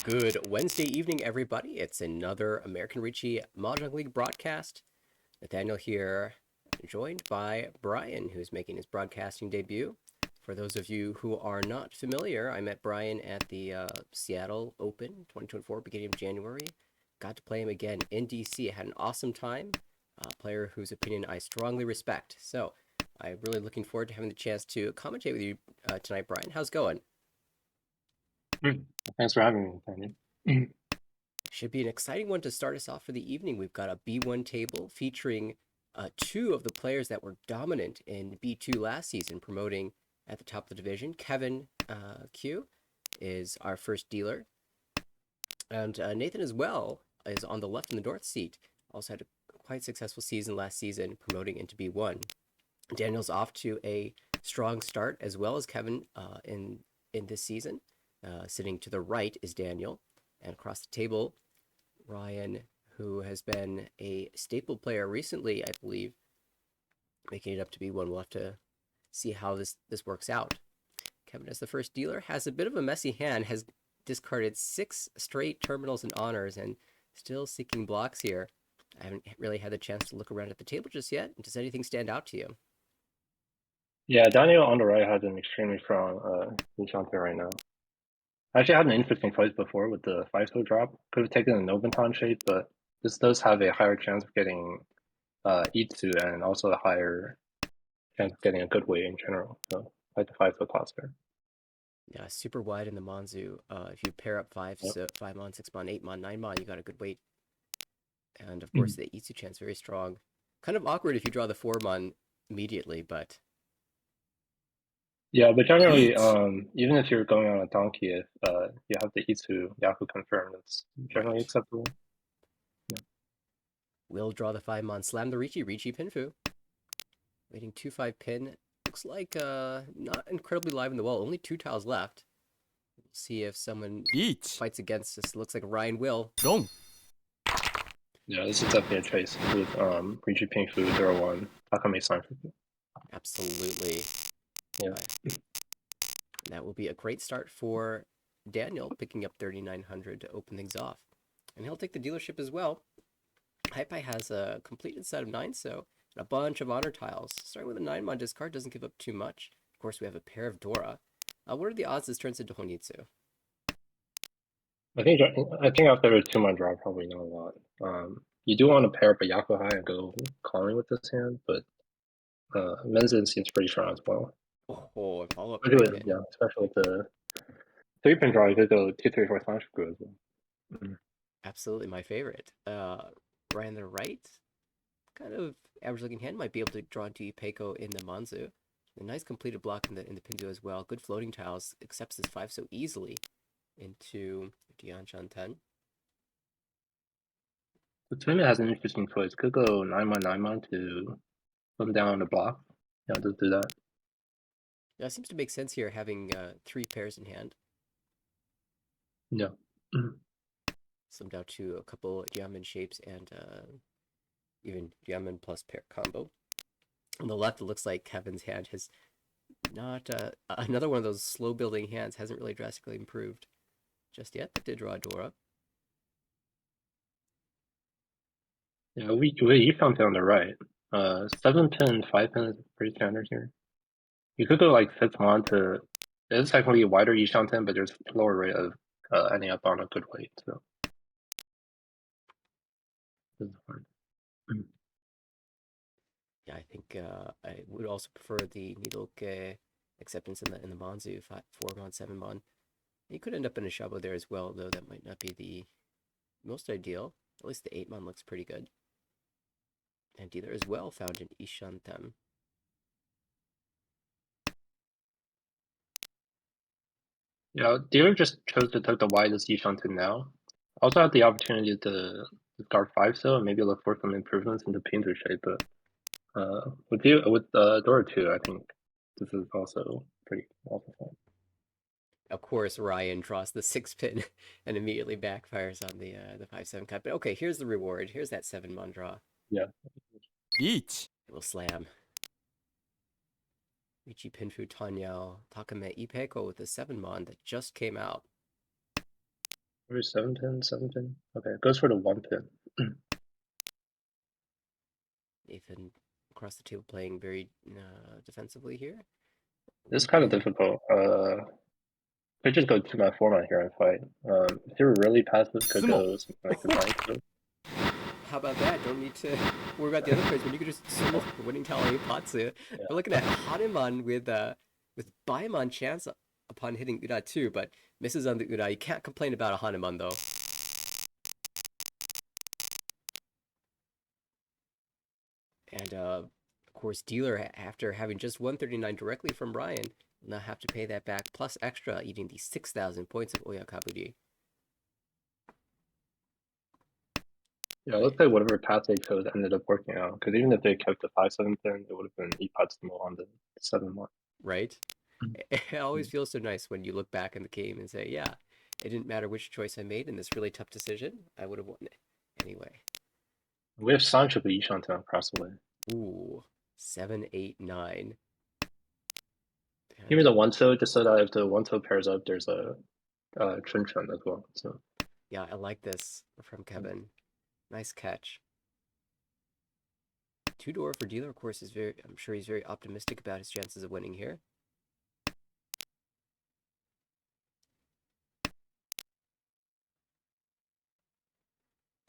Good Wednesday evening, everybody. It's another American Richie Mahjong League broadcast. Nathaniel here, joined by Brian, who's making his broadcasting debut. For those of you who are not familiar, I met Brian at the Seattle Open 2024, beginning of January. Got to play him again in DC. I had an awesome time. A player whose opinion I strongly respect. So I'm really looking forward to having the chance to commentate with you tonight, Brian. How's it going? Thanks for having me, Tony. Should be an exciting one to start us off for the evening. We've got a B1 table featuring two of the players that were dominant in B2 last season, promoting at the top of the division. Kevin Q is our first dealer, and Nathan as well is on the left in the north seat. Also had a quite successful season last season, promoting into B1. Daniel's off to a strong start, as well as Kevin in this season. Sitting to the right is Daniel, and across the table, Ryan, who has been a staple player recently, I believe, making it up to B1. We'll have to see how this works out. Kevin, as the first dealer, has a bit of a messy hand, has discarded 6 straight terminals and honors, and still seeking blocks here. I haven't really had the chance to look around at the table just yet. Does anything stand out to you? Yeah, Daniel on the right has an extremely strong Nishante right now. I actually had an interesting choice before with the 5-so drop. Could have taken an Noventon shape, but this does have a higher chance of getting Itsu and also a higher chance of getting a good weight in general. So I like the 5-so cluster. Yeah, super wide in the Manzu. If you pair up Yep. 5 mon, 6 mon, 8 mon, 9 mon, you got a good weight. And of course, Mhm. the Itsu chance very strong. Kind of awkward if you draw the 4 mon immediately, but Yeah, but generally, Eat. even if you're going on a donkey, if you have the Itsu Yaku confirmed, it's generally right. acceptable. Yeah. Will draw the 5 mon, slam the Ricci Pinfu. Waiting 2-5 pin. Looks like not incredibly live in the wall. Only 2 tiles left. We'll see if someone Eat. fights against this. Looks like Ryan will. Wrong. Yeah, this is definitely a chase with Riju Pink Food 01, Akame Sign. Absolutely. Yeah. That will be a great start for Daniel, picking up 3,900 to open things off. And he'll take the dealership as well. Hypai has a completed set of 9, so and a bunch of honor tiles. Starting with a 9-mon discard doesn't give up too much. Of course, we have a pair of Dora. What are the odds this turns into Honitsu? I think after a 2-man draw, probably not a lot. You do want to pair up a Yakuhai and go calling with this hand, but Menzin seems pretty strong as well. Oh, and follow up Especially Dragon. with, yeah, especially with the 3-pin draw, you could go 2-3-4 slash screw as well. Mhm. Absolutely my favorite. Ryan the right, kind of average looking hand, might be able to draw into Ipeco in the Manzu. A nice completed block in the Pindu as well. Good floating tiles, accepts this 5 so easily into Dianchan 10. The Twin has an interesting choice. Could go 9-man to put him down on the block. Yeah, just do that. Now, it seems to make sense here having 3 pairs in hand. Yeah. Mhm. Slimmed out to a couple Diamond shapes and even Diamond plus pair combo. On the left, it looks like Kevin's hand has not another one of those slow building hands, hasn't really drastically improved just yet, but did draw a Dora. Yeah, we each found on the right. 7-pin, 5-pin is pretty standard here. You could go like 6-mon to. It's technically a wider Yishanten, but there's lower rate of ending up on a good weight. So this is fine. Yeah, I think I would also prefer the Nidoke acceptance in the Manzu 4-mon, 7-mon. You could end up in a Shabo there as well, though that might not be the most ideal. At least the 8-mon looks pretty good. And dealer as well found in Ishantem. Yeah, dealer just chose to take the widest Yishanten now. Also had the opportunity to start 5-so and maybe look for some improvements in the painter shape, but with Dora 2, I think this is also pretty also fine. Of course, Ryan draws the 6-pin and immediately backfires on the 5-7 cut. But okay, here's the reward. Here's that 7-mon draw. Yeah. Eat. It will slam. Michi Pinfu Tanyao Takame Ipeko with the 7-mon that just came out. Maybe 7 pin, 7 pin. Okay, it goes for the 1 pin. Nathan across the table playing very defensively here. This is kind of difficult. Could just go 2 man 4 man here and fight. If you're really passive, could Sumo. go something like design code. How about that? Don't need to worry about the other players when you could just sumo winning Talon Patsu. Yeah, We're looking at Hanuman with Baimon chance upon hitting Ura too, but misses on the Ura. You can't complain about a Hanuman though. And of course, dealer after having just 139 directly from Ryan will now have to pay that back plus extra, eating the 6,000 points of Oyakaburi. yeah. Let's Right, say whatever path they chose ended up working out. Because even if they kept the 5 7 pin, it would have been Ipatsumo on the 7 1. right. It always feels so nice when you look back in the game and say, yeah, it didn't matter which choice I made in this really tough decision, I would have won it anyway. We have Sancho Ishantan across the way. Ooh, 7, 8, 9. Give me And the 1-toe just so that if the 1-toe pairs up, there's a Chun Chun as well. So yeah, I like this from Kevin. Nice catch. Two door for dealer, of course, is very. I'm sure he's very optimistic about his chances of winning here.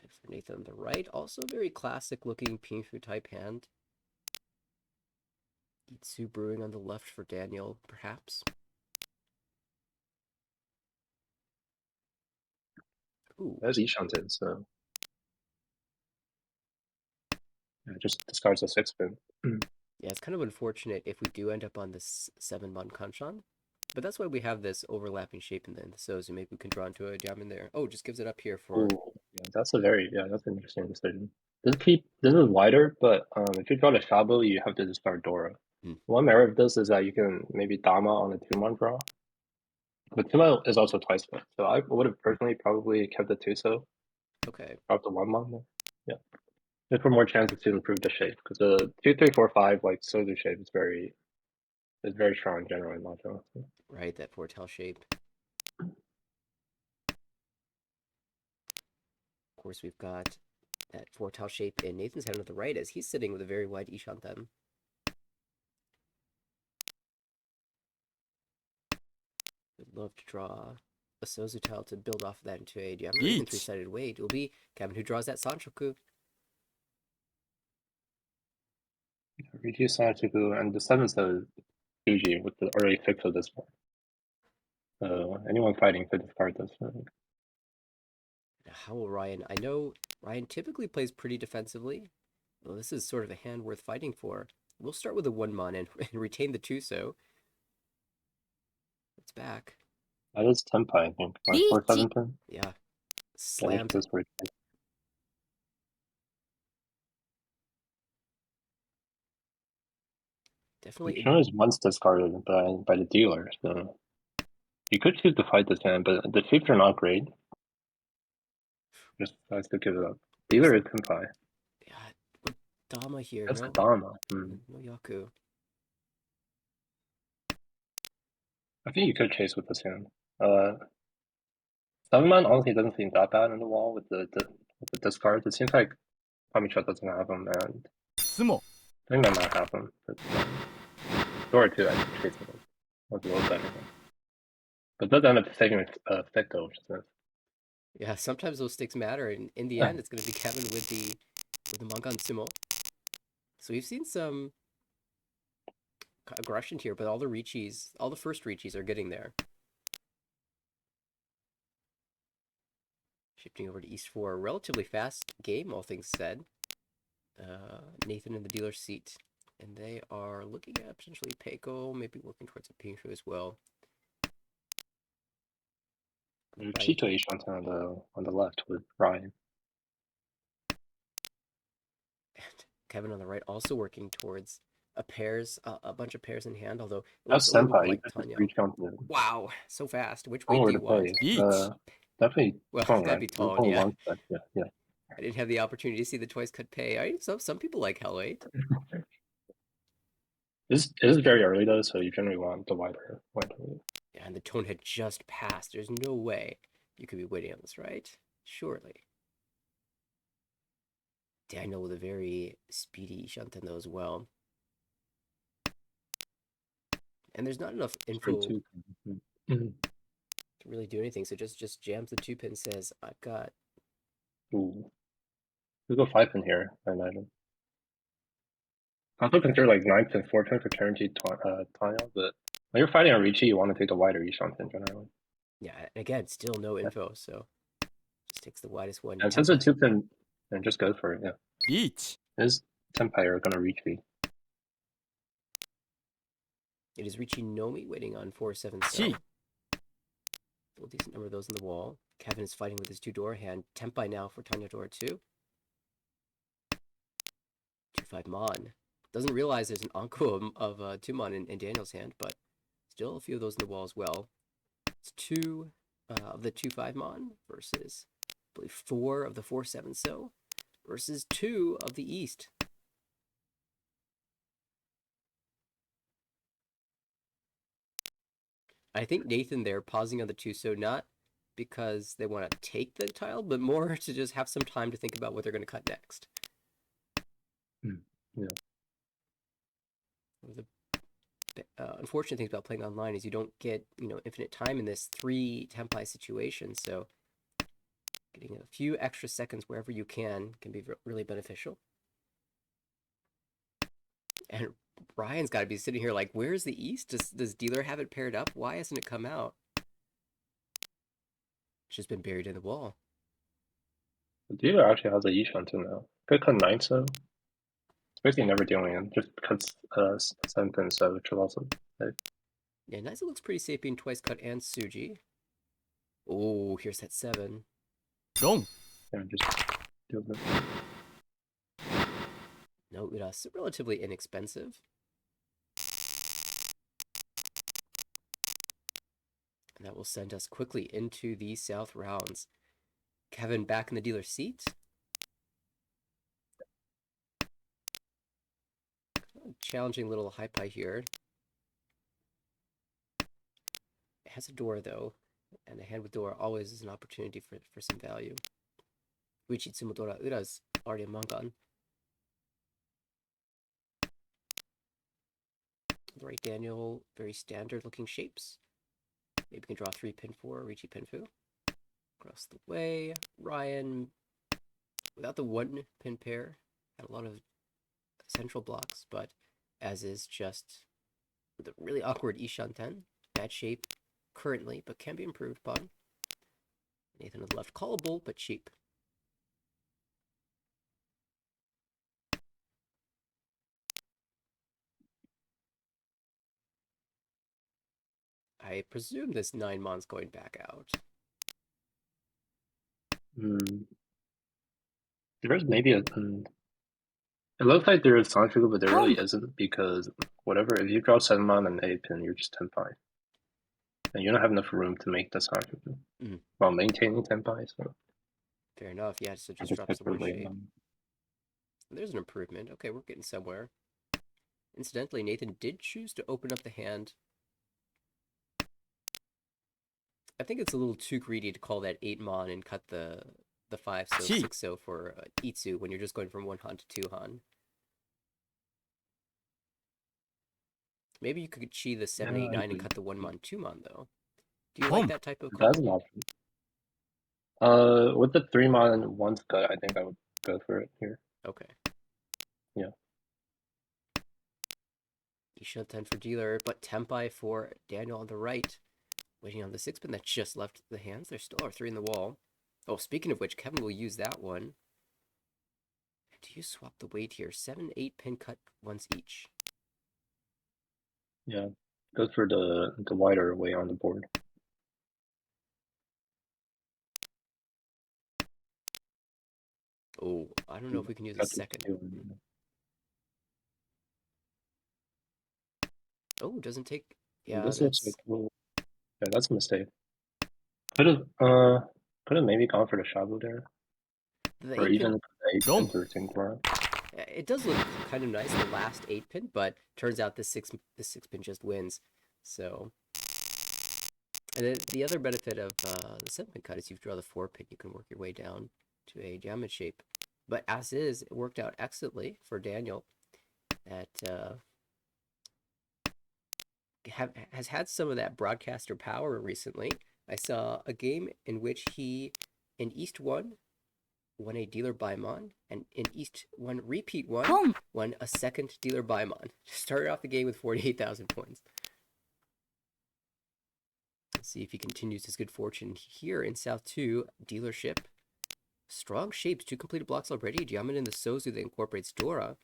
And for Nathan on the right, also very classic looking Pinfu type hand. Itsu Brewing on the left for Daniel, perhaps. Ooh, there's Ishantan. So yeah, just discards a 6 pin. yeah, it's kind of unfortunate if we do end up on this 7-mon Kanchan. But that's why we have this overlapping shape in the Sozu. Maybe we can draw into a diamond there. Oh, just gives it up here for. Ooh, yeah, that's an interesting decision. This is wider, but if you draw the Shabu, you have to discard Dora. Hmm, One merit of this is that you can maybe Dama on a 2 man draw. But 2 man is also twice fit. So I would have personally probably kept the Tuso, okay, dropped the 1 man there. Yeah. Just for more chances to improve the shape. Because the 2 3 4 5 like Sozu shape is very strong generally in Mahjong. So. right, that foretell shape. Of course, we've got that foretell shape in Nathan's head on the right as he's sitting with a very wide Ishanten. Would love to draw a Sozu tile to build off of that into a diamond or even three-sided weight. It will be Kevin who draws that Sanchoku. Reduce Sanchiku and the 7's the Fuji with the early fix of this one. So anyone fighting could discard this. Now, how will Ryan? I know Ryan typically plays pretty defensively. Well, this is sort of a hand worth fighting for. We'll start with a 1-mon and retain the Tuso. It's back. That is Tenpai, I think. 5 4 7 pin. Yeah, Damage slammed. this for Definitely. Shun is once discarded by the dealer, so you could choose to fight this hand, but the shapes are not great. Just has to give it up. There's Dealer is Tenpai. yeah, with Dama here. That's No, Kadama. no Yaku. I think you could chase with this hand. Uh, 7 man honestly doesn't seem that bad in the wall with the discards. It seems like Kamisha doesn't have them, and I think that might happen. But Dora too, I think chasing was a little better. But does end up taking Thecto, which is nice. Yeah, sometimes those sticks matter, and in the end, it's going to be Kevin with the Mangan Sumo. So we've seen some aggression here, but all the Richis, all the first Richis are getting there. Shifting over to East 4, relatively fast game, all things said. Nathan in the dealer's seat, and they are looking at potentially Peiko, maybe working towards a Pinshu as well. Right. Cheeto Ishantan on the left with Ryan. And Kevin on the right also working towards a bunch of pairs in hand, although it looks That's a little bit Senpai. You like could just Tanya. reach out to Wow, so fast. Which weight somewhere do to you want? play. Definitely Well, tone, that'd right? be There's tone, only yeah. one spec. Yeah, yeah. I didn't have the opportunity to see the twice cut pay. Some people like Hell 8. This is very early though, so you generally want the wider. Yeah, and the tone had just passed. There's no way You could be waiting on this, right? Surely. Daniel with a very speedy Shanten though as well. And there's not enough Straight info two. Mhm. to really do anything, so just jams the 2 pin, says, I've got. Ooh. We go 5 pin here, I imagine. I also consider like 9 pin, 4 pin for Turnkey Tanya, but when you're fighting on Ricci, you want to take the wider Ishan pin generally. Yeah, again, still no Yeah. info, so just takes the widest one. And since it's a Tenpai. 2 pin, then just go for it, yeah. Each. Is Tenpai are gonna reach me. It is reaching Nomi, waiting on 4-7 Chi. cell. Still a decent number of those in the wall. Kevin is fighting with his 2 door hand. Tenpai now for Tanya Dora 2. 2-5 Mon. Doesn't realize there's an Anko of 2 Mon in Daniel's hand, but still a few of those in the wall as well. It's 2 of the 2-5 Mon versus, I believe, 4 of the 4-7 so versus 2 of the East. I think Nathan there pausing on the 2 so, not because they want to take the tile, but more to just have some time to think about what they're going to cut next. Yeah. The unfortunate things about playing online is you don't get, infinite time in this 3 Tenpai situation, so getting a few extra seconds wherever you can be really beneficial. And Ryan's got to be sitting here like, where's the East? Does Dealer have it paired up? Why hasn't it come out? It's just been buried in the wall. The dealer actually has a Ishan too now. Could cut 9 so. It's basically never dealing in, just cuts 7 pin so, which will also Yeah, Niza looks pretty safe being twice cut and Suji. Oh, here's that 7. Long. yeah, just deal with it. No, it's relatively inexpensive. And that will send us quickly into the South rounds. Kevin back in the dealer seat. Challenging little high pie here. It has a door though, and a hand with door always is an opportunity for some value. Uichi Tsumodora Ura's already a Mangan. Right, Daniel, very standard looking shapes. Maybe we can draw 3 pin 4, Uichi Pinfu. Across the way, Ryan, without the 1 pin pair, had a lot of central blocks, but as is just the really awkward Ishan 10. Bad shape currently, but can be improved upon. Nathan on the left, callable, but cheap. I presume this 9 mon's going back out. There's maybe a. It looks like there is Sanchuku, but there really Hum. isn't because whatever, if you draw 7 on an 8 pin, you're just Tenpai. And you don't have enough room to make the Sanchuku while maintaining Tenpai, so. Fair enough, yeah, so I just just drops picked the for 1 late shape. on. There's an improvement. Okay, we're getting somewhere. Incidentally, Nathan did choose to open up the hand. I think it's a little too greedy to call that 8 mon and cut the 5 so Chi. 6 so for Itsu when you're just going from 1 han to 2 han. Maybe you could chi the 7, Yeah, 8, I 9 and agree. cut the 1 mon 2 mon though. Do you like Hum. that type of That's call? an option. With the 3 mon and 1 cut, I think I would go for it here. Okay. Yeah. Isha 10 for dealer, but Tenpai for Daniel on the right. Waiting on the 6 pin that just left the hands. There still are 3 in the wall. Oh, speaking of which, Kevin will use that one. Do you swap the weight here? 7, 8 pin cut once each. Yeah. Goes for the wider way on the board. Oh, I don't know if we can use a Got the second. 2. Oh, doesn't take. And Yeah, this looks like, that's. well, yeah, that's a mistake. Could have maybe gone for the Shabu there. The Or 8 pin. even the 8 pin Long. for Tinkura. It does look kind of nice, the last 8 pin, but turns out the 6 pin just wins. So And then the other benefit of the 7-pin cut is you draw the 4-pin, you can work your way down to a diamond shape. But as is, it worked out excellently for Daniel at has had some of that broadcaster power recently. I saw a game in which he, in East 1, won a dealer Baimon, and in East 1 repeat 1, won a second dealer Baimon. Started off the game with 48,000 points. Let's see if he continues his good fortune here in South 2, dealership. Strong shapes, 2 completed blocks already. Diamond in the Sozu that incorporates Dora.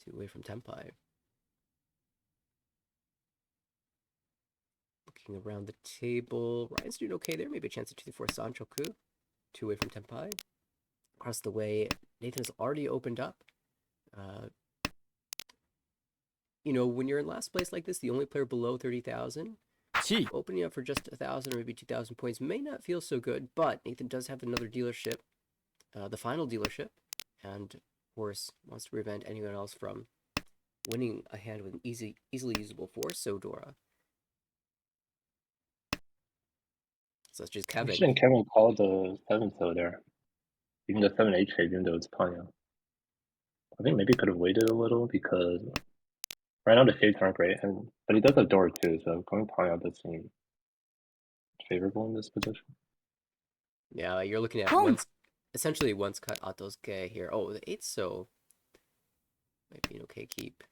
2 away from Tempai. Looking around the table. Ryan's doing okay there. Maybe a chance at 2-4 Sanchoku. 2 away from Tempai. Across the way, Nathan has already opened up. You know, when you're in last place like this, the only player below 30,000, opening up for just 1,000 or maybe 2,000 points may not feel so good, but Nathan does have another dealership, the final dealership, and of course wants to prevent anyone else from winning a hand with an easily usable force, so Dora. So that's just Kevin. Actually, Kevin called the 7th though there. Even the 7-8 shape, even though it's Ponyo. I think maybe could have waited a little because right now the shapes aren't great, but he does have door too, so going Ponyo does seem favorable in this position. Yeah, you're looking at essentially once cut Atosuke here. Oh, the 8, so might be an okay keep.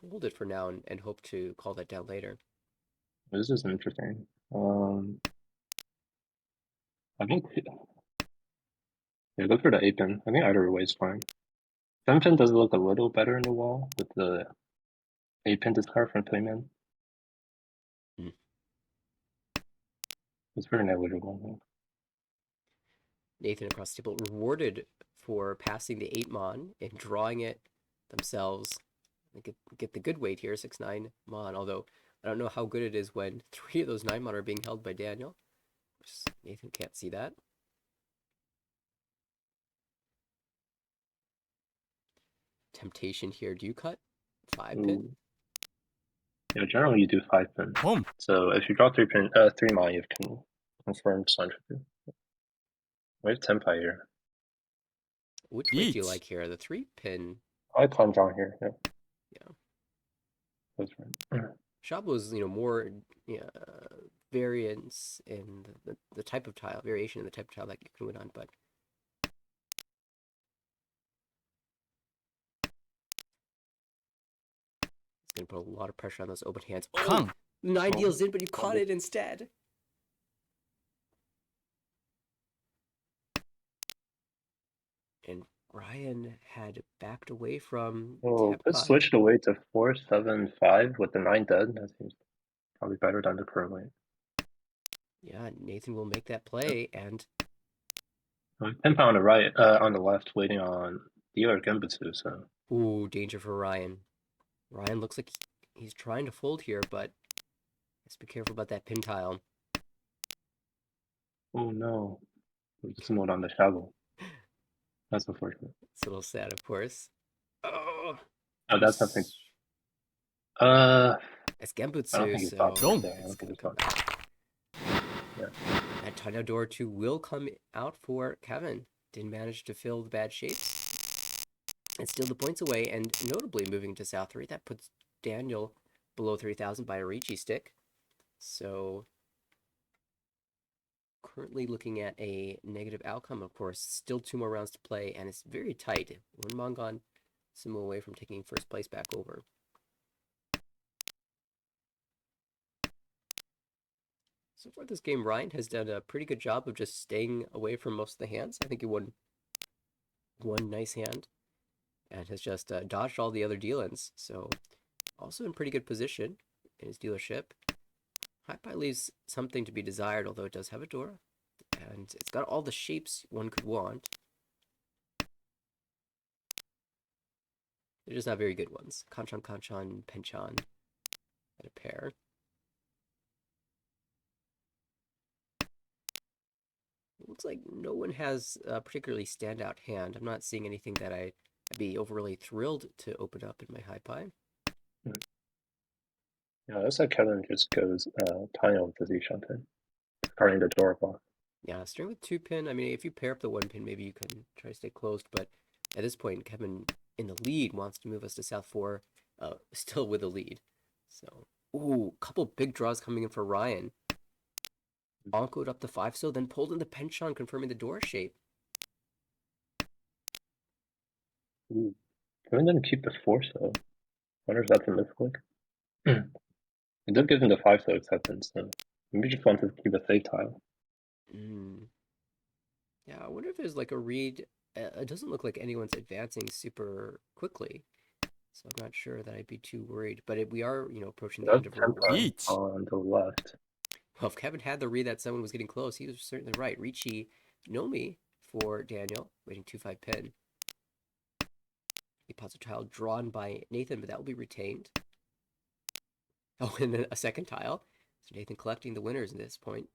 Hold it for now and hope to call that down later. This is interesting. I think yeah, go for the 8-pin. I think either way is fine. 7-pin does look a little better in the wall with the 8-pin discard from playman. Mm. It's very negligible. Nathan across the table rewarded for passing the 8 mon and drawing it themselves. They get the good weight here, 6-9 mon, although I don't know how good it is when 3 of those 9 mon are being held by Daniel. Nathan can't see that. Temptation here. Do you cut 5-pin? Yeah, generally you do 5-pin. So if you draw 3-pin, 3 mon, you can confirm Sanchoku. We have Tenpai here. Which weight do you like here? The 3-pin? I like Kanjong here, yeah. Yeah. That's right. Shablo's, more variance in the type of tile, variation in the type of tile that you can win on, but it's going to put a lot of pressure on those open hands. Oh, 9 deals in, but you caught it instead. And Ryan had backed away from Oh, could Tenpai. switch the weight to 4-7-5 with the 9 dead. That seems probably better than the current weight. Yeah, Nathan will make that play, and Tenpai on the right, on the left, waiting on dealer Genbutsu, so. ooh, danger for Ryan. Ryan looks like he's trying to fold here, but let's be careful about that pin tile. Oh no. Smote on the shovel. That's unfortunate. It's a little sad, of course. Oh, That's something. It's I don't Genbutsu, think he's so talking there. I it's don't think gonna he's come talking. back. Yeah. That Tanya Door 2 will come out for Kevin. Didn't manage to fill the bad shapes. And still the points away, and notably moving to South 3. That puts Daniel below 3,000 by a Ricci stick. So currently looking at a negative outcome, of course. Still 2 more rounds to play, and it's very tight. One Mongon Sumo away from taking first place back over. So far this game, Ryan has done a pretty good job of just staying away from most of the hands. I think he won one nice hand and has just dodged all the other deal-ins. So also in pretty good position in his dealership. High Pie leaves something to be desired, although it does have a door. And it's got all the shapes one could want. They're just not very good ones. Kanchan, Kanchan, Penchan, and a pair. It looks like no one has a particularly standout hand. I'm not seeing anything that I'd be overly thrilled to open up in my High Pie. Yeah, that's like Kevin just goes tile with the Z shunting, discarding the door block. Yeah, starting with two pin. I mean, if you pair up the one pin, maybe you can try to stay closed. But at this point, Kevin in the lead wants to move us to South 4, still with a lead. So, ooh, couple big draws coming in for Ryan. Oncoed up the 5 so, then pulled in the penchant, confirming the door shape. Ooh. Kevin didn't keep the 4 so. Wonder if that's a misclick. It did give him the 5 so acceptance, so maybe just wanted to keep a safe tile. Mm. Yeah, I wonder if there's like a read. It doesn't look like anyone's advancing super quickly, so I'm not sure that I'd be too worried. But we are, approaching the That's end of row one. tempo on the left. Well, if Kevin had the read that someone was getting close, he was certainly right. Ricci Nomi for Daniel, waiting 2-5 pin. A positive tile drawn by Nathan, but that will be retained. Oh, and then a second tile. So Nathan collecting the winners at this point.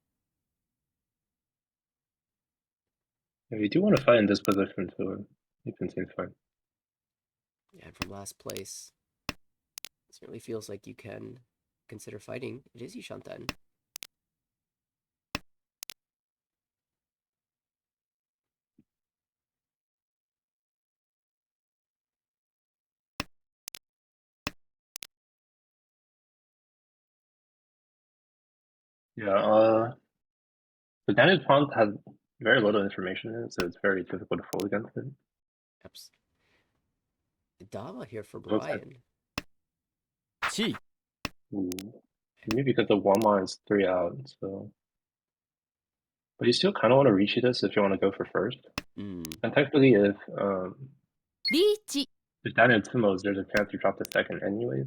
If you do want to fight in this position, so Ethan seems fine. And from last place, it certainly feels like you can consider fighting. It is Yishan then. Yeah, but Daniel's prompt has very little information in it, so it's very difficult to fold against it. Dava here for It looks like, Brian. ooh, maybe because the 1 is 3 out, so. But you still kind of want to reach this if you want to go for first. Mm. And technically, if Daniel Timos, there's a chance you drop the second anyways.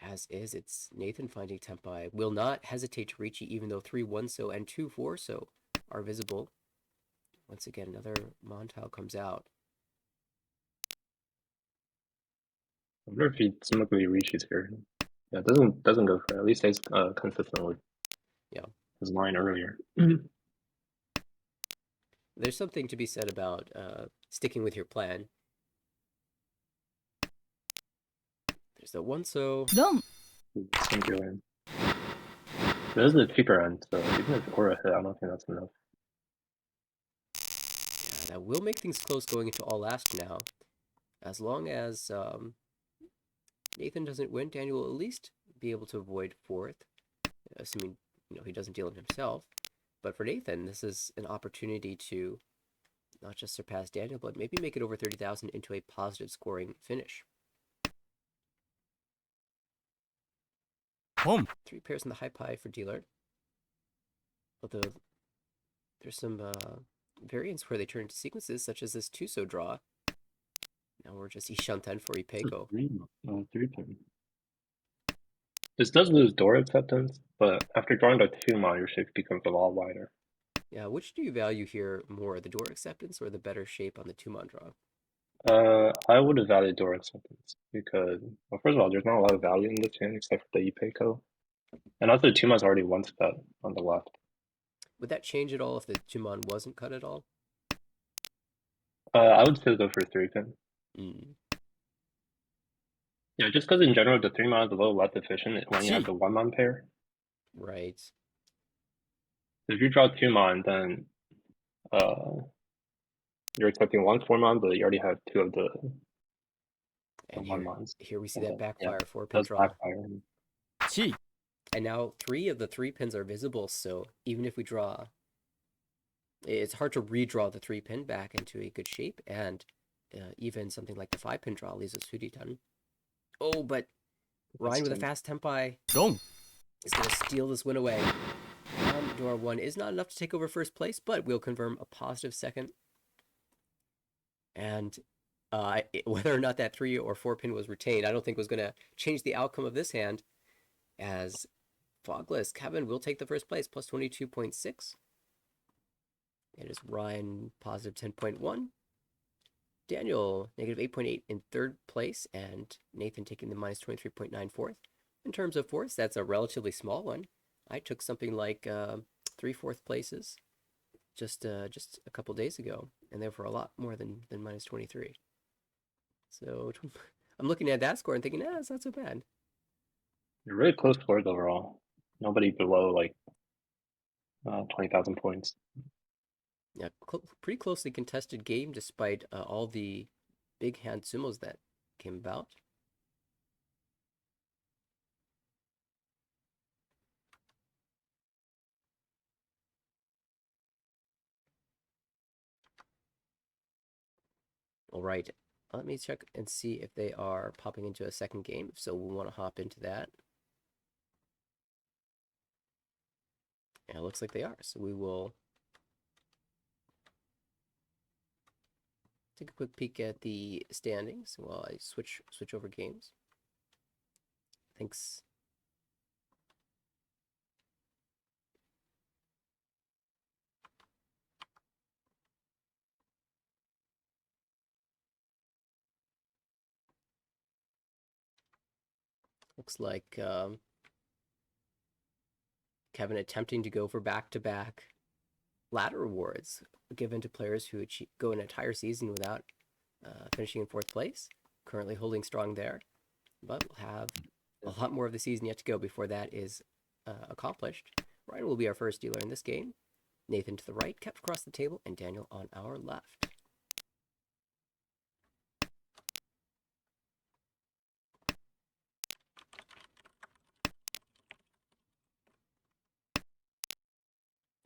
As is, it's Nathan finding Tempai. Will not hesitate to reach it, even though 3-1 so and 2-4 so are visible. Once again, another Montile comes out. I wonder if he similarly reaches here. Yeah, doesn't go for it. At least stays consistent with Yeah. his line earlier. There's something to be said about sticking with your plan. There's the 1 so. Singular. This is the cheaper end, so even if Aura hit, I don't think that's enough. Yeah, that will make things close going into all last now. As long as Nathan doesn't win, Daniel will at least be able to avoid fourth, assuming he doesn't deal it himself. But for Nathan, this is an opportunity to not just surpass Daniel, but maybe make it over 30,000 into a positive scoring finish. Home. 3 pairs in the high pie for dealer. Although there's some variants where they turn into sequences, such as this Tuso draw. Now we're just Ishanten for Ipeko. Three pin. This does lose door acceptance, but after drawing the 2 mon, your shape becomes a lot wider. Yeah, which do you value here more, the door acceptance or the better shape on the 2-mon draw? I would evaluate door acceptance because, well, first of all, there's not a lot of value in this hand except for the Ipeko. And also, 2 mon's already one bet on the left. Would that change at all if the 2-mon wasn't cut at all? I would still go for 3 pin. Mm. Yeah, just because in general, the 3 mon is a little less efficient when you have the 1 mon pair. Right. If you draw 2 mon, then you're expecting 1 4 mon, but you already have 2 of the And 1 here, mons. here we see that Yeah, backfire 4-pin does draw. backfire. And now 3 of the 3 pins are visible, so even if we draw, it's hard to redraw the 3 pin back into a good shape, and even something like the 5 pin draw leaves us Huritan. Oh, but Ryan with a fast tempai is going to steal this win away. Door 1 is not enough to take over first place, but we'll confirm a positive second. And whether or not that 3 or 4 pin was retained, I don't think was going to change the outcome of this hand, as Fogless Kevin will take the first place, plus 22.6. It is Ryan, positive 10.1. Daniel, negative 8.8 in third place, and Nathan taking the minus 23.9 fourth. In terms of fourths, that's a relatively small one. I took something like 3/4 places just a couple days ago, and therefore a lot more than minus 23. So I'm looking at that score and thinking, it's not so bad. Really close scores overall. Nobody below like 20,000 points. Yeah, pretty closely contested game despite all the big hand sumos that came about. All right, let me check and see if they are popping into a second game. So we want to hop into that. And it looks like they are. So we will take a quick peek at the standings while I switch over games. Thanks. Looks like Kevin attempting to go for back-to-back ladder awards given to players who go an entire season without finishing in fourth place. Currently holding strong there, but we'll have a lot more of the season yet to go before that is accomplished. Ryan will be our first dealer in this game. Nathan to the right, kept across the table, and Daniel on our left.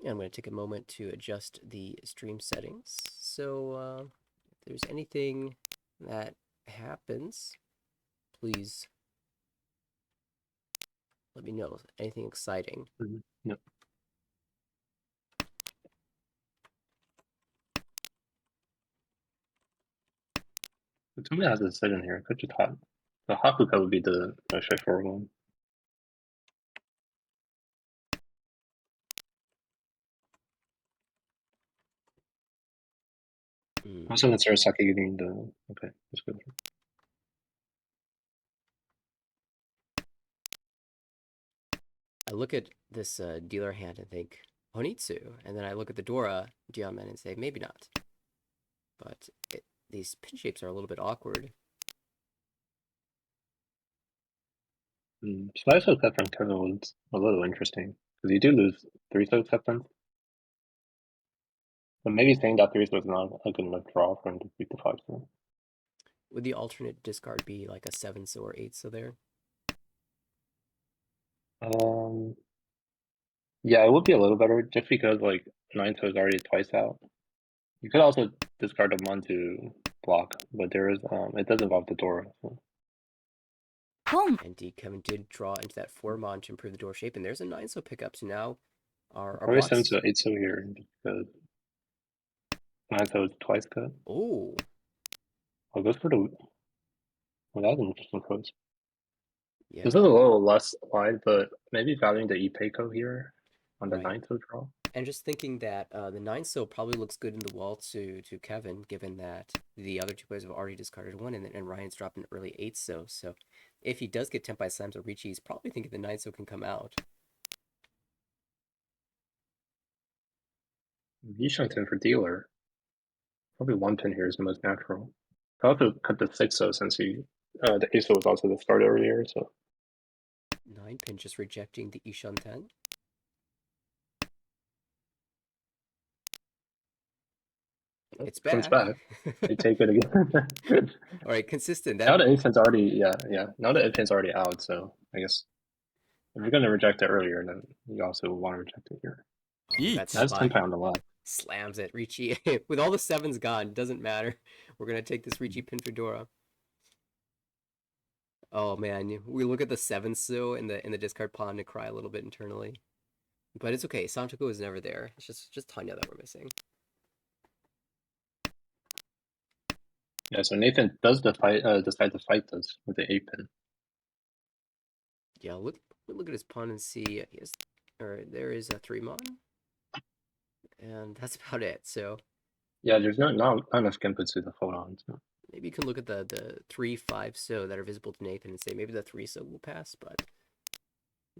And I'm going to take a moment to adjust the stream settings. So if there's anything that happens, please let me know. Anything exciting. Yep. But somebody has a decision here. Could just have the Hakuka would be the most straightforward one. Also, the Sarasaki giving the okay, that's good. I look at this dealer hand and think Honitsu, and then I look at the Dora Diamond and say maybe not. But these pin shapes are a little bit awkward. Slice acceptance kind of was a little interesting because you do lose 3 acceptance, but maybe saying that 3 is not a good enough draw for him to beat the 5. Would the alternate discard be like a 7 so or 8 so there? Yeah, it would be a little better just because like 9 is already twice out. You could also discard a 1 to block, but there is it does involve the door. So. Indeed, Kevin did draw into that 4 mon to improve the door shape, and there's a 9 so pickup. So now our Probably 7 blocks. to 8 here because 9 is twice cut. Oh, I'll go for the. Well, that's an interesting choice. yeah, This is a little less wide, but maybe valuing the Ipeco here on the right. 9 draw. And just thinking that the 9 so probably looks good in the wall to Kevin, given that the other two players have already discarded one, and Ryan's dropped an early 8 so. So if he does get Tempai Slams or Ricci, he's probably thinking the 9 so can come out. Yishangton for dealer. Probably 1 pin here is the most natural. I also cut the 6 since he the ace was also the start earlier, so 9 pin just rejecting the Ishan 10. It's comes back. back. They take it again. All right, consistent. Now That the ace pin's already yeah. Now the ace pin's already out, so I guess if you're gonna reject it earlier, then you also want to reject it here. that That's spot 10 on the left. slams it. Ricci with all the sevens gone, doesn't matter. We're gonna take this Ricci pin Fedora. Oh man, we look at the 7 so in the discard pond and cry a little bit internally. But it's okay. Santoku is never there. It's just Tanya that we're missing. Yeah, so Nathan does decide to fight this with the 8 pin. Yeah, look at his pawn and see. There is a 3 mon, and that's about it. So Yeah, there's not enough Genputsu to hold on to. maybe you can look at the 3, 5 so that are visible to Nathan and say maybe the 3 so will pass, but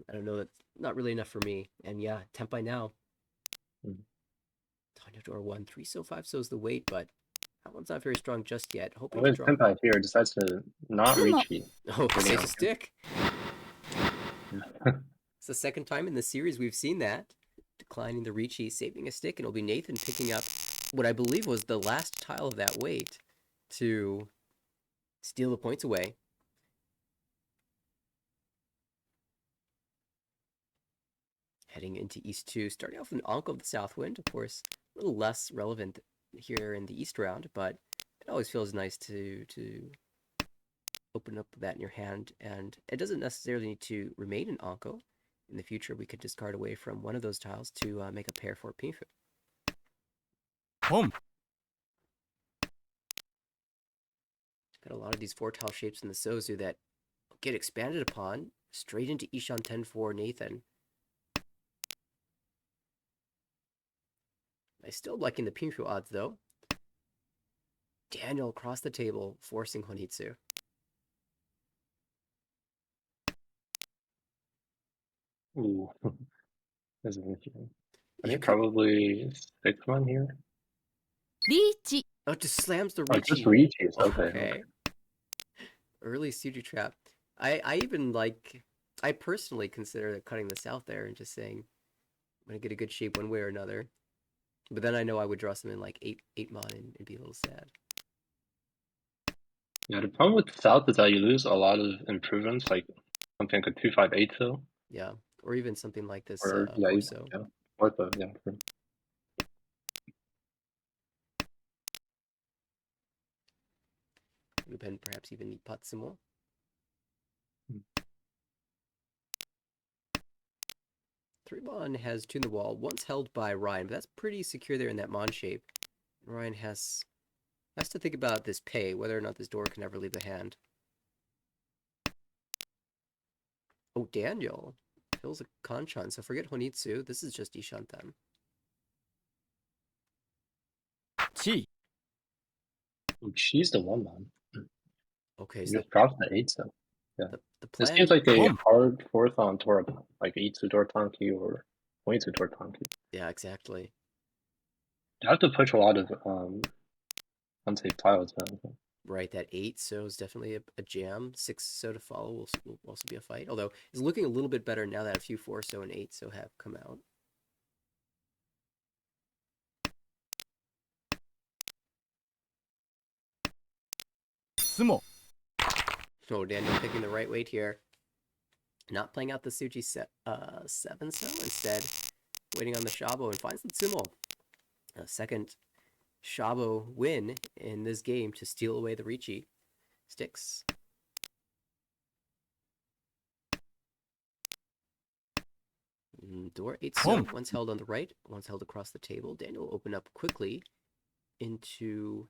I don't know. That's not really enough for me. And yeah, Tempai now. Mm. Tanya door 1, 3 so 5 so is the weight, but That one's not very strong just yet. Oh, Hoping to there's draw. Senpai here, decides to not retreat. Oh, Waiting saves a on him. stick. Yeah. It's the second time in the series we've seen that. Declining the Ricci, saving a stick, and it'll be Nathan picking up what I believe was the last tile of that weight to steal the points away. Heading into East 2, starting off with an Ankh of the Southwind, of course, a little less relevant here in the East round, but it always feels nice to open up that in your hand, and it doesn't necessarily need to remain an Anko. In the future, we could discard away from one of those tiles to make a pair for Pinfu. Home. Got a lot of these 4-tile shapes in the Sozu that get expanded upon straight into Ishan 10 for Nathan. I still liking the Pinfu odds though. Daniel across the table, forcing Honitsu. Ooh, there's an issue. I You think could. probably 6-1 here. Riichi. Oh, just slams the Oh, just Ricci. Riichi's. Okay, okay. Okay. Early Suji trap. I even like. I personally consider cutting this out there and just saying I'm gonna get a good shape one way or another. But then I know I would draw something like eight mon and be a little sad. Yeah, the problem with South is that you lose a lot of improvements, like something like a 258 fill, Yeah, or even something like this or yeah, Corso. yeah, or the yeah. Lupin perhaps even need Patsumo. Three Mon has Tune the Wall, once held by Ryan, but that's pretty secure there in that Mon shape. Ryan has to think about this pay, whether or not this door can ever leave the hand. Oh, Daniel fills a Kanchan, so forget Honitsu. This is just Ishanten. Chi. Ooh, she's the one man. Okay, You so just drops the 8 so yeah. the This seems plan. like a Home. hard fourth on Tora, like Itsu Dortanki or Koitsu Dortanki. Yeah, exactly. You have to push a lot of unsafe tiles then. Right, that 8 so is definitely a jam. 6 so to follow will also be a fight. Although it's looking a little bit better now that a few 4 so and 8 so have come out. Sumo. Oh, Daniel picking the right weight here. Not playing out the Suji 7 so, instead waiting on the Shabo and finds the Tsumo. A second Shabo win in this game to steal away the Ricci sticks. Door 8 so, once held on the right, once held across the table. Daniel will open up quickly into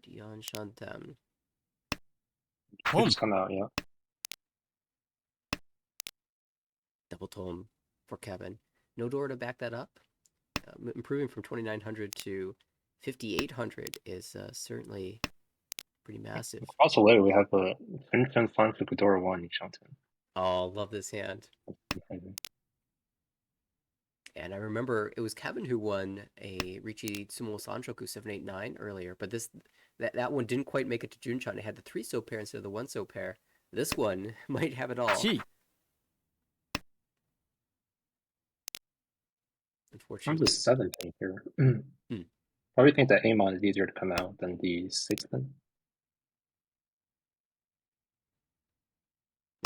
Dion Shantam. Home. Just come out, yeah. Double tome for Kevin. No door to back that up. Improving from 2,900 to 5,800 is certainly pretty massive. Across the way, we have a Finfin Fan Fukudora 1 Shantan. Oh, love this hand. And I remember it was Kevin who won a Ricci Sumo Sanchoku 789 earlier, but that one didn't quite make it to Junchan. It had the 3 so pair instead of the 1 so pair. This one might have it all. Chi. Comes Unfortunately. a 7 pin here. Hmm. Probably think that Amon is easier to come out than the 6 pin.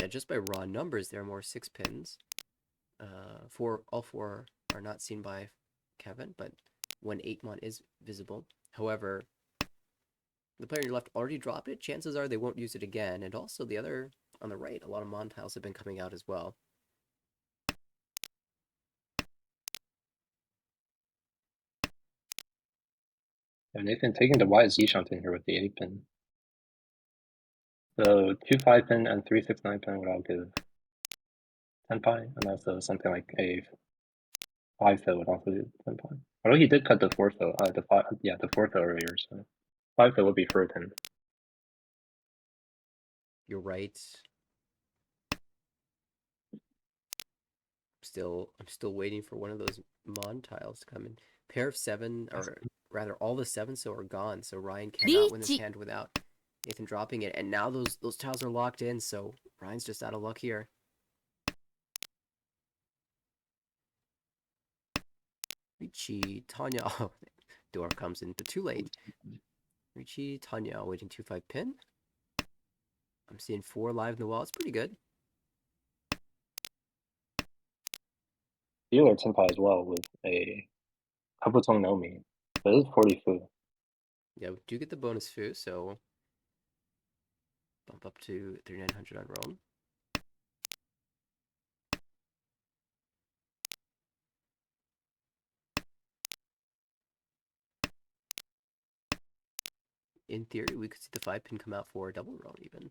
Yeah, just by raw numbers, there are more 6 pins. All 4 are not seen by Kevin, but when 8 mon is visible. However, the player on your left already dropped it. Chances are they won't use it again. And also the other on the right, a lot of mon tiles have been coming out as well. Yeah, Nathan taking the wide Z Shantan here with the 8 pin. So 2 5 pin and 3 6 9 pin would all give 10 pi, and also something like a 5 fill would also do 10 pi. Although he did cut the 4 fill, the 4 fill earlier, so 5 fill would be for 10. You're right. I'm still waiting for one of those mon tiles to come in. Pair of 7 or rather all the 7-so are gone, so Ryan cannot win this リーチ hand without Nathan dropping it. And now those tiles are locked in, so Ryan's just out of luck here. Richie, Tanya. Oh, door comes in, but too late. Richie, Tanya waiting 2-5 pin. I'm seeing 4 live in the wall. It's pretty good. Dealer Tenpai as well with a Kabutong no Mi. But this is 40 fu. Yeah, we do get the bonus foo, so bump up to 3,900 on Rome. In theory, we could see the 5 pin come out for a double Rome even.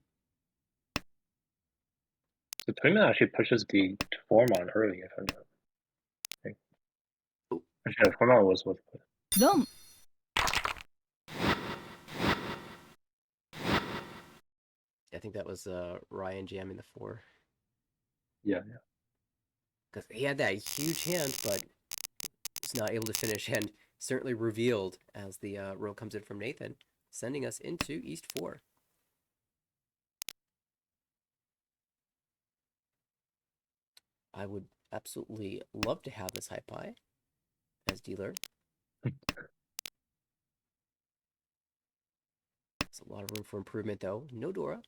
So Toyman actually pushes the Formon early, if I'm not mistaken. Oh. Actually, the Formon was with ドン I think that was Ryan jamming the 4. yeah. Because he had that huge hand, but was not able to finish, and certainly revealed as the row comes in from Nathan, sending us into East 4. I would absolutely love to have this high pie as dealer. There's a lot of room for improvement, though. No Dora. In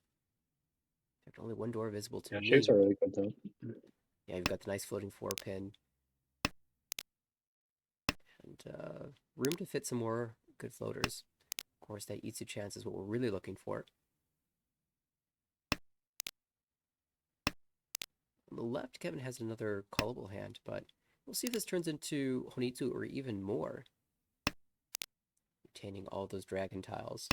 fact, only one door visible to Yeah, me. shapes are really good though. Yeah, you've got the nice floating 4 pin. And room to fit some more good floaters. Of course, that Itsu chance is what we're really looking for. On the left, Kevin has another callable hand, but we'll see if this turns into Honitsu or even more. Retaining all those dragon tiles.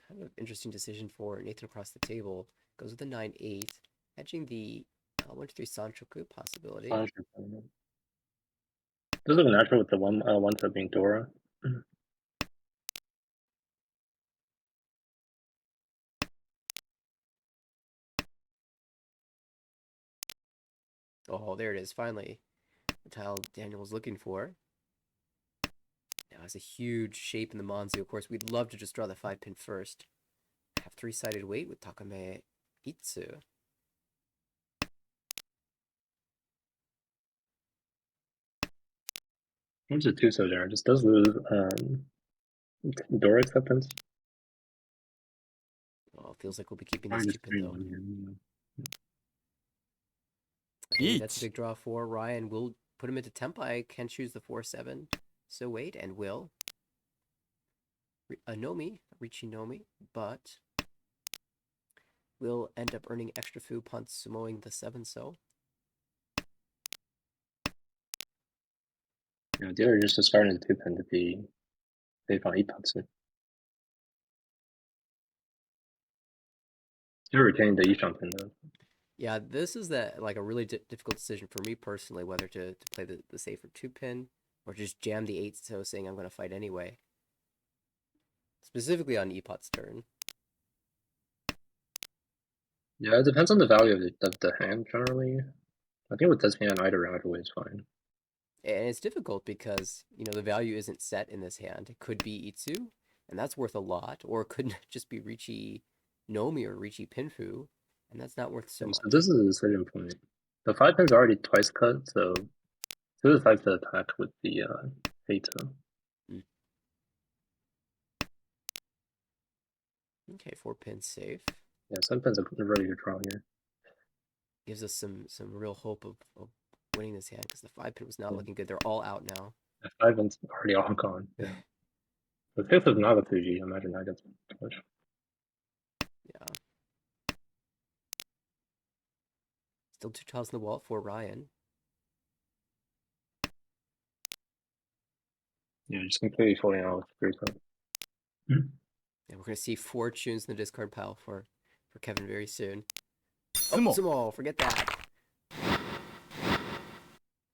Kind of interesting decision for Nathan across the table. Goes with the 9-8, hedging the 1-2-3 Sanchoku possibility. Does look natural with the one set being Dora. Oh, there it is, finally. The tile Daniel was looking for. Now has a huge shape in the Monzu. Of course, we'd love to just draw the 5 pin first. Have 3-sided weight with Takame Itsu. What's a 2-so there? Just does lose Dora acceptance. Well, feels like we'll be keeping Probably this 2 just pin though. 3-1 here. Hey, that's a Each. big draw for Ryan. We'll put him into Tempai. Can choose the 4-7. So wait, and will. Nomi, Richinomi, but will end up earning extra fu upon sumoing the 7-so. Yeah, dealer just discarding the 2 pin to be safe on Ipatsu. You're retaining the Ishan pin though. Yeah, this is like a really difficult decision for me personally, whether to play the safer 2 pin or just jam the 8-so saying I'm going to fight anyway. Specifically on Epot's turn. Yeah, it depends on the value of the hand generally. I think with this hand, either way is fine. And it's difficult because, you know, the value isn't set in this hand. It could be Itsu, and that's worth a lot, or it could just be Richi Nomi or Richi Pinfu, and that's not worth so much. So this is a decision point. The 5 pin's already twice cut, so 2 decides to attack with the Heito. Okay, 4 pins safe. Yeah, 7 pin's a really good draw here. Gives us some real hope of winning this hand because the 5 pin was not looking good. They're all out now. The 5 pin's already all gone. Yeah. The 5th is Nagatsuji. Imagine that gets pushed. Yeah. Still 2 tiles in the wall for Ryan. Yeah, just completely folding out with 3 cut. And we're going to see 4 tunes in the discard pile for Kevin very soon. Oh, Sumo. Sumo, forget that.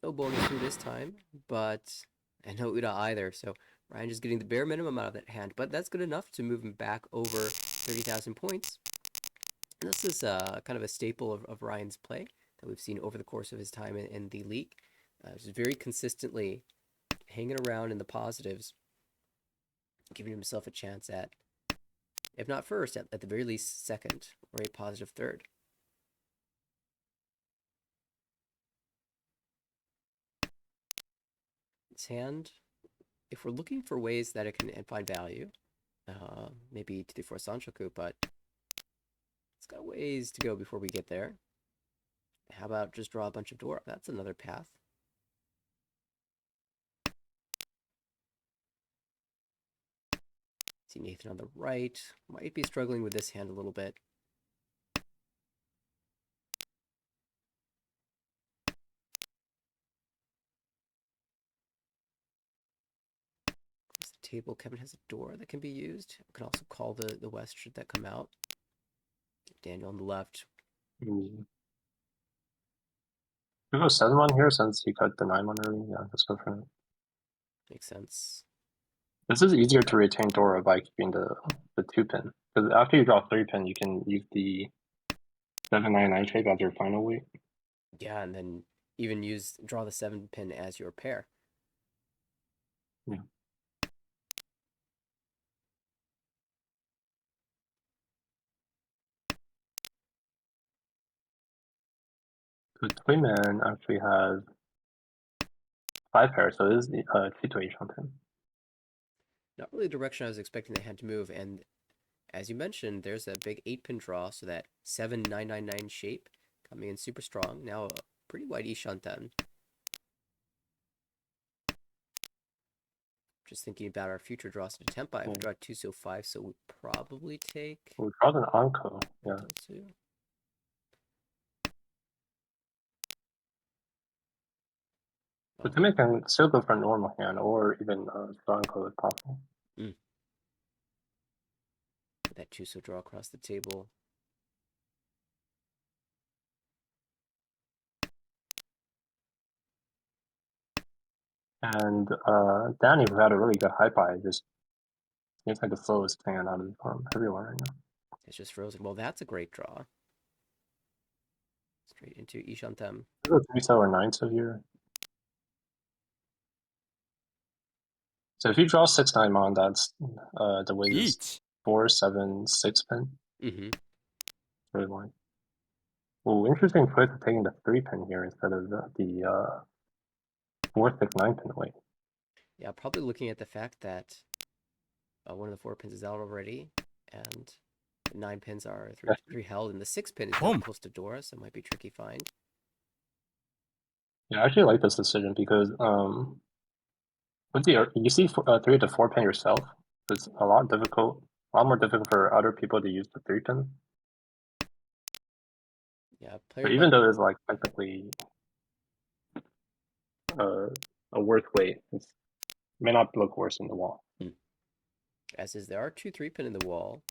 No bonus through this time, and no Uda either, so Ryan just getting the bare minimum out of that hand, but that's good enough to move him back over 30,000 points. And this is kind of a staple of Ryan's play. that we've seen over the course of his time in the league. Just very consistently hanging around in the positives, giving himself a chance at, if not first, at the very least second or a positive third. His hand, if we're looking for ways that it can find value, maybe to do for Sanchoku, but it's got ways to go before we get there. How about just draw a bunch of Dora? That's another path. See Nathan on the right. Might be struggling with this hand a little bit. Across the table, Kevin has a Dora that can be used. We can also call the West should that come out. Daniel on the left. Ooh. We go 7-1 here since he cut the 9-1 early. Yeah, let's go for it. Makes sense. This is easier to retain Dora by keeping the 2-pin. Because after you draw 3-pin, you can use the 7-9-9 shape as your final weight. Yeah, and then even draw the 7-pin as your pair. Yeah. The Toyman actually has 5 pairs, so it is 2-8 Shanten. Not really the direction I was expecting the hand to move, and as you mentioned, there's that big 8-pin draw, so that 7-9-9-9 shape coming in super strong. Now a pretty wide Ishanten. Just thinking about our future draws to Tempai. If we draw 2 so 5, so we probably take. We draw an Anko, yeah. The Timmy can still go for a normal hand or even Anko if possible. That 2 so draw across the table. And Danny, who had a really good high buy, just seems like the slowest hand out of everyone right now. It's just frozen. Well, that's a great draw. Straight into Ishantem. 3-so or 9-so here. So if you draw 6-9 mon, that's the weight is 4-7-6 pin. Really wide. Oh, interesting choice of taking the 3-pin here instead of the 4-6-9 pin weight. Yeah, probably looking at the fact that one of the 4 pins is out already, and the 9 pins are three held, and the 6 pin is now close to Dora, so it might be tricky find. Yeah, I actually like this decision because you see 3 to 4 pin yourself. It's a lot more difficult for other people to use the 3-pin. Yeah, but even though it's like technically a worth weight, it may not look worse in the wall. As is, there are 2 3-pin in the wall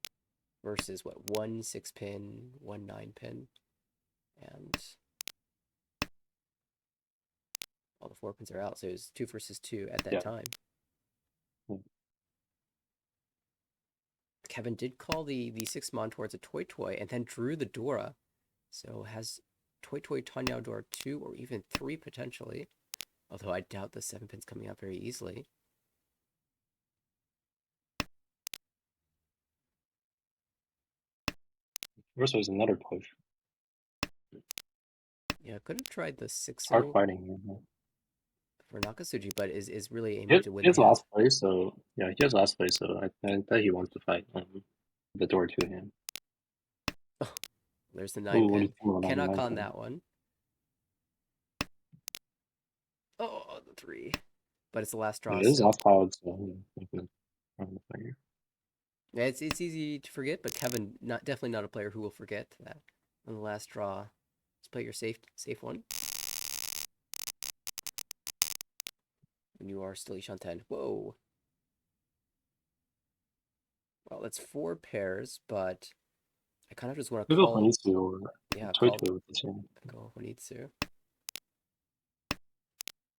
versus what, 1 6-pin, 1 9-pin, and all the 4 pins are out, so it was 2 versus 2 at that time. Kevin did call the 6-mon towards a Toy and then drew the Dora, so has Toy Tanyao Dora 2 or even 3 potentially, although I doubt the 7 pin's coming out very easily. First was another push. Yeah, could have tried the 6 hard fighting for Nakasuji, but is really aiming to win he has the hand. last place, so yeah, he has last place, so I bet he wants to fight the Dora 2 hand. Oh, there's the 9-pin. Cannot con that one. Oh, the 3. But it's the last draw. It is last cloud, so yeah, it's easy to forget, but Kevin, definitely not a player who will forget that on the last draw. Let's play your safe one. When you are still Ishanten. Whoa. Well, that's 4 pairs, but I kind of just want to call. Go Honitsu or call. with this hand. Go Honitsu.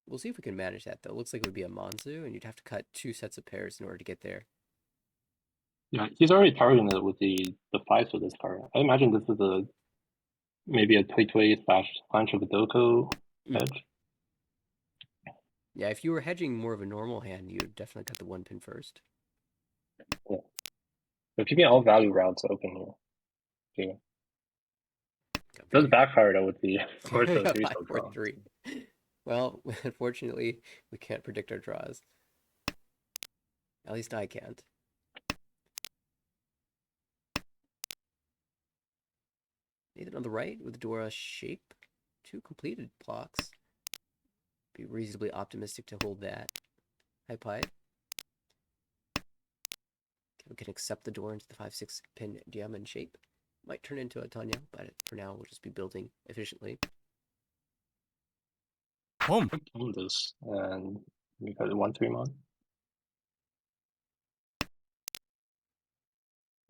We'll see if we can manage that, though. It looks like it would be a Manzu, and you'd have to cut 2 sets of pairs in order to get there. Yeah, he's already targeting it with the 5 with this card. I imagine this is maybe a Toy slash Plancha Vidoko hedge. Yeah, if you were hedging more of a normal hand, you definitely got the one pin first. Yeah. So keeping all value routes open here. Yeah. Does backfire though with the course of 3 still draw. 5-4-3. Well, unfortunately, we can't predict our draws. At least I can't. Nathan on the right with Dora shape. 2 completed blocks. Be reasonably optimistic to hold that. High pie. We can accept the door into the 5-6 pin diamond shape. Might turn into a Tanya, but for now we'll just be building efficiently. Home. On this, and we got 1-3 mon.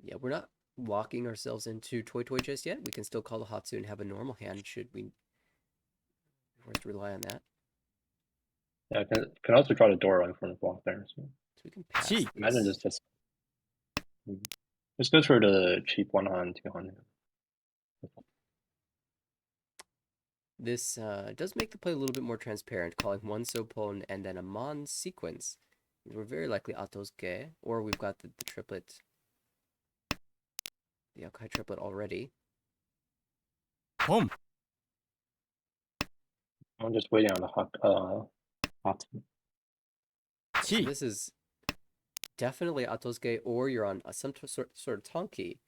Yeah, we're not locking ourselves into Toy just yet. We can still call the Hatsu and have a normal hand should we forced to rely on that. Yeah, I can also draw the door in front of block there. So we can pass Cheap. this. Imagine just this goes for the cheap 100, 200. This does make the play a little bit more transparent, calling one Sopon and then a Mon sequence. We're very likely Atosuke, or we've got the triplet, the Yakai triplet already. Home. I'm just waiting on the hot. So this is definitely Atosuke, or you're on some sort of Tonki.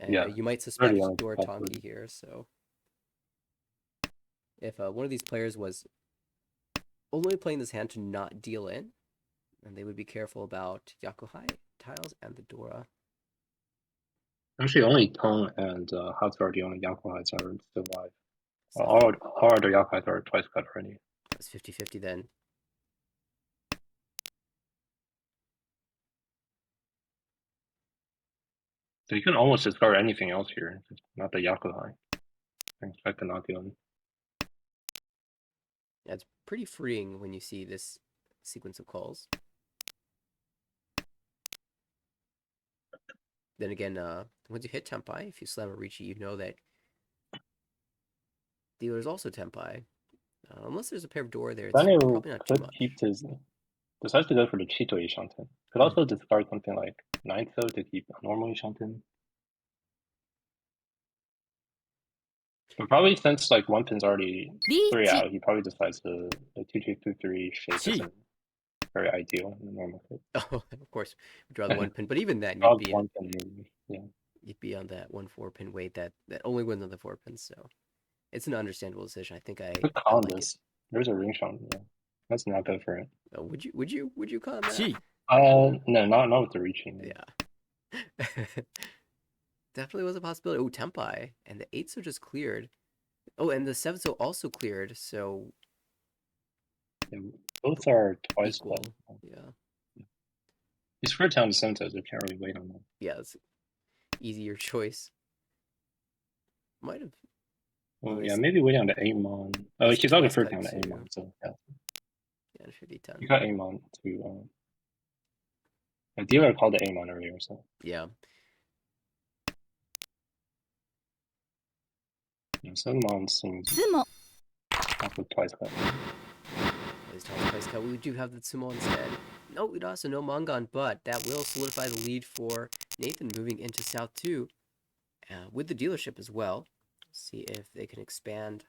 Yeah, You might suspect already on Door top Tonki three. here, so if one of these players was only playing this hand to not deal in, and they would be careful about Yakuhai tiles and the Dora. Actually, only Tong and Hats are the only Yakuhais are still alive. So All other Yakuhais are twice cut already. that's 50-50 then. So you can almost discard anything else here, just not the Yakuhai. I expect to not deal in. Yeah, it's pretty freeing when you see this sequence of calls. Then again, once you hit Tempai, if you slam a Ricci, you know that dealer's also Tempai. Unless there's a pair of Dora there, it's Daniel probably not too could much. keep his. Decides to go for the Chito Ishanten. Could also discard something like Ninth though to keep a normal Ishanten. But probably since like one pin's already 3 out, he probably decides the 2-2-2-3 shape isn't very ideal in the normal fit. Oh, of course, we draw the one pin, but even then, Draws one pin maybe. Yeah. you'd be on that 1-4 pin weight that only wins on the 4 pins. So it's an understandable decision. I think I Con like this. There's a ring shot. Yeah. Let's not go for it. it. Would you con that? No, not with the reaching. Yeah. Definitely was a possibility. Oh, Tempai. And the 8 so just cleared. Oh, and the 7 so also cleared, so Yeah, both are twice equal. cut. Yeah. He's for down to Sentos, we can't really wait on that. Yeah, it's easier choice. Might have. Well, yeah, maybe waiting on the Amon. Oh, he's got the first down to Amon, so yeah. Yeah, it should be 10. You got Amon to a dealer called the Amon earlier, so Yeah. yeah, 7 mon seems awful twice cut. His price cut. We do have the Tsumo instead. No, we'd also no Mangan, but that will solidify the lead for Nathan moving into South 2 with the dealership as well. See if they can expand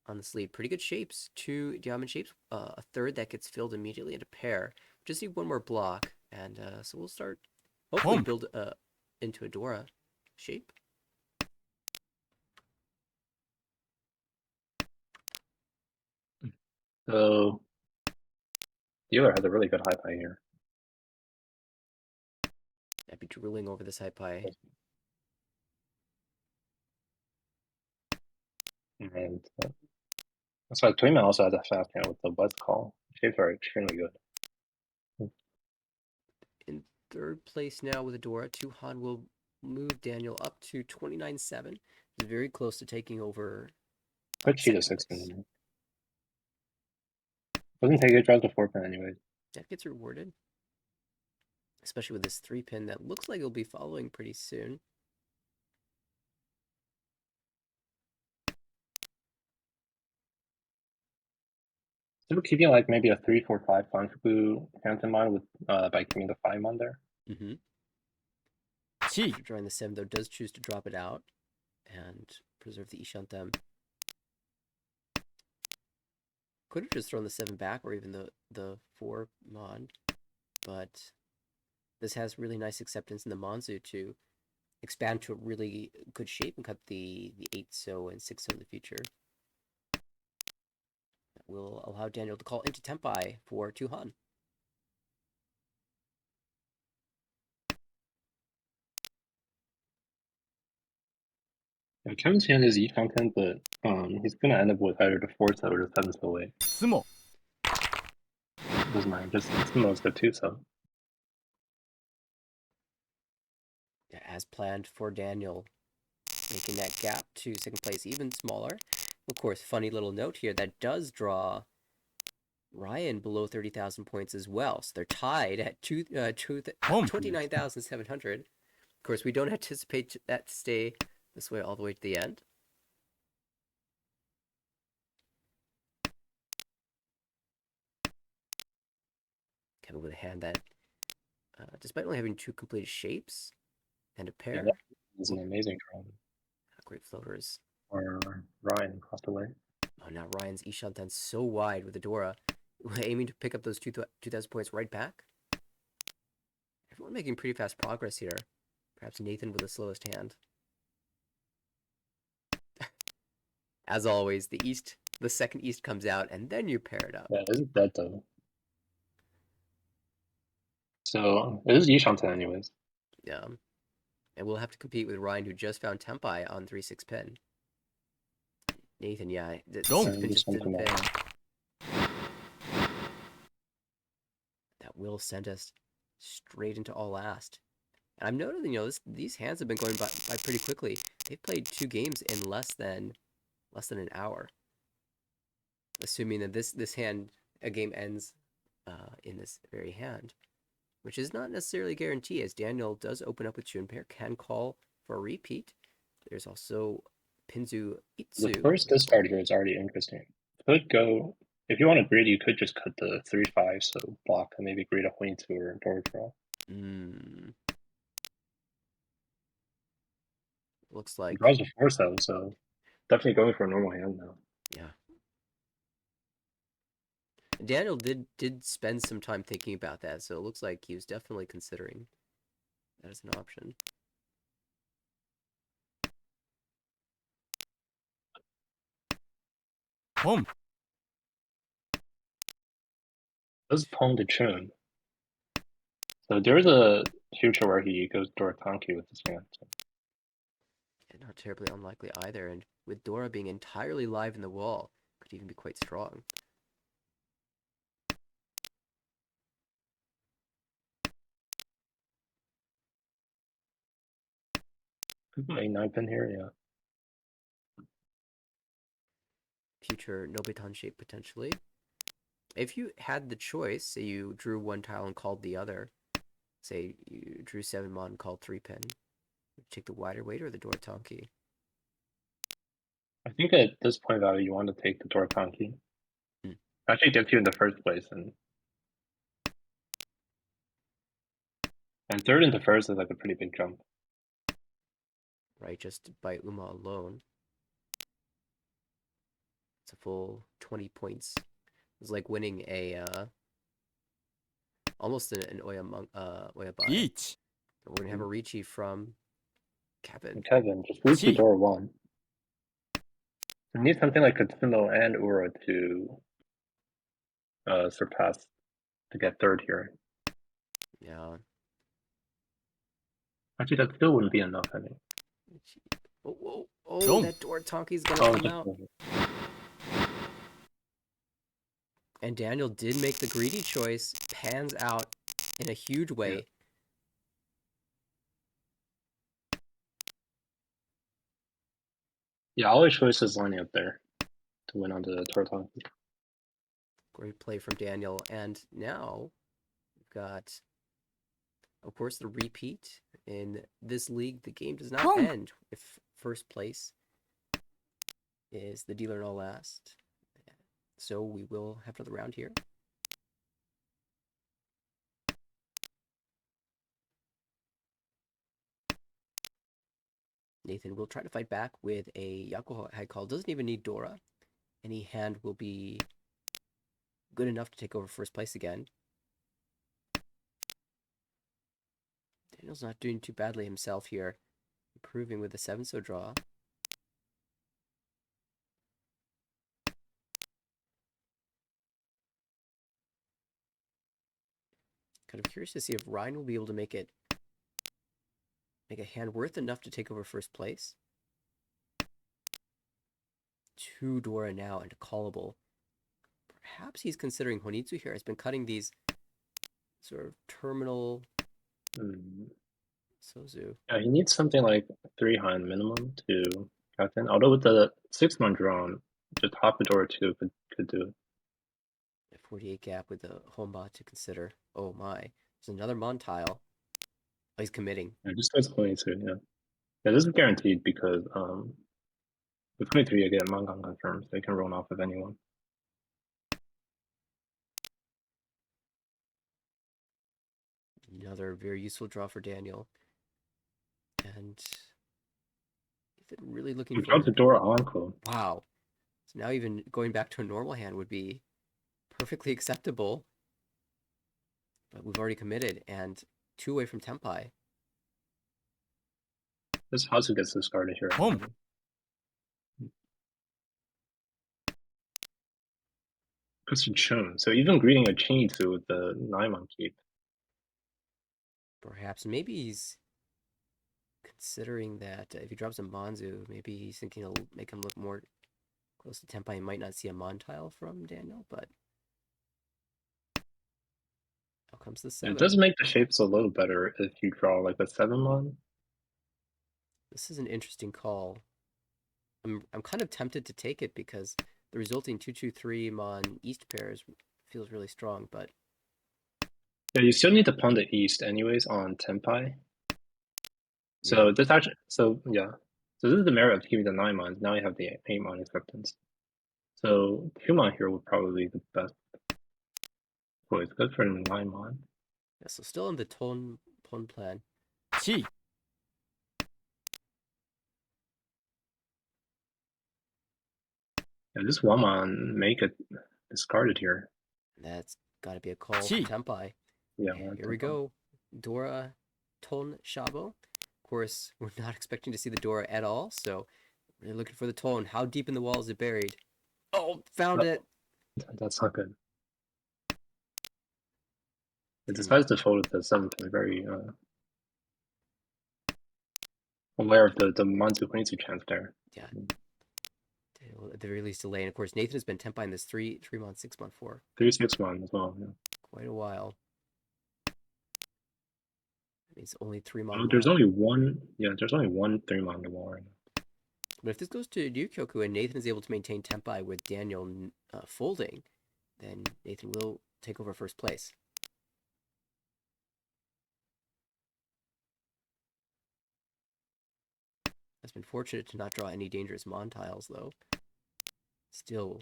on this lead. Pretty good shapes. 2 diamond shapes. A third that gets filled immediately, and a pair. Just need one more block. And so we'll start, hopefully build into a Dora shape. So dealer has a really good high pie here. I'd be drilling over this high pie. And that's why Toyman also has a fast hand with the Buzz call. Shapes are extremely good. In third place now with Adora. Han will move Daniel up to 29-7. He's very close to taking over. Put Cheetah 6 pin. Doesn't take it, draws the 4 pin anyways. That gets rewarded. Especially with this 3 pin that looks like it'll be following pretty soon. Still keeping like maybe a 3-4-5 Fanfuku hand in mind with by keeping the 5 on there. Mm-hmm. 7 After drawing the 7, though, does choose to drop it out and preserve the Ishantem. Could have just thrown the 7 back or even the 4 Mon, but this has really nice acceptance in the Monzu to expand to a really good shape and cut the 8-so and 6-so in the future. That will allow Daniel to call into Tempai for 2 Han. Yeah, Kevin's hand is each content, but he's gonna end up with either the 4-so or the 7-so away. 相撲 Doesn't matter, just most of 2-so. As planned for Daniel, making that gap to second place even smaller. Of course, funny little note here, that does draw Ryan below 30,000 points as well. So they're tied at 29,700. Of course, we don't anticipate that to stay this way all the way to the end. Kevin with a hand that, despite only having 2 completed shapes and a pair, Yeah, that is an amazing draw. great floaters. Or Ryan crossed away. Oh, now Ryan's Ishantan so wide with the Dora, aiming to pick up those 2,000 points right back. Everyone making pretty fast progress here. Perhaps Nathan with the slowest hand. As always, the second East comes out, and then you pair it up. Yeah, this is dead though. So it is Yishanten anyways. Yeah. And we'll have to compete with Ryan, who just found Tempai on 3-6 pin. Nathan, yeah, the Don't. 6 pin just didn't pin. That will send us straight into all last. And I'm noting, these hands have been going by pretty quickly. They've played 2 games in less than an hour. Assuming that this hand, a game ends in this very hand, which is not necessarily a guarantee, as Daniel does open up with Junpei, can call for a repeat. There's also Pinzu Itsu. The first discard here is already interesting. Could go if you want to greed, you could just cut the 3-5, so block and maybe greed a Huintu or door draw. Looks like Draws a 4-so, so definitely going for a normal hand now. Yeah. Daniel did spend some time thinking about that, so it looks like he was definitely considering that as an option. Boom. Does Pong to Chun. So there's a future where he goes Dorakanki with his hand. So. And not terribly unlikely either, and with Dora being entirely live in the wall, could even be quite strong. Could go A9 pin here, yeah. Future Nobitan shape potentially. If you had the choice, say you drew one tile and called the other, say you drew 7 mon and called 3 pin, would you take the wider weight or the Doratanki? I think at this point value, you want to take the Dorakanki. Actually gets you in the first place, and third into first is like a pretty big jump. Right, just by Uma alone. It's a full 20 points. It's like winning a almost an Oya Bai. 1 We're gonna have a Ricci from Kevin. And Kevin, just lose the Dora 1. You need something like Katsuno and Ura to surpass to get third here. Yeah. Actually, that still wouldn't be enough, I think. Oh, that Doratanki's gonna come out. And Daniel did make the greedy choice, pans out in a huge way. Yeah, all his choices lining up there to win on the Doratanki. Great play from Daniel. And now we've got, of course, the repeat. In this league, the game does not end if first place is the dealer in all last. So we will have another round here. Nathan will try to fight back with a Yakuho high call. Doesn't even need Dora. Any hand will be good enough to take over first place again. Daniel's not doing too badly himself here. Improving with the 7-so draw. Kind of curious to see if Ryan will be able to make a hand worth enough to take over first place. 2 Dora now and a callable. Perhaps he's considering Honitsu here. Has been cutting these sort of terminal Sozu. Yeah, he needs something like 3 hand minimum to cut in. Although with the 6-man drone, just half a door or two could do it. A 48 gap with the homebot to consider. Oh my. There's another Mon tile. Oh, he's committing. Yeah, just goes 22, yeah. Yeah, this is guaranteed because with 23 you get Mangan confirmed, so you can run off of anyone. Another very useful draw for Daniel. And really looking You drop the forward. door encore. Wow. So now even going back to a normal hand would be perfectly acceptable. But we've already committed and 2 away from Tempai. This Hasu gets discarded here. Boom. Question Chun. So even greeting a Chinitsu with the 9-man keep. Perhaps maybe he's considering that if he drops a Manzu, maybe he's thinking it'll make him look more close to Tempai. He might not see a Mon tile from Daniel, but out comes the 7. It does make the shapes a little better if you draw like a 7-man. This is an interesting call. I'm kind of tempted to take it because the resulting 2-2-3 Mon East pairs feels really strong, but Yeah, you still need to pawn the East anyways on Tenpai. So yeah. this actually, so yeah. So this is the merit of keeping the 9-man. Now you have the 8-man acceptance. So 2-man here would probably be the best choice. Good for the 9-man. Yeah, so still in the Ton plan. 7、Yeah, this 1-man make it discarded here. That's got to be a call Gee. from Tempai. Yeah, Here we go. Dora, Ton, Shabo. Of course, we're not expecting to see the Dora at all, so we're looking for the Ton. How deep in the wall is it buried? Oh, found it. That's not good. It decides to fold it to 7th. Very aware of the Manzu Quincy chance there. Yeah. At the very least, delay. And of course, Nathan has been Tempai in this 3-month, 6-month for 3-6-1 as well. Yeah. quite a while. It's only 3-month. Oh, there's only one. Yeah, there's only one 3-man on the wall right now. But if this goes to Ryukyoku and Nathan is able to maintain Tempai with Daniel folding, then Nathan will take over first place. Has been fortunate to not draw any dangerous Mon tiles, though. Still,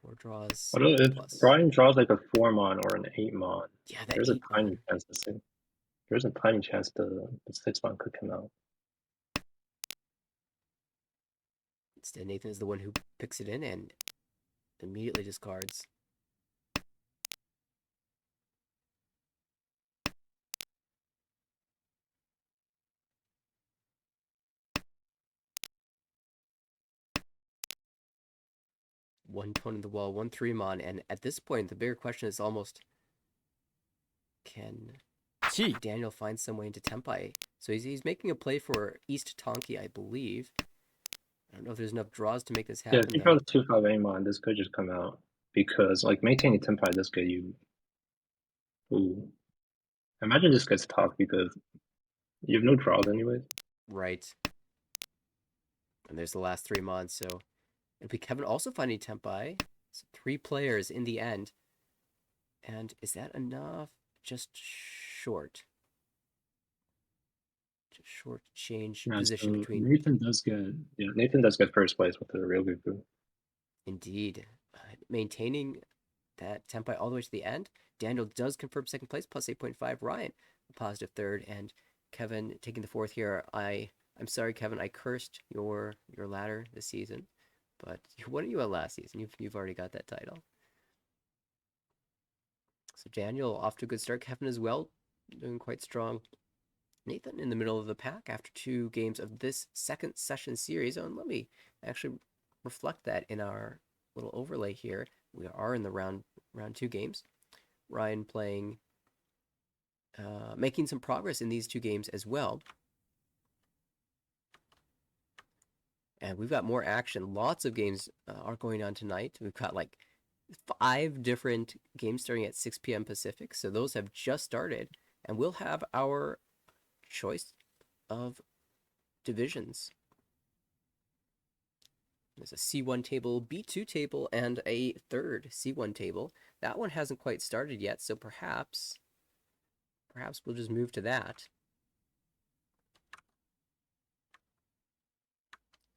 4 draws. Although if plus. Brian draws like a 4-man or an 8-man, Yeah, that there's a 8-man. tiny chance to see. There's a tiny chance the 6-man could come out. Instead, Nathan is the one who picks it in and immediately discards. One Ton in the wall, 1 3-mon, and at this point, the bigger question is almost, can 7、Daniel find some way into Tempai? So he's making a play for East Tonki, I believe. I don't know if there's enough draws to make this Yeah, happen, if you though. draw the 2-5 8-man, this could just come out. Because like maintaining Tenpai this good, you imagine this gets tough because you have no draws anyways. Right. And there's the last 3 mons, so and we haven't also finding Tempai. So 3 players in the end. And is that enough? Just short. Just short change Yeah, position so between. Nathan does get first place with the real Gugu. Indeed. maintaining that tempo all the way to the end. Daniel does confirm second place, plus 8.5. Ryan, a positive third, and Kevin taking the fourth here. I'm sorry, Kevin, I cursed your ladder this season, but what are you at last season? You've already got that title. So Daniel off to a good start. Kevin as well, doing quite strong. Nathan in the middle of the pack after 2 games of this second session series. Oh, and let me actually reflect that in our little overlay here. We are in the round 2 games. Ryan playing, making some progress in these 2 games as well. And we've got more action. Lots of games are going on tonight. We've got like 5 different games starting at 6 p.m. Pacific. So those have just started. And we'll have our choice of divisions. There's a C1 table, B2 table, and a third C1 table. That one hasn't quite started yet, so perhaps we'll just move to that.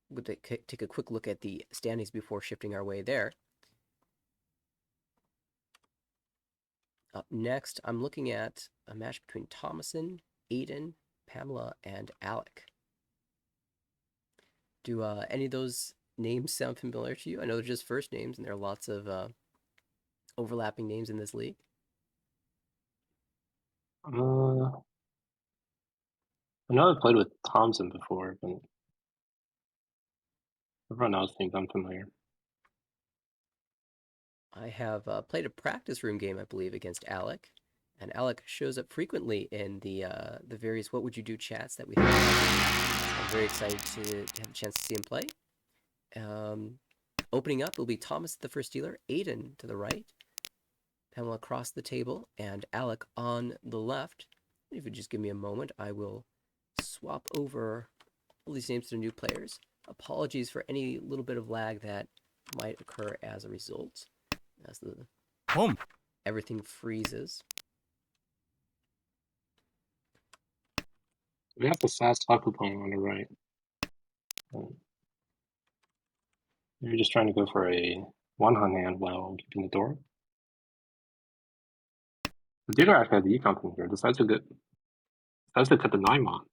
We'll take a quick look at the standings before shifting our way there. Up next, I'm looking at a match between Thomason, Aiden, Pamela, and Alec. Do any of those names sound familiar to you? I know they're just first names, and there are lots of overlapping names in this league. I know I've played with Thompson before, but everyone else thinks I'm familiar. I have played a practice room game, I believe, against Alec, and Alec shows up frequently in the various "What Would You Do" chats that we have. I'm very excited to have a chance to see him play. Opening up will be Thomas, the first dealer, Aiden to the right, Pamela across the table, and Alec on the left. If you just give me a moment, I will swap over all these names to the new players. Apologies for any little bit of lag that might occur as a result, as everything freezes. We have the SAS taco playing on the right. You're just trying to go for a one-hand hand while keeping the door. The dealer actually has the econ thing here. Decides to cut the 9 on.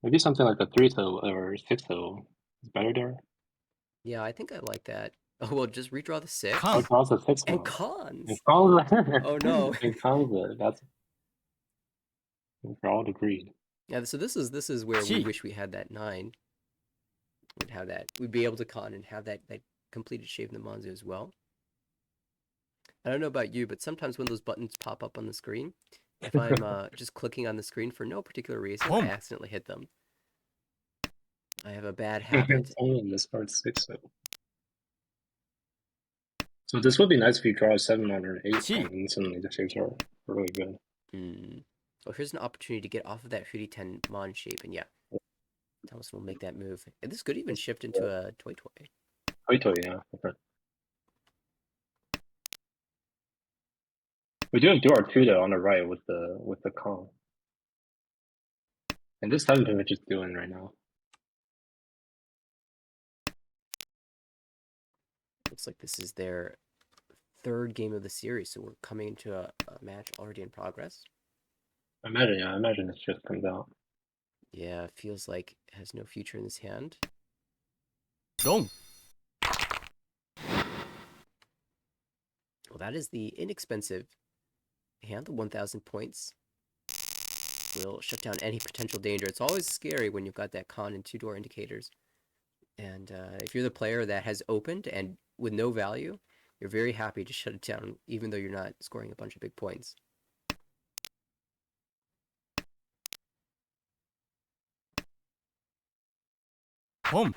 Maybe something like a 3-toe or 6-toe is better there. Yeah, I think I like that. Oh, well, just redraw the 6. Oh, it draws a 6 And now. cons. It calls it. Oh, no. It calls it. That's we're all agreed. Yeah, so this is where we wish we had that 9. We'd have that. We'd be able to con and have that completed shave in the Monzu as well. I don't know about you, but sometimes when those buttons pop up on the screen, if I'm just clicking on the screen for no particular reason, I accidentally hit them. I have a bad habit. Only this card 6. So this would be nice if you draw a 7 on or an 8 on, and suddenly the shaves are really good. Well, here's an opportunity to get off of that 3D10 Mon shape, and yeah, Thomas will make that move. And this could even shift into a toy. Toy, yeah. Okay. We do our 2 though on the right with the con. And this 7 pivot is doing right now. Looks like this is their 3rd game of the series, so we're coming into a match already in progress. I imagine this just comes out. Yeah, feels like it has no future in this hand. Long. Well, that is the inexpensive hand, the 1,000 points. Will shut down any potential danger. It's always scary when you've got that con and 2-door indicators. And if you're the player that has opened and with no value, you're very happy to shut it down, even though you're not scoring a bunch of big points. Home.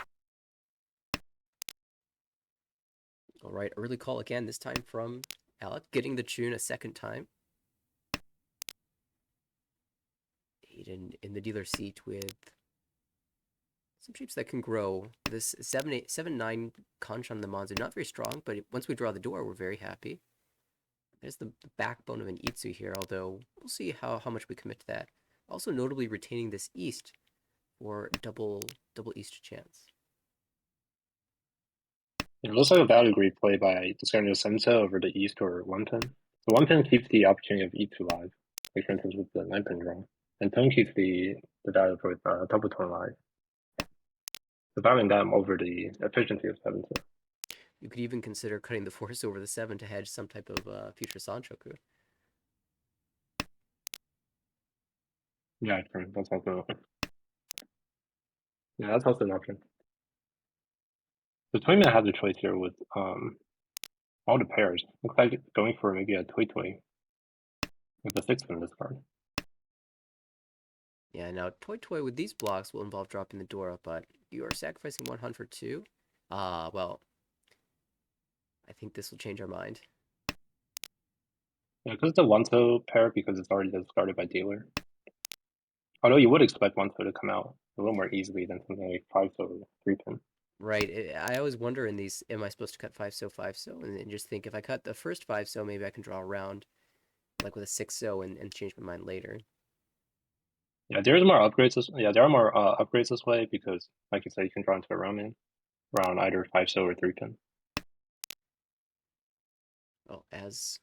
All right, early call again, this time from Alec, getting the tune a second time. Aiden in the dealer seat with some shapes that can grow. This 7-9 conch on the Monzu, not very strong, but once we draw the door, we're very happy. There's the backbone of an Itsu here, although we'll see how much we commit to that. Also notably retaining this east or double East chance. It looks like a value great play by discarding the Sensa over the East or 1 pin. So 1 pin keeps the opportunity of E2 live, like for instance with the 9 pin draw. And tone keeps the value for double tone live. So valuing that over the efficiency of 7. You could even consider cutting the force over the 7 to hedge some type of future Sanchoku. Yeah, that's also that's also an option. The Toyman has a choice here with all the pairs. Looks like it's going for maybe a Toy with a 6 in this card. Yeah, now Toy with these blocks will involve dropping the Dora, but you are sacrificing 100 too. Well, I think this will change our mind. Yeah, because the 1-so pair, because it's already discarded by dealer. Although you would expect 1-so to come out a little more easily than something like 5-so or 3 pin. Right. I always wonder in these, am I supposed to cut 5-so, and then just think if I cut the first 5-so, maybe I can draw around like with a 6-so and change my mind later. Yeah, there's more upgrades. There are more upgrades this way because, like you said, you can draw into a Roman around either 5-so or 3 pin. Oh, as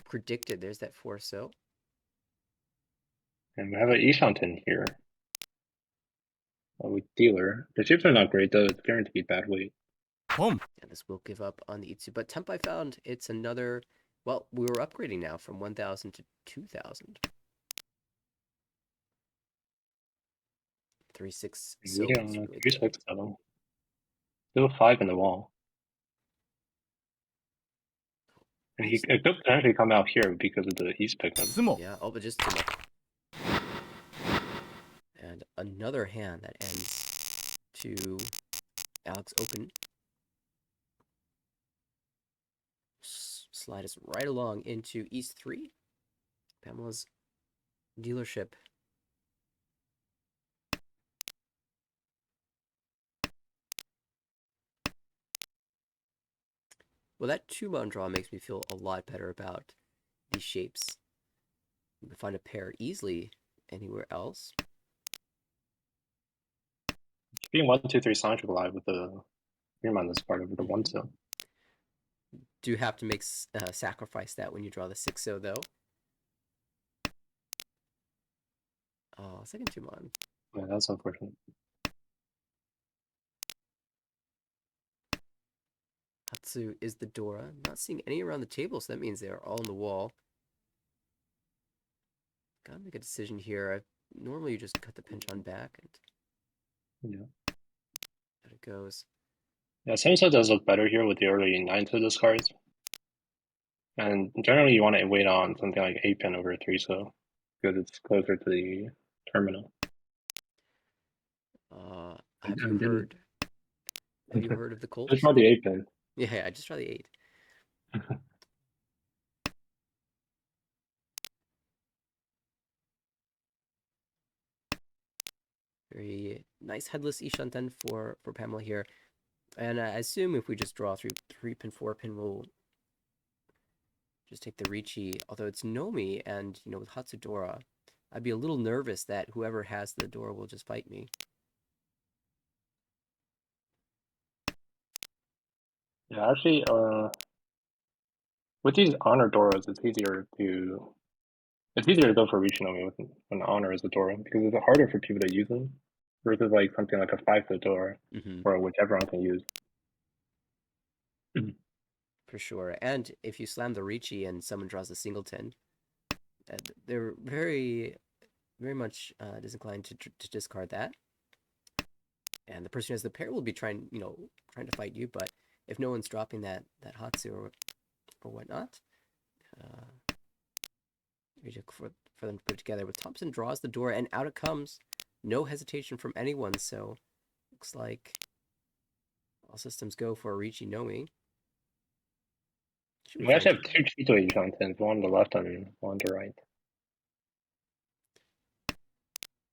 predicted, there's that 4-so. And we have an Ishanten here with dealer. The shapes are not great though. It's guaranteed bad weight. Boom. And this will give up on the Itsu. But Temp I found it's another. Well, we were upgrading now from 1,000 to 2,000. 3-6 so Yeah, is really 3 good. 6 7. Still 5 in the wall. And it could potentially come out here because of the East pickup. Sumo. Yeah, oh, but just Sumo. And another hand that ends to Alex Open. Slide us right along into East 3. Pamela's dealership. Well, that 2-mon draw makes me feel a lot better about these shapes. You can find a pair easily anywhere else. Being 1 2 3 Sancho live with the Green this part over the 1-so. Do you have to make sacrifice that when you draw the 6-so though? Oh, second 2-mon. Yeah, that's unfortunate. Hatsu is the Dora. Not seeing any around the table, so that means they are all on the wall. Gotta make a decision here. Normally you just cut the pinch on back and Yeah. there it goes. Yeah, Samso does look better here with the early 9-so discards. And generally you want to wait on something like 8 pin over 3-so because it's closer to the terminal. Have you heard? Have you heard of the Just Colts? draw the 8 pin. Yeah, I just draw the 8. Very nice headless Ishanten for Pamela here. And I assume if we just draw through 3 pin, 4 pin, we'll just take the Ricci. Although it's Nomi, and with Hatsudora, I'd be a little nervous that whoever has the Dora will just fight me. Yeah, actually, with these honor Doras, it's easier to go for Rishinomi with an honor as a Dora because it's harder for people to use them versus like something like a 5-so Dora or which everyone can use. For sure. And if you slam the Ricci and someone draws a singleton, they're very, very much disinclined to discard that. And the person who has the pair will be trying to fight you. But if no one's dropping that Hatsu or whatnot, for them to put it together. With Thompson draws the door and out it comes. No hesitation from anyone. So looks like all systems go for Ricci Nomi. We actually have 2 Chito Ishantens, one on the left and one on the right.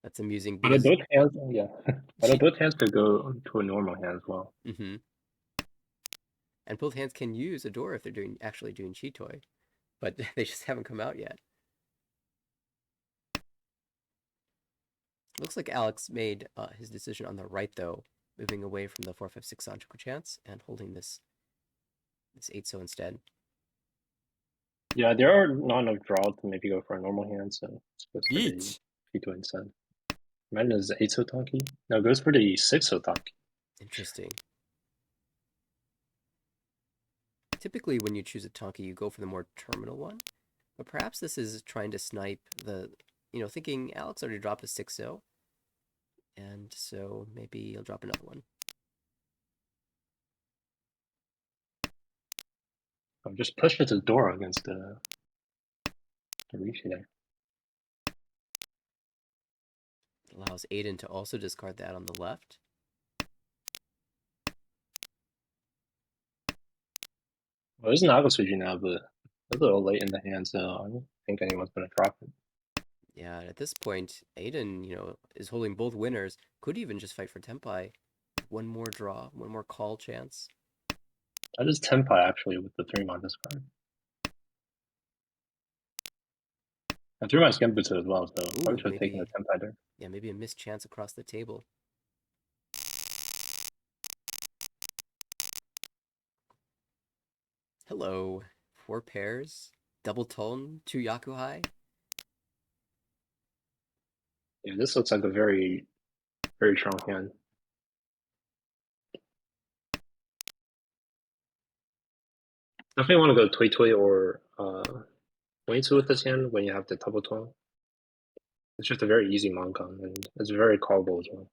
That's amusing But because both hands, yeah. But both hands could go to a normal hand as well. And both hands can use a door if they're actually doing Chitoi, but they just haven't come out yet. Looks like Alex made his decision on the right, though, moving away from the 4-5-6 Sanchoku chance and holding this 8-so instead. Yeah, there are not enough draws to maybe go for a normal hand, so it's goes for the1 P2 instead. Imagine it's 8-so donkey. No, it goes for the 6-so donkey. Interesting. Typically, when you choose a Tonki, you go for the more terminal one. But perhaps this is trying to snipe the, thinking Alex already dropped a 6-0. And so maybe he'll drop another one. I'll just push it to the door against the Rishi there. Allows Aiden to also discard that on the left. Well, there's an Agasuji now, but it's a little late in the hand, so I don't think anyone's going to drop it. Yeah, at this point, Aiden, is holding both winners. Could even just fight for Tenpai. One more draw, one more call chance. That is Tenpai, actually, with the 3-mon discard. And 3-mon Genbutsu as well, so probably should have taken the Tenpai there. Yeah, maybe a missed chance across the table. Hello. 4 pairs, double tone, 2 Yakuhai. Yeah, this looks like a very, very strong hand. Definitely want to go Tui Tui or Wingsu with this hand when you have the double tone. It's just a very easy Mongon, and it's very callable as well.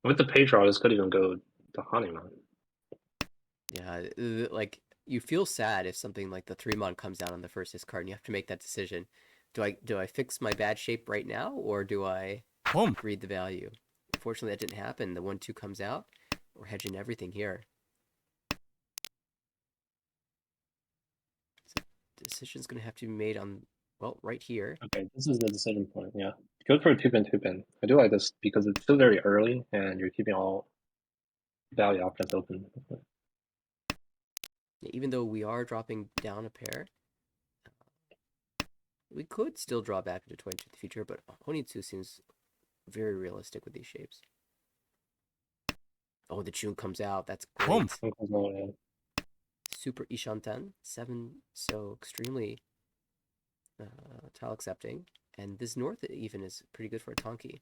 With the page draw, this could even go to Hanuman. Yeah, like you feel sad if something like the 3-mon comes down on the first discard and you have to make that decision. Do I fix my bad shape right now, or do I read the value? Unfortunately, that didn't happen. The 1-2 comes out. We're hedging everything here. So decision's going to have to be made on, well, right here. Okay, this is the decision point, yeah. Go for a 2-pin. I do like this because it's still very early and you're keeping all value options open. Even though we are dropping down a pair, we could still draw back into 20 to the future, but Honitsu seems very realistic with these shapes. Oh, the Chun comes out. That's great. Super Ishanten, 7, so extremely tile accepting. And this north even is pretty good for a Tonki.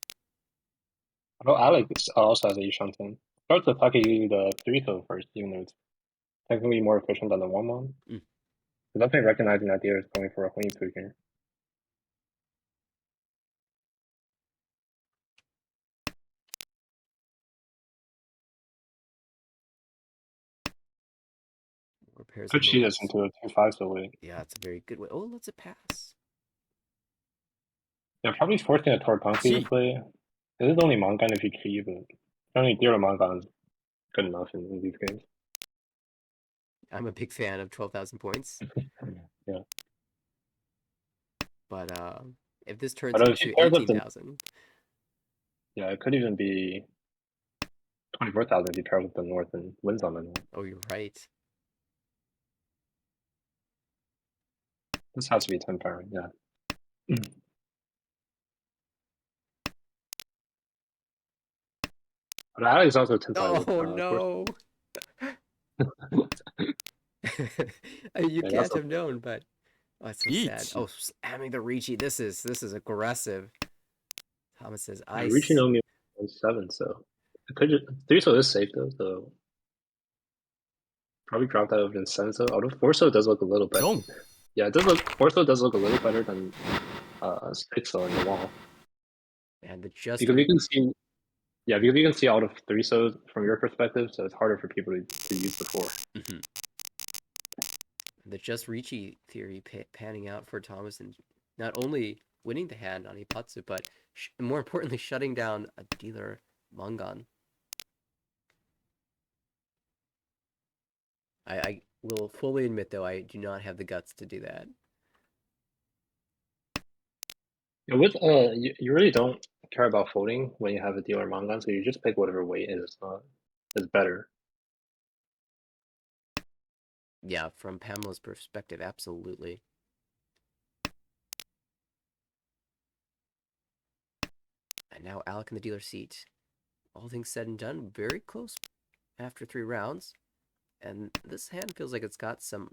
Oh, Alex also has a Yushanten. Start with Taki the 3-so first, even though it's technically more efficient than the 1-mon. So definitely recognizing that there is going for a Huinsu here. Repairs Could cheat us into a 2-5-so way. Yeah, it's a very good way. Oh, let's a pass. Yeah, probably forcing a Tortanki to play. This is only Mongan if you cheat, but only Zero Mongan is good enough in these games. I'm a big fan of 12,000 points. Yeah. But if this turns into 18,000. Yeah, it could even be 24,000 if you pair with the North and wins on the North. Oh, you're right. This has to be 10 power, yeah. But Alex is also 10 power. Oh, no. You can't have known, but it's so sad. Oh, slamming the Ricci. This is aggressive. Thomas says ice. Ricci no me 7, so it could just 3-so is safe though, so probably drop that over to 7-so. Although 4-so does look a little better. Yeah, it does look 4-so does look a little better than 6-so in the wall. And the just because you can see, yeah, because you can see all of 3-so from your perspective, so it's harder for people to use the 4. The just Ricci theory panning out for Thomas and not only winning the hand on Ipatsu, but more importantly, shutting down a dealer Mongon. I will fully admit, though, I do not have the guts to do that. Yeah, with you really don't care about folding when you have a dealer Mongon, so you just pick whatever weight is better. Yeah, from Pamela's perspective, absolutely. now Alec in the dealer seat. All things said and done, very close after 3 rounds. And this hand feels like it's got some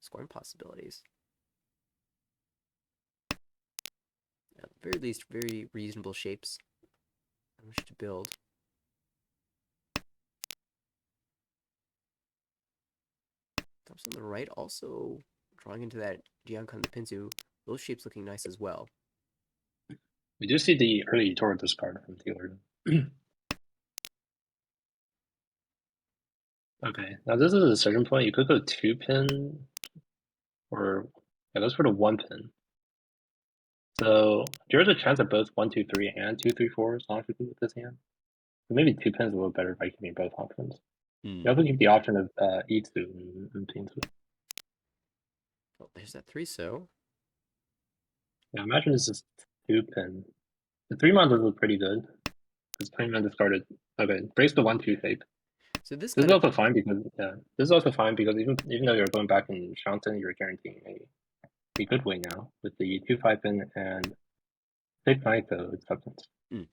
scoring possibilities. At the very least, very reasonable shapes on which to build. Thompson on the right also drawing into that Giancarlo and the Pinzu. Those shapes looking nice as well. We do see the early toward this card from dealer. Okay, now this is a decision point. You could go 2-pin, or yeah, that's for the 1-pin. So there's a chance of both 1, 2, 3 and 2, 3, 4 as long as you with this hand. So maybe 2 pins a little better by keeping both options. You also keep the option of E2 and P2. Oh, there's that 3-so. Yeah, imagine this is 2-pin. The 3-mon does look pretty good. Because 3-man discarded. Okay, breaks the 1, 2 shape. So this This kind is of also fine because this is also fine because even though you're going back in Shanton, you're guaranteeing a good win now with the 2, 5 pin and 6 knight acceptance. Yeah,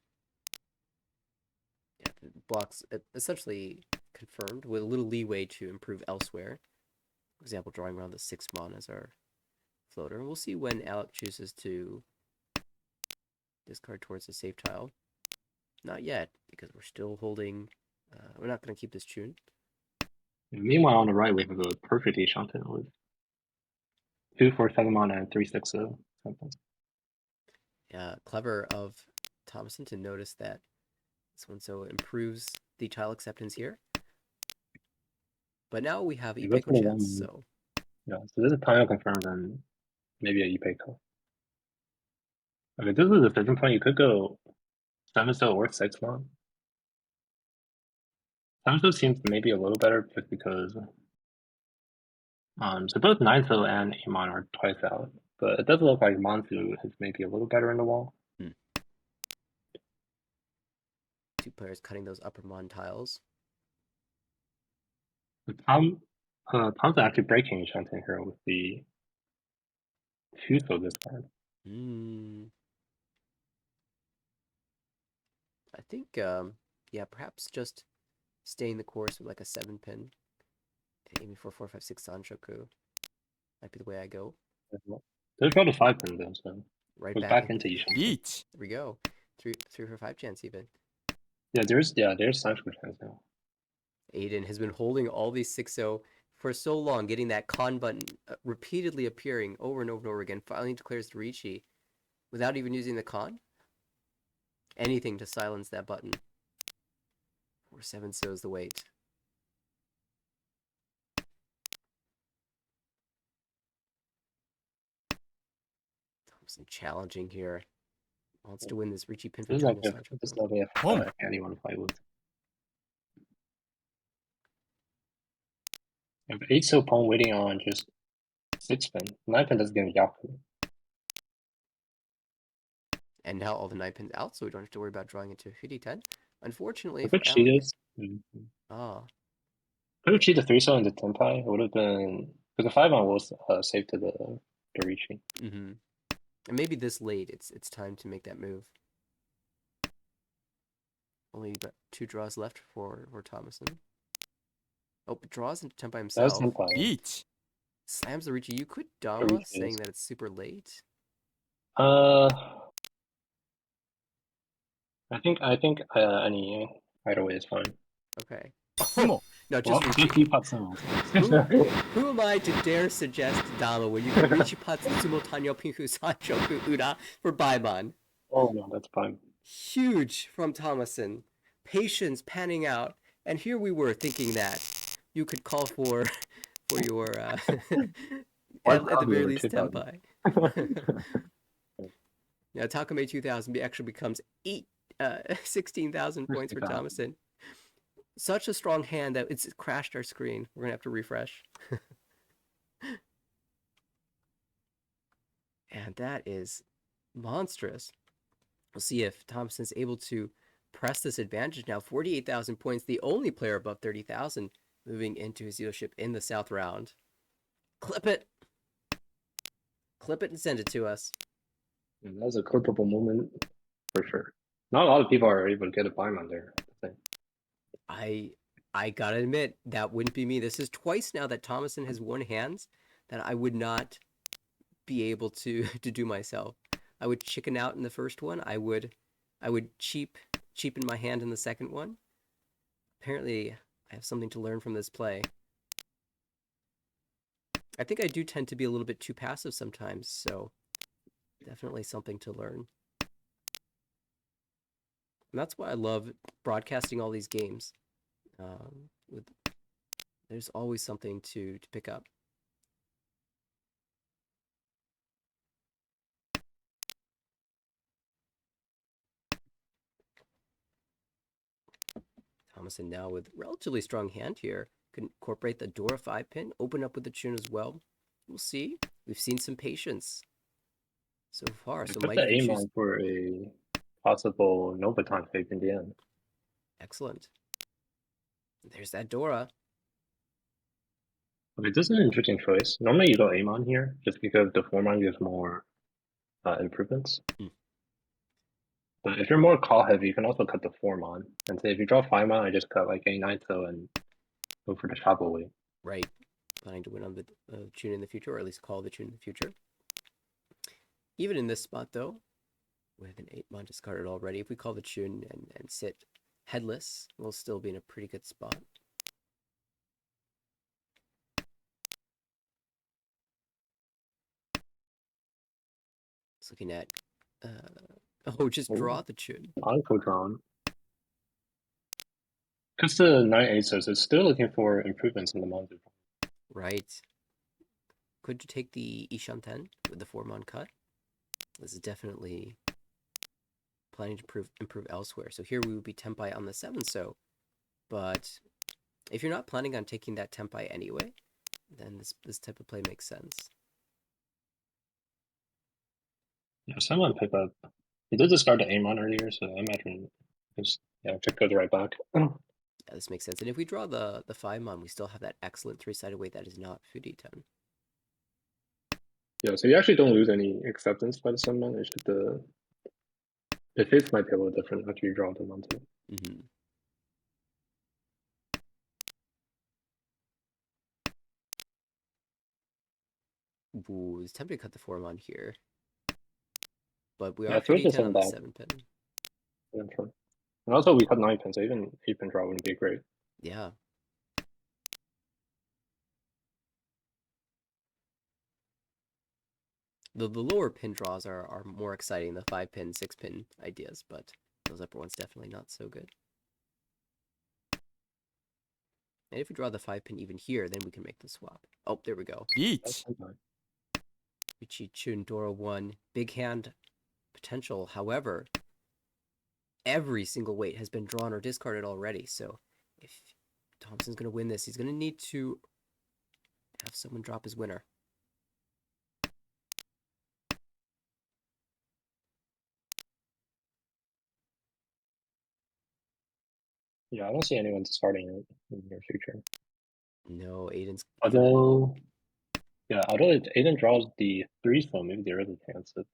the blocks essentially confirmed with a little leeway to improve elsewhere. For example, drawing around the 6-mon as our floater. We'll see when Alec chooses to discard towards the safe tile. Not yet, because we're still holding. We're not going to keep this tune. Meanwhile, on the right, we have a perfectly Shanton with 2, 4, 7-mon and 3, 6 something. Yeah, clever of Thomason to notice that this one so improves the tile acceptance here. But now we have Ipeco chance, so yeah. So this is tile confirmed and maybe a Ipeco. Okay, this is a decision point. You could go 7-so or 6-mon. 7-so seems maybe a little better just because so both 9-so and 8-mon are twice out, but it does look like Monsu is maybe a little better in the wall. two players cutting those upper mon tiles. But Tom's actually breaking Shanton here with the 2-so this card. I think, yeah, perhaps just staying the course with like a 7-pin, aiming for 4, 5, 6 Sanshoku might be the way I go. There's about a 5-pin though, so Right goes back back into Ishan. Each. There we go. 3 for 5 chance even. Yeah, there's Sancho chance now. Aiden has been holding all these 6-0 for so long, getting that con button repeatedly appearing over and over and over again. Finally declares to Ricci without even using the con. Anything to silence that button. 4, 7-so is the weight. Thompson challenging here. Wants to win this Ricci pin for This is turn. like if hand you want to fight with. If 8-so pawn waiting on just 6-pin, 9-pin doesn't get Yaku. And now all the 9 pins out, so we don't have to worry about drawing into 50-10. Unfortunately I for could cheat Alec. this. Ah, Could have cheated 3-so into Tenpai. It would have been because the 5-on was saved to the Ricci. and maybe this late, it's time to make that move. Only got 2 draws left for Thomason. Oh, but draws into Tenpai himself. That was Tenpai. Each. Slams the Ricci. You could Dama, saying that it's super late. I think any either way is fine. Okay. Sumo. No, just Well, Ricci. pot sumo. Who am I to dare suggest Dama when you can Ricci pot Sumo Tanyo Pinku Sanchoku Uda for Baimon? Oh no, that's fine. Huge from Thomason. Patience panning out. And here we were thinking that you could call for your at the very least Tenpai. Now Takame 2000 actually becomes 16,000 points for Thomason. Such a strong hand that it's crashed our screen. We're gonna have to refresh. And that is monstrous. We'll see if Thompson's able to press this advantage now. 48,000 points, the only player above 30,000 moving into his dealership in the South round. Clip it. Clip it and send it to us. That was a clippable moment for sure. Not a lot of people are able to get a Paimon there. I think. I I gotta admit that wouldn't be me. This is twice now that Thomason has won hands that I would not be able to to do myself. I would chicken out in the first one. I would cheapen my hand in the second one. Apparently, I have something to learn from this play. I think I do tend to be a little bit too passive sometimes, so definitely something to learn. And that's why I love broadcasting all these games. With there's always something to pick up. Thomason now with relatively strong hand here. Could incorporate the Dora 5 pin, open up with the Chun as well. We'll see. We've seen some patience so far, I so put might the even aim choose. on for a possible no baton fake in the end. Excellent. There's that Dora. Okay, this is an interesting choice. Normally you go aim on here just because the forearm gives more improvements. Hmm. But if you're more call heavy, you can also cut the form on and say if you draw 5 mana, I just cut like a 9 so and go for the shop away. Right. Planning to win on the Chun in the future, or at least call the Chun in the future. Even in this spot, though, with an 8-mon discarded already, if we call the Chun and sit headless, we'll still be in a pretty good spot. Just looking at, just draw the Chun. Encore drawn. Because the 9 ASOS is still looking for improvements in the monster. Right. Could you take the Ishanten with the 4-mon cut? This is definitely planning to improve elsewhere. So here we would be Tempai on the 7 so, but if you're not planning on taking that Tempai anyway, then this type of play makes sense. Yeah, someone pick up. He did discard the Amon earlier, so I imagine just check goes right back. Yeah, this makes sense. And if we draw the 5-mon, we still have that excellent 3-sided weight that is not Fuditan. Yeah, so you actually don't lose any acceptance by the summon. It's just the face might be a little different after you draw them onto. Mm-hmm. Ooh, it's tempted to cut the 4-mon here. But we Yeah, are throw this 50-10 in on the back. 7 pin. Yeah, sure. And also we cut 9 pin, so even 8 pin draw wouldn't be great. Yeah. The lower pin draws are more exciting, the 5-pin, 6-pin ideas, but those upper ones definitely not so good. And if we draw the 5-pin even here, then we can make the swap. Oh, there we go. Eat. Ichi Chun Dora 1. Big hand potential. However, every single weight has been drawn or discarded already. So if Thompson's going to win this, he's going to need to have someone drop his winner. Yeah, I don't see anyone discarding it in the near future. No, Aiden's... Although, yeah, although Aiden draws the 3 so maybe there is a chance of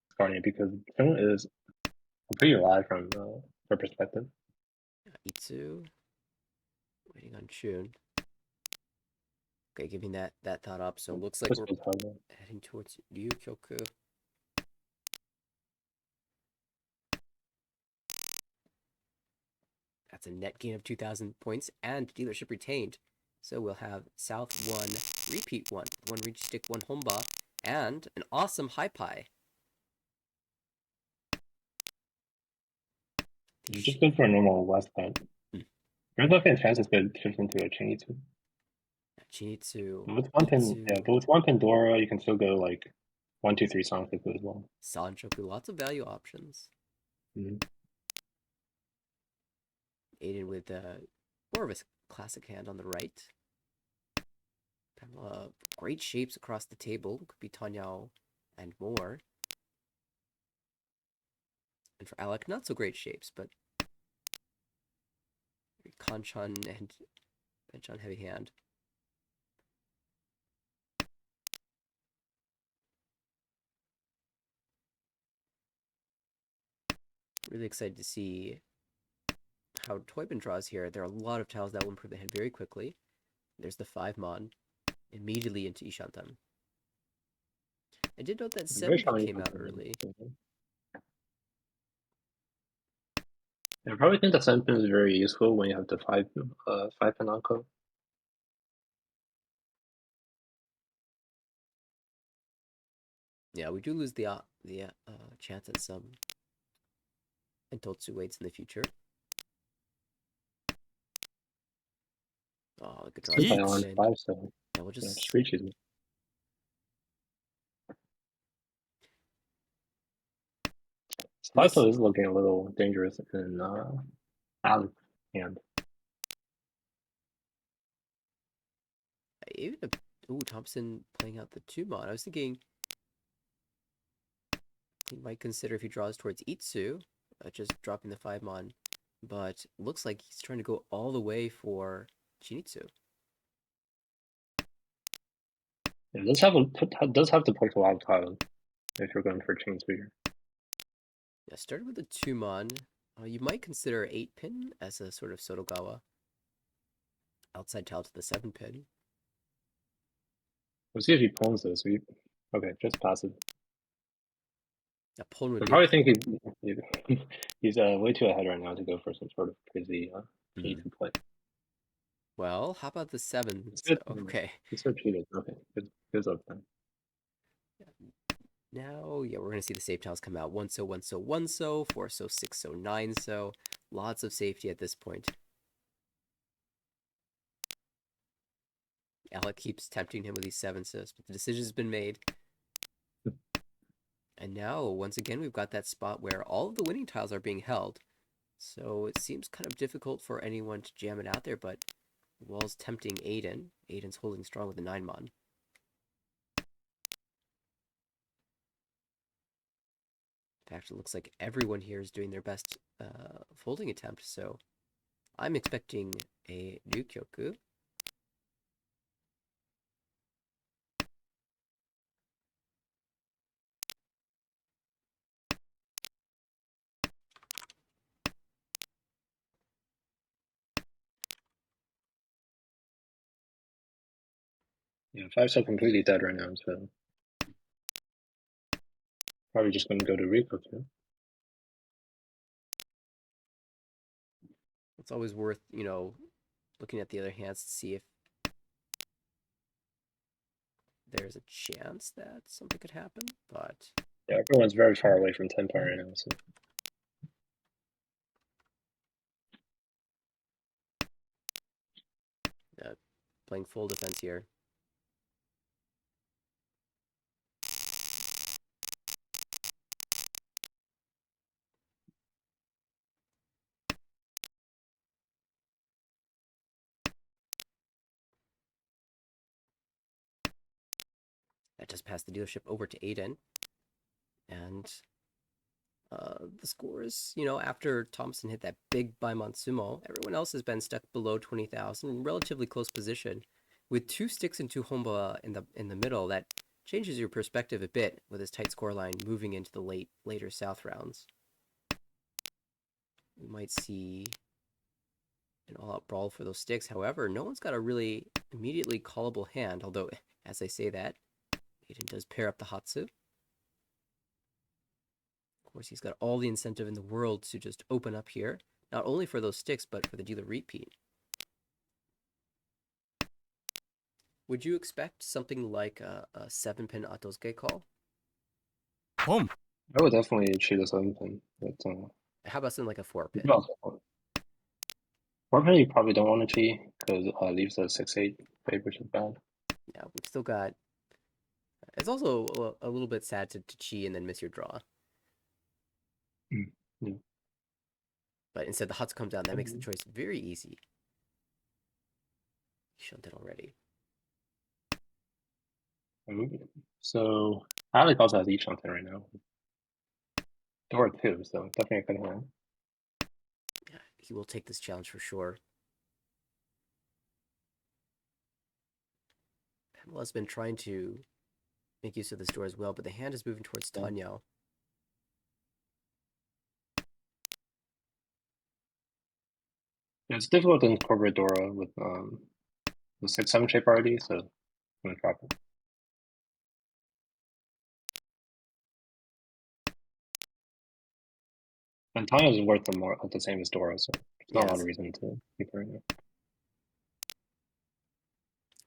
discarding it because Chun is pretty alive from her perspective. Itsu. Waiting on Chun. Okay, giving that thought up. So it looks like we're heading towards Ryukyoku. That's a net gain of 2,000 points and dealership retained. So we'll have South 1, Repeat 1, 1 Reach Stick, 1 Homba, and an awesome High Pie. Just good for a normal West Bend. Red Left and Chance is good shift into a Chinitsu. Chinitsu. But with one pin, yeah, but with one Pandora, you can still go like 1, 2, 3 Sankaku as well. Sanchoku, lots of value options. Mm-hmm. Aiden with more of a classic hand on the right. Great shapes across the table. Could be Tanyao and more. And for Alec, not so great shapes, but Kanchan and Benchan heavy hand. Really excited to see how Toybin draws here. There are a lot of tiles that will improve the hand very quickly. There's the 5 mon immediately into Ishantan. I did note that I'm very 7 pin strong came out Ishantan. early. I probably think the 7-pin is very useful when you have the 5-pin onco. Yeah, we do lose the chance at some Entotsu weights in the future. Oh, good draw. Since I on Yeet. 5, so Yeah, we'll just just reaches me. this. Sliso is looking a little dangerous in Alex's hand. Even ooh, Thompson playing out the 2 mon. I was thinking he might consider if he draws towards Itsu, just dropping the 5 mon. But looks like he's trying to go all the way for Chinitsu. It does have to push a lot of tiles if you're going for chain speeder. Yeah, started with a 2 mon. You might consider 8 pin as a sort of Sotogawa outside tile to the 7 pin. We'll see if he pawns this. Okay, just passive. A pawn would I be probably think he's way too ahead right now to go for some sort of crazy Mhm. play. Well, how about the 7? It's So, good. okay. He's so cheated. Okay, good up then. Now, yeah, we're going to see the safe tiles come out. 1 so, 1 so, 1 so, 4 so, 6 so, 9 so. Lots of safety at this point. Alec keeps tempting him with these 7 sos, but the decision's been made. And now, once again, we've got that spot where all of the winning tiles are being held. So it seems kind of difficult for anyone to jam it out there, but Wall's tempting Aiden. Aiden's holding strong with the 9 mon. In fact, it looks like everyone here is doing their best folding attempt, so I'm expecting a Ryukyoku. Yeah, 5's so completely dead right now, so probably just going to go to Rico too. It's always worth, looking at the other hands to see if there's a chance that something could happen, but Yeah, everyone's very far away from 10 right now, so playing full defense here. That just passed the dealership over to Aiden. And the scores, after Thompson hit that big by Monsumo, everyone else has been stuck below 20,000, relatively close position. With 2 sticks and 2 homba in the middle, that changes your perspective a bit with this tight scoreline moving into the later South rounds. We might see an all-out brawl for those sticks. However, no one's got a really immediately callable hand, although, as I say that, Aiden does pair up the Hatsu. Of course, he's got all the incentive in the world to just open up here, not only for those sticks, but for the dealer repeat. Would you expect something like a 7-pin Atosuke call? Boom. I would definitely choose a 7-pin. But How about something like a 4-pin? 4-pin you probably don't want to cheat because leaves a 6-8 fade, which is bad. Yeah, we've still got. It's also a little bit sad to chi and then miss your draw. Yeah. But instead, the Hatsu comes down. That makes the choice very easy. You showed that already. So Alec also has each something right now. Door too, so definitely a good hand. Yeah, he will take this challenge for sure. Pamela's been trying to make use of this door as well, but the hand is moving towards Tanyao. It's difficult to incorporate Dora with the 6-7 shape already, so I'm gonna drop it. And Tana's is worth the same as Dora, so there's not a lot of Yes, reason to keep her in there.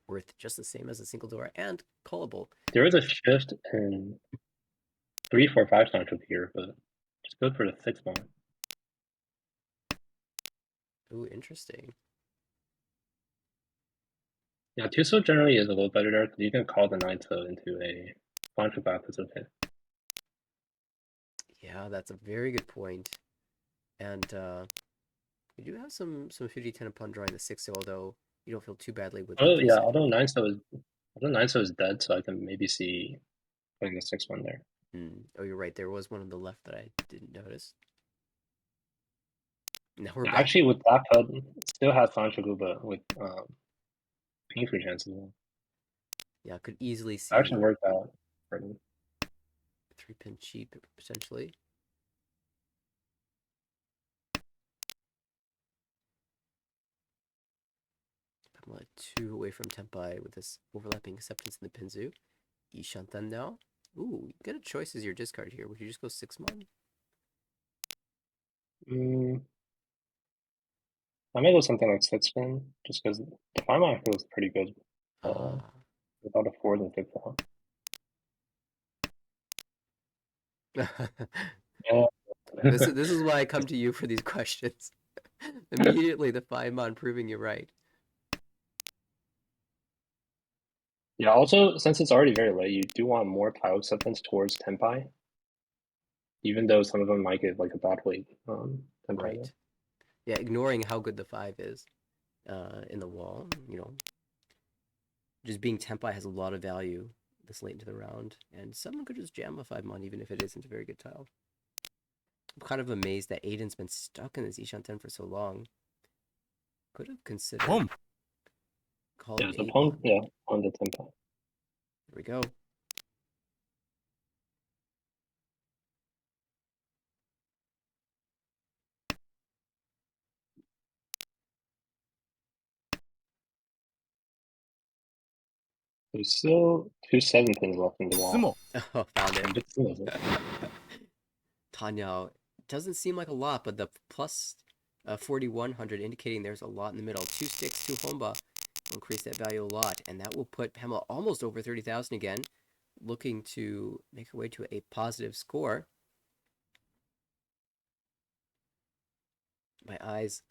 worth just the same as a single door and callable. There is a shift in 3, 4, 5 central here, but just go for the 6-1. Ooh, interesting. Yeah, 2-so generally is a little better there because you can call the 9-so into a flank back that's okay. Yeah, that's a very good point. And we do have some 50-10 upon drawing the 6, although you don't feel too badly with the Oh 3 yeah, so. although 9-so is dead, so I can maybe see putting the 6-1 there. Oh, you're right. There was one on the left that I didn't notice. Now we're Yeah, back. actually, with that cut, still has Sanchoku, but with pink free chance as well. Yeah, I could easily That actually see worked out for me. 3-pin cheap potentially. I'm like 2 away from Tempai with this overlapping acceptance in the Pinzu. Ishantan now. Ooh, you get a choice as your discard here. Would you just go 6-mon? Mm, I may go something like 6-spin, just because the 5-mana feels pretty good Ah. without a 4 and 6 out. Yeah. This is why I come to you for these questions. Immediately the 5-mon proving you right. Yeah, also, since it's already very late, you do want more tile acceptance towards Tenpai, even though some of them might get like a bad weight Tenpai there. Right. Yeah, ignoring how good the 5 is in the wall, just being Tempai has a lot of value this late into the round, and someone could just jam a 5-mon even if it isn't a very good tile. I'm kind of amazed that Aiden's been stuck in this Ishanten for so long. Could have considered Boom. calling Yeah, the 8-mon. pawn, yeah, on the Tenpai. Here we go. There's still 2 7-pins left in the wall. Sumo. Oh, found A it. bit soon, is it? Tanya, doesn't seem like a lot, but the plus 4,100 indicating there's a lot in the middle. 2 sticks, 2 Homba will increase that value a lot, and that will put Pamela almost over 30,000 again, looking to make her way to a positive score. My eyes,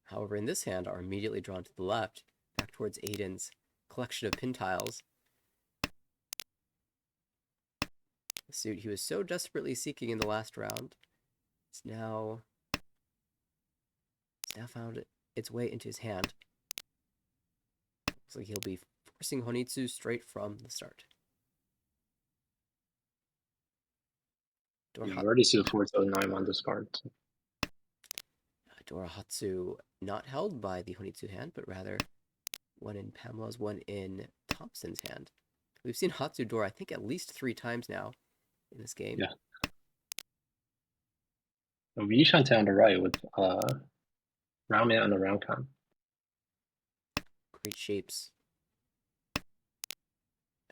however, in this hand are immediately drawn to the left, back towards Aiden's collection of pin tiles. The suit he was so desperately seeking in the last round. It's now found its way into his hand. Looks like he'll be forcing Honitsu straight from the start. Yeah, I already see the 4-9 on discard. So. Dorahatsu not held by the Honitsu hand, but rather one in Pamela's, one in Thompson's hand. We've seen Hatsu Dora, I think, at least 3 times now in this game. Yeah. Vishanti on the right with round man on the round count. Great shapes.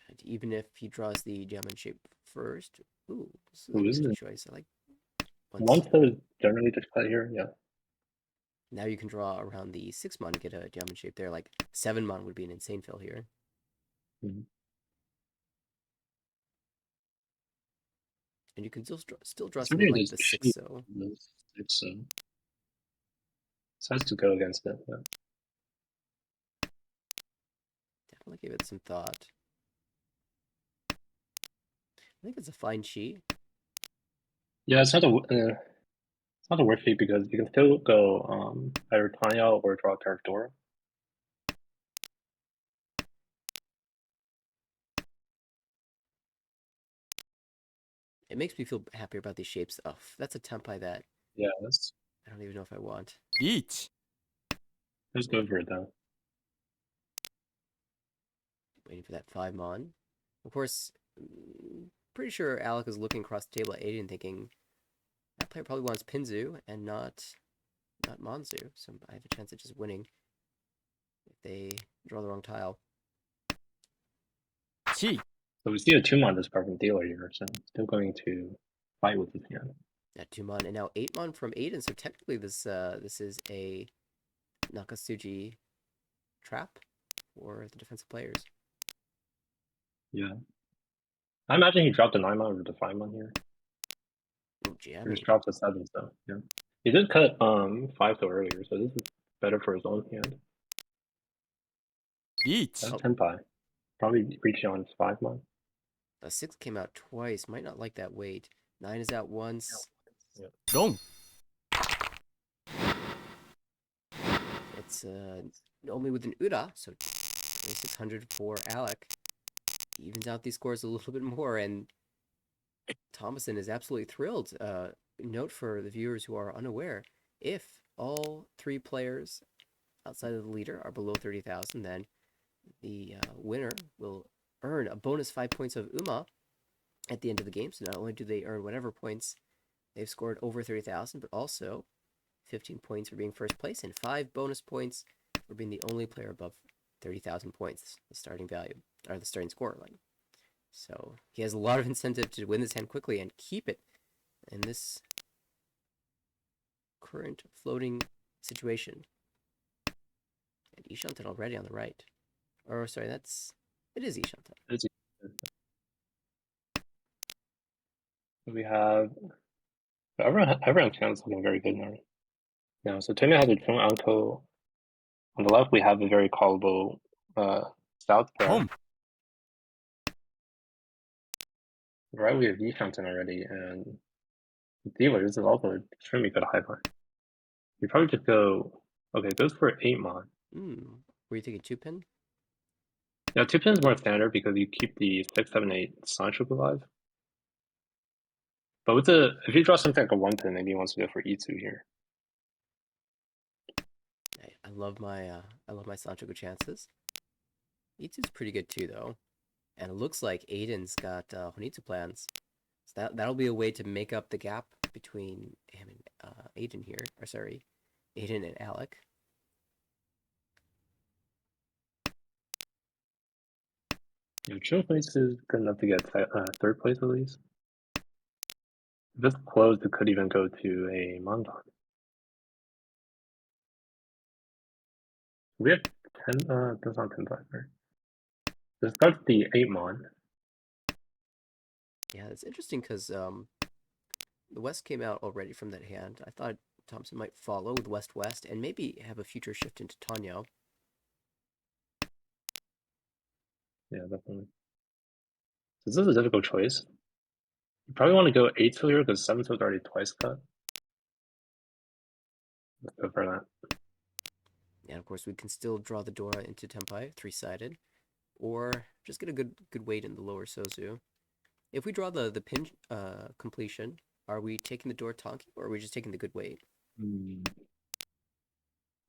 And even if he draws the diamond shape first, ooh, this is an interesting choice. I like One is generally just cut here, yeah. Now you can draw around the 6-mon and get a diamond shape there. Like 7-mon would be an insane fill here. Mm-hmm. And you can still draw something Somebody like does the cheap 6-so. so has to go against it. Yeah. Definitely give it some thought. I think it's a fine sheet. Yeah, it's not a word feat because you can still go either Tanya or draw a character. It makes me feel happier about these shapes. Oh, that's a tempai that Yeah, let's I don't even know if I want. go for it though. Waiting for that 5-mon. Of course, pretty sure Alec is looking across the table at Aiden thinking that player probably wants Pinzu and not not Manzu, so I have a chance at just winning if they draw the wrong tile. 7. So we see a 2-mon discard from dealer here, so still going to fight with this hand. At 2-mon, and now 8-mon from Aiden, so technically this is a Nakatsuji trap for the defensive players. Yeah. I imagine he dropped a 9-mon over the 5-mon here. Oh, He jammy. just dropped a 7, so yeah. He did cut 5 so earlier, so this is better for his own hand. 1. That's Tenpai. Probably reaching on his 5-mon. A 6 came out twice. Might not like that weight. 9 is out once. 4. It's only with an Ura, so 600 for Alec. Evens out these scores a little bit more, and Thomason is absolutely thrilled. Note for the viewers who are unaware, if all 3 players outside of the leader are below 30,000, then the winner will earn a bonus 5 points of Uma at the end of the game. So not only do they earn whatever points they've scored over 30,000, but also 15 points for being first place and 5 bonus points for being the only player above 30,000 points, the starting value, or the starting score line. So he has a lot of incentive to win this hand quickly and keep it in this current floating situation. And Ishanten already on the right. Or, sorry, it is Ishanten. We have everyone's hand is looking very good now. Yeah, so Timmy has a Chung Anko. On the left, we have a very callable South pair. ポン Right, we have Yishanten already, and dealer is also extremely good high line. You probably just go. Okay, it goes for 8-mon. Were you thinking 2-pin? Yeah, 2-pin is more standard because you keep the 6, 7, 8 Sancho alive. But with if you draw something like a 1-pin, maybe he wants to go for Itsu here. I love my Sanchoku chances. Itsu's pretty good too, though. And it looks like Aiden's got Honitsu plans. So that'll be a way to make up the gap between him and Aiden here. Or sorry, Aiden and Alec. Yeah, Chill place is good enough to get 3rd place at least. If it's closed, it could even go to a Mondan. We have 10, that's not 10 5, right? This starts the 8-mon. Yeah, it's interesting because the West came out already from that hand. I thought Thompson might follow with West-West and maybe have a future shift into Tanyo. Yeah, definitely. This is a difficult choice. You probably want to go 8 here because 7 is already twice cut. Let's go for that. And of course, we can still draw the Dora into Tenpai, 3-sided, or just get a good weight in the lower Sozu. If we draw the pin completion, are we taking the Dora Tonki, or are we just taking the good weight?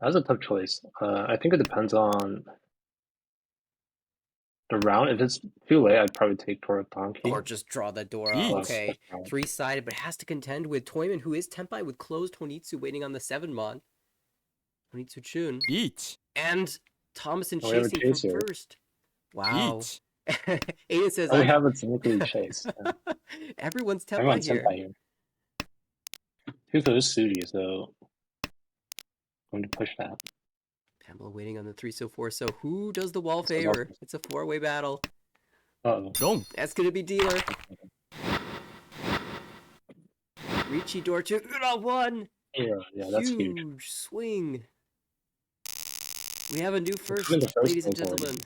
That's a tough choice. I think it depends on the round. If it's too late, I'd probably take Dora Tonki. Or just draw the Dora. Eat. Okay, 3-sided, but has to contend with Toyman, who is Tenpai with closed Honitsu waiting on the 7-mon. Honitsu Chun. 1. And Thomason Oh, we have a chasing from chaser. first. Wow. 1. Aiden says, Oh, we have it technically chased. Everyone's Tenpai Everyone's here. Senpai here. Tuso is Sudi, so I'm going to push that. Pamela waiting on the 3-4. So who does the wall favor? It's a 4-way battle. Uh-oh. 4. That's going to be dealer. Ricci door 2. Ura 1. Yeah, that's huge. Huge swing. We have a new first, The first ladies and one's already. gentlemen.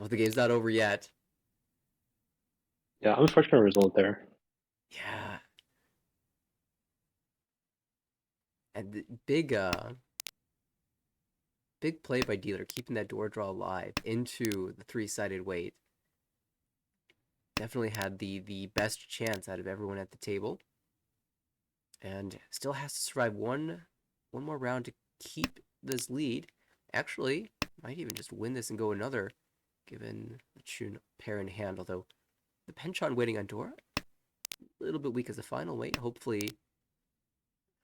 Oh, the game's not over yet. Yeah, unfortunate result there. Yeah. And the big play by dealer, keeping that door draw alive into the 3-sided weight. Definitely had the best chance out of everyone at the table. And still has to survive one more round to keep this lead. Actually, might even just win this and go another, given the Chun pair in hand. Although the Penchon waiting on Dora, a little bit weak as a final weight. Hopefully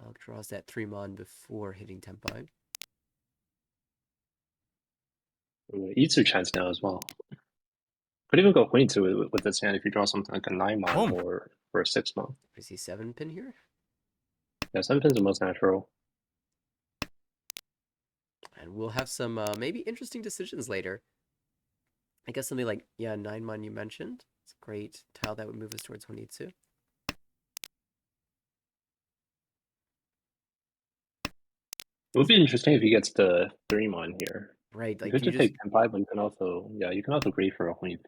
Alec draws that 3-mon before hitting Tenpai. E2 chance now as well. Could even go queen two with this hand if you draw something like a 9-mon or a 6-mon. Is he 7-pin here? Yeah, 7-pin's the most natural. And we'll have some maybe interesting decisions later. I guess something like, yeah, 9-mon you mentioned. It's a great tile that would move us towards Honitsu. It would be interesting if he gets the 3-mon here. Right, You like could can you just just... take 10-5, but you can also, yeah, you can also greed for a queen.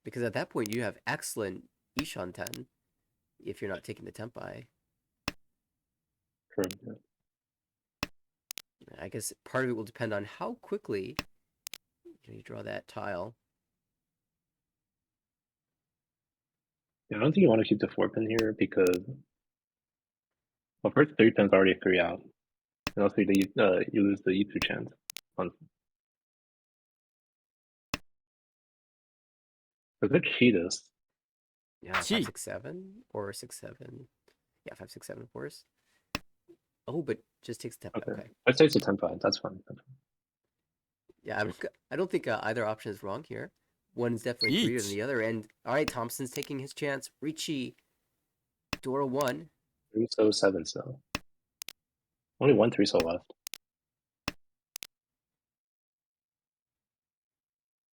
Because at that point you have excellent Ishan 10 if you're not taking the Tenpai. True. Yeah. I guess part of it will depend on how quickly you draw that tile. Yeah, I don't think you want to keep the 4-pin here because, well, first 3-pin's already 3 out. And also you lose the E2 chance. So good cheat is. Yeah, 5-6-7 or 6-7. Yeah, 5-6-7 of course. Oh, but just takes the Tenpai. Okay. Let's take the 10-5. That's fine. Yeah, I don't think either option is wrong here. One is definitely greater than the other. And all right, Thompson's taking his chance. Ricci, Dora 1. 3 so 7 so. Only one 3 so left.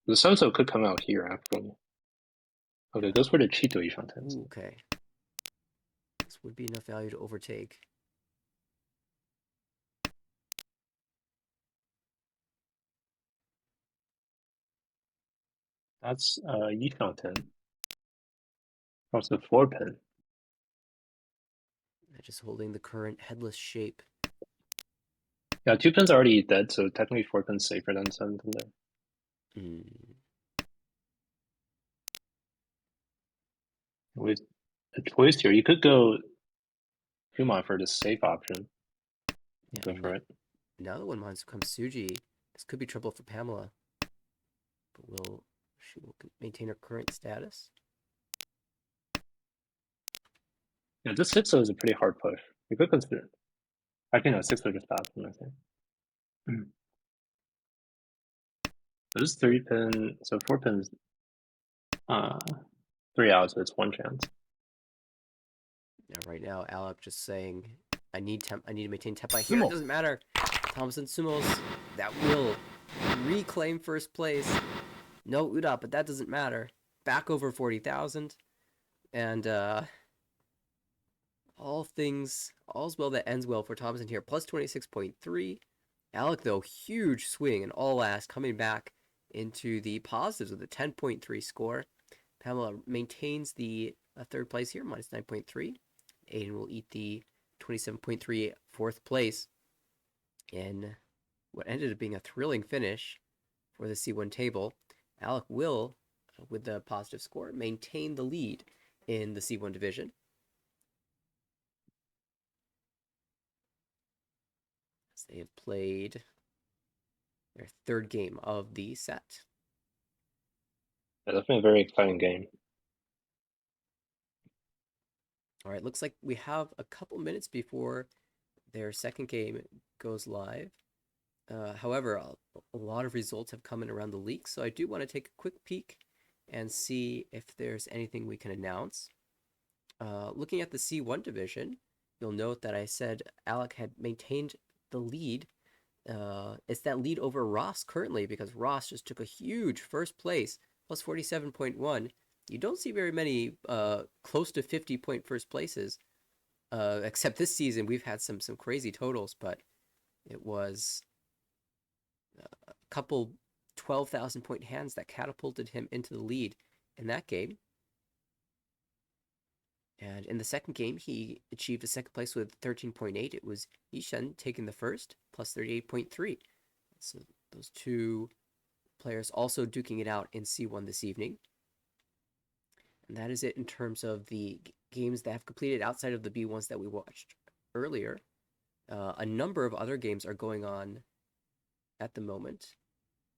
The so could come out here actually. Okay, goes for the cheat to Ishan 10. Ooh, okay. This would be enough value to overtake. That's Ishan 10. That's the 4-pin. Just holding the current headless shape. Yeah, 2-pin's already dead, so technically 4-pin's safer than 7-pin there. With a choice here, you could go Kumon for the safe option. Yeah, Go for it. now that 1-mon comes Suji, this could be trouble for Pamela. But she will maintain her current status? Yeah, this 6 is a pretty hard push. You could consider it. Actually, no, 6 just fast, I think. This 3-pin, so 4-pin's 3 out, so it's 1 chance. Yeah, right now, Alec just saying, I need to maintain Tenpai here. It doesn't matter. Thompson Sumos, that will reclaim first place. No Uda, but that doesn't matter. Back over 40,000. And all's well that ends well for Thompson here. Plus 26.3. Alec, though, huge swing and all last, coming back into the positives with a 10.3 score. Pamela maintains the third place here, minus 9.3. Aiden will eat the 27.3 fourth place in what ended up being a thrilling finish for the C1 table. Alec will, with the positive score, maintain the lead in the C1 division. As they have played their third game of the set. Yeah, definitely a very exciting game. All right, looks like we have a couple minutes before their second game goes live. However, a lot of results have come in around the leak, so I do want to take a quick peek and see if there's anything we can announce. Looking at the C1 division, you'll note that I said Alec had maintained the lead. It's that lead over Ross currently, because Ross just took a huge first place, plus 47.1. You don't see very many close to 50-point first places, except this season. We've had some crazy totals, but it was a couple 12,000-point hands that catapulted him into the lead in that game. And in the second game, he achieved a second place with 13.8. It was Yishen taking the first, plus 38.3. So those two players also duking it out in C1 this evening. And that is it in terms of the games that have completed outside of the B1s that we watched earlier. A number of other games are going on at the moment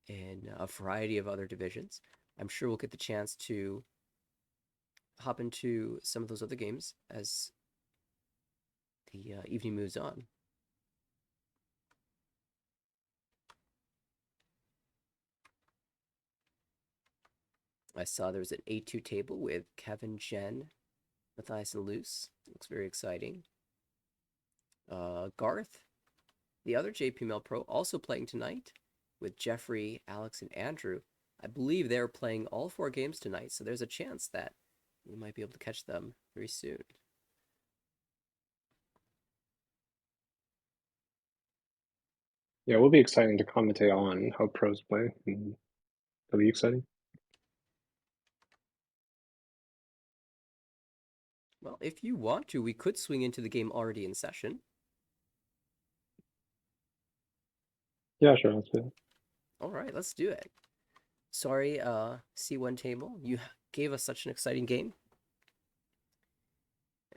in a variety of other divisions. I'm sure we'll get the chance to hop into some of those other games as the evening moves on. I saw there was an A2 table with Kevin, Jen, Matthias, and Luce. Looks very exciting. Garth, the other JPML Pro, also playing tonight with Jeffrey, Alex, and Andrew. I believe they're playing all 4 games tonight, so there's a chance that we might be able to catch them very soon. Yeah, it will be exciting to commentate on how pros play, and it'll be exciting. Well, if you want to, we could swing into the game already in session. Yeah, sure, that's good. All right, let's do it. Sorry, C1 table, you gave us such an exciting game.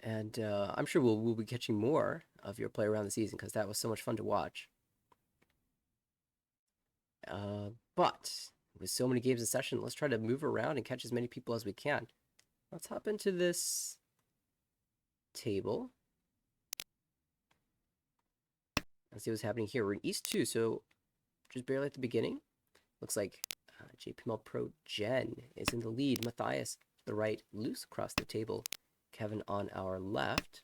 And I'm sure we'll be catching more of your play around the season because that was so much fun to watch. But with so many games in session, let's try to move around and catch as many people as we can. Let's hop into this table and see what's happening here. We're in East 2, so just barely at the beginning. Looks like JPML Pro Jen is in the lead. Matthias, the right, Loose across the table. Kevin on our left.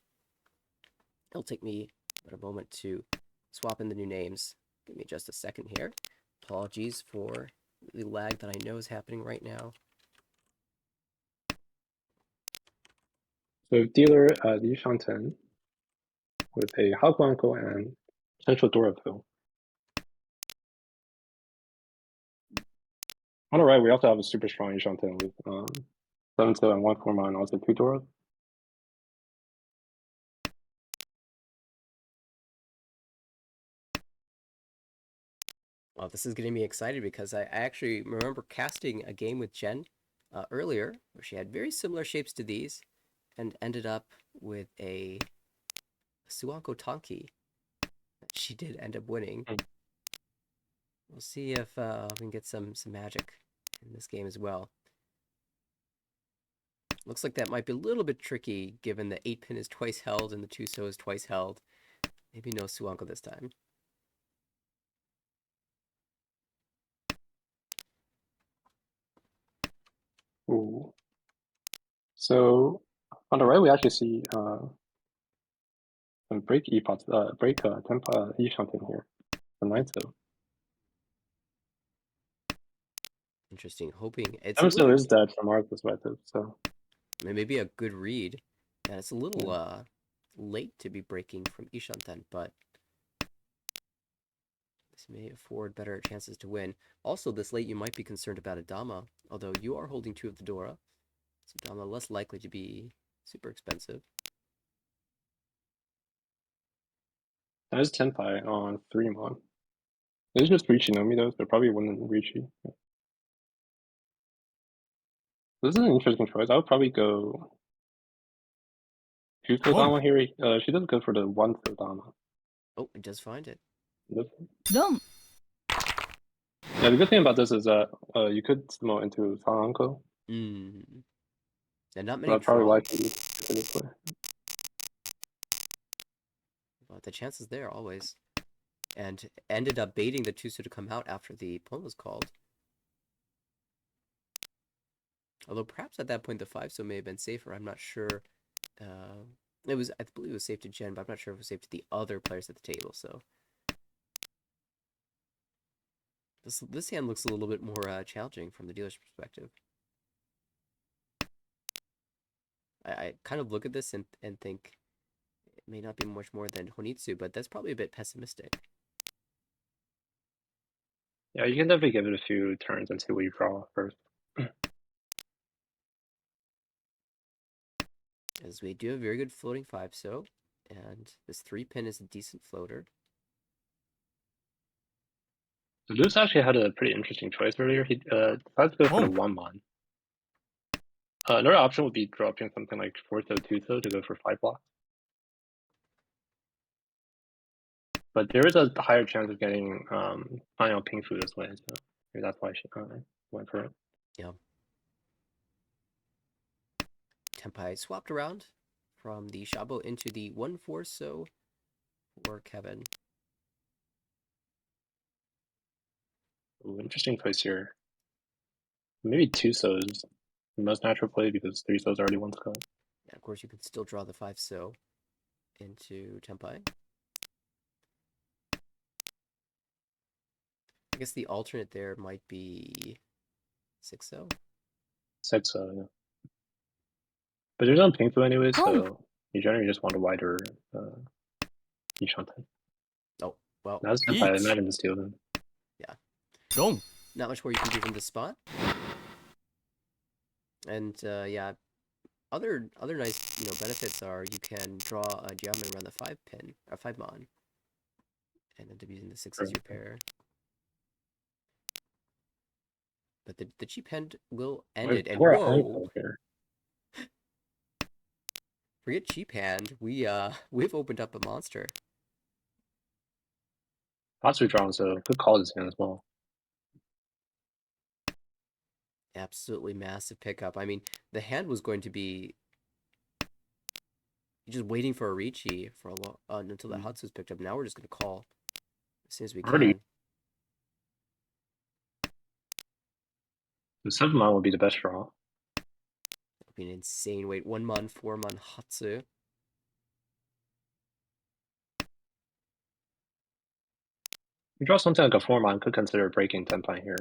It'll take me about a moment to swap in the new names. Give me just a second here. Apologies for the lag that I know is happening right now. So dealer Li Shanten with a Hao Blanco and potential Doraville. On the right, we also have a super strong Li Shanten with 7-2 and 1-4 and also 2 Dora. Well, this is getting me excited because I actually remember casting a game with Jen earlier where she had very similar shapes to these and ended up with a Suanko Tonki. She did end up winning. We'll see if we can get some magic in this game as well. Looks like that might be a little bit tricky given the 8-pin is twice held and the 2-so is twice held. Maybe no Suanko this time. Ooh. So on the right, we actually see some break epots, tempo Li Shanten here, the 9-2. Interesting. Hoping it's a 7-2 little is dead from our perspective, so maybe a good read. And it's a little late to be breaking from Ishanten, but this may afford better chances to win. Also, this late you might be concerned about a Dama, although you are holding 2 of the Dora, so Dama less likely to be super expensive. that is Tenpai on 3-mon. It's just Richinomi though, so probably wouldn't Richi. This is an interesting choice. I would probably go 2-so Dama here. She does go for the 1-so Dama. Oh, it does find it. Done. Yeah, the good thing about this is that you could sumo into Sananko. And not So many that's probably why draws, she did this way. but the chance is there always. And ended up baiting the 2-so to come out after the pawn was called. Although perhaps at that point the 5-so may have been safer. I'm not sure. I believe it was safe to Jen, but I'm not sure if it was safe to the other players at the table. So this hand looks a little bit more challenging from the dealer's perspective. I kind of look at this and think it may not be much more than Honitsu, but that's probably a bit pessimistic. Yeah, you can definitely give it a few turns and see what you draw first. As we do have very good floating 5-so, and this 3-pin is a decent floater. So Luce actually had a pretty interesting choice earlier. He decided to go for the 1-mon. Another option would be dropping something like 4-so, 2-so to go for 5 blocks. But there is a higher chance of getting final ping fu this way, so maybe that's why she went for it. Yeah. Tenpai swapped around from the Shabo into the 1-4 so for Kevin. Ooh, interesting place here. Maybe two so's the most natural play because three so's already one Scott. And of course, you can still draw the 5 so into Tempai. I guess the alternate there might be 6 so. Six so, yeah. But there's no pink blue anyway, Home. so you generally just want a wider Yishanten. Oh, well, That's if I Each. imagine the steal then. Dong. not much more you can do from this spot. And yeah, other nice benefits are you can draw a geometry around the 5 pin or 5 mon, and end up using the 6 as your pair. But the cheap hand will end it, and Poor whoa! ankle here. Forget cheap hand. We've opened up a monster. Hatsu drawn, so could call this hand as well. Absolutely massive pickup. I mean, the hand was going to be just waiting for a Ricci for a long until that Hatsu's picked up. Now we're just gonna call as soon as we Already. can. The 7 mon would be the best draw. It'll be an insane wait. 1 mon, 4 mon Hatsu. You draw something like a 4 mon, could consider breaking Tenpai here.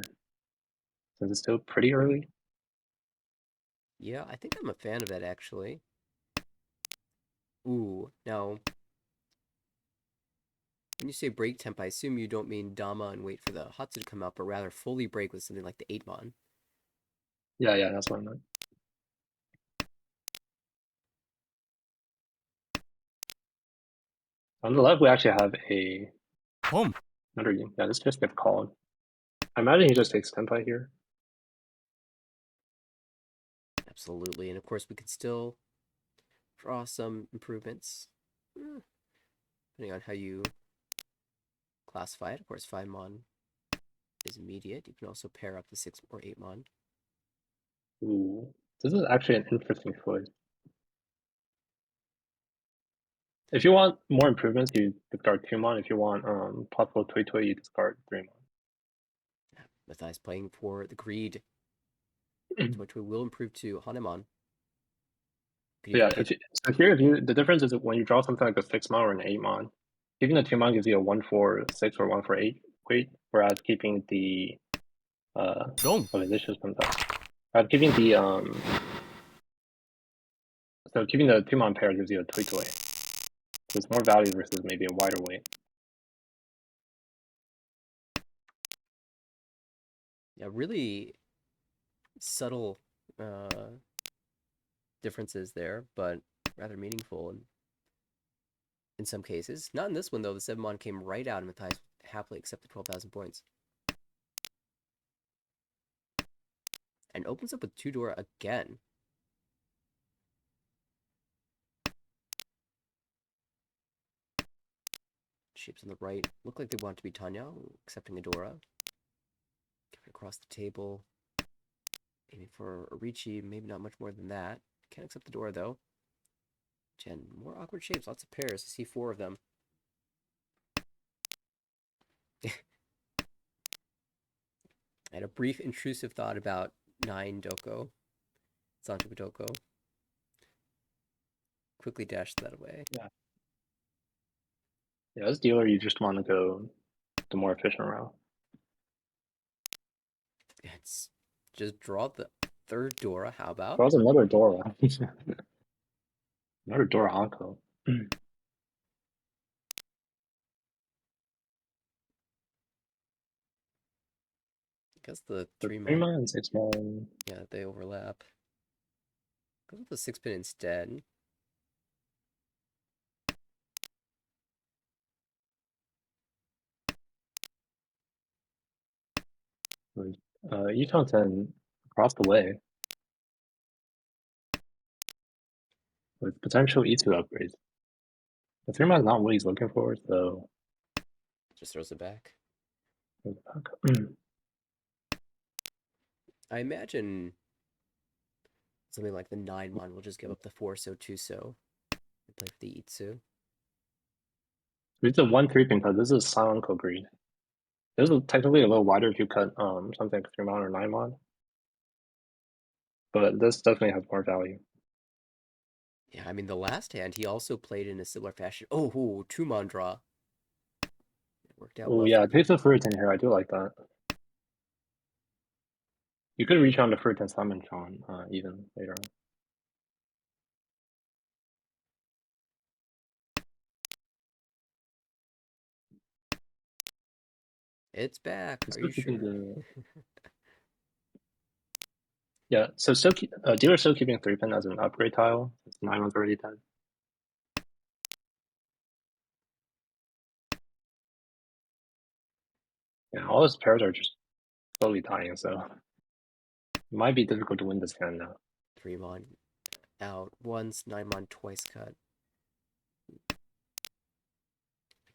Since it's still pretty early. Yeah, I think I'm a fan of that actually. Ooh, now when you say break temp, I assume you don't mean Dama and wait for the Hatsu to come out, but rather fully break with something like the 8 mon. Yeah, that's what I meant. On the left, we actually have Home. another. Yeah, this just gets called. I imagine he just takes Tenpai here. Absolutely, and of course we can still draw some improvements. Depending on how you classify it. Of course, 5 mon is immediate. You can also pair up the 6 or 8 mon. Ooh, this is actually an interesting choice. If you want more improvements, you discard 2 mon. If you want possible Toy, you discard 3 Matthias playing for the greed. mon. Which we will improve to Hanemon. Yeah, so here the difference is that when you draw something like a 6 mon or an 8 mon, keeping the 2 mon gives you a 1-4-6 or 1-4-8 weight, whereas keeping the Dong. okay, this just comes up. Keeping the so keeping the 2 mon pair gives you a Toy. So it's more value versus maybe a wider weight. Yeah, really subtle differences there, but rather meaningful in some cases. Not in this one, though. The 7 mon came right out, and Matthias happily accepted 12,000 points. And opens up with 2 Dora again. Shapes on the right look like they want to be Tanya, accepting a Dora. Give it across the table. Aiming for a Ricci, maybe not much more than that. Can't accept the Dora, though. Jen, more awkward shapes, lots of pairs. I see 4 of them. I had a brief intrusive thought about 9 Doko. Santoku Doko. Quickly dashed that away. Yeah, as dealer, you just want to go the more efficient route. It's just draw the 3rd Dora. How about? Draws another Dora. Another Dora Anko. I guess the 3 3 mon. mon and 6 mon. Yeah, they overlap. Go with the 6 pin instead. Yutong 10 across the way with potential E2 upgrades. The 3 mon is not what he's looking for, so Just throws it back. back. I imagine something like the 9 mon will just give up the 4 so 2 so. play for the Itsu. It's a 1-3 pin cut. This is silent green. This is technically a little wider if you cut something like 3 mon or 9 mon. But this definitely has more value. Yeah, I mean, the last hand, he also played in a similar fashion. Oh, 2-mon draw. It worked out Oh well yeah, for it takes him. a Furitan here. I do like that. You could reach on the Furitan summon Sean even later on. It's back. Are Still you keeping sure? the yeah. So still dealer still keeping 3-pin as an upgrade tile. It's 9 mon's already dead. Yeah, all his pairs are just slowly dying, so it might be difficult to win this hand now. 3-mon out once, 9-mon twice cut. Like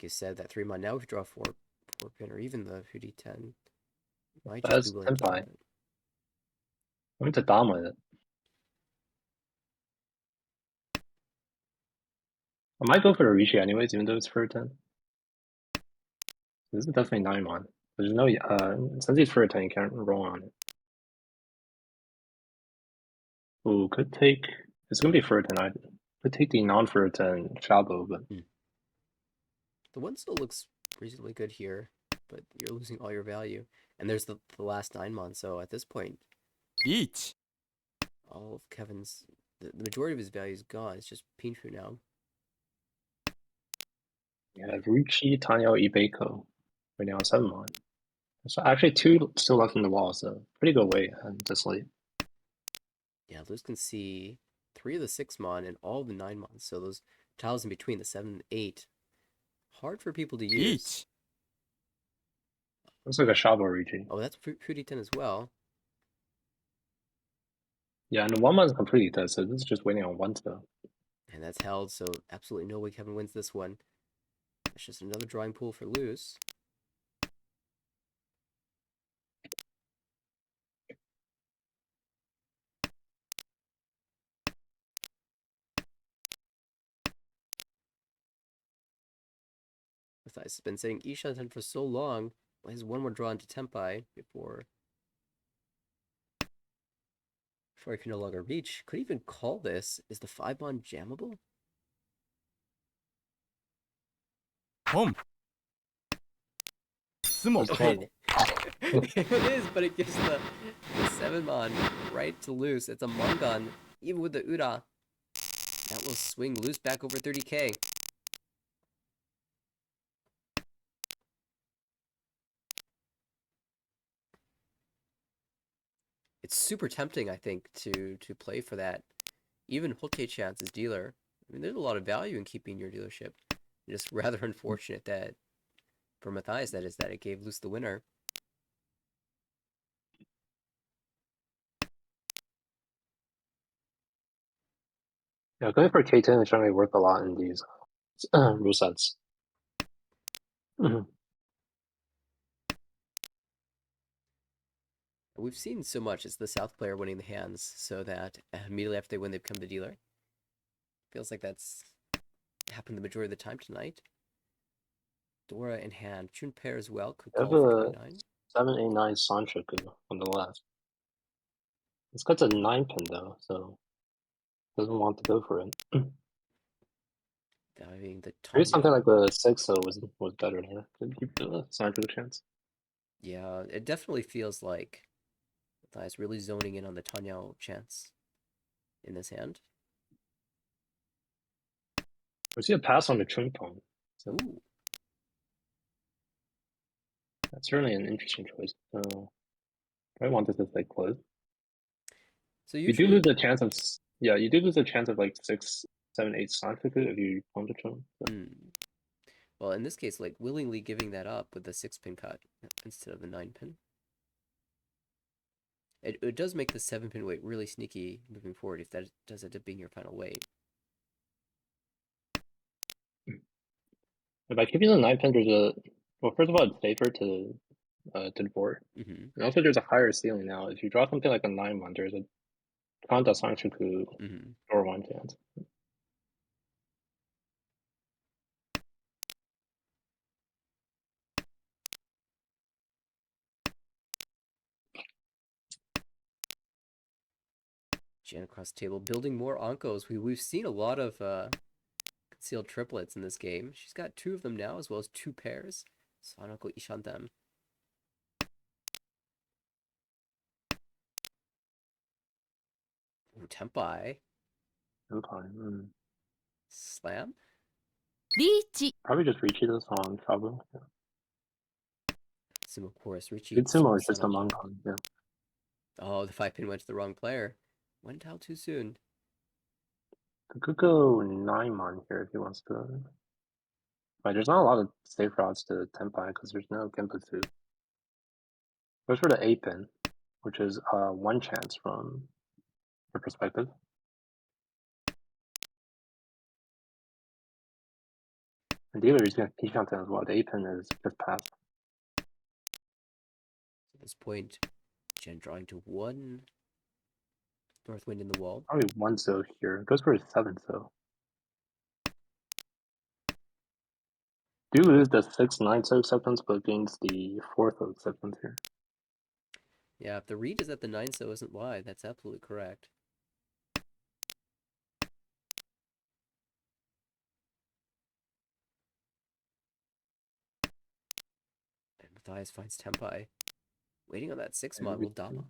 you said, that 3-mon now if you draw 4-pin or even the 2d10, might just be That's willing to Senpai. give it. I'm going to dominate it. I might go for the Rishi anyways, even though it's Furitan. This is definitely 9 mon. There's no since he's Furitan, you can't roll on it. Ooh, could take. It's gonna be Furitan. I could take the non-Furitan Shabo, but The one still looks reasonably good here, but you're losing all your value. And there's the last 9-mon, so at this point, Each. all of Kevin's, the majority of his value is gone. It's just Pinshu now. yeah, Ruchi, Tanyo, Ibeko. Right now 7 mon. So actually 2 still left in the wall, so pretty good weight and this late. Yeah, Luz can see 3 of the 6-mon and all of the 9-mon, so those tiles in between, the 7 and 8, hard for people to use. Each. Looks like a Shabo Ruchi. Oh, that's Puri-10 as well. Yeah, and the 1 mon's completely dead, so this is just waiting on 1 to. And that's held, so absolutely no way Kevin wins this one. It's just another drawing pool for Luz. Matthias has been saying Ishanten for so long. Well, his one more draw into Tempai before he can no longer reach. Could even call this. Is the 5-mon jammable? Home. Sumo. Okay. It is, but it gives the 7-mon right to Luz. It's a Mongon, even with the Ura. That will swing Luz back over 30k. It's super tempting, I think, to play for that. Even Holte Chance's dealer. I mean, there's a lot of value in keeping your dealership. Just rather unfortunate that, for Matthias, that is, that it gave Luz the winner. Yeah, going for K10 is generally worth a lot in these rule sets. We've seen so much. It's the South player winning the hands, so that immediately after they win, they become the dealer. Feels like that's happened the majority of the time tonight. Dora in hand. Chun pair as well. Could I have call for a 29. 7-8-9 Sanchoku on the left. It's got a 9-pin though, so doesn't want to go for it. Valuing the Maybe something Tanya. like the 6 was better there. Could keep the Sanchoku chance. Yeah, it definitely feels like Matthias really zoning in on the Tanya chance in this hand. We see a pass on the Chunpong, so Ooh. that's certainly an interesting choice. So I want this to stay close. So You do usually, lose a chance of you do lose a chance of like 6, 7, 8 Sanchoku if you pwn the Chun. So. well, in this case, like willingly giving that up with the 6-pin cut instead of the 9-pin. It does make the 7-pin weight really sneaky moving forward if that does end up being your final weight. By keeping the 9-pin, there's a well. First of all, it's safer to the board, Mm-hmm. and also there's a higher ceiling now. If you draw something like a 9-1, there's a Kanta Sanchoku Mm-hmm. or 1 chance. Jen across the table, building more Onkos. We've seen a lot of concealed triplets in this game. She's got 2 of them now, as well as 2 pairs. Sanoko Ishantem. Ooh, Tempai. Okay. Slam? リーチ Probably just Richie this on Shabu. Yeah. Sumo chorus. Richie. Good sumo is just a Sanoko. Moncon, yeah. Oh, the 5-pin went to the wrong player. Went out too soon. Could go 9-mon here if he wants to. Right, there's not a lot of safe routes to Tenpai because there's no Genputsu. Goes for the 8-pin, which is 1 chance from your perspective. And dealer is going to P-Shanten as well. The 8-pin is just passed. At this point, Jen drawing to 1 North Wind in the wall. Probably 1 so here. Goes for a 7 so. Do lose the 6-9 so acceptance, but gains the 4th of acceptance here. Yeah, if the read is that the 9 so isn't wide, that's absolutely correct. And Matthias finds Tempai. Waiting on that 6-mon will Dama.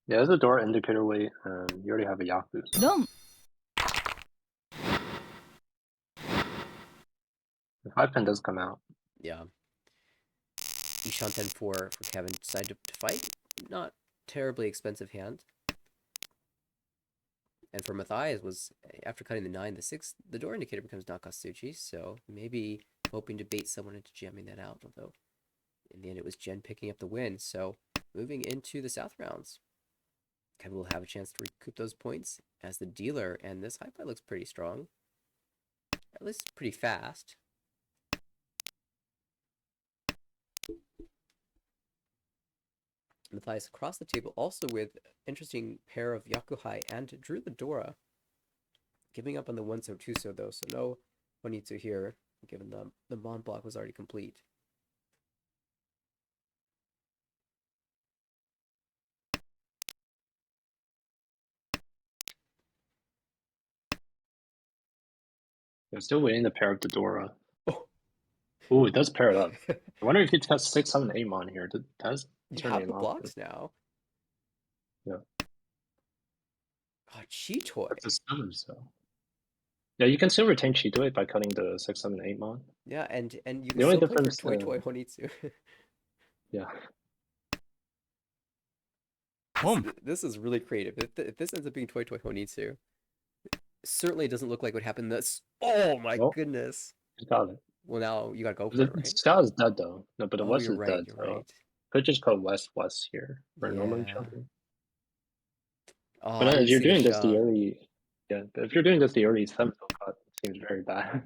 Yeah, there's a door indicator weight, and you already have a Yaku. So. ロン The 5-pin does come out. Yeah. Ishanten for Kevin decided to fight. Not terribly expensive hand. And for Matthias was, after cutting the 9, the 6, the door indicator becomes Nakatsuchi, so maybe hoping to bait someone into jamming that out, although in the end it was Jen picking up the win. So moving into the South rounds, Kevin will have a chance to recoup those points as the dealer, and this high fight looks pretty strong. At least pretty fast. Matthias across the table, also with interesting pair of Yakuhai and drew the Dora. Giving up on the 1 so 2 so though, so no Honitsu here, given the Mon block was already complete. They're still waiting to pair up the Dora. Oh. Ooh, it does pair it up. I wonder if you test 6, 7, 8-mon here. Does You turn have it the off. blocks now. Yeah. Oh, Chitoy. That's a 7 so. Yeah, you can still retain Chitoy by cutting the 6, 7, 8-mon. Yeah, and you can The only still play for difference, Toy Honitsu. Yeah. This is really creative. If this ends up being Toy Honitsu, certainly doesn't look like what happened this. Oh my goodness. You got it. Well, now you gotta go for it, right? Scout is dead though. No, but the Oh, West you're is right, dead. you're So right. could just go West here for normally Yeah. jumping. Oh, But I if didn't you're see the doing this the shot. early, yeah. But if you're doing this the early 7 cut, it seems very bad.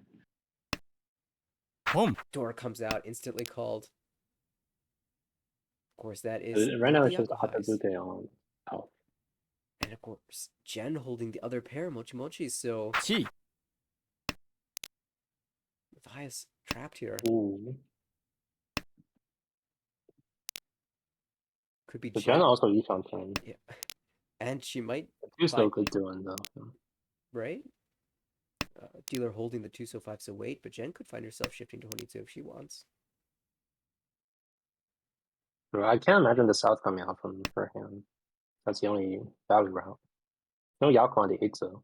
Boom. Dora comes out, instantly called. Of course, that is Right now the it's just Yakuhais. Hatazuke on health. And of course, Jen holding the other pair, Mochi Mochi, so Chi. Matthias trapped here. Ooh. Could be But Jen. Jen also Yishan turn. Yeah. And she might Two still find, good doing though. So. right? Dealer holding the 2 so 5 so wait, but Jen could find herself shifting to Honitsu if she wants. I can't imagine the South coming out from her hand. That's the only value route. No Yaku on the 8 so.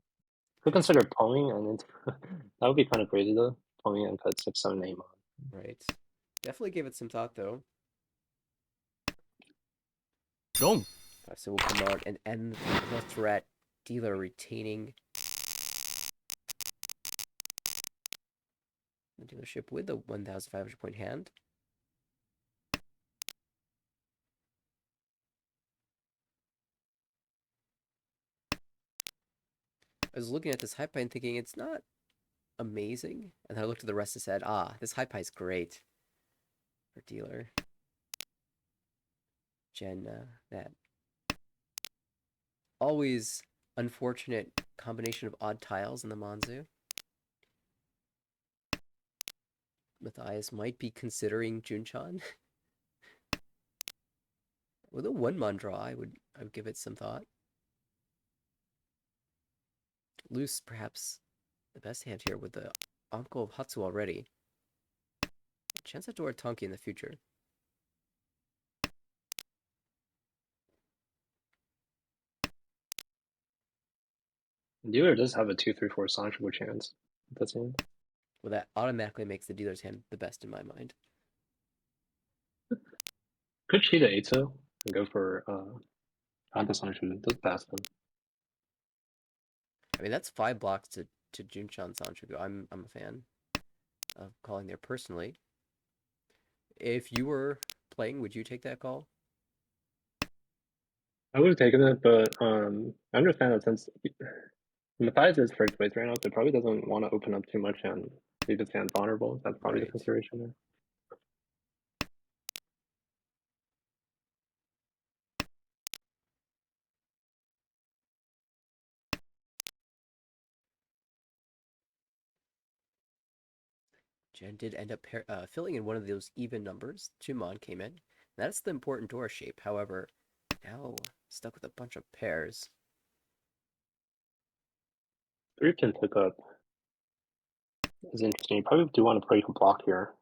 Could consider pulling and that would be kind of crazy though. Pulling and cut 6, 7, 8 on. Right. Definitely gave it some thought though. Long. So we'll come out and end the threat. Dealer retaining the dealership with the 1,500 point hand. I was looking at this high pie and thinking it's not amazing, and then I looked at the rest and said, ah, this high pie is great for dealer. Jen, that always unfortunate combination of odd tiles in the Manzu. Matthias might be considering Junchan. With a 1-mon draw, I would give it some thought. Loose, perhaps the best hand here with the Anko of Hatsu already. Chance at Dora Tonki in the future. Dealer does have a 2-3-4 Sancho chance. That's it. Well, that automatically makes the dealer's hand the best in my mind. Could cheat at 8 and go for Anta Sancho. Does pass them. I mean, that's 5 blocks to Junchan Sancho. I'm a fan of calling there personally. If you were playing, would you take that call? I would have taken it, but I understand that since Matthias is first place right now, so he probably doesn't want to open up too much and leave his hand vulnerable. That's probably the Right. consideration there. Jen did end up filling in one of those even numbers. Chumon came in. That's the important door shape. However, now stuck with a bunch of pairs. 3-pin pickup is interesting. You probably do want to break a block here.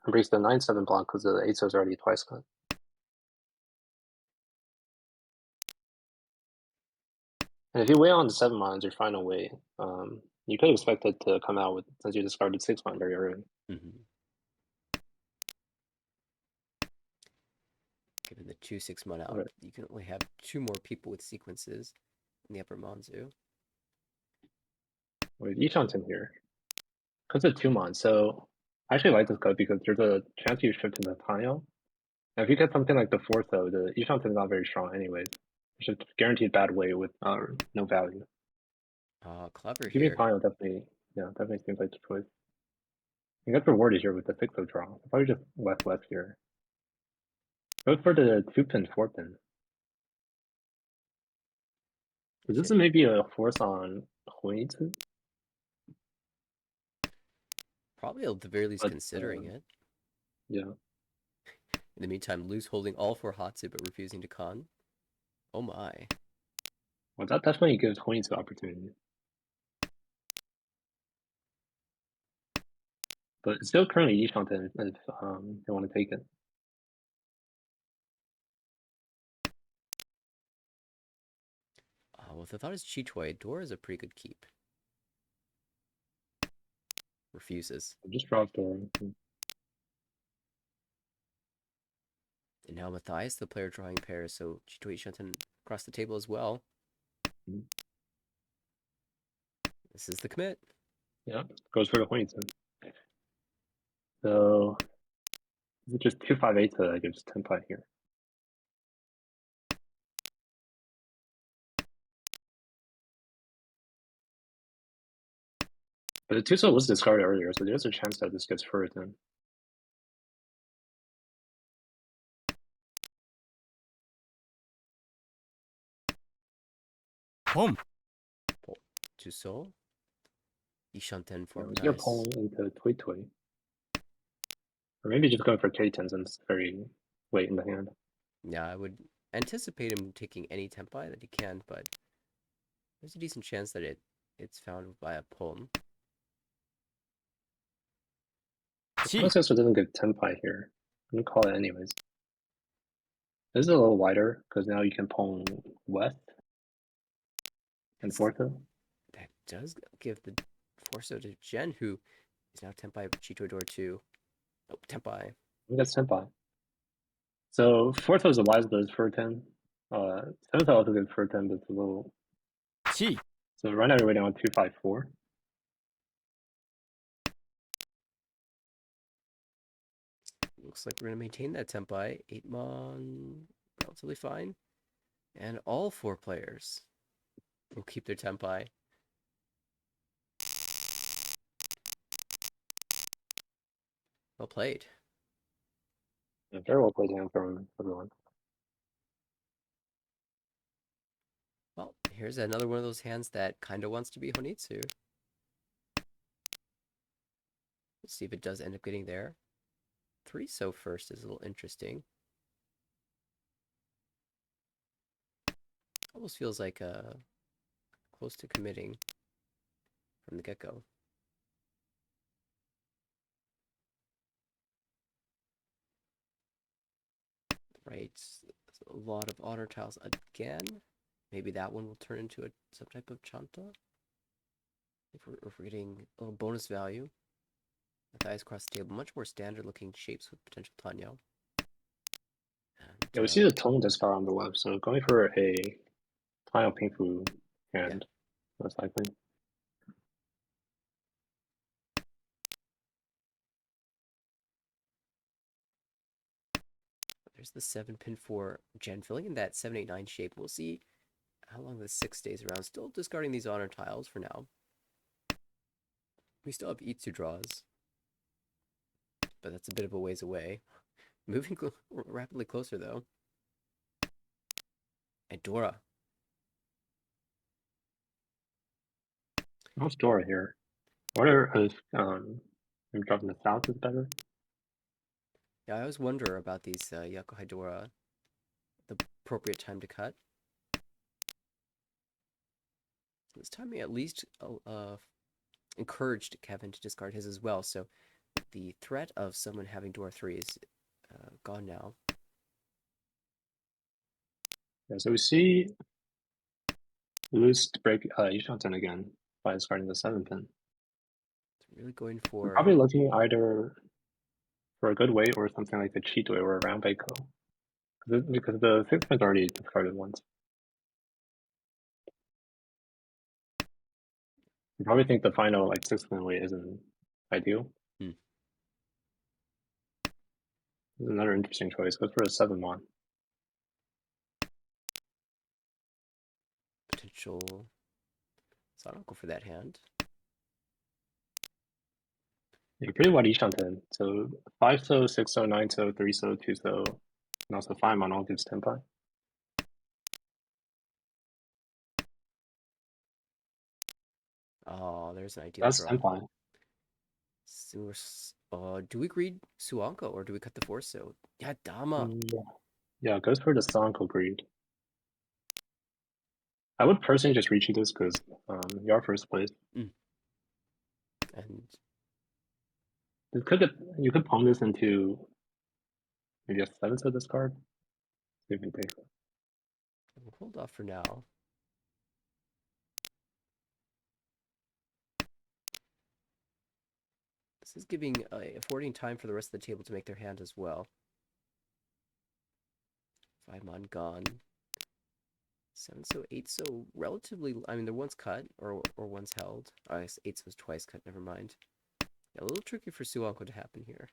Breaks the 9-7 block because the 8 is already twice cut. And if you weigh on the 7 mines, your final weight, you could expect it to come out with, since you discarded 6 mine very early. Mm-hmm. Given the 2/6 mon out, Right. you can only have 2 more people with sequences in the upper Manzu. With Ishanten here, because of 2 mines, so I actually like this card because there's a chance you shift to the Tanyo. And if you get something like the 4th, though, the Ishanten is not very strong anyways. It's just guaranteed bad weight with no value. Clever Give me here. Tanyo definitely seems like the choice. You get rewarded here with the 6 draw. Probably just less here. Go for the 2-pin, 4-pin. So this is maybe a force on Huizu? Probably at the very least considering it. Yeah. In the meantime, Lu's holding all 4 Hatsu but refusing to con. Oh my. Well, that definitely gives Huizu opportunity. But it's still currently Yishanten if they want to take it. Well, if the thought is Chitoy, Dora is a pretty good keep. Refuses. Just drop Dora. And now Matthias, the player drawing pairs, so Chitoy Ishanten across the table as well. Mm-hmm. This is the commit. Yeah, goes for the Huizu. So is it just 2-5-8 that gives 10-5 here? But the Tuso was discarded earlier, so there's a chance that this gets further in. Boom. Tuso. Ishanten for You're Matthias. pulling into Toy Toy. Or maybe just going for K10 since it's very late in the hand. Yeah, I would anticipate him taking any tempai that he can, but there's a decent chance that it's found by a poem. Chi. Processor doesn't give Tenpai here. I'm gonna call it anyways. This is a little wider because now you can pull west and Fortho. That does give the Forso to Jen, who is now tempai Chito Door 2. Oh, tempai. I think that's Tenpai. So Fortho is a wise, but it's for 10. Seventh also gives for 10, but it's a little. Chi. So right now you're waiting on 254. Looks like we're going to maintain that tempai. 8 mon, relatively fine. And all 4 players will keep their tempai. Well played. Yeah, very well played hand from everyone. Well, here's another one of those hands that kind of wants to be Honitsu. Let's see if it does end up getting there. 3 so first is a little interesting. Almost feels like a close to committing from the get-go. Right, a lot of honor tiles again. Maybe that one will turn into some type of chanta. If we're getting a little bonus value. Matthias across the table, much more standard looking shapes with potential Tanyo. And, Yeah, we see the tone discard on the left, so going for a Tile Pingfu hand, most likely. there's the 7-pin for Jen, filling in that 7-8-9 shape. We'll see how long the 6 stays around. Still discarding these honor tiles for now. We still have Itsu draws, but that's a bit of a ways away. Moving rapidly closer, though. And Dora. How's Dora here? I wonder if maybe dropping the south is better. Yeah, I always wonder about these Yakuhai Dora, the appropriate time to cut. This time he at least encouraged Kevin to discard his as well, so the threat of someone having Dora 3 is gone now. Yeah, so we see loose to break Yishanten again by discarding the 7-pin. It's really going We're for... probably looking either for a good weight or something like the cheat way or a round Baiko. Because the 6-pin's already discarded once. You probably think the final like 6-pin weight isn't ideal. Hmm. This is another interesting choice. Goes for a 7-1. Potential... So I don't go for that hand. Yeah, pretty wide Yishanten. So 5-so, 6-so, 9-so, 3-so, 2-so, and also 5-on all gives Tenpai. Oh, there's an ideal That's draw. Tenpai. Do we greed Suanko or do we cut the 4-so? Yeah, Dama. Yeah, it goes for the Sanko greed. I would personally just reach this because you are first place. And You could pawn this into maybe a 7-so discard. See if you take it. we'll hold off for now. This is affording time for the rest of the table to make their hand as well. 5-mon gone. 7-so, 8-so, relatively... I mean, they're once cut or once held. I guess 8-so's twice cut, never mind. Yeah, a little tricky for Suanko to happen here.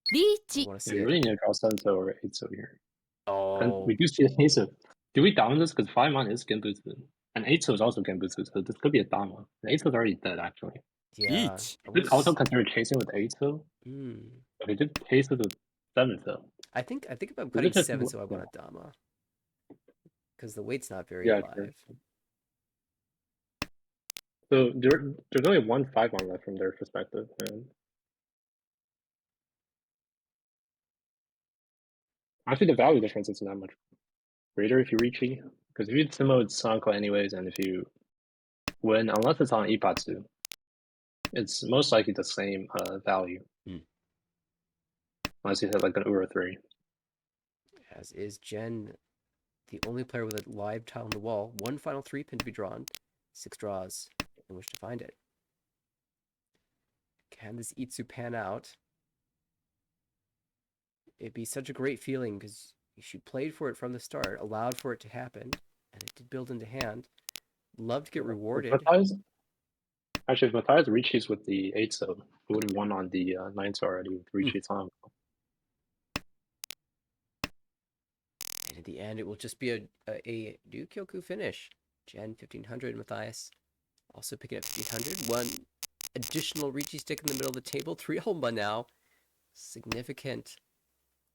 I リーチ want to Yeah, see you it. really need to draw 7-so or 8-so here. And Oh, we do see the case of, do we down this? Because 5-mon is Genbutsu. And 8-so is also Genbutsu, so this could be a Dama. And 8-so is already dead, actually. yeah. 1 I We could was... also consider chasing with 8-so, but we did chase it with 7-so. I think if I'm Is cutting it just 7-so, I yeah. want a Dama. Because the weight's not very Yeah, alive. sure. So there's only one 5-on left from their perspective, and actually the value difference isn't that much greater if you reach E. Because if you Sumo, it's Sanko anyways, and if you win, unless it's on Ipatsu, it's most likely the same value. Unless you hit like an Ura 3. As is Jen, the only player with a live tile on the wall. One final 3-pin to be drawn. 6 draws in which to find it. Can this Itsu pan out? It'd be such a great feeling because she played for it from the start, allowed for it to happen, and it did build into hand. Love to get rewarded. Actually, if Matthias reaches with the 8-so, he would have won on the 9-so already with Richi's on. And in the end, it will just be a Ryukyoku finish. Jen 1500, Matthias also picking up 1500. One additional Richi stick in the middle of the table. 3 Homba now. Significant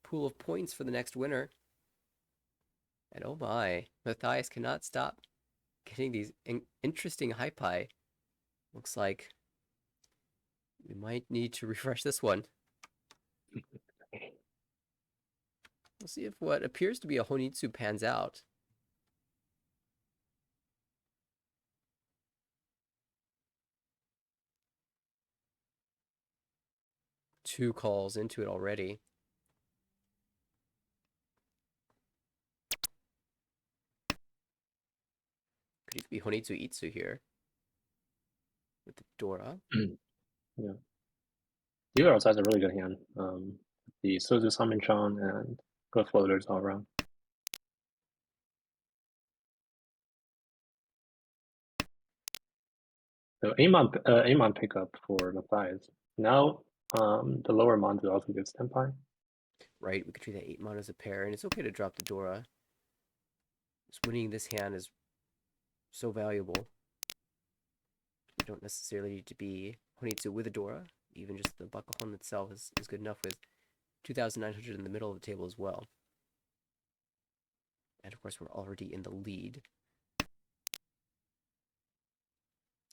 pool of points for the next winner. And oh my, Matthias cannot stop getting these interesting hypi. Looks like we might need to refresh this one. We'll see if what appears to be a Honitsu pans out. 2 calls into it already. Could even be Honitsu Itsu here with the Dora. Yeah. Either outside's a really good hand. The Sozu Summon Chan and good floaters all around. So Amon pickup for Matthias. Now the lower Monzu also gives Tenpai. Right, we could treat that 8 mana as a pair, and it's okay to drop the Dora. Just winning this hand is so valuable. You don't necessarily need to be Honitsu with a Dora. Even just the Bakahon itself is good enough with 2,900 in the middle of the table as well. And of course, we're already in the lead.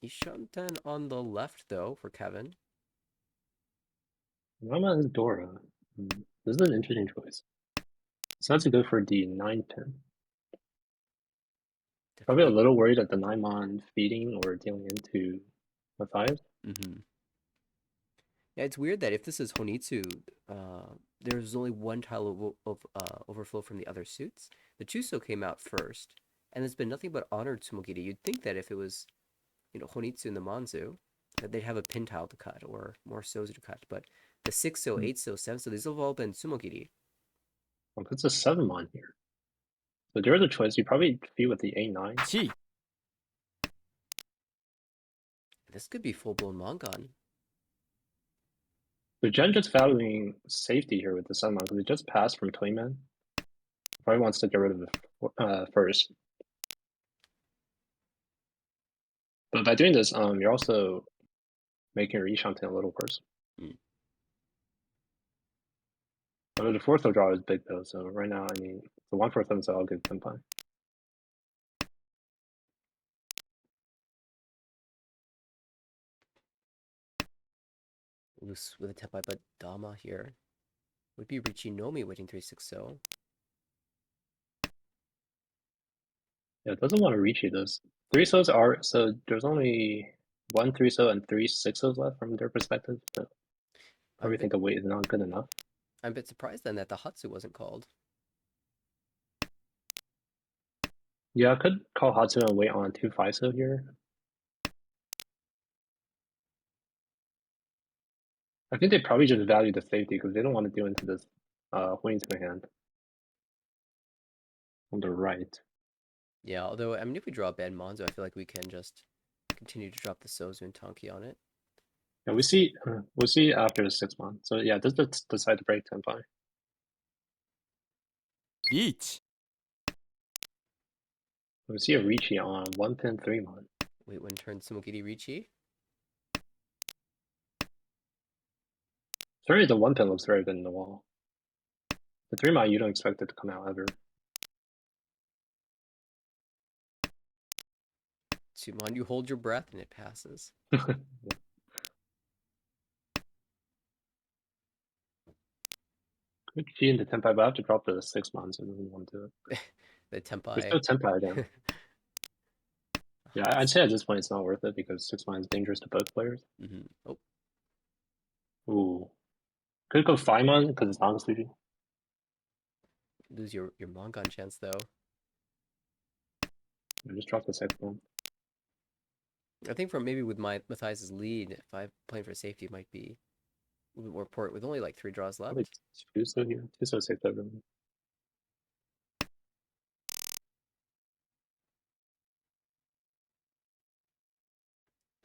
Ishanten on the left, though, for Kevin. Rama is Dora. This is an interesting choice. So that's a go for the 9 pin. Probably a little worried at the 9-mon feeding or dealing into Matthias. Yeah, it's weird that if this is Honitsu, there's only one tile of overflow from the other suits. The Chuso came out first, and there's been nothing but honored Tsumogiri. You'd think that if it was, Honitsu and the Manzu, that they'd have a pin tile to cut or more Sozu to cut. But the 6-so, 8-so, 7-so, these have all been Tsumogiri. Well, puts a 7-mon here. So there's a choice. You probably feed with the 8-9. 7 This could be full-blown Mongon. So Jen just valuing safety here with the 7-mon because it just passed from Toyman. Probably wants to get rid of it first. But by doing this, you're also making your Ishanten a little worse. But the 4-throw draw is big though, so right now, I mean, the 1/4 is all good Tenpai. Loose with a Tenpai, but Dama here would be Richinomi waiting 3-6-so. Yeah, it doesn't want to reach you this. 3-sos are, so there's only 1 3-so and 3 6-sos left from their perspective. So probably think the weight is not good enough. I'm a bit surprised then that the Hatsu wasn't called. Yeah, I could call Hatsu and wait on 2 5-so here. I think they probably just value the safety because they don't want to do into this Waynesman hand on the right. Yeah, although, I mean, if we draw a bad Monzo, I feel like we can just continue to drop the Sozu and Tonki on it. Yeah, we'll see after the 6 months. So yeah, this decide to break Tenpai. リーチ We see a Ricci on 1 pin 3-mon. Wait, when turn Tsumogiri Ricci? Certainly the 1 pin looks very good in the wall. The 3-mon you don't expect it to come out ever. Tsumon, you hold your breath and it passes. Yeah. Could cheat into Tenpai, but I have to drop the 6 months and then want to do it. The Tenpai. There's no Tenpai again. Yeah, I'd say at this point it's not worth it because 6-mon is dangerous to both players. Oh, Ooh. Could go 5-mon because it's non-sleepy. lose your Mongon chance, though. I just drop the 6-mon. I think from maybe with my Matthias' lead, if I'm playing for safety, it might be a little bit more port with only like 3 draws left. Probably 2-so here. 2-so safe over.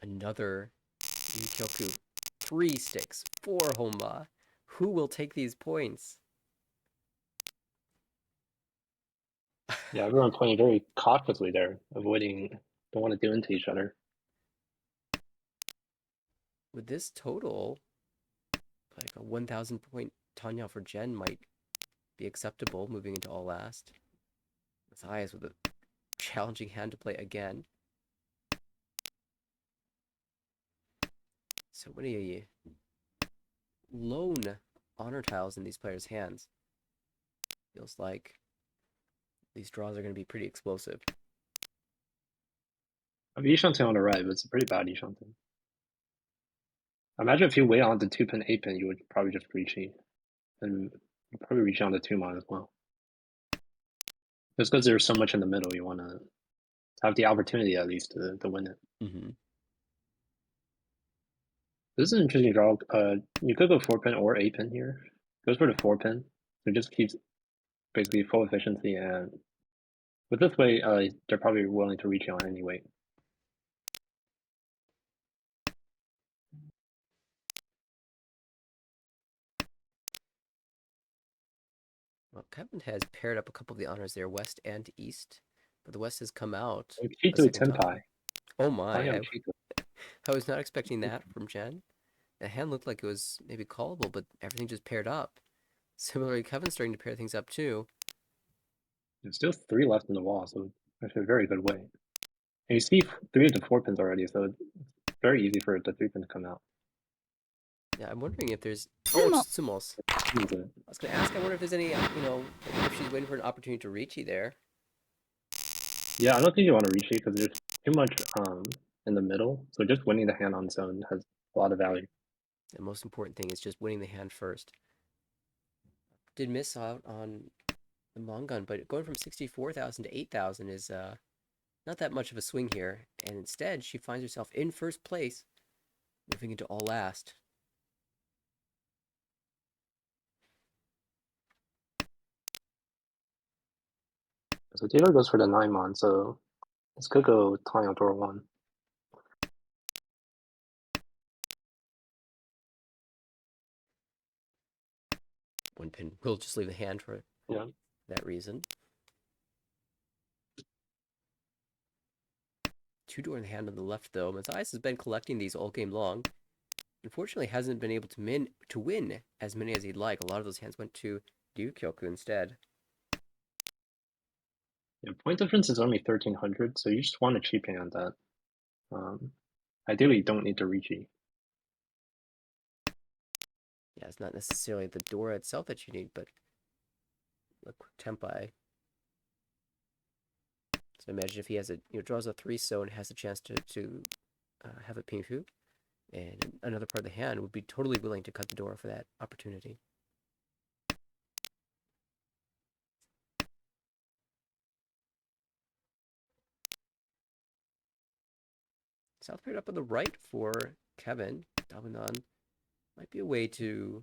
Another Nikyoku. 3 sticks, 4 Honma. Who will take these points? Yeah, everyone playing very cautiously there, avoiding, don't want to do into each other. With this total, like a 1,000 point Tanya for Jen might be acceptable moving into all last. Matthias with a challenging hand to play again. So many lone honor tiles in these players' hands. Feels like these draws are going to be pretty explosive. I have Ishanten on the right, but it's a pretty bad Ishanten. Imagine if you wait on the 2-pin, 8-pin, you would probably just reachie. And you'd probably reach on the 2-mon as well. Just because there's so much in the middle, you want to have the opportunity at least to win it. Mm-hmm. This is an interesting draw. You could go 4-pin or 8-pin here. Goes for the 4-pin. So it just keeps basically full efficiency, and with this way, they're probably willing to reach you on any weight. Well, Kevin has paired up a couple of the honors there, West and East, but the West has come out a Cheeto second time. Tenpai. Oh my, Cheeto. I was not expecting that from Jen. The hand looked like it was maybe callable, but everything just paired up. Similarly, Kevin's starting to pair things up too. There's still 3 left in the wall, so actually a very good way. And you see 3 of the 4-pins already, so it's very easy for the 3-pin to come out. Yeah, I'm wondering if there's... Oh, it's Sumos. I Easy. was going to ask, I wonder if there's any, if she's waiting for an opportunity to reach you there. Yeah, I don't think you want to reach it because there's too much in the middle. So just winning the hand on its own has a lot of value. The most important thing is just winning the hand first. Did miss out on the Mongun, but going from 64,000 to 8,000 is not that much of a swing here. And instead, she finds herself in first place, moving into all last. So Taylor goes for the 9-mon, so this could go tying on door 1. One pin will just leave the hand for that reason. 2-door in the hand on the left, though. Matthias has been collecting these all game long. Unfortunately, hasn't been able to win as many as he'd like. A lot of those hands went to Ryukyoku instead. Yeah, point difference is only 1,300, so you just want a cheap hand that ideally you don't need to reach it. Yeah, it's not necessarily the Dora itself that you need, but look, Tempai. So imagine if he has draws a 3-so and has a chance to have a Pinfu, and another part of the hand would be totally willing to cut the Dora for that opportunity. South paired up on the right for Kevin. Dominon might be a way to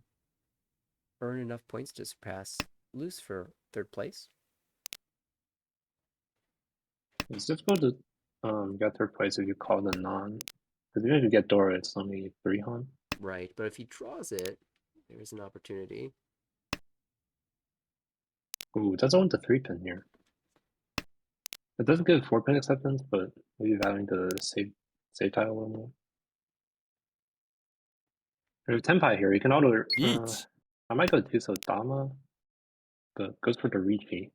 earn enough points to surpass Loose for third place. It's difficult to get third place if you call the non. Because even if you get Dora, it's only 3 Han. Right, but if he draws it, there is an opportunity. Ooh, it doesn't want the 3-pin here. It doesn't give 4-pin acceptance, but maybe having to save tile a little more. There's Tenpai here. You can auto. Each. I might go 2-so Dama, but goes for the Richi.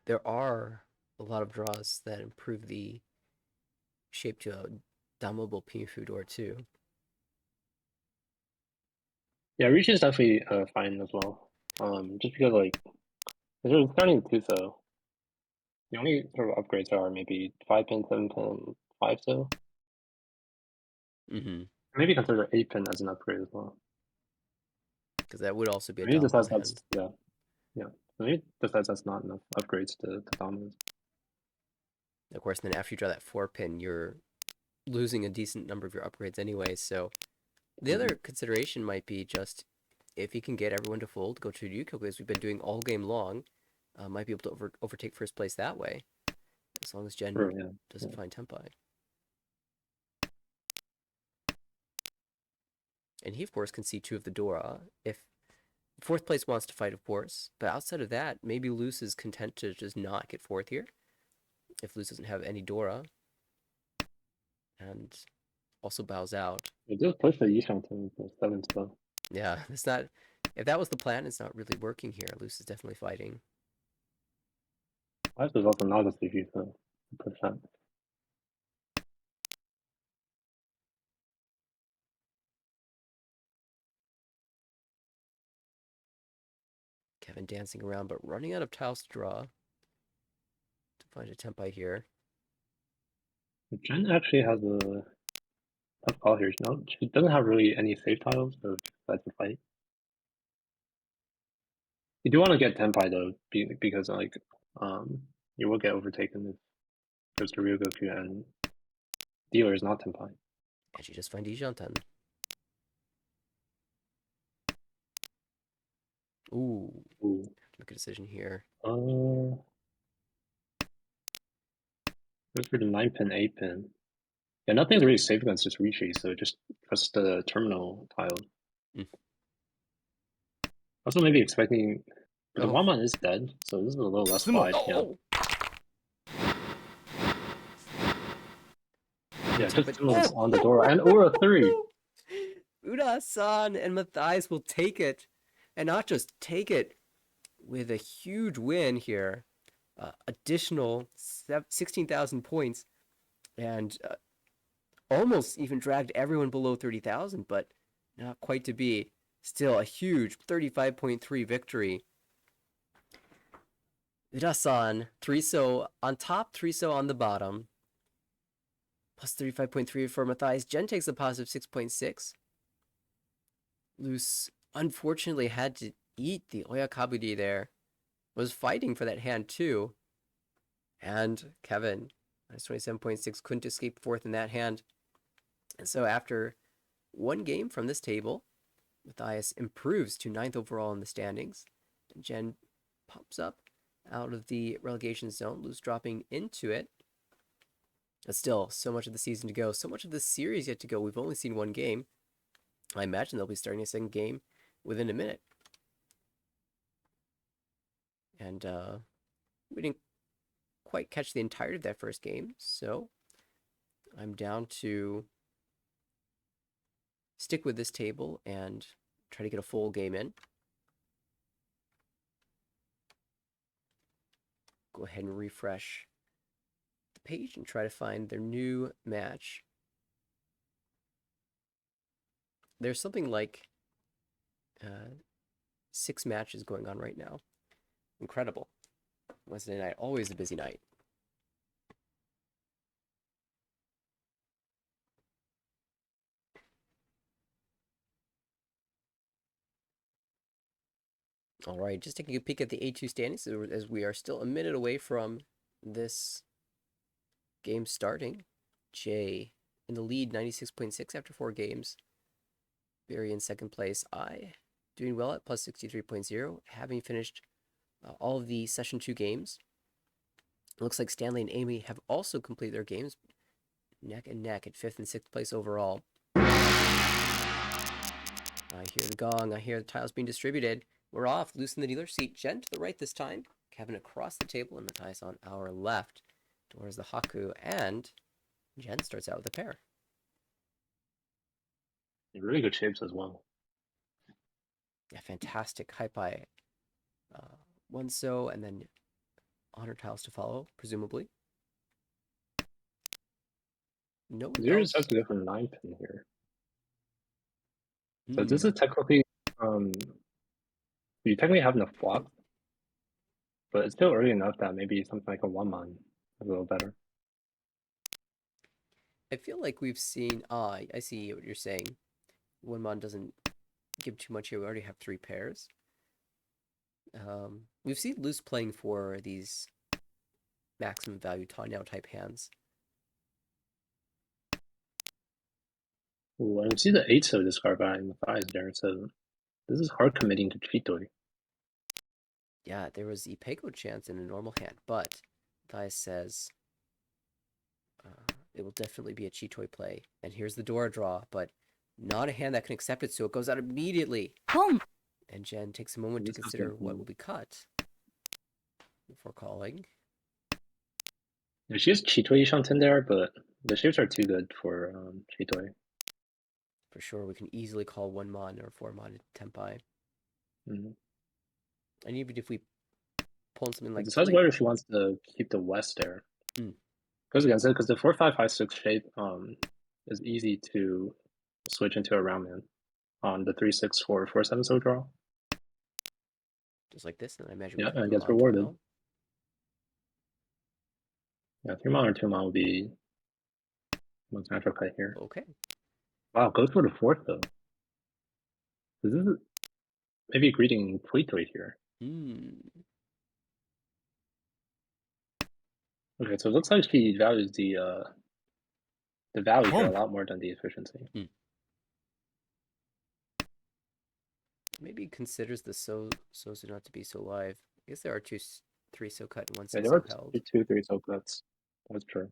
There are a lot of draws that improve the shape to a downloadable Pinfu door too. Yeah, Richi is definitely fine as well. Just because like if you're starting 2-so, the only sort of upgrades are maybe 5-pin, 7-pin, 5-so. Maybe consider 8-pin as an upgrade as well. Because that would also be a Maybe dominable decides hand. that's maybe decides that's not enough upgrades to dominance. Of course, then after you draw that 4-pin, you're losing a decent number of your upgrades anyway. So the other consideration might be just if you can get everyone to fold, go to Ryukyoku as we've been doing all game long, might be able to overtake first place that way. As long as Jen doesn't find Tempai. And he, of course, can see 2 of the Dora. If fourth place wants to fight, of course. But outside of that, maybe Luce is content to just not get fourth here. If Luce doesn't have any Dora. And also bows out. It does push the Yishang to 7-so. Yeah, it's not... If that was the plan, it's not really working here. Luce is definitely fighting. 5 is also not a CG, so push that. Kevin dancing around, but running out of tiles to draw. To find a Tempai here. Jen actually has a Tough call here. No, she doesn't have really any safe tiles, so that's a fight. You do want to get Tenpai though, because like you will get overtaken if goes to Ryogoku and dealer is not Tenpai. And she just find Dijantan. Ooh. Ooh. Make a decision here. Goes for the 9-pin, 8-pin. Yeah, nothing's really safe against this Rishi, so just trust the terminal tile. Mm. Also maybe expecting, but the Oh. Waman is dead, so this is a little less Sumo. wide. Oh. Yeah, just But- Sumo's on the door, and Ura 3. Uda-san and Matthias will take it, and not just take it, with a huge win here. Additional 16,000 points, and almost even dragged everyone below 30,000, but not quite to be. Still a huge 35.3 victory. Uda-san, 3-so on top, 3-so on the bottom. Plus 35.3 for Matthias. Jen takes a positive 6.6. Luce unfortunately had to eat the Oyakabudi there. Was fighting for that hand too. And Kevin, minus 27.6, couldn't escape fourth in that hand. And so after one game from this table, Matthias improves to 9th overall in the standings. And Jen pops up out of the relegation zone, Luce dropping into it. But still, so much of the season to go, so much of the series yet to go. We've only seen one game. I imagine they'll be starting a second game within a minute. And we didn't quite catch the entirety of that first game, so I'm down to stick with this table and try to get a full game in. Go ahead and refresh the page and try to find their new match. There's something like 6 matches going on right now. Incredible. Wednesday night, always a busy night. All right, just taking a peek at the A2 standings as we are still a minute away from this game starting. Jay in the lead, 96.6 after 4 games. Barry in second place. I doing well at plus 63.0, having finished all of the session 2 games. It looks like Stanley and Amy have also completed their games, neck and neck at 5th and 6th place overall. I hear the gong. I hear the tiles being distributed. We're off. Luce in the dealer seat. Jen to the right this time. Kevin across the table and Matthias on our left. Towards the Haku, and Jen starts out with a pair. In really good shapes as well. Yeah, fantastic. High by 1-so, and then honor tiles to follow, presumably. No one Zero else. has to go for 9-pin here. So Hmm. this is technically, you technically have enough block, but it's still early enough that maybe something like a 1-man is a little better. I feel like we've seen. I see what you're saying. 1-man doesn't give too much here. We already have 3 pairs. We've seen Luce playing for these maximum value Tanyao type hands. Ooh, and we see the 8-so discard by Matthias there, so this is hard committing to Chitoi. Yeah, there was Ipego chance in a normal hand, but Matthias says it will definitely be a Chitoi play. And here's the Dora draw, but not a hand that can accept it, so it goes out immediately. Pong. And Jen takes a moment to consider what will be cut before calling. Yeah, she has Chitoi Shanten there, but the shapes are too good for Chitoi. For sure, we can easily call 1-man or 4-man Tenpai. Mm-hmm. And even if we pull something like Decides whether she wants to keep the West there. Goes against it because the 4-5-5-6 shape is easy to switch into a round man on the 3-6-4 4-7-so draw. Just like this, and I imagine Yeah, we and can gets rewarded. Yeah, 3-man or 2-man will be most natural play here. Okay. Wow, goes for the fourth though. This is maybe greeting tweet right here. Hmm. Okay, so it looks like she values the value here a Home. lot more than the efficiency. Maybe considers the so's not to be so live. I guess there are three so cut and one Yeah, six there so are held. two, three so cuts. That's true.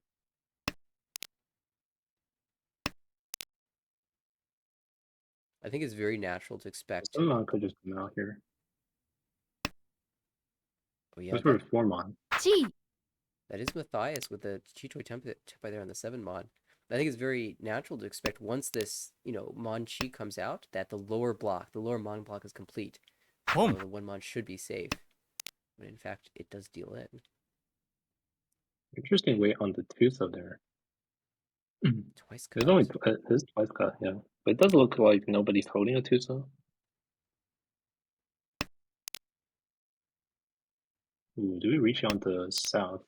I think it's very natural to expect. Someone could just come out here. Oh yeah, Goes for the 4-mon. 1 that is Matthias with the Chichoy temp by there on the 7 mod. I think it's very natural to expect once this, Mon Chi comes out, that the lower Mon block is complete. So Home. the 1 Mon should be safe. But in fact, it does deal in. Interesting weight on the Tuso there. Twice There's cut. only it is twice cut, yeah. But it does look like nobody's holding a Tuso. Ooh, do we reach on the south?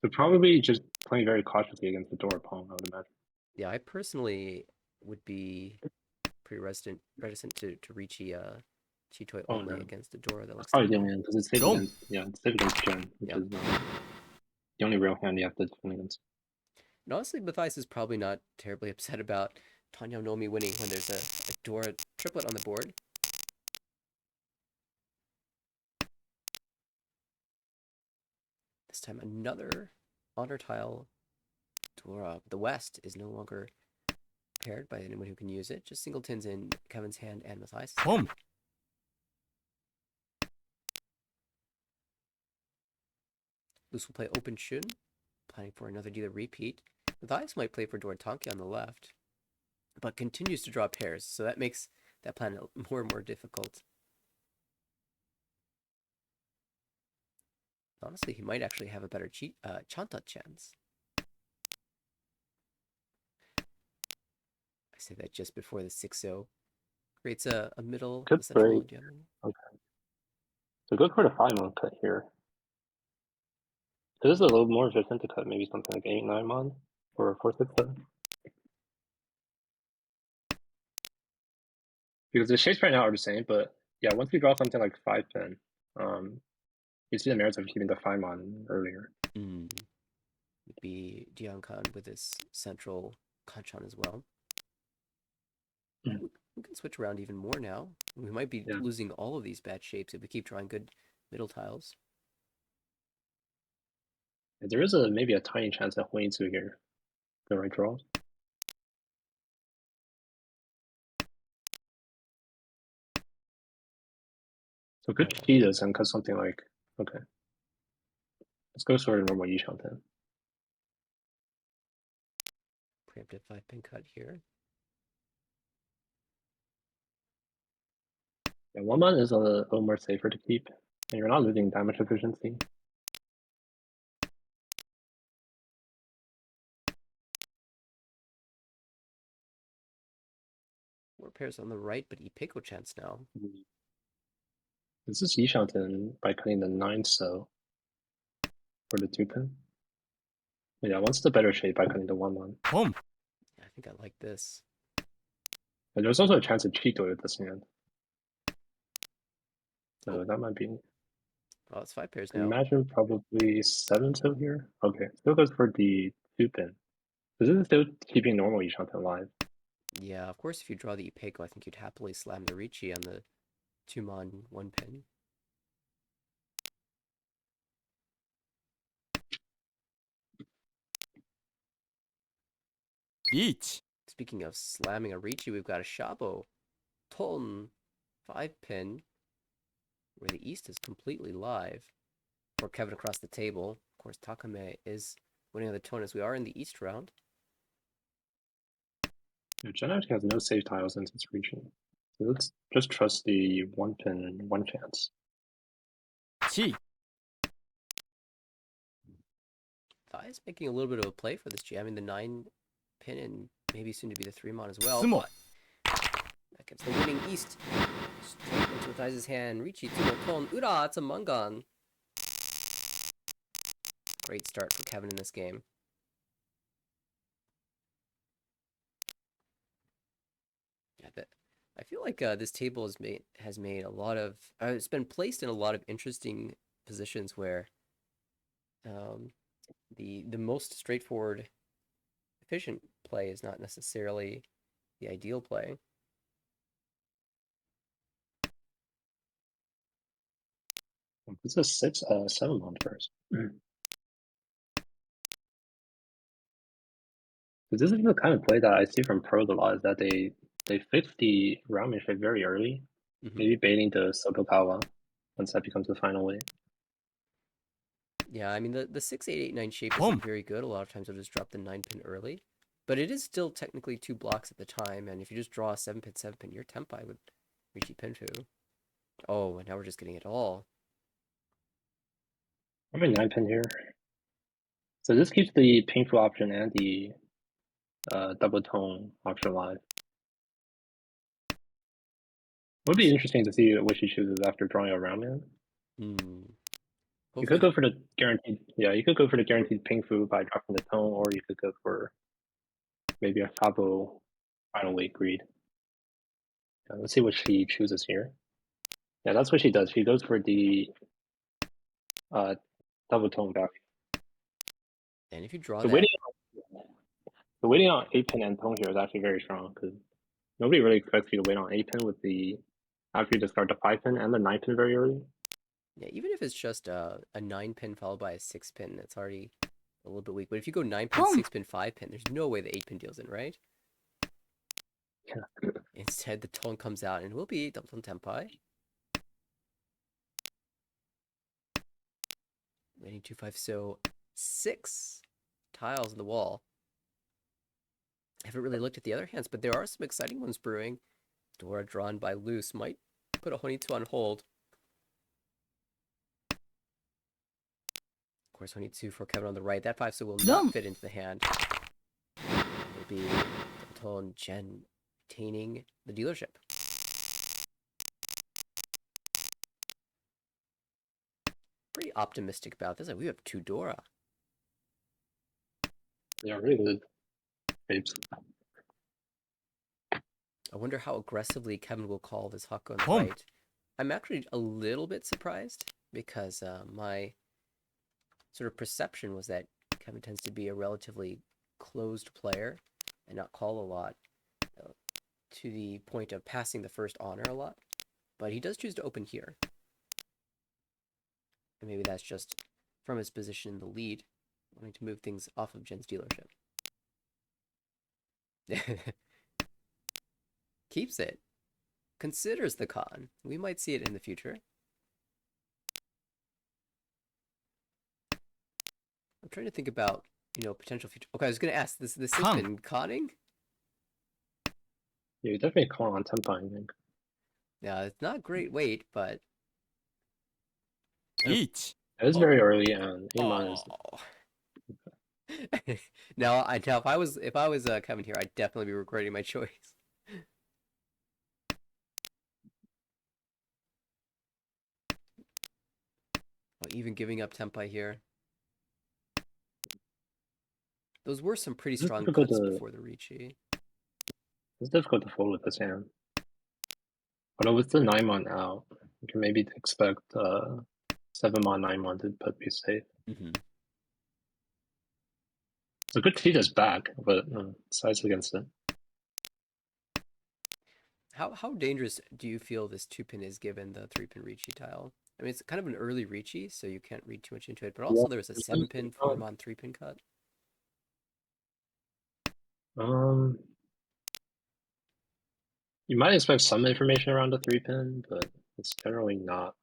So probably just playing very cautiously against the door pawn, I would imagine. Yeah, I personally would be pretty reticent to reach Chitoy Oh only no. against a Dora that That's looks probably the tame. only end because it's safe Go. against it's safe against Jen, which Yeah. is the only real hand you have to defend against. And honestly, Matthias is probably not terribly upset about Tanya Nomi winning when there's a Dora triplet on the board. This time another honor tile Dora. The West is no longer paired by anyone who can use it. Just singletons in Kevin's hand and Matthias. Home. Luce will play Open Shun, planning for another dealer repeat. Matthias might play for Dortanki on the left, but continues to draw pairs, so that makes that plan more and more difficult. Honestly, he might actually have a better Chanta chance. I say that just before the 6-0 creates a middle, Good a central break. gem. Okay. So go for the 5-mon cut here. This is a little more efficient to cut maybe something like 8, 9-mon or 4, 6, 7. Because the shapes right now are the same, but yeah, once you draw something like 5-pin, you see the merits of keeping the 5-mon earlier. Would be Dion Khan with his central Kanchan as well. We can switch around even more now. We might be losing all of these bad shapes if we keep drawing good middle tiles. There is maybe a tiny chance that Huizu here, the right draw. So good cheat this and cut something like, okay. Let's go sort of normal Yishao then. Preemptive 5-pin cut here. Yeah, 1-mon is a little more safer to keep, and you're not losing damage efficiency. More pairs on the right, but Ipeko chance now. This is Yishanten by cutting the 9 so for the 2-pin. Yeah, one's the better shape by cutting the 1-mon. Home. I think I like this. And there's also a chance of cheat with this hand. So that might be. Oh, it's 5 pairs now. Imagine probably 7 so here. Okay, still goes for the 2-pin. This is still keeping normal Yishanten alive. Yeah, of course, if you draw the Ipeko, I think you'd happily slam the Ricci on the 2-mon 1-pin. Each. Speaking of slamming a Ricci, we've got a Shabo Ton 5-pin, where the East is completely live. For Kevin across the table. Of course, Takame is winning on the Ton as we are in the East round. Yeah, Jen actually has no save tiles since it's reaching. So let's just trust the 1-pin 1 chance. Chi. Thai is making a little bit of a play for this jamming the 9-pin and maybe soon to be the 3-mon as well. Sumo. That gets the winning East. Straight into Thai's hand. Ricci, Tumo, Ton, Ura, it's a Mungan. Great start for Kevin in this game. I feel like this table has made a lot of it's been placed in a lot of interesting positions where um, the most straightforward, efficient play is not necessarily the ideal play. This is 7 on first. This is the kind of play that I see from pros a lot, is that they fix the round shape very early, maybe baiting the Sotokawa once that becomes the final way. Yeah, I mean the 6 8 8 9 shape Boom. isn't very good. A lot of times I'll just drop the 9 pin early, but it is still technically 2 blocks at the time. And if you just draw a 7 pin, your tempai would Richie Pinfu. Oh, and now we're just getting it all. I'm a 9 pin here. So this keeps the painful option and the double tone option alive. It would be interesting to see what she chooses after drawing a round man. Hmm. You could Hopefully, go for the guaranteed, yeah, you could go for the guaranteed ping fu by dropping the tone, or you could go for maybe a Fabo final weight greed. Let's see what she chooses here. Yeah, that's what she does. She goes for the uh, double tone value. and if you draw The that, waiting, the waiting on 8 pin and tone here is actually very strong because nobody really expects you to wait on 8 pin with the after you discard the 5 pin and the 9 pin very early. yeah, even if it's just a 9 pin followed by a 6 pin, it's already a little bit weak. But if you go 9 pin, Boom. 6 pin, 5 pin, there's no way the 8 pin deals in, right? Yeah. Instead, the tone comes out and will be double tone tempai. Waiting 2 5, so 6 tiles in the wall. I haven't really looked at the other hands, but there are some exciting ones brewing. Dora drawn by Loose might put a Honeytoo on hold. Of course, Honeytoo for Kevin on the right. That 5 so will not fit into the hand. It'll be Delta and Jen retaining the dealership. Pretty optimistic about this. We have 2 Dora. Yeah, really good shapes. I wonder how aggressively Kevin will call this Hako on the Boom. right. I'm actually a little bit surprised because my sort of perception was that Kevin tends to be a relatively closed player and not call a lot, to the point of passing the first honor a lot. But he does choose to open here. And maybe that's just from his position in the lead, wanting to move things off of Jen's dealership. Keeps it. Considers the con. We might see it in the future. I'm trying to think about, potential future. Okay, I was going to ask, this has Con. been conning? Yeah, you definitely call on tempo, I think. Yeah, it's not great weight, but 1 It is very early, and Iman is oh. Now if I was Kevin here, I'd definitely be regretting my choice. Oh, even giving up tempai here. Those were some pretty strong cuts before the Ricci. it's difficult to fold with this hand. But with the 9-mon out, you can maybe expect 7-mon, 9-mon to put be safe. Mm-hmm. It's a good feed us back, but size against it. How dangerous do you feel this 2-pin is given the 3-pin Ricci tile? I mean, it's kind of an early Ricci, so you can't read too much into it. But also, there was a 7-pin 4-mon 3-pin cut. You might expect some information around the 3-pin, but it's generally not.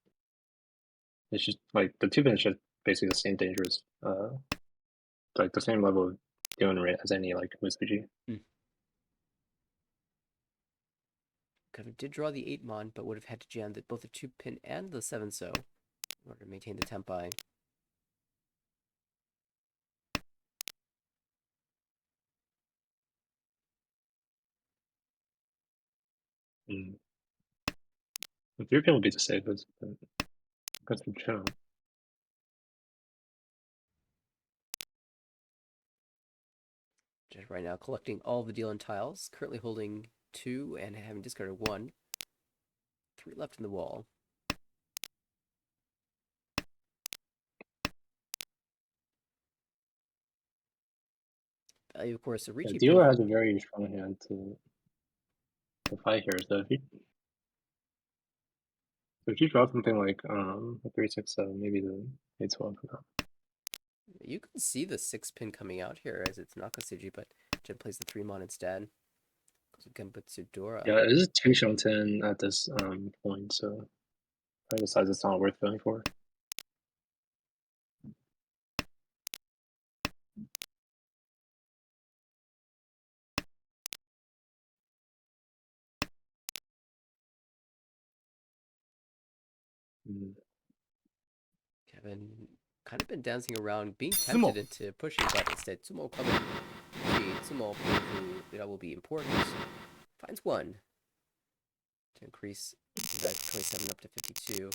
It's just like the 2-pin is just basically the same dangerous, like the same level of dealing rate as any like Musuji. Kind of did draw the 8-mon, but would have had to jam both the 2-pin and the 7-so in order to maintain the tempai. The 3-pin would be the safest, but got some channel. Just right now collecting all the deal and tiles, currently holding 2 and having discarded 1. 3 left in the wall. Of course, the Yeah, Ricci dealer pin. has a very strong hand to fight here. So if you draw something like a 3-6-7, maybe the 8-12 for that. You can see the 6 pin coming out here as it's Nakasuji, but Jin plays the 3-mon instead. Goes with Genbutsu Dora. Yeah, it is 2 Shonten at this point, so I decides it's not worth going for. Mm. Kevin kind of been dancing around, being Sumo. tempted into pushing, but instead Sumo coming. Sumo, who that will be important, finds 1 to increase that 27 up to 52.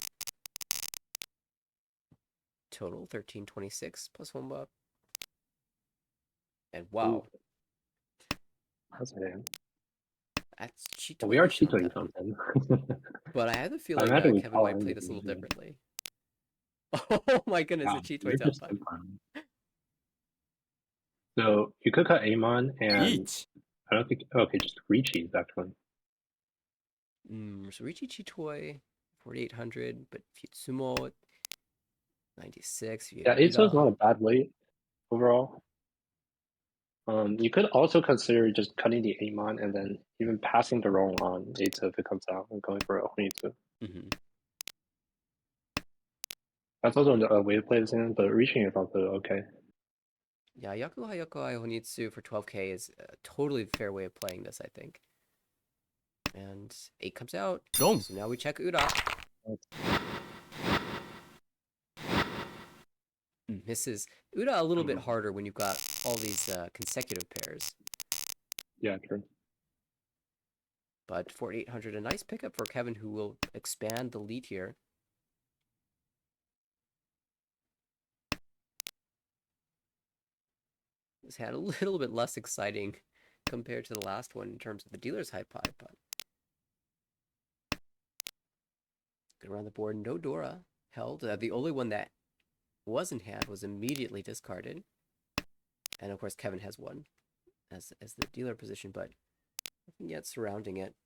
Total 1326 plus 1 buck. And wow, Ooh, that's a hand. that's cheat Well, we are Ishan cheating Kevin. something. But I have the I feeling imagine we Kevin call might play him this a little usually. differently. Oh my goodness, Wow, the cheat you're top just five. so fun. So you could cut Amon, and 1 I don't think. Okay, just Ricci's actually. So Richie Chitoi, 4800, but if you Sumo, 96. If you Yeah, have 8 is not Uda, a bad weight overall. You could also consider just cutting the Amon and then even passing the roll on 8 if it comes out and going for a Honitsu. mm-hmm. That's also a way to play this in, but reaching is also okay. Yeah, Yaku Hayako Honitsu for 12k is a totally fair way of playing this, I think. And 8 comes out. Long. So now we check Uda. Misses. Uda a little bit harder when you've got all these consecutive pairs. Yeah, true. But 4800, a nice pickup for Kevin, who will expand the lead here. This had a little bit less exciting compared to the last one in terms of the dealer's high pie, but good around the board. No Dora held. The only one that was in hand was immediately discarded. And of course, Kevin has 1 as the dealer position, but nothing yet surrounding it.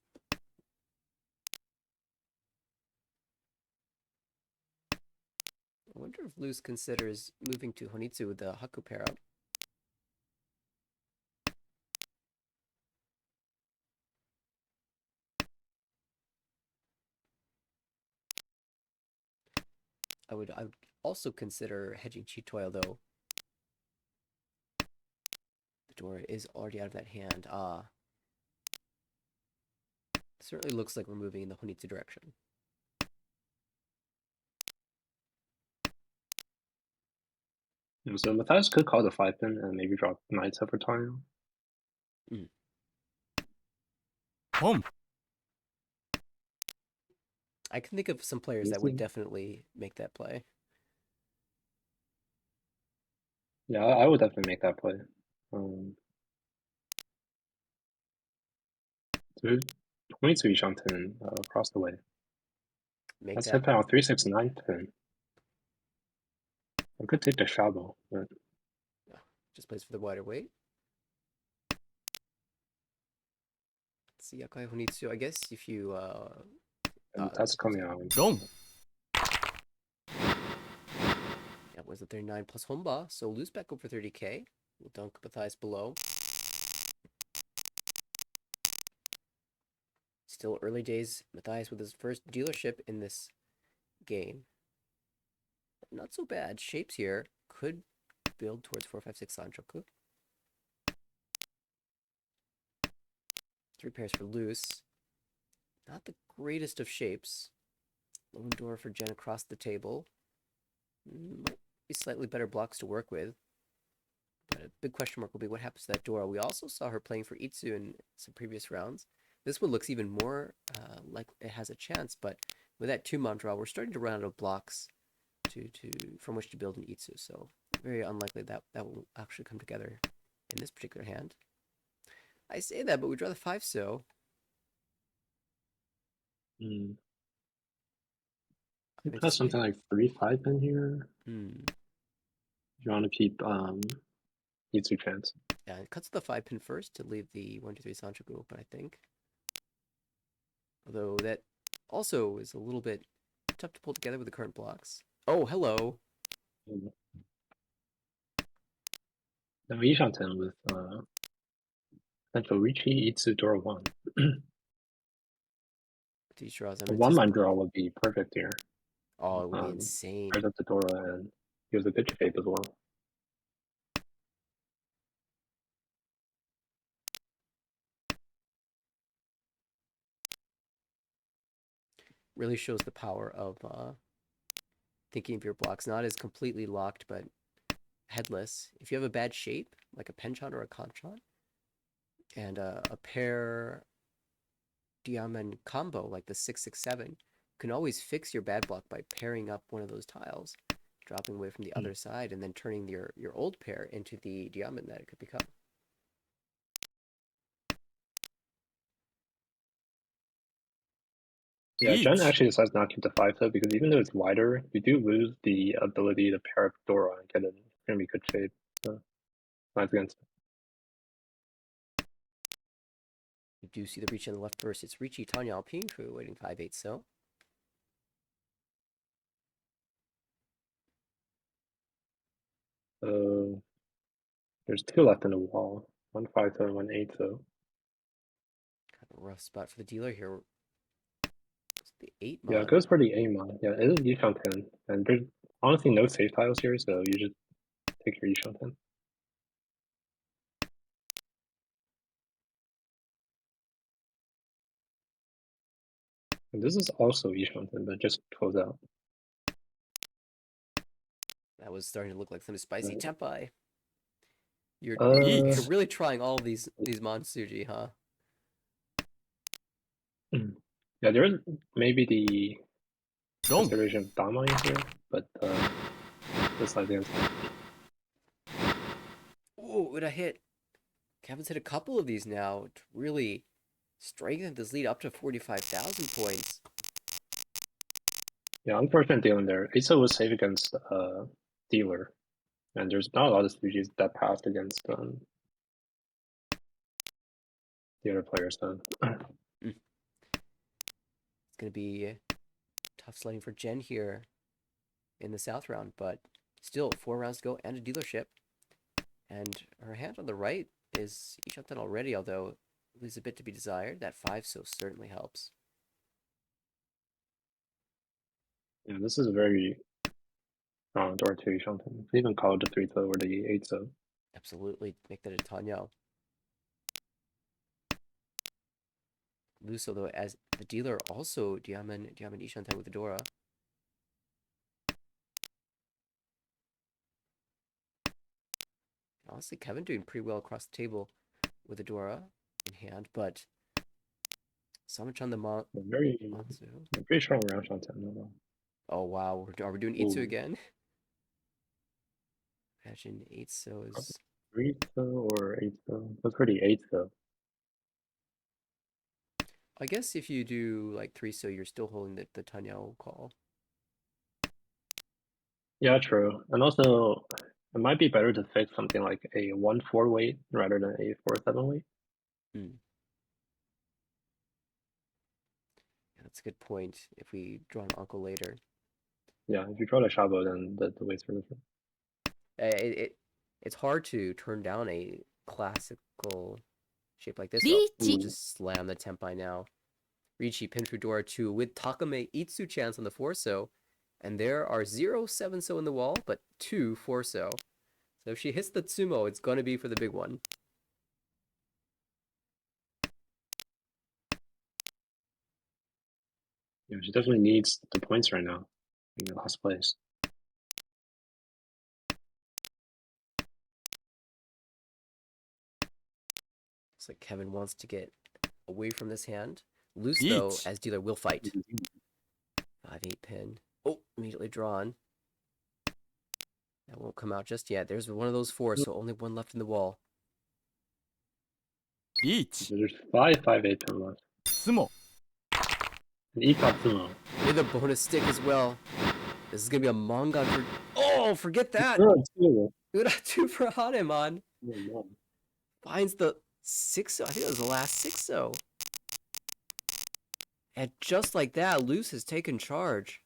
I wonder if Luz considers moving to Honitsu with the Haku pair up. I would also consider hedging Chitoil, though. The Dora is already out of that hand. Certainly looks like we're moving in the Honitsu direction. So Matthias could call the 5 pin and maybe drop Knights over time. Home. I can think of some players that would definitely make that play. Yeah, I would definitely make that play. So 22 Shanten across the way. Make That's that. hit out 369 pin. I could take the Shabo, but Just plays for the wider weight. Let's see, Yakai Honitsu. I guess if you that's coming out. Long. That was a 39 plus Homba, so lose back over 30k. We'll dunk Matthias below. Still early days. Matthias with his first dealership in this game. Not so bad. Shapes here could build towards 456 Sanchoku. 3 pairs for loose. Not the greatest of shapes. Lone door for Jen across the table. Might be slightly better blocks to work with. But a big question mark will be what happens to that Dora. We also saw her playing for Itsu in some previous rounds. This one looks even more like it has a chance, but with that 2-mon draw, we're starting to run out of blocks from which to build an Itsu. So very unlikely that will actually come together in this particular hand. I say that, but we draw the 5 so. Mm. I'm Press something anticipating. like 3-5 pin here. Hmm. If you want to keep Itsu chance. Yeah, it cuts the 5-pin first to leave the 1, 2, 3 Sancho open, I think. Although that also is a little bit tough to pull together with the current blocks. Oh, hello. Mm. Now Ishanten with potential Ricci, Itsu, Dora 1. These draws, A I'm one-man anticipating. draw would be perfect here. Oh, it would be insane. Pairs up the Dora and gives a good shape as well. Really shows the power of thinking of your blocks not as completely locked, but headless. If you have a bad shape, like a penchant or a conchant, and a pair diamond combo like the 667, you can always fix your bad block by pairing up one of those tiles, dropping away from the other side, and then turning your old pair into the diamond that it could become. Yeah, Jen 1 actually decides not to keep the 5 though, because even though it's wider, you do lose the ability to pair up Dora and get it. It's gonna be good shape. So lines against it. You do see the reach on the left first. It's Ricci Tanya Alpine for waiting 5-8 so. So there's 2 left in the wall. 1-5 so and 1-8 so. Kind of a rough spot for the dealer here. It's the 8 Yeah, it mod. goes for the A mod. Yeah, it is Yishanten. And there's honestly no safe tiles here, so you just take your Yishanten. And this is also Yishanten, but just close out. That was starting to look like some spicy tempai. You're Uh, you're really trying all of these Monsuji, huh? yeah, there is maybe the ロン consideration of Damai here, but this side against it. Oh, what a hit. Kevin's hit a couple of these now to really strengthen this lead up to 45,000 points. Yeah, unfortunate dealing there. Asa was safe against dealer, and there's not a lot of strategies that passed against the other players. So It's going to be tough sledding for Jen here in the South round, but still 4 rounds to go and a dealership. And her hand on the right is Ishantan already, although leaves a bit to be desired. That 5 so certainly helps. yeah, this is a very strong door to something. Even call it the 3 so or the 8 so. Absolutely make that a Tanyo. Luso, though, as the dealer, also Diamond Ishantan with the Dora. Honestly, Kevin doing pretty well across the table with the Dora in hand, but so much on the Very, Manzu. pretty strong round shot 10. No. Oh wow, are we doing Itsu Ooh. again? Imagine 8 so is 3 so or 8 so. That's pretty 8 so. I guess if you do like 3 so you're still holding the Tanyao call. Yeah, true. And also, it might be better to fix something like a 1-4 weight rather than a 4-7 weight. Hmm. Yeah, that's a good point. If we draw an uncle later. Yeah, if you draw the Shabo, then the weights are different. It's hard to turn down a classical shape like this. リ Oh, ーチ we'll just slam the tempai now. Ricci pin through Dora 2 with Takame Itsu chance on the 4 so. And there are 0 7 so in the wall, but 2 4 so. So if she hits the Tsumo, it's going to be for the big one. Yeah, she definitely needs the points right now in the last place. Looks like Kevin wants to get away from this hand. Loose, though, Each. as dealer will fight. 5-8 pin. Oh, immediately drawn. That won't come out just yet. There's one of those 4, so only one left in the wall. リーチ So there's 5-5-8 turn left. スモ Ikatsumo. With a bonus stick as well. This is gonna be a manga for. Oh, forget that. No, two. Ura 2 for Hanemon. Oh, no. Finds the 6-0. I think it was the last 6-0. And just like that, Luce has taken charge.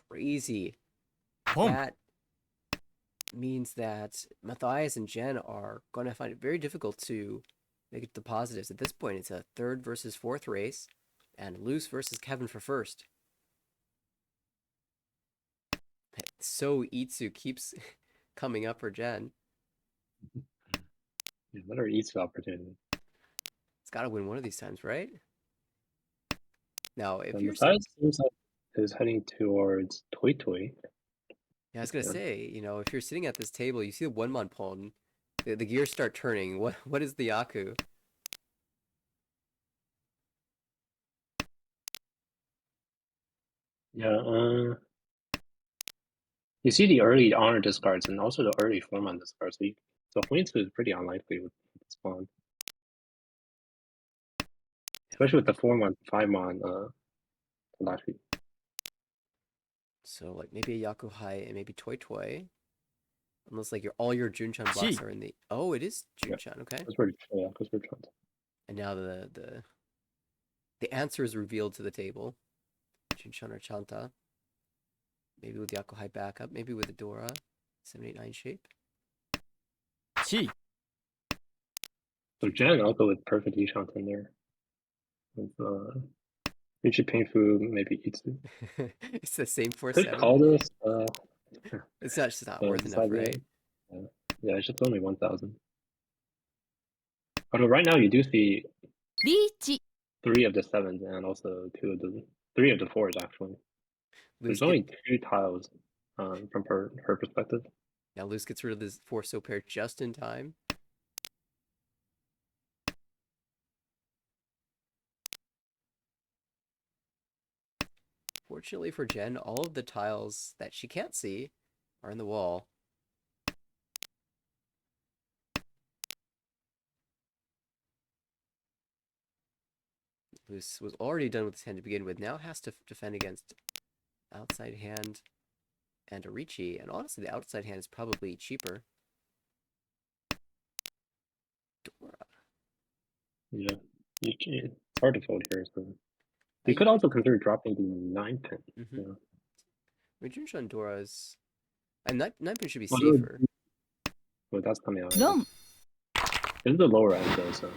Crazy. Pump. That means that Matthias and Jen are going to find it very difficult to make it to the positives. At this point, it's a third versus fourth race, and Luce versus Kevin for first. So Itsu keeps coming up for Jen. Yeah, what are East opportunity? It's got to win one of these times, right? Now, if And you're Matthias seems like is heading towards Toy Toy. yeah, I was gonna say, if you're sitting at this table, you see the one Monpon, the gears start turning. What is the Yaku? Yeah, you see the early honor discards and also the early 4-mon discards. So Fuinsu is pretty unlikely with this spawn. Especially with the 4-mon, 5-mon Tadashi. So like maybe a Yakuhai and maybe Toy Toy. Unless like all your Junchan blocks Gee. are in the. Oh, it is Yeah. Junchan, okay. Because we're trying to. And now the answer is revealed to the table. Junchan or Chanta. Maybe with Yakuhai backup, maybe with a Dora. 789 shape. Chi. So Jen, I'll go with perfect Ishant in there. With Richie Painfu, maybe Itsu. It's the same Could 4-7. call this. It's just not worth enough, besides right? that, yeah, it's just only 1,000. Although right now you do see リーチ 3 of the 7s and also 3 of the 4s actually. Luce There's only 2 tiles from her perspective. Now Luce gets rid of this 4-so pair just in time. Fortunately for Jen, all of the tiles that she can't see are in the wall. Luce was already done with his hand to begin with, now has to defend against outside hand and a Ricci, and honestly the outside hand is probably cheaper. Dora. Yeah, it's hard to fold here. So you You could also consider dropping the 9-pin. Mm-hmm. Yeah. Rejunchan Dora's. And 9-pin should be Although, safer. well, that's coming out. ロン This is the lower end though, so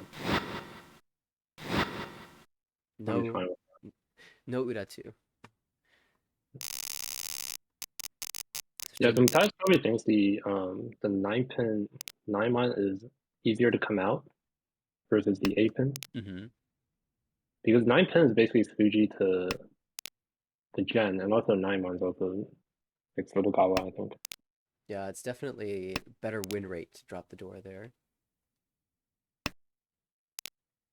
I'll be No, fine with no Uratu. Yeah, sometimes probably thinks the 9-pin 9-mon is easier to come out versus the 8-pin. Mm-hmm. Because 9-pin is basically Fuji to the Gen, and also 9-mon is also like little Gawa, I think. Yeah, it's definitely better win rate to drop the Dora there.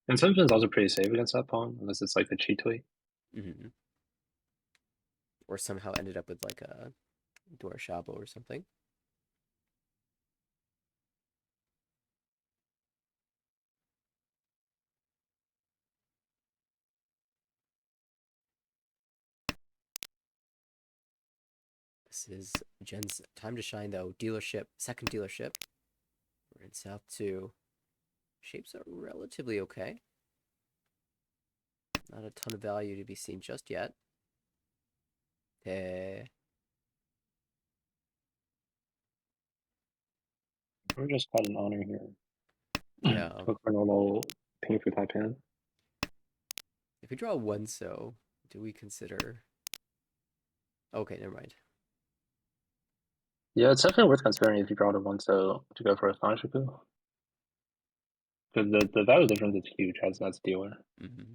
And 7-pin is also pretty safe against that pawn, unless it's like the Chitui. Mm-hmm. Or somehow ended up with like a Dora Shabo or something. This is Jen's time to shine though. Dealership, second dealership. We're in South 2. Shapes are relatively okay. Not a ton of value to be seen just yet. Eh. We just got an honor here. Yeah. Go for normal pink for type hand. If we draw 1-so, do we consider... Okay, never mind. Yeah, it's definitely worth considering if you draw the 1-so to go for a Sanshiku. Because the value difference is huge as dealer. Mm-hmm.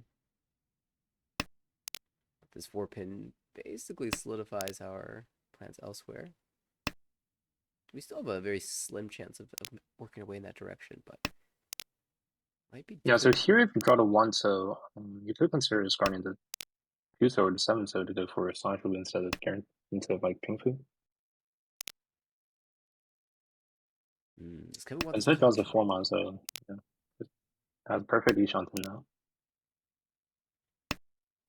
This 4-pin basically solidifies our plans elsewhere. We still have a very slim chance of working our way in that direction, but might be Yeah, so difficult. here if you draw the 1-so, you could consider discarding the 2-so or the 7-so to go for a Sanshiku instead of like Pingfu. Does Kevin want And this to so draws a capture? 4-mon, so yeah. It has perfect Ishan now.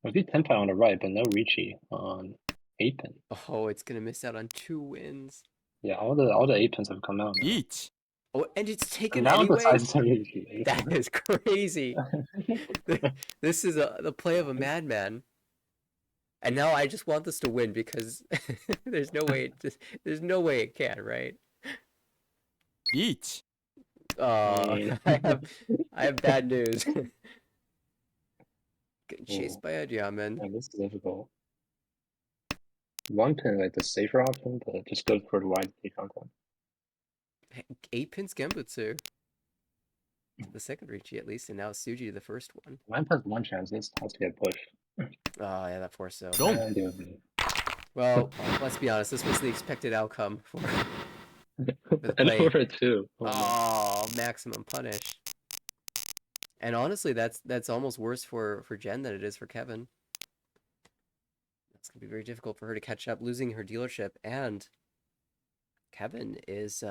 I see Tenpai on the right, but no Ricci on 8-pin. Oh, it's gonna miss out on 2 wins. Yeah, all the 8-pins have come out now. リーチ Oh, and it's And taken now the anyway? size of Ricci. That is crazy. This is the play of a madman. And now I just want this to win because there's no way it can, right? リーチ Oh, mean- I have bad news. Getting Oh, chased by a diamond. and this is difficult. 1-pin, like the safer option, but just goes for the wide content. 8 pins Genbutsu to the second Ricci at least, and now Suji to the first one. 9-pin's one chance. This has to get pushed. Oh yeah, that force so. ドン And the Well, let's be honest. This was the expected outcome for the and play. over 2. Oh, no. Oh, maximum punish. And honestly, that's almost worse for Jen than it is for Kevin. It's gonna be very difficult for her to catch up, losing her dealership, and Kevin is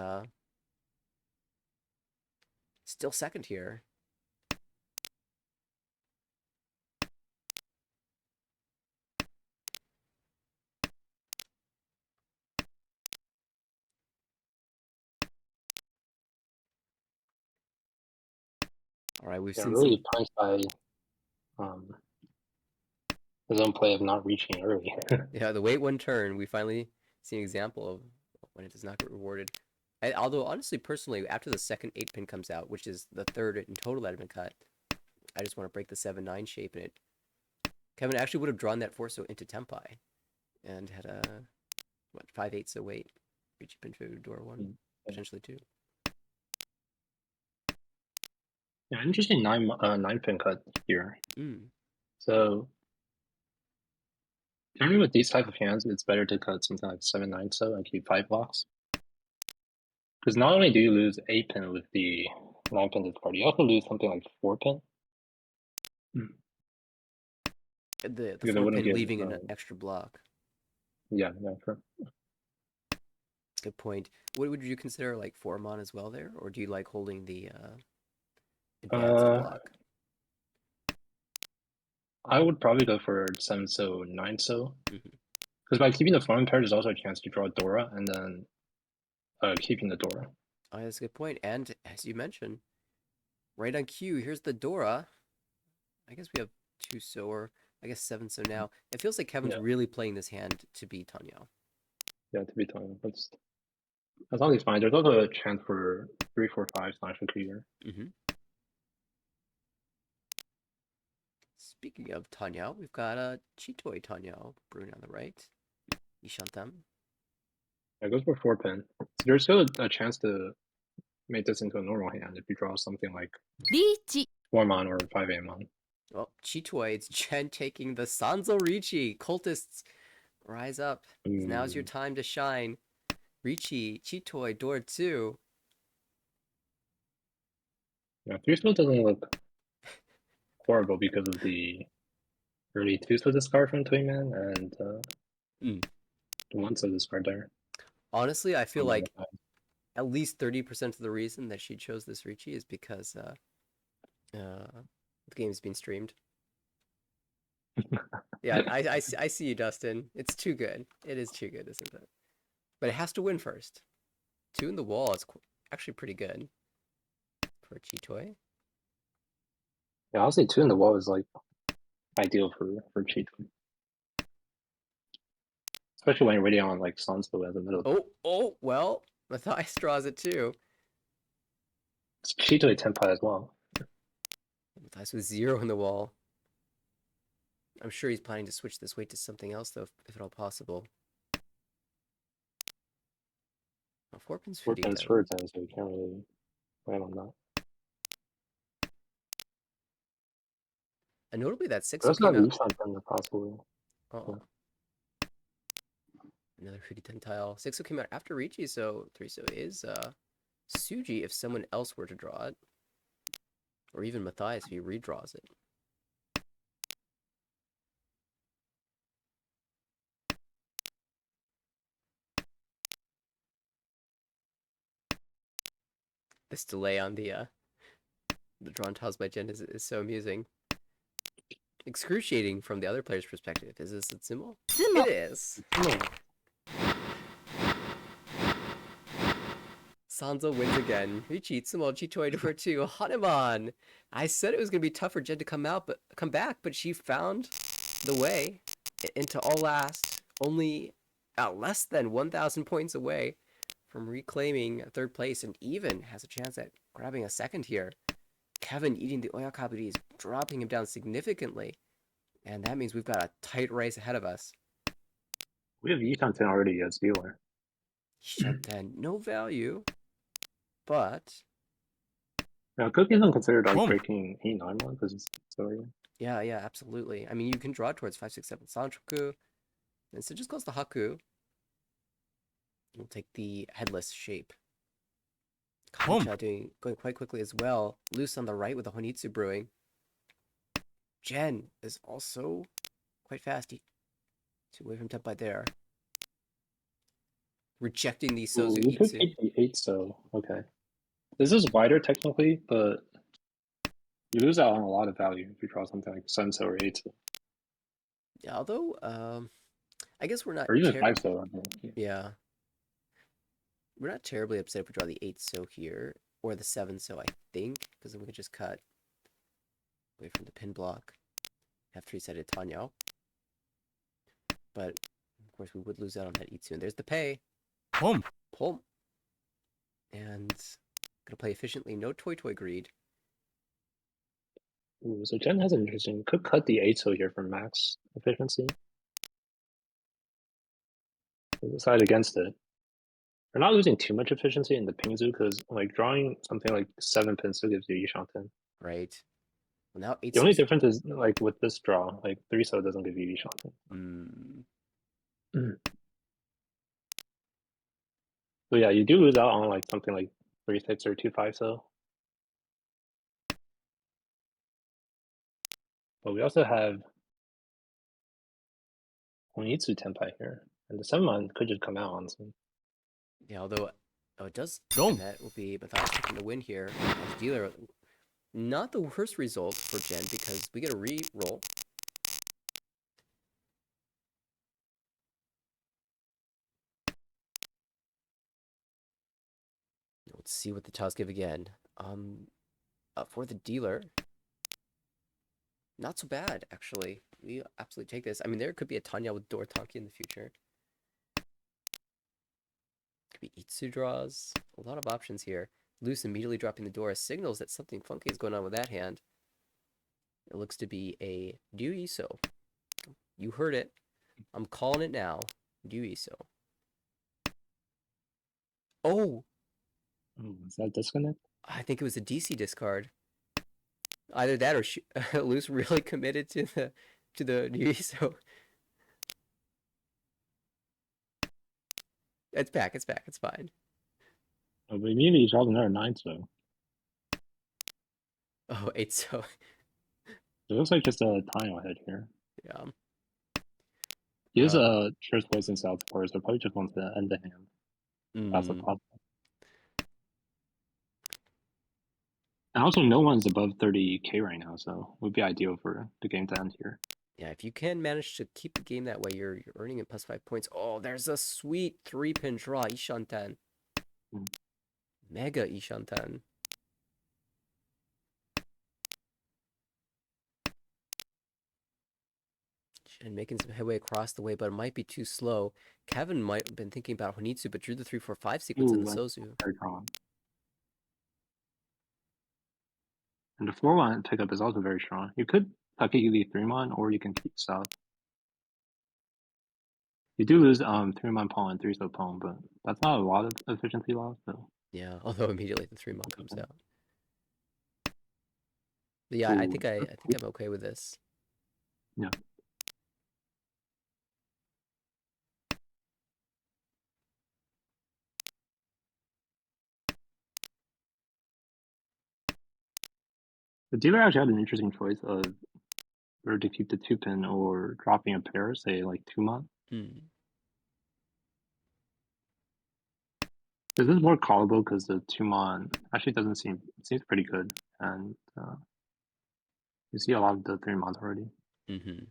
still second here. All right, we've Yeah, seen really some. punched by his own play of not reaching early. Yeah, the wait one turn. We finally see an example of when it does not get rewarded. And although honestly, personally, after the second 8-pin comes out, which is the third in total that had been cut, I just want to break the 7-9 shape in it. Kevin actually would have drawn that Forso into Tempai, and had a 5/8 so wait, reach pin to door 1, potentially 2. Yeah, interesting 9-pin cut here. Mm. So generally with these type of hands, it's better to cut something like 7-9 so and keep 5 blocks. Because not only do you lose 8-pin with the 9-pin discard, you also lose something like 4-pin. The Because it 4 wouldn't pin give, leaving an extra block. yeah, sure. Good point. What would you consider like 4-mon as well there, or do you like holding the advanced block? I would probably go for 7 so 9 so. Mhm. Because by keeping the foreign pair, there's also a chance to draw Dora and then keeping the Dora. Oh, that's a good point. And as you mentioned, right on cue, here's the Dora. I guess we have 2 so, or I guess 7 so now. It feels like Kevin's Yeah. really playing this hand to beat Tanya. Yeah, to be told. That's as long as it's fine. There's also a chance for 3-4-5 slash a clear. Mm-hmm. Speaking of Tanya, we've got a Chitoi Tanya brewing on the right. Ishantam. Yeah, it goes for 4-pin. So there's still a chance to make this into a normal hand if you draw something like リーチ 4-mon or 5-8-mon. Well, Chitoi, it's Jen taking the Sanzo Ricci. Cultists, rise up. Now's your time to shine. Ricci, Chitoi, door 2. Yeah, 3 still doesn't look horrible because of the early 2 so discard from Twingman and the 1 so discard there. Honestly, I feel like at least 30% of the reason that she chose this Ricci is because the game's being streamed. Yeah, I see you, Dustin. It's too good. It is too good, isn't it? But it has to win first. 2 in the wall is actually pretty good for Chitoi. Yeah, I'll say 2 in the wall is like ideal for Cheatham. Especially when you're waiting on like Sanso as the middle. Oh, well, Matthias draws it too. It's Cheatham Tenpai as well. Matthias with 0 in the wall. I'm sure he's planning to switch this weight to something else, though, if at all possible. Oh, 4 pins 4 50 pins though. for 10, so you can't really plan on that. And notably, that 6 But came that's not out. each on 10 possibly. Oh. Another 10 tile. 6 came out after Ricci, so 3 so is Suji if someone else were to draw it. Or even Matthias if he redraws it. This delay on the drawn tiles by Jen is so amusing. Excruciating from the other player's perspective. Is this a symbol? It is. Sanzo wins again. Richie Itsumo Chitoi for 2. Hanuman. I said it was gonna be tough for Jen to come back, but she found the way into all last. Only less than 1,000 points away from reclaiming third place, and even has a chance at grabbing a second here. Kevin eating the Oyakaburi is dropping him down significantly, and that means we've got a tight race ahead of us. We have Yishanten already as dealer. Shanten, no value, but Now, Cookie isn't considered Boom. breaking 8-9 because it's silly. yeah, absolutely. I mean, you can draw towards 5, 6, 7 Sanchoku, and so just goes to Haku. We'll take the headless shape. Boom. Kancha going quite quickly as well. Loose on the right with the Honitsu brewing. Jen is also quite fast. Two away from Tenpai there. Rejecting the Sozu You could Itsu. take the 8, so okay. This is wider technically, but you lose out on a lot of value if you draw something like Senso or 8. Yeah, although, I guess we're not. Or even 5 so. Yeah. We're not terribly upset if we draw the 8 so here, or the 7 so, I think, because then we could just cut away from the pin block. Have 3-sided Tanyo. But, of course, we would lose out on that Itsu. And there's the pay. Boom. Pull. And gonna play efficiently. No Toy Greed. Ooh, so Jen has an interesting. Could cut the 8 so here for max efficiency. Decide against it. We're not losing too much efficiency in the Pingzu because like drawing something like 7 pins still gives you Yishanten. Right. Well, now 8 The only difference is like with this draw, like 3 so doesn't give you Yishanten. So yeah, you do lose out on like something like 3-6 or 2-5 so. But we also have Onitsu Tenpai here. And the 7-mon could just come out on some. Yeah, although it does. Boom. And that will be Matthias taking the win here as dealer. Not the worst result for Jen because we get a re-roll. Let's see what the tiles give again. For the dealer, not so bad actually. We absolutely take this. I mean, there could be a Tanya with Dortanki in the future. Could be Itsu draws. A lot of options here. Loose immediately dropping the door signals that something funky is going on with that hand. It looks to be a Ryu Iso. You heard it. I'm calling it now. Ryu Iso. Oh! Is that disconnect? I think it was a DC discard. Either that or Loose really committed to the Ryu Iso. It's back, it's fine. Oh, but maybe you draw another 9 so. Oh, 8 so. It looks like just a tile ahead here. Yeah. He is a first place in South Forest, so probably just wants to end the hand. That's a possible. And also, no one's above 30k right now, so it would be ideal for the game to end here. Yeah, if you can manage to keep the game that way, you're earning it plus 5 points. Oh, there's a sweet 3-pin draw, Ishanten. Mega Ishanten. And making some headway across the way, but it might be too slow. Kevin might have been thinking about Honitsu, but drew the 3-4-5 sequence in the Sozu. Very strong. And the 4-1 pickup is also very strong. You could tuck it either 3-mon or you can keep south. You do lose 3-mon pawn and 3-so pawn, but that's not a lot of efficiency loss, though. Yeah, although immediately the 3-mon comes out. But yeah, I think I'm okay with this. Yeah. The dealer actually had an interesting choice of whether to keep the 2-pin or dropping a pair, say like 2-mon. This is more callable because the 2-mon actually seems pretty good, and you see a lot of the 3-mons already. Mm-hmm.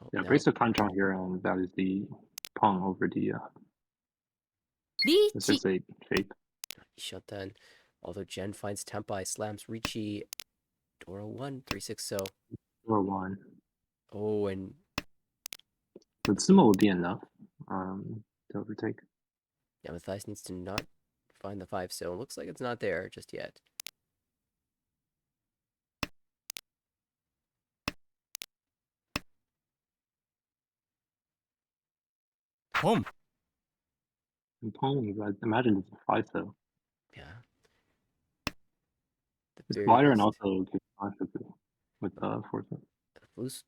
Oh, Yeah, now breaks the Kanchong here, and that is the Peng over the リーチ 6-8 shape. Ishanten. Although Jen finds Tempai, slams Ricci. Dora 1, 3-6 so. Or 1. Oh, and But Sumo would be enough to overtake. yeah, Matthias needs to not find the 5 so. It looks like it's not there just yet. Pump. And Peng, I imagine it's a 5 so. Yeah. The It's very wider and least. also gives conflict with 4 so.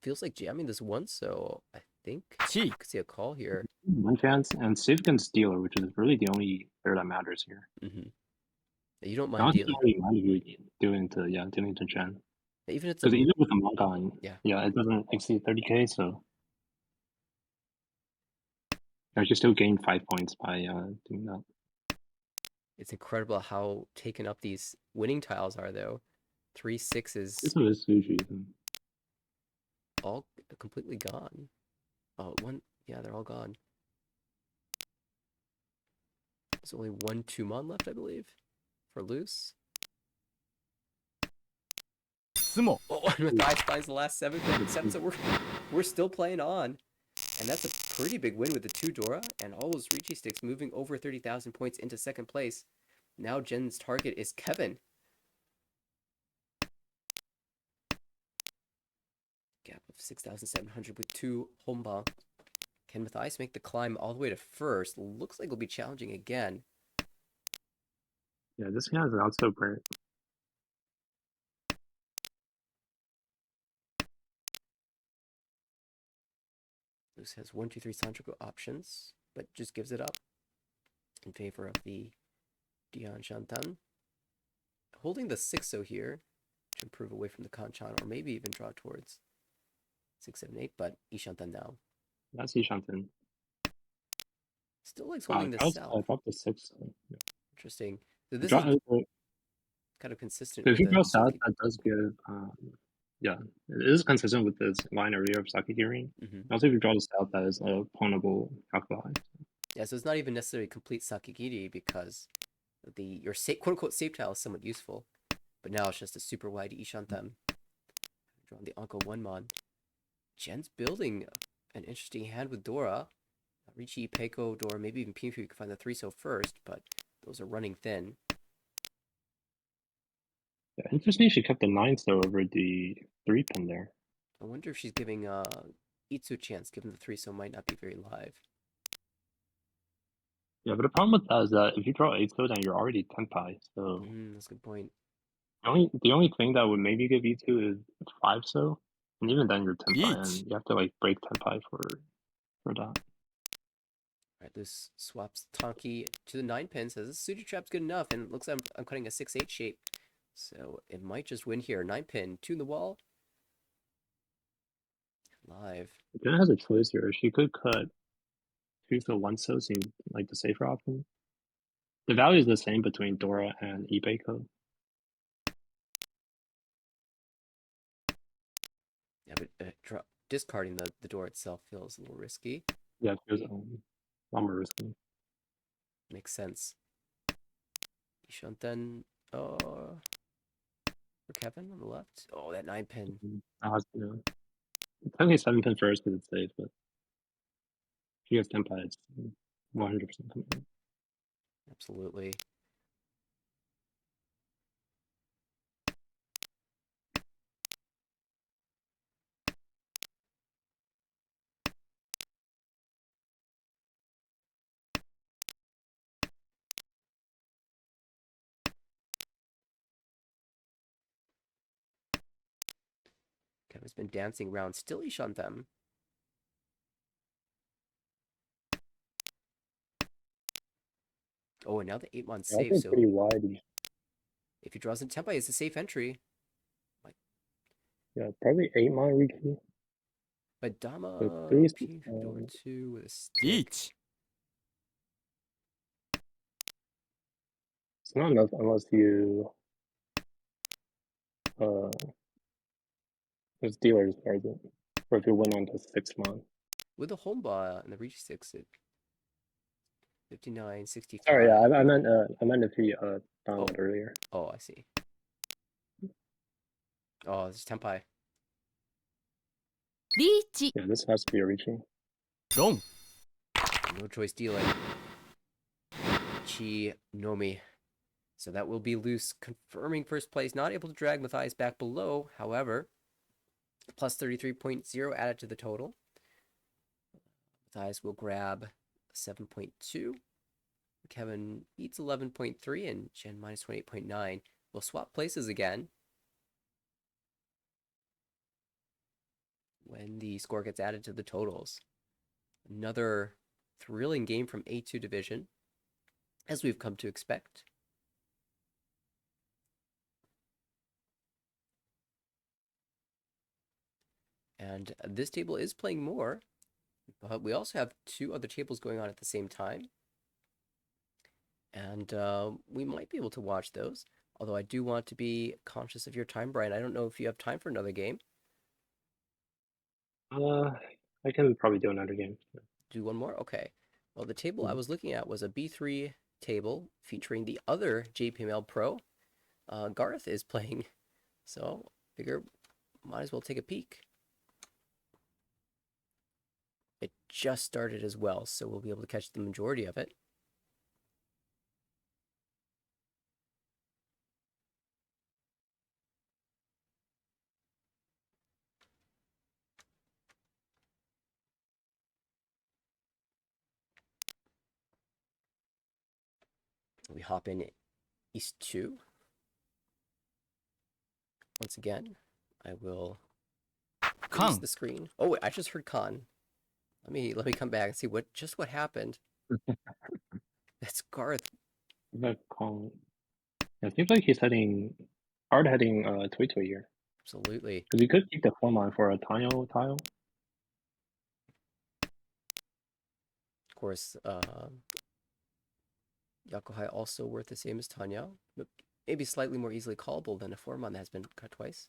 Feels like jamming this one, so I think Chi. you could see a call here. One chance, and Significant Stealer, which is really the only pair that matters here. Mm-hmm. You don't I mind honestly dealing. don't really mind if you dealing to Chen. Even if it's Because a even with the Mongon, yeah. it doesn't exceed 30k, so I should still gain 5 points by doing that. It's incredible how taken up these winning tiles are, though. 3 6s This one is Sushi. all completely gone. Oh, one. Yeah, they're all gone. There's only 1 2-mon left, I believe, for loose. Sumo. Oh, and Matthias finds the last 7 so we're still playing on. And that's a pretty big win with the 2 Dora and all those Ricci sticks moving over 30,000 points into second place. Now Jen's target is Kevin. Gap of 6,700 with 2 Homba. Can Matthias make the climb all the way to first? Looks like it'll be challenging again. Yeah, this guy is also great. Loose has 1, 2, 3 Santrico options, but just gives it up in favor of the Dian Shantan. Holding the 6-0 here to improve away from the Kanchan, or maybe even draw towards 6, 7, 8, but Ishantan now. That's Ishanten. Still likes Wow, holding the I south. dropped the 6. So, yeah. Interesting. So this is kind of consistent If with you the draw south, Suzuki. that does give, yeah, it is consistent with this line earlier of Sakigiri. Mm-hmm. Also, if you draw the south, that is a pwnable alkali. Yeah, so it's not even necessarily complete Sakigiri because your quote unquote safe tile is somewhat useful. But now it's just a super wide Ishantan. Drawing the Anko 1-mon. Jen's building an interesting hand with Dora. Ricci, Peiko, Dora, maybe even Pifu can find the 3 so first, but those are running thin. Yeah, interesting she kept the 9 though over the 3 pin there. I wonder if she's giving Itsu a chance, given the 3 so might not be very live. Yeah, but the problem with that is that if you draw 8 so, then you're already Tenpai. So That's a good point. the only thing that would maybe give E2 is 5 so, and even then you're Tenpai, Each. and you have to like break Tenpai for that. Alright, Luce swaps Tonki to the 9 pin, says this Suji Trap's good enough, and it looks like I'm cutting a 6-8 shape. So it might just win here. 9 pin, 2 in the wall. Live. Jenna has a choice here. She could cut 2 so 1 so, seems like the safer option. The value is the same between Dora and Ibeiko. Yeah, but discarding the door itself feels a little risky. Yeah, it feels a lot more risky. Makes sense. Ishanten, for Kevin on the left. Oh, that 9 pin. Technically 7 pin first because it's safe, but if he gets Tenpai, it's 100% coming in. Absolutely. Kevin's been dancing around. Still Ishanten. Oh, and now the 8-mon Yeah, I safe, think so pretty wide. if he draws in Tempai, it's a safe entry. Yeah, probably 8-mon Riki. But So Dama 3 P door 2 with a stick. Each. It's not enough unless you there's dealers cards it. Or if you win on the 6 month. With the home bar and the reach 6 at 59, Sorry, 65. I meant if you download earlier. Oh, I see. Oh, this is Tempai. リーチ Yeah, this has to be a reaching. ロン No choice dealing. Chi Nomi. So that will be loose, confirming first place. Not able to drag Matthias back below. However, plus 33.0 added to the total. Matthias will grab 7.2. Kevin eats 11.3 and Jen minus 28.9. We'll swap places again when the score gets added to the totals. Another thrilling game from A2 Division, as we've come to expect. And this table is playing more, but we also have two other tables going on at the same time. And we might be able to watch those. Although I do want to be conscious of your time, Brian. I don't know if you have time for another game. I can probably do another game. Do one more? Okay. Well, the table I was looking at was a B3 table featuring the other JPML Pro. Garth is playing, so figure might as well take a peek. It just started as well, so we'll be able to catch the majority of it. We hop in East 2. Once again, I will freeze カン the screen. Oh, wait, I just heard Khan. Let me come back and see what happened. That's Garth. That call. Yeah, it seems like he's hard heading Toy Toy here. Absolutely. Because you could keep the form on for a tile. Of course, Yakuhai also worth the same as Tanya, but maybe slightly more easily callable than a Formon that has been cut twice.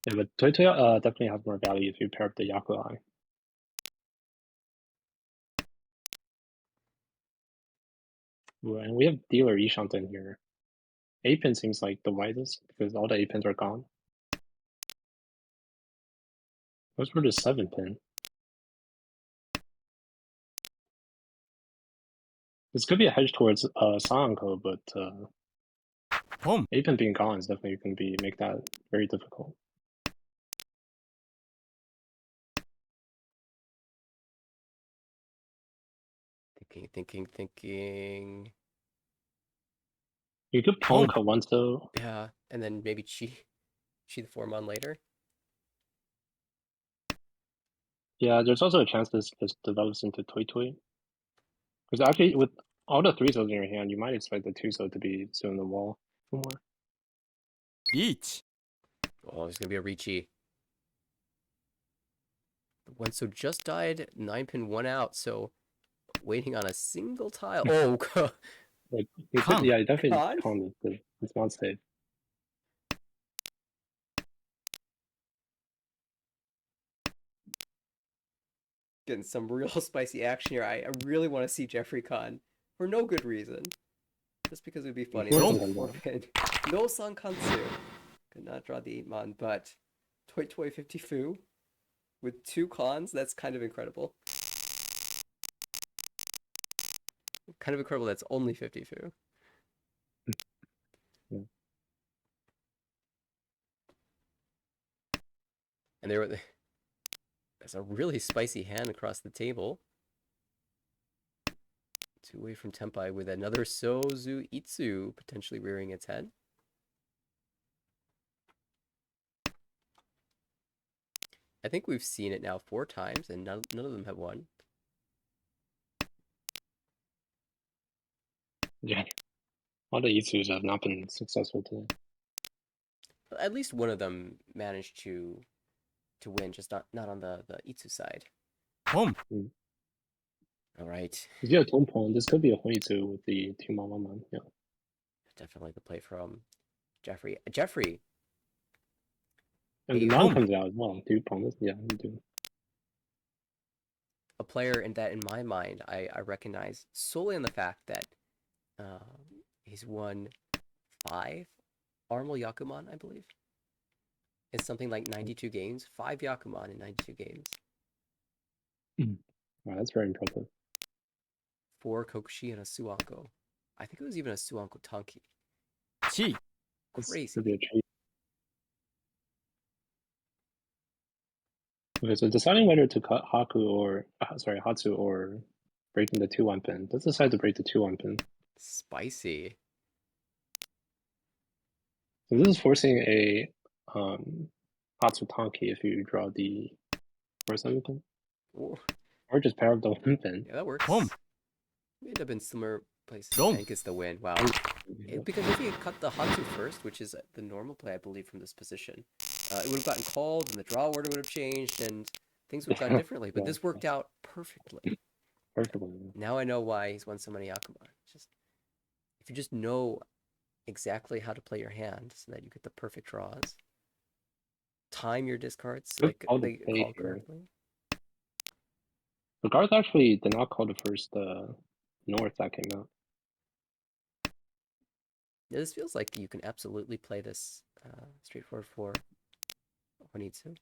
Yeah, but Toy Toy definitely has more value if you pair up the Yakuai. And we have dealer Ishanten here. 8-pin seems like the wisest because all the 8-pins are gone. What's for the 7-pin? This could be a hedge towards Sanko, but ポン 8-pin being gone is definitely going to make that very difficult. Thinking. You could pawn cut once though. Yeah, and then maybe Chi the Formon later. Yeah, there's also a chance this develops into Toy Toy. Because actually, with all the 3-0s in your hand, you might expect the 2-0 to be still in the wall more. リーチ Oh, there's gonna be a Ricci. The one so just died, 9-pin 1 out, so waiting on a single tile. Oh, Like, you could, Con. yeah, you definitely Con? con it's not safe. getting some real spicy action here. I really want to see Jeffrey Kahn for no good reason. Just because it would be funny. Don't. That's a forfeit. No Sankansu. Could not draw the 8-mon, but Toy Toy 50 Fu with 2 cons, that's kind of incredible. Kind of incredible that's only 50 Fu. Yeah. And there's a really spicy hand across the table. 2 away from Tempai with another Sozu Itsu potentially rearing its head. I think we've seen it now 4 times, and none of them have won. Yeah. All the Itsus have not been successful today. At least one of them managed to win, just not on the Itsu side. ポン Mm. All right. If you have Tone Pawn, this could be a 22 with the 2 Mama Man. Yeah. Definitely the play from Jeffrey. Jeffrey, And the a Mon comes out as well. 2 Pawn. Yeah, you do. a player in that, in my mind, I recognize solely on the fact that he's won 5 Armel Yakuman, I believe. It's something like 92 games, 5 Yakuman in 92 games, Wow, that's very impressive. 4 Kokushi and a Suanko. I think it was even a Suanko Tanki. 1 This Crazy. could be a treat. Okay, so deciding whether to cut Haku or Hatsu or breaking the 2-1 pin. Let's decide to break the 2-1 pin. Spicy. So this is forcing a Hatsu Tanki if you draw the first 7 pin. Ooh, Or just pair up the 1 pin. yeah, that works. Boom. We end up in similar places Boom. and gets the win. Wow. Because if he had cut the Hatsu first, which is the normal play, I believe, from this position, it would have gotten called, and the draw order would have changed, and things would have gone differently. But Yeah, this worked out perfectly. perfectly. Now I know why he's won so many Yakuman. Just if you just know exactly how to play your hand, so that you get the perfect draws, time your discards so they Play call here. correctly. The guards actually did not call the first North that came out. Yeah, this feels like you can absolutely play this straightforward for when needs to.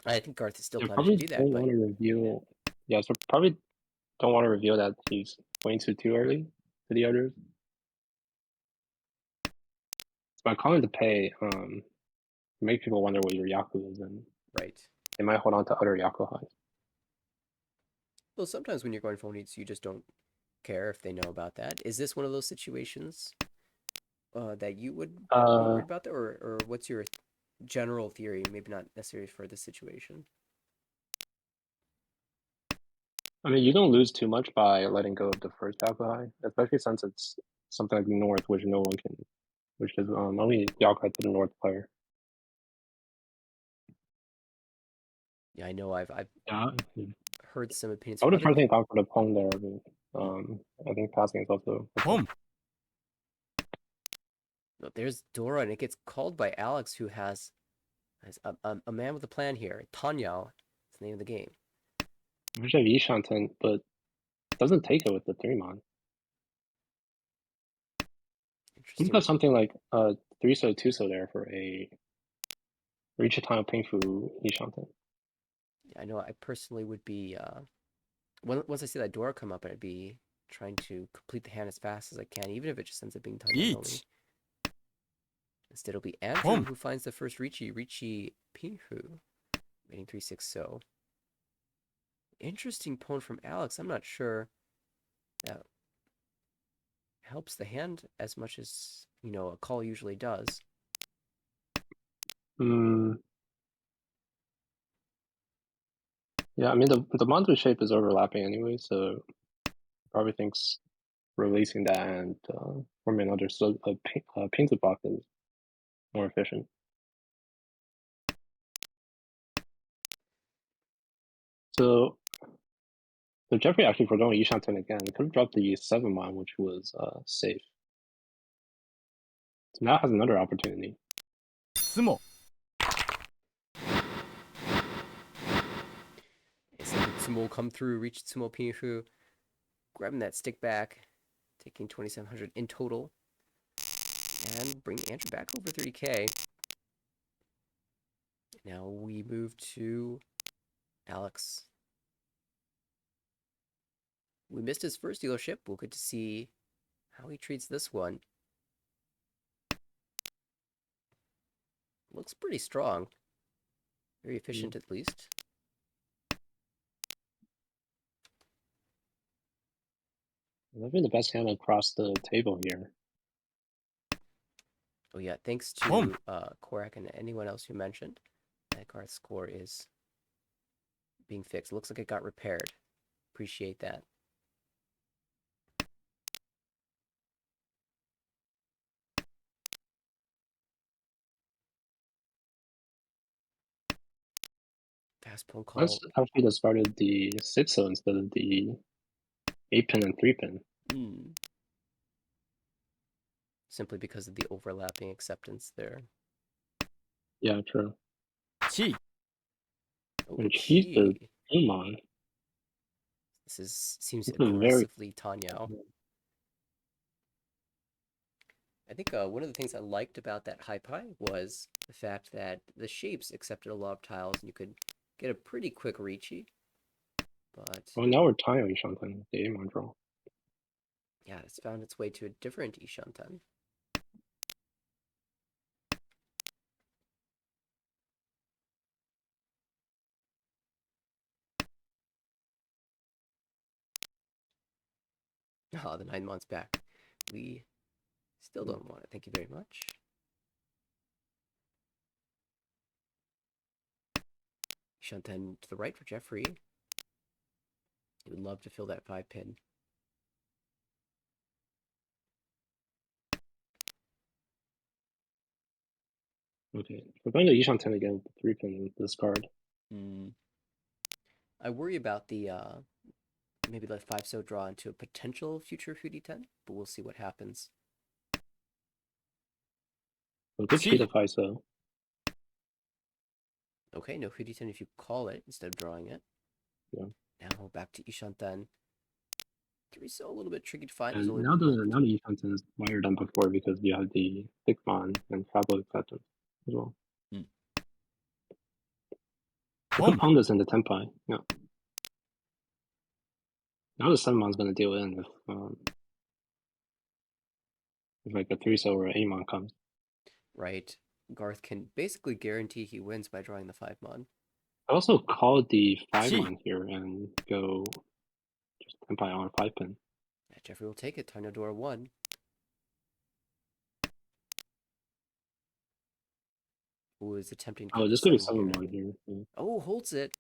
I think Garth is still You planning probably to do that, don't but want to reveal. Yeah, so probably don't want to reveal that he's going too early to the others. So by calling the pay, make people wonder what your Yaku is, and right. they might hold on to other Yaku highs. Well, sometimes when you're going for needs, you just don't care if they know about that. Is this one of those situations that you would be worried about that, or what's your general theory? Maybe not necessarily for this situation. I mean, you don't lose too much by letting go of the first Yaku high, especially since it's something like North, which no one can, which is only Yaku high to the North player. Yeah, I know. I've Yeah. heard some opinions I from would have other personally people. gone for the Pong there, but I think passing is also. Boom. No, there's Dora, and it gets called by Alex, who has a man with a plan here. Tanyao is the name of the game. I wish I have Yishanten, but doesn't take it with the 3-mon. You've Interesting. got something like 3-so 2-so there for a reach a time Pingfu Yishanten. Yeah, I know. I personally would be once I see that Dora come up, I'd be trying to complete the hand as fast as I can, even if it just ends up being Tanyao only. 1 Instead, it'll be Andrew Boom. who finds the first Richi Pinhu, making 3-6 so. Interesting pawn from Alex. I'm not sure that helps the hand as much as, a call usually does. Yeah, I mean the Mandu shape is overlapping anyway, so probably thinks releasing that and forming another Pinzu block is more efficient. So Jeffrey actually forgot Yishanten again. He could have dropped the 7-mon, which was safe. So now has another opportunity. 相撲 It's like Tsumo will come through, reach Tsumo Pinhu, grabbing that stick back, taking 2,700 in total, and bring Andrew back over 30k. Now we move to Alex. We missed his first dealership. We'll get to see how he treats this one. Looks pretty strong. Very efficient, at least. Maybe the best hand across the table here. Oh yeah, thanks to Boom. Korak and anyone else you mentioned, that Garth's score is being fixed. Looks like it got repaired. Appreciate that. Pass phone Let's call. actually just started the 6-0 instead of the 8-pin and 3-pin. Simply because of the overlapping acceptance there. Yeah, true. 地 Oh, And he's the Chi. Pokemon. Seems This is very aggressively Tanyao. I think one of the things I liked about that high pie was the fact that the shapes accepted a lot of tiles and you could get a pretty quick Ricci. But Oh, now we're tying something. The Amon draw. yeah, it's found its way to a different Ishanten. Ah, the 9 months back. We still don't want it. Thank you very much. Ishanten to the right for Jeffrey. He would love to fill that 5-pin. Okay, we're going to Yishan 10 again with the 3-pin with this card. I worry about the maybe let 5-so draw into a potential future Foodie 10, but we'll see what happens. So good cheat of 5-so. Okay, no Foodie 10 if you call it instead of drawing it. Yeah. Now back to Ishanten. 3-so a little bit tricky to find. And now the Yishan 10 is wired than before because you have the Thickmon and Travel Acceptance as well. You could pound this into Tenpai, yeah. Now the 7-mon's gonna deal in if like a 3-so or an 8-mon comes. Right. Garth can basically guarantee he wins by drawing the 5-mon. I also call the 5-mon here and go just Tenpai on 5-pin. Yeah, Jeffrey will take it. Tarnadora 1. Who is attempting to cut Oh, the this could be 7 here. 7-mon here. Yeah. Oh, holds it.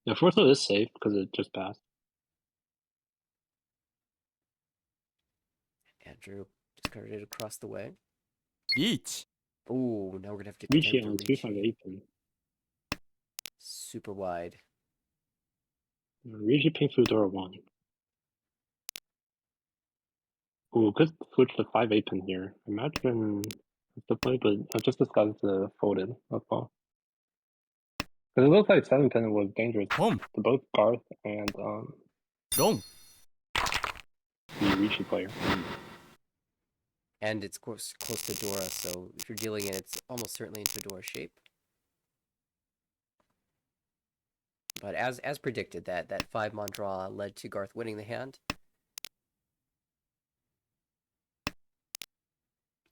Yeah, 4-so is safe because it just passed. Andrew discarded it across the way. リーチ Oh, now we're gonna have to Ricci contend on for 3-5 Ricci. 8-pin. Super wide. Ricci ping Fudora 1. Ooh, could switch to 5-8-pin here. Imagine the play, but I just discussed the folded as well. Because it looks like 7-pin was dangerous ポン to both Garth and ロン the Ricci player. And it's close to Dora, so if you're dealing in, it's almost certainly into Dora shape. But as predicted, that 5-mon draw led to Garth winning the hand.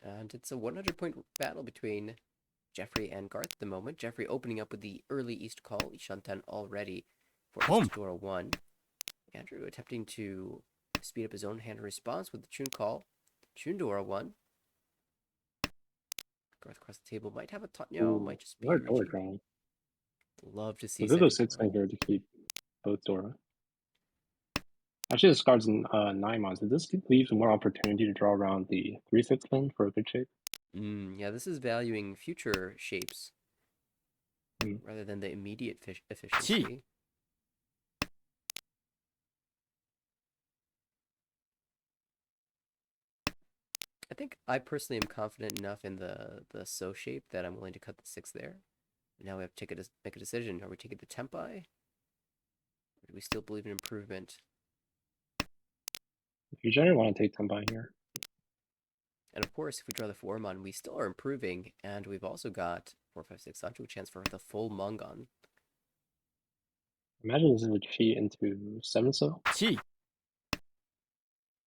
And it's a 100-point battle between Jeffrey and Garth at the moment. Jeffrey opening up with the early East call, Ishanten already for East Dora 1. Andrew attempting to speed up his own hand response with the Chun call. Chun Dora 1. Garth across the table might have a Totno, might just be Another Dora Richie. draw. Love to see So this second is 6 Dora. here to keep both Dora. Actually, this card's 9-mon, so this leaves more opportunity to draw around the 3-6 pin for a good shape. Yeah, this is valuing future shapes rather than the immediate efficiency. I think I personally am confident enough in the so shape that I'm willing to cut the 6 there. Now we have to make a decision. Are we taking the Tempai? Or do we still believe in improvement? You generally want to take Tenpai here. And of course, if we draw the 4-mon, we still are improving, and we've also got 4, 5, 6 onto a chance for the full Mungon. Imagine this would cheat into 7-so. チ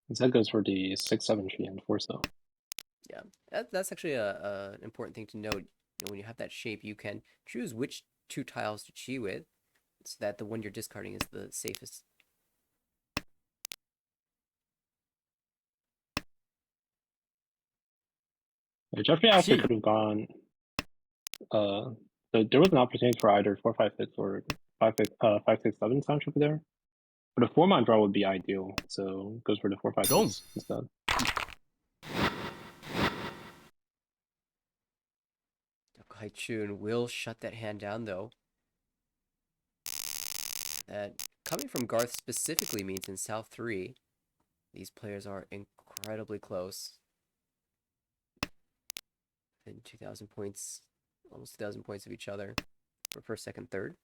Instead goes for the 6-7 cheat and 4-so. Yeah, that's actually an important thing to note. When you have that shape, you can choose which 2 tiles to chi with, so that the one you're discarding is the safest. Yeah, Jeffrey actually could have gone. So there was an opportunity for either 4-5-6 or 5-6-7 soundtrack there. But a 4-mon draw would be ideal, so goes for the 4-5-6 instead. Haichun will shut that hand down, though. That coming from Garth specifically means in South 3, these players are incredibly close. Within 2,000 points, almost 2,000 points of each other for first, second, third.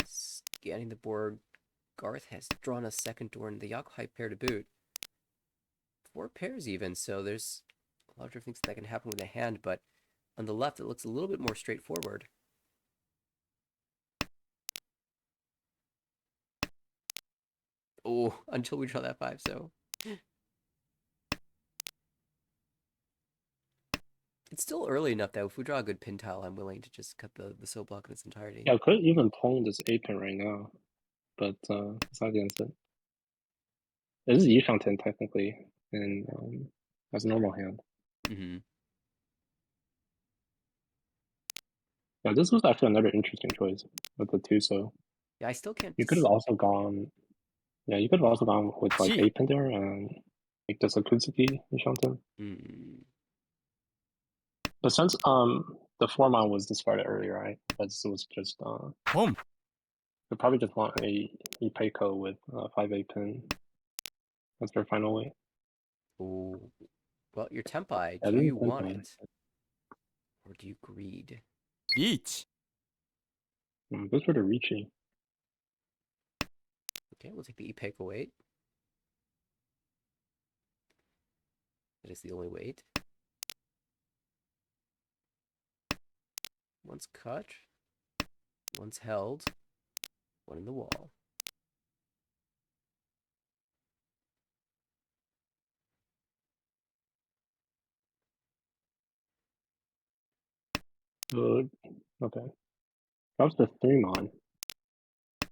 Scanning the board, Garth has drawn a second door and the Yakuhai pair to boot. 4 pairs even, so there's a lot of different things that can happen with the hand, but on the left it looks a little bit more straightforward. Oh, until we draw that 5, so it's still early enough that if we draw a good pin tile, I'm willing to just cut the so block in its entirety. Yeah, I could even pwn this 8-pin right now, but it's not against it. This is Yishanten technically, and as a normal hand. Mm-hmm. Yeah, this was actually another interesting choice with the 2, so Yeah, I still can't. you could have also gone. Yeah, you could have also gone with like Gee. 8-pin there and like this Akutsuki Yishanten. Mm. But since the 4-mon was discarded earlier, right? This was just Home. they probably just want a Peiko with 5-8 pin. That's their final weight. Oh, well, your Tempai, Yeah, do this is you want Senpai. it? Or do you greed? リーチ This for the Ricci. Okay, we'll take the Ipeco weight. That is the only weight. One's cut. One's held. One in the wall. Okay. Drops the 3-mon.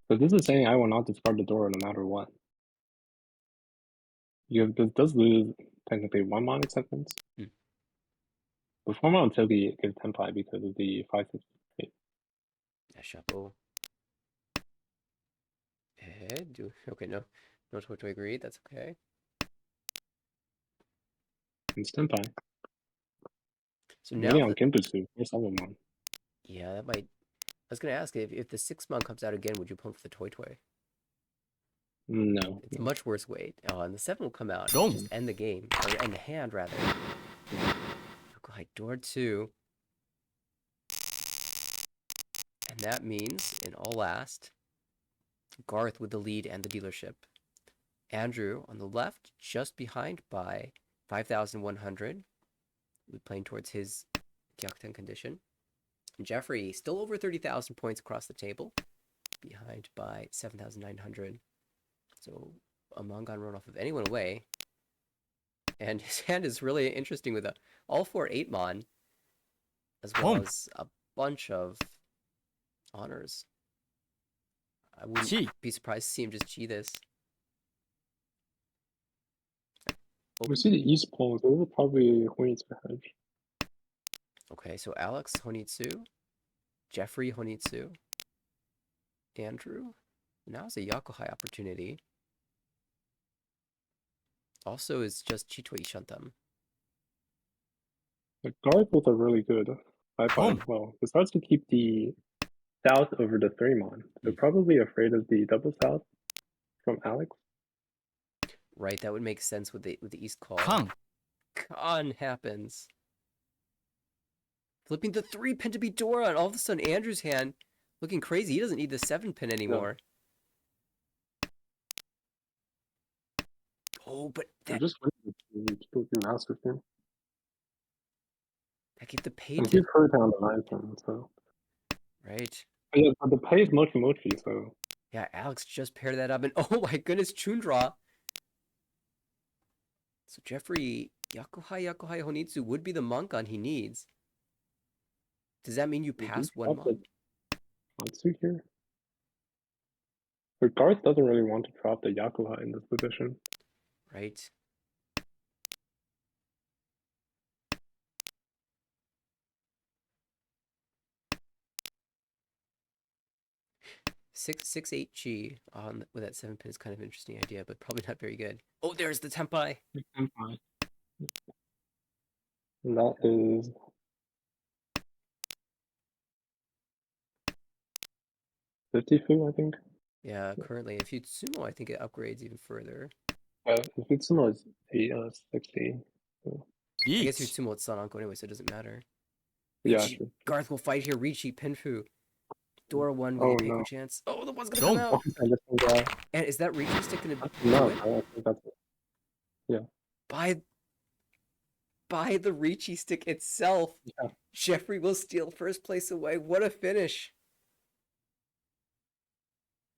So this is saying I will not discard the door no matter what. This does lose technically 1-mon acceptance. Hmm. The 4-mon still gives Tenpai because of the 5-6. Yeah, chapeau. Okay, no to agree. That's okay. It's Tenpai. So now Many on that, Genbutsu or 7-mon. yeah, that might. I was gonna ask if the 6-mon comes out again, would you pull for the Toy Toy? No. It's a much worse weight. Oh, and the 7 will come out. Don't. Just end the game. Or end the hand, rather. Yokohai door 2. And that means, in all last, Garth with the lead and the dealership. Andrew on the left, just behind by 5,100. We're playing towards his Gyakuten condition. And Jeffrey still over 30,000 points across the table, behind by 7,900. So a Mongon runoff of anyone away. And his hand is really interesting with all 4 8-mon, as well as a bunch of honors. I wouldn't Gee. be surprised to see him just G this. We see the East Pole, so this is probably Hui's hedge. Okay, so Alex Honitsu, Jeffrey Honitsu, Andrew. Now is a Yakuhai opportunity. Also is just Chito Ishantam. The guard with a really good 5-5. Well, it starts to keep the South over the 3-mon. They're probably afraid of the double South from Alex. Right, that would make sense with the East call. Con happens. Flipping the 3-pin to be Dora, and all of a sudden Andrew's hand looking crazy. He doesn't need the 7-pin anymore. No. Oh, but that Just master here. That gave the pay And to... he's hurt on the 9-pin, so. Right. But yeah, but the pay is Mochi Mochi, so. Yeah, Alex just paired that up, and oh my goodness, Chundraw. So Jeffrey, Yakuhai Honitsu would be the Mongon he needs. Does that mean you pass one Mon? Matsu here? But Garth doesn't really want to drop the Yakuha in this position. Right. Six 8G on with that 7-pin is kind of an interesting idea, but probably not very good. Oh, there's the Tempai. And that is 50 fu, I think. Yeah, currently, if you sumo, I think it upgrades even further. If it's sumo, it's 60. I guess if you 1 sumo, it's Sananko anyway, so it doesn't matter. Yeah, Riichi, true. Garth will fight here. Riichi, Pinfu. Dora 1 with Oh a Peiku no. chance. Oh, the one's gonna come Dong. out! I just think that. And is that Riichi stick gonna do No, it? I think that's it. Yeah. By the Ricci stick itself. Yeah. Jeffrey will steal first place away. What a finish.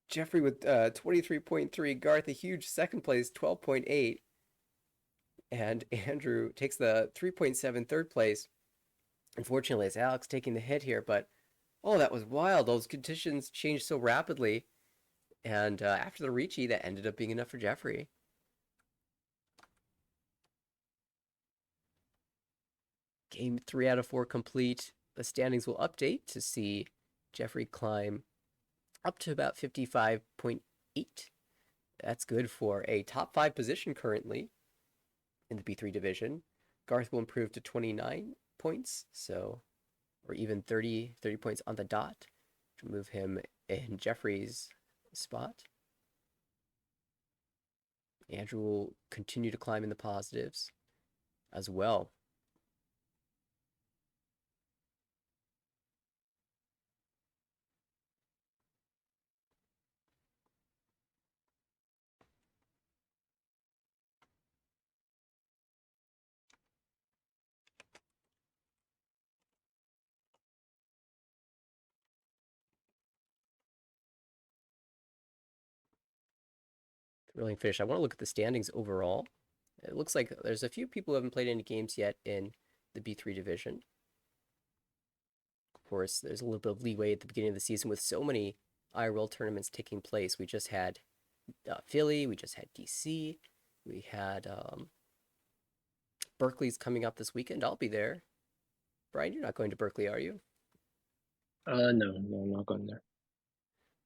Jeffrey with 23.3. Garth, a huge second place, 12.8. And Andrew takes the 3.7 third place. Unfortunately, it's Alex taking the hit here, but oh, that was wild. Those conditions changed so rapidly. And after the Ricci, that ended up being enough for Jeffrey. Game 3 out of 4 complete. The standings will update to see Jeffrey climb up to about 55.8. That's good for a top 5 position currently in the B3 division. Garth will improve to 29 points, so or even 30 points on the dot to move him in Jeffrey's spot. Andrew will continue to climb in the positives as well. Thrilling finish. I want to look at the standings overall. It looks like there's a few people who haven't played any games yet in the B3 division. Of course, there's a little bit of leeway at the beginning of the season with so many IRL tournaments taking place. We just had Philly, we just had DC, we had Berkeley's coming up this weekend. I'll be there. Brian, you're not going to Berkeley, are you? No, I'm not going there.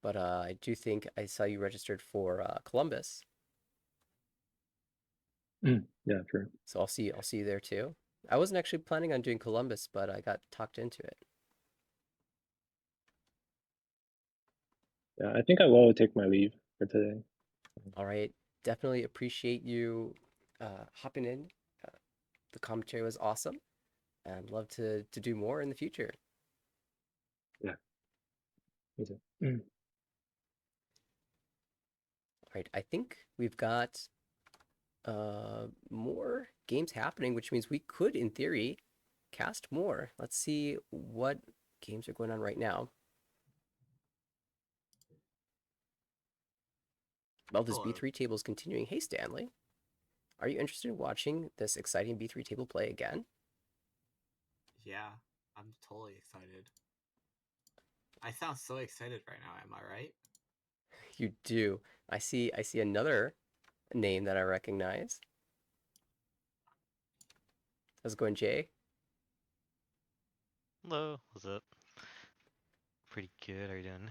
But I do think I saw you registered for Columbus. Yeah, true. So I'll see you there too. I wasn't actually planning on doing Columbus, but I got talked into it. Yeah, I think I will take my leave for today. All right. Definitely appreciate you hopping in. The commentary was awesome, and love to do more in the future. Yeah. Me too. All right. I think we've got more games happening, which means we could, in theory, cast more. Let's see what games are going on right now. Well, this Hello. B3 table is continuing. Hey, Stanley. Are you interested in watching this exciting B3 table play again? Yeah, I'm totally excited. I sound so excited right now, am I right? You do. I see another name that I recognize. How's it going, Jay? Hello, what's up? Pretty good, how are you doing?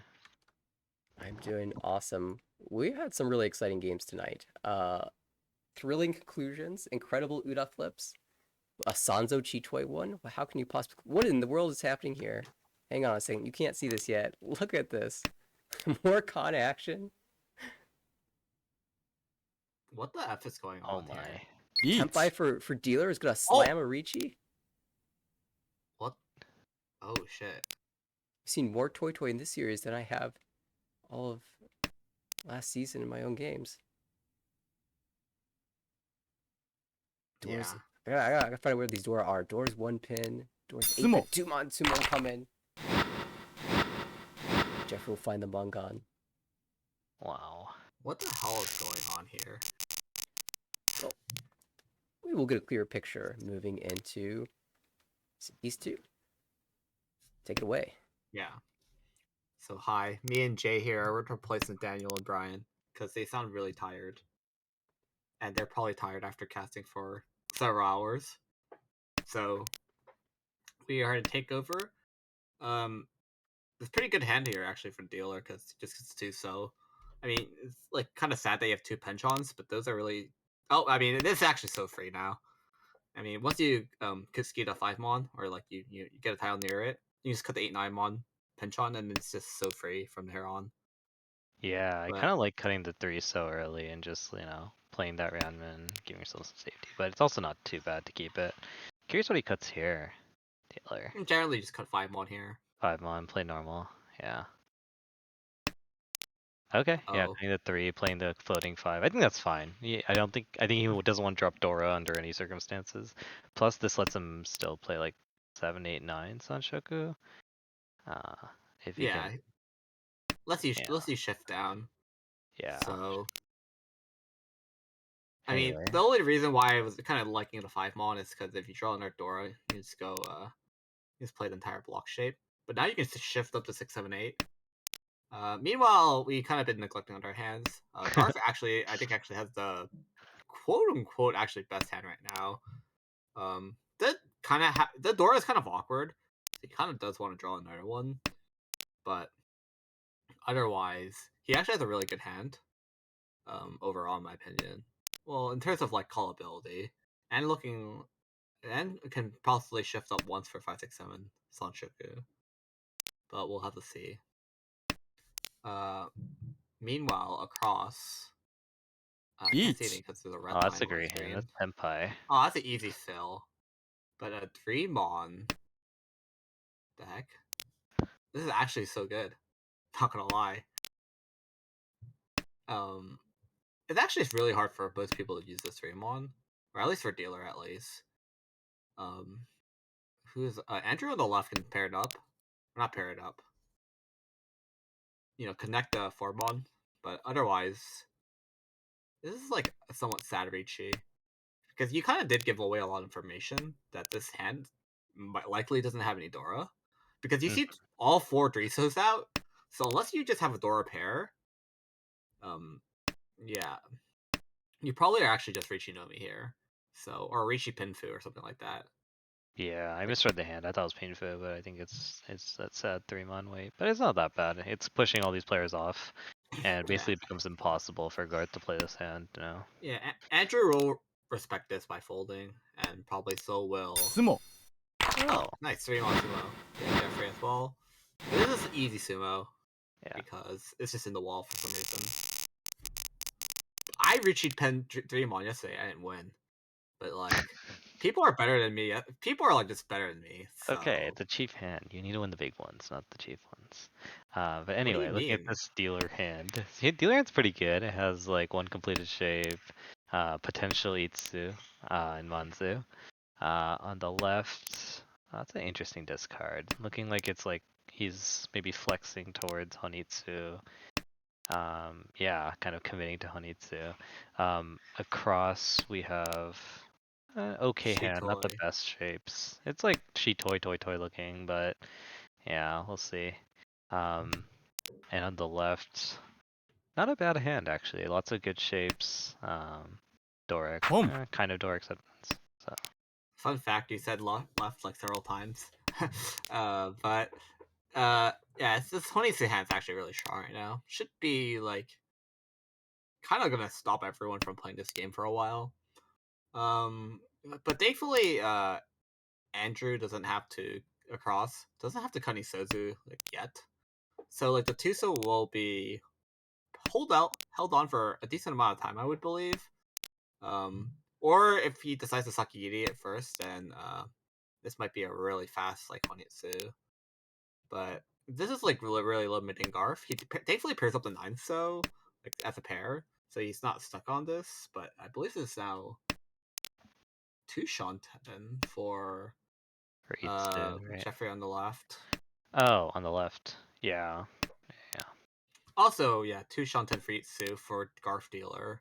I'm doing awesome. We had some really exciting games tonight. Thrilling conclusions, incredible Uda flips, a Sanzo Chitoi one. How can you possibly? What in the world is happening here? Hang on a second. You can't see this yet. Look at this. More con action. What the F is going Oh on here? my. Tempai for dealer is gonna slam a Ricci. What? Oh shit. I've seen more Toy Toy in this series than I have all of last season in my own games. Doors. Yeah. I gotta find out where these Dora are. Doors 1 pin. Doors 8 Sumo. pin. Sumo coming. Jeff will find the Mongon. Wow. What the hell is going on here? We will get a clearer picture moving into these two. Take it away. Yeah. So hi, me and Jay here are replacing Daniel and Brian because they sound really tired, and they're probably tired after casting for several hours. So we are to take over. It's a pretty good hand here actually for dealer because just it's two so. I mean, it's like kind of sad that you have two penchons, but those are really. Oh, I mean, this is actually so free now. I mean, once you Kiskita 5 mon or like you get a tile near it, you just cut the 8/9 mon pinch on, and it's just so free from here on. Yeah, I But- kind of like cutting the 3 so early and just, playing that round and giving yourself some safety. But it's also not too bad to keep it. Curious what he cuts here, Taylor. Generally, just cut 5 mon here. 5 mon, play normal. Yeah. Okay, yeah, Oh. playing the 3, playing the floating 5. I think that's fine. Yeah, I think he doesn't want to drop Dora under any circumstances. Plus, this lets him still play like 7, 8, 9 Sanshoku. If he Yeah. can. Let's you Yeah. shift down. Yeah. So. I Anyway. mean, the only reason why I was kind of liking the 5 mon is because if you draw another Dora, you just go, you just play the entire block shape. But now you can shift up to 6, 7, 8. Meanwhile, we kind of been neglecting on our hands. Garth actually, I think, actually has the quote-unquote actually best hand right now. The Dora is kind of awkward. He kind of does want to draw another one. But otherwise, he actually has a really good hand. Overall, in my opinion. Well, in terms of like callability and looking, and can possibly shift up once for 5, 6, 7 Sanshoku, but we'll have to see. Meanwhile, across, I can't see anything because there's a red line that's a on the great hand. screen. That's Senpai. Oh, that's an easy fill. But a 3 mon, the heck? This is actually so good. Not gonna lie. It's actually really hard for most people to use this 3 mon, or at least for dealer at least. Who's Andrew on the left can pair it up, or not pair it up. Connect the 4 mon, but otherwise, this is like a somewhat sad Ricci. Because you kind of did give away a lot of information that this hand likely doesn't have any Dora. Because you see all 4 Drisos out, so unless you just have a Dora pair, yeah, you probably are actually just Ricci Nomi here. So, or Ricci Pinfu or something like that. Yeah, I misread the hand. I thought it was painful, but I think it's that sad 3 mon wait. But it's not that bad. It's pushing all these players off, and basically it becomes impossible for Garth to play this hand. Yeah, Andrew will respect this by folding, and probably so will. Sumo. Oh, nice 3 mon sumo. Yeah, Jeffrey as well. This is easy sumo. Yeah. Because it's just in the wall for some reason. I reached pen 3 mon yesterday. I didn't win, but like, people are better than me. People are like just better than me. So. Okay, it's a cheap hand. You need to win the big ones, not the cheap ones. But anyway, looking at this dealer hand, see, dealer hand's pretty good. It has like 1 completed shape, potential Itsu, and Manzu. On the left, that's an interesting discard. Looking like it's like he's maybe flexing towards Honitsu. Yeah, kind of committing to Honitsu. Across we have okay hand, not the Shitoi. best shapes. It's like toy looking, but yeah, we'll see. And on the left, not a bad hand actually. Lots of good shapes. Doric, kind of Doric acceptance. So. Fun fact: you said left like several times. But yeah, this Honitsu hand's actually really strong right now. Should be like kind of gonna stop everyone from playing this game for a while. But thankfully, Andrew doesn't have to cut any Sozu like yet. So like the Tuso will be held on for a decent amount of time, I would believe. Or if he decides to Sakigiri at first, then this might be a really fast like Honitsu. But this is like really limiting Garth. He thankfully pairs up the 9 so like as a pair, so he's not stuck on this. But I believe this is now 2 Shanten for Itsu, right? Jeffrey on the left. Oh, on the left. Yeah. Yeah. Also, yeah, 2 Shanten for Itsu for Garth dealer.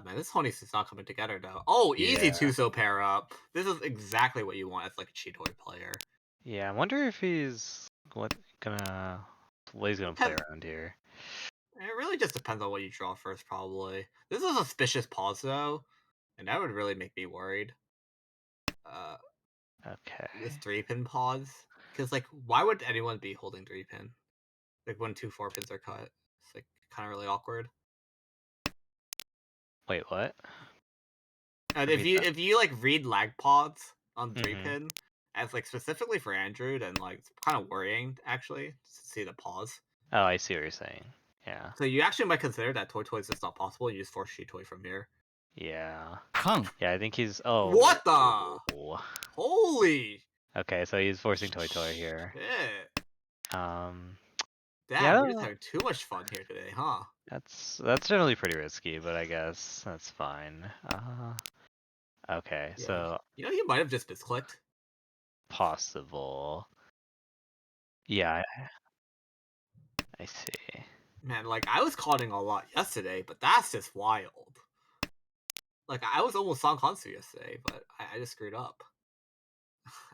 Man, this Honey's is not coming together though. Oh, easy Yeah. Tuso pair up. This is exactly what you want as like a Chitoy player. Yeah, I wonder if he's what he's gonna play around here. It really just depends on what you draw first, probably. This is a suspicious pause though, and that would really make me worried. Okay. This 3-pin pause, because like, why would anyone be holding 3-pin? Like when 2 4-pins are cut, it's like kind of really awkward. Wait, what? And if you like read lag pods on 3-pin, as like specifically for Andrew, and like it's kind of worrying actually to see the pause. Oh, I see what you're saying. Yeah. So you actually might consider that Toy is just not possible. You just force Chi Toy from here. Yeah. Kang. Yeah, I think he's. Oh. What the? Holy! Okay, so he's forcing Toy here. Shit. Um. Damn, Yeah. we're just having too much fun here today, huh? That's generally pretty risky, but I guess that's fine. Okay, Yeah. so You know, he might have just misclicked. possible. Yeah, I see. Man, like I was calling a lot yesterday, but that's just wild. Like I was almost on Hansu yesterday, but I just screwed up.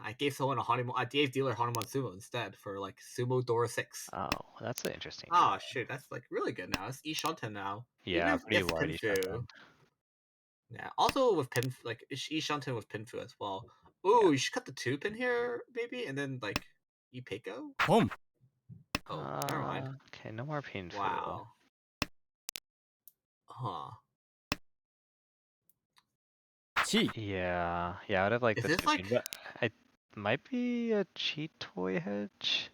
I gave someone a Hanimon. I gave dealer Hanimon Sumo instead for like Sumo Dora 6. Oh, that's an interesting. Oh shit, that's like really good now. It's Ishanten now. Yeah, Even if pretty it's wide Pinfu. Yeah. Also with Pin, like Ishanten with Pinfu as well. Ooh, you should cut the 2 pin here maybe, and then like Ipeko. Boom. Oh, never mind. Okay, no more painful. Wow. Huh. Chi. Yeah, I would have liked Is this this like but it might be a cheat toy hedge.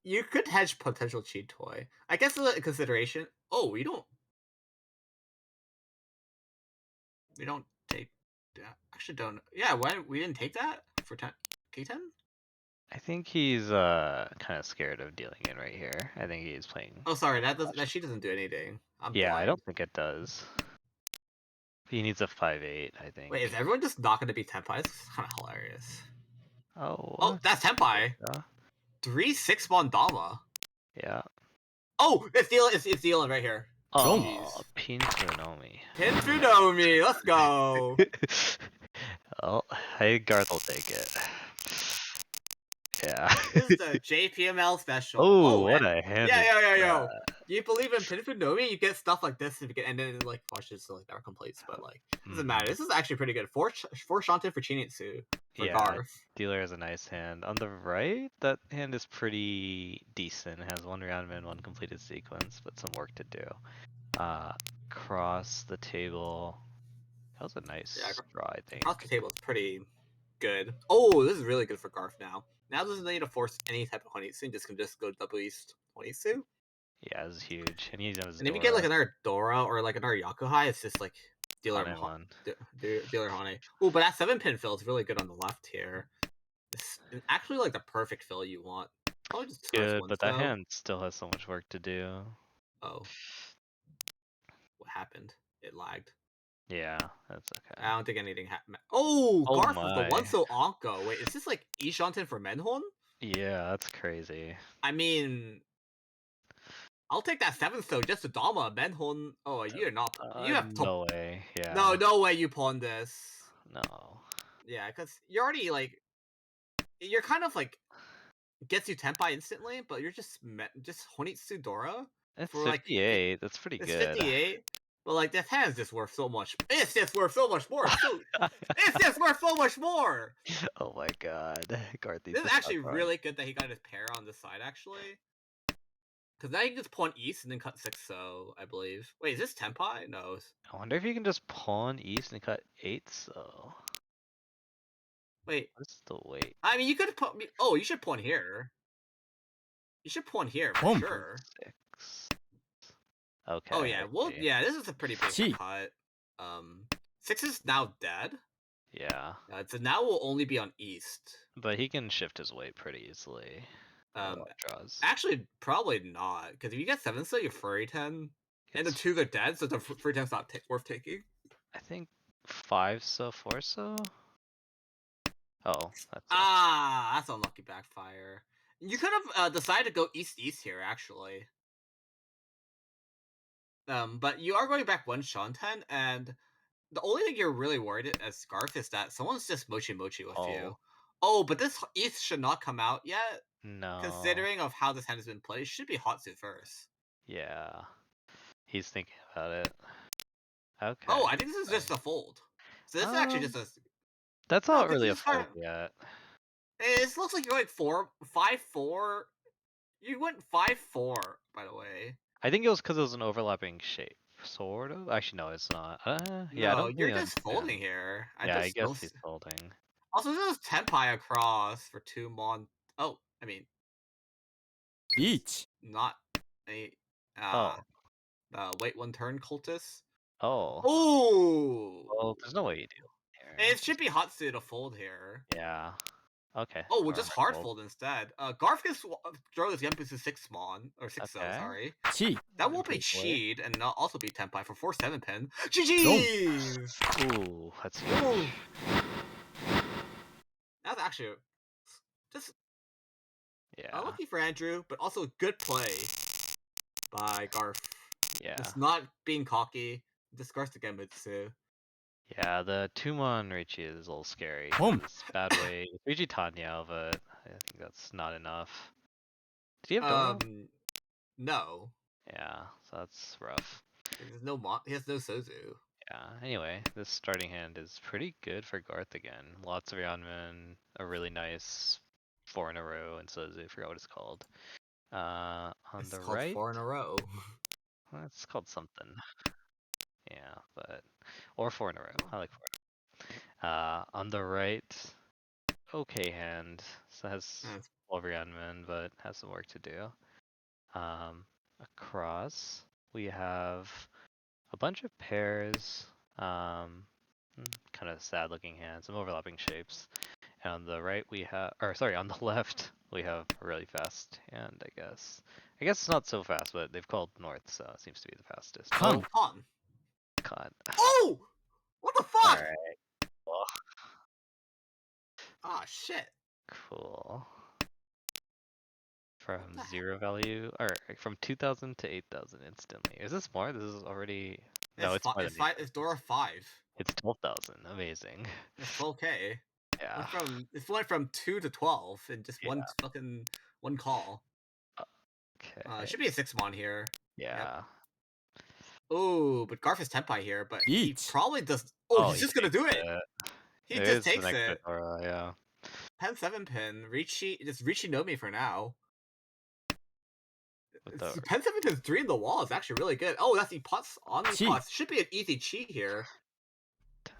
you could hedge potential cheat toy? I guess a consideration. Oh, we don't take that. Actually, don't. Yeah, why we didn't take that for 10 K10? I think he's kind of scared of dealing in right here. I think he's playing. Oh, sorry, that she doesn't do anything. I'm Yeah, blind. I don't think it does. He needs a 5/8, I think. Wait, is everyone just not going to be Tenpai? This is kind of hilarious. Oh. Oh, that's Tenpai. Yeah. 3/6 Mondama. Yeah. Oh, it's dealing right here. Oh, Pinfunomi. Pinfunomi, let's go. Well, hey, Garth will take it. Yeah. This is the JPML special. Oh, what a hand! Yo. You believe in Pinfunomi, you get stuff like this if you get, and then like watches like never completes, but like doesn't matter. This is actually pretty good. Four Shanten for Chinitsu for Garth. Dealer has a nice hand. On the right, that hand is pretty decent. It has one round and one completed sequence, but some work to do. Across the table. That was a nice draw, I think. Across the table is pretty good. Oh, this is really good for Garth now. Now doesn't need to force any type of Honitsu, just can just go double East Honitsu. Yeah, this is huge. And he's And if you get like another Dora or like another Yakuhai, it's just like dealer dealer Hane. Oh, but that 7-pin fill is really good on the left here. It's actually like the perfect fill you want. Probably just good, but that hand still has so much work to do. Oh. What happened? It lagged. Yeah, that's okay. I don't think anything happened. Oh, Garth with the 1-so Anko. Wait, is this like Ishanten for Menhon? Yeah, that's crazy. I mean, I'll take that 7-so just to Dama Menhon. Oh, you're not. You have no way. Yeah. No way you pawn this. No. Yeah, because you're already like, you're kind of like gets you Tenpai instantly, but you're just Honitsu Dora. It's for 58. Like, that's pretty it's good. 58. But like that hand's just worth so much. It's just worth so much more. It's just worth so much more. Oh my god, Garth. This is actually really good that he got his pair on this side actually. Because now you can just pawn east and then cut 6-so, I believe. Wait, is this Tenpai? No. I wonder if you can just pawn east and cut 8-so. Wait. What's the wait? I mean, you could put. Oh, you should pawn here. You should pawn here for sure. 6. Okay. Oh yeah, well, yeah, this is a pretty big cut. 6 is now dead. Yeah. So now will only be on east. But he can shift his weight pretty easily. Draws. Actually, probably not, because if you get 7-so, you're Furry 10, and the 2s are dead, so the Furry 10's not worth taking. I think 5-so, 4-so. Oh, that's unlucky backfire. You could have decided to go east here actually. But you are going back 1 Shanten, and the only thing you're really worried as Garth is that someone's just mochi with you. Oh, but this east should not come out yet. No. Considering of how this hand has been played, it should be Hatsu first. Yeah. He's thinking about it. Okay. Oh, I think this is just a fold. So this is actually just a. That's not really a fold yet. It looks like you're like 5-4. You went 5-4, by the way. I think it was because it was an overlapping shape, sort of. Actually, no, it's not. Yeah, No, you're just folding here. I guess he's folding. Also, this is Tenpai across for 2 Mon. Oh, I mean, リーチ not a Oh. wait 1 turn cultist. Oh. Oh, Well, there's no way you do. it should be Hatsu to fold here. Yeah. Okay. Oh, we'll or just hard hard fold. fold instead. Garf can throw this Yempus to 6 Mon or 6 Okay. sorry. チ That won't be Pretty cheat and not also be Tenpai for 4-7 pin. GG's! Ooh, that's huge. Ooh. That's actually just Yeah. unlucky for Andrew, but also good play by Garf. Yeah. Just not being cocky. Discards the Genbutsu. Yeah, the Tumon Richie is a little scary. Boom. 'Cause bad way. Richie Tanya, but I think that's not enough. Did he have Doro? No. Yeah, so that's rough. There's no he has no Sozu. Yeah, anyway, this starting hand is pretty good for Garth again. Lots of Yanman, a really nice 4 in a row, and so I forgot what it's called. On It's the called right, 4 in a row. it's called something. Yeah, but or 4 in a row. I like 4 in a row. On the right, okay hand. So it has That's- 12 Yanman, but has some work to do. Across, we have a bunch of pairs, kind of sad looking hands, some overlapping shapes. And on the right we have, or sorry, on the left we have a really fast hand, I guess. I guess it's not so fast, but they've called north, so it seems to be the fastest. Con. Con. Con. Oh! What the fuck? Alright, well, Ah, shit. cool. From the heck? 0 value, or from 2000 to 8000 instantly. Is this more? This is already, no, it's more than It's 5. It's Dora 5. It's 12,000, amazing. It's 12k. Yeah. It went from 2 to 12 in just Yeah. one call. Okay. It should be a 6 Mon here. Yeah. Oh, but Garf is Tenpai here, but he Eat. probably does. Oh, he's he just gonna do takes it. He There just is takes an extra it. Dora, yeah. Pen 7 pin. Just Richi Nomi for now. With the Pen 7 pin's 3 in the wall is actually really good. Oh, that's the pots on the Chi. pots. Should be an easy chi here.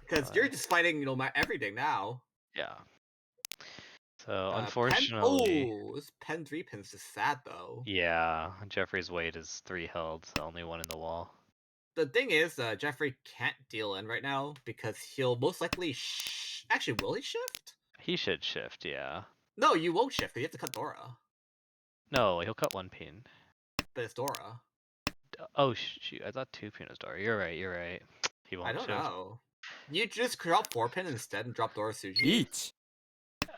Because you're just fighting, everything now. Yeah. So unfortunately, This pen 3 pin's just sad though. yeah, Jeffrey's weight is 3 held, so only 1 in the wall. The thing is, Jeffrey can't deal in right now because he'll most likely actually, will he shift? He should shift, yeah. No, you won't shift. You have to cut Dora. No, he'll cut 1 pin. But it's Dora. Oh shoot, I thought 2 pin was Dora. You're right. He won't I don't shift. know. You just drop 4 pin instead and drop Dora Suji. Eat.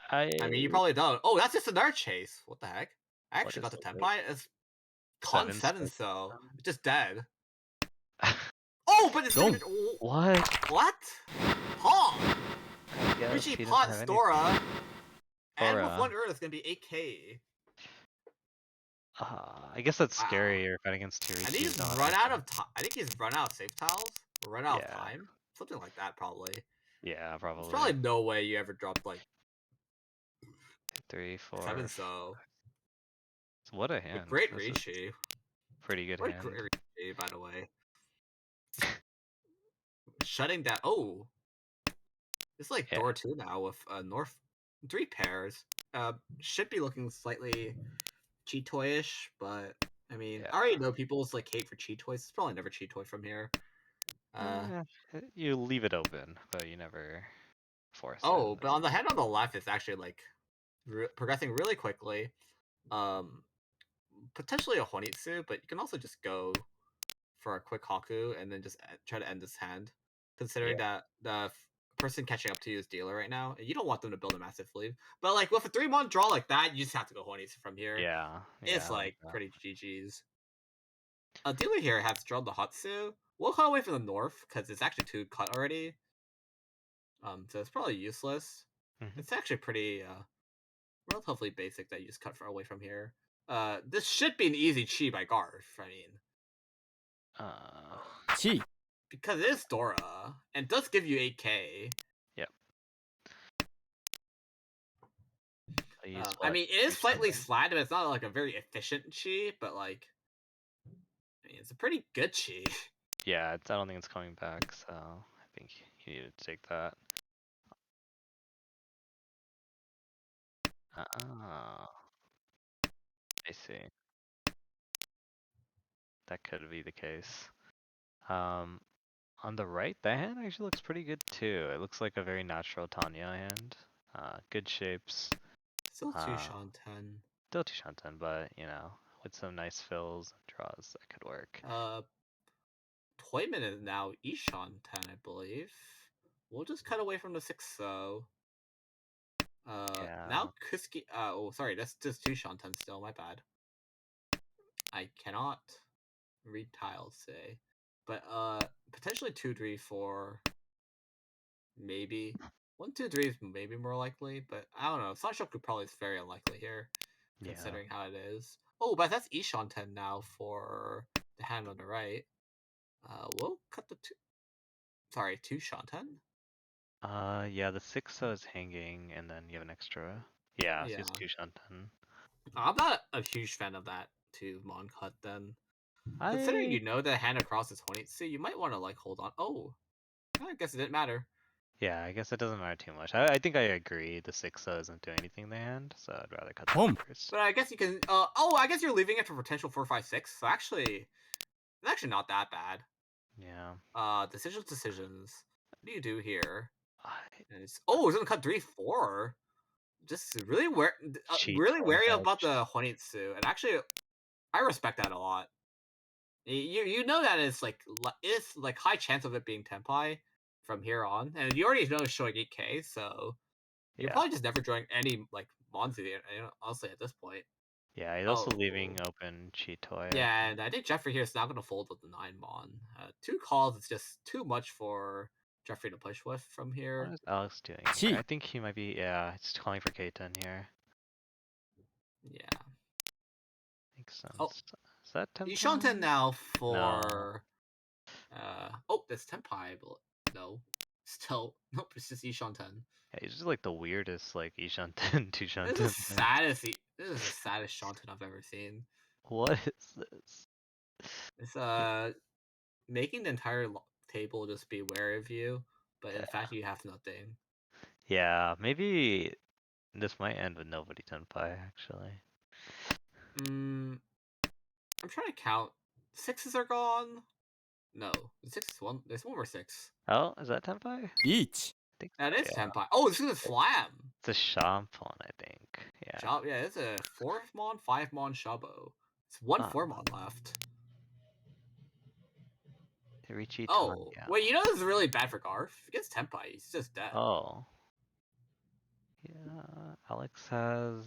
I mean, you probably don't. Oh, that's just another chase. What the heck? I actually got is the it? Tenpai. It's Con 7, 7, so it's just dead. Oh, but it's Don't. What? What? Huh? I guess Richie he doesn't Pot have Dora. And with Dora. 1 Earth, it's gonna be 8k. I guess that's Wow. scary. You're fighting against Tiri. I think he's run out of time. I think he's run out of safe tiles. Or run out of Yeah. time. Something like that, probably. Yeah, There's probably. probably no way you ever dropped like 3, 4. 7 so. What a hand. Great This is Rishi. pretty good What a hand. great Rishi, by the way. Shutting down. Oh. It's like Yeah. Dora 2 now with North 3 pairs. Should be looking slightly cheat-toyish, but I mean, Yeah. I already know people's like hate for cheat toys. It's probably never cheat toy from here. You leave it open, but you never force Oh, it. but on the head on the left, it's actually like progressing really quickly. Potentially a Honitsu, but you can also just go for a quick Haku and then just try to end this hand. Considering that the person catching up to you is dealer right now, and you don't want them to build a massive lead. But like with a 3-1 draw like that, you just have to go Honitsu from here. Yeah. It's like pretty GG's. A dealer here has drawn the Hatsu. We'll cut away from the north because it's actually 2 cut already. So it's probably useless. Mhm. It's actually pretty relatively basic that you just cut away from here. This should be an easy chi by Garth. I mean, Chi. because it is Dora and does give you 8k. Yep. I mean, it is slightly slat, but it's not like a very efficient chi. But like, I mean, it's a pretty good chi. Yeah, I don't think it's coming back, so I think you needed to take that. Oh, I see. That could be the case. On the right, that hand actually looks pretty good too. It looks like a very natural Tanya hand. Good shapes. Still two Uh, Shanten. Still too Shanten, but with some nice fills and draws, that could work. Toyman is now Ishan 10, I believe. We'll just cut away from the 6 though. Yeah. Now Kuski. Oh, sorry, that's just two Shanten still. My bad. I cannot read tiles say, but potentially 2, 3, 4. Maybe 1, 2, 3 is maybe more likely, but I don't know. Sanshoku probably is very unlikely here, Yeah. considering how it is. Oh, but that's Ishan 10 now for the hand on the right. We'll cut the 2. Sorry, 2 Shanten. Yeah, the 6 is hanging, and then you have an extra. Yeah, so it's 2 Shanten. I'm not a huge fan of that 2 Mon cut then. Considering I you know the hand across is 20, so you might want to like hold on. Oh, I guess it didn't matter. Yeah, I guess it doesn't matter too much. I think I agree. The 6 isn't doing anything in the hand, so I'd rather cut that first. But I guess you can. I guess you're leaving it for potential 4, 5, 6. So actually, it's actually not that bad. Yeah. Decisions. What do you do here? I And it's gonna cut 3, 4. Just really cheat really for wary about hedge. the Honitsu, and actually, I respect that a lot. You know that it's like high chance of it being Tenpai from here on, and you already know it's showing 8K, so you're Yeah. probably just never drawing any like Monzu, honestly at this point. Yeah, he's also leaving open cheat toy. Yeah, and I think Jeffrey here is not going to fold with the 9 Mon. 2 calls is just too much for Jeffrey to push with from here. What is Alex doing here? I think he might be, he's calling for K10 here. Yeah. Makes sense. Oh. Is that Tenpai? Ishanten now for... No. that's Tenpai, but no. Still, nope, it's just Ishanten. Yeah, he's just like the weirdest, like, Ishanten, Tushanten. This is the saddest Shanten I've ever seen. What is this? It's, making the entire table just be wary of you, but in fact you have nothing. Yeah, maybe this might end with nobody Tenpai, actually. I'm trying to count. 6s are gone. No, 6 is one. There's one more 6. Oh, is that Tenpai? Each. I think That so, is yeah. Tenpai. Oh, this is a slam. It's a Shampon, I think. Yeah. Yeah, it's a 4 Mon, 5 Mon Shabo. It's one Ah. 4 Mon left. Richie Oh, Tanya. wait, you know this is really bad for Garf? If he gets Tenpai, he's just dead. Oh. Yeah, Alex has...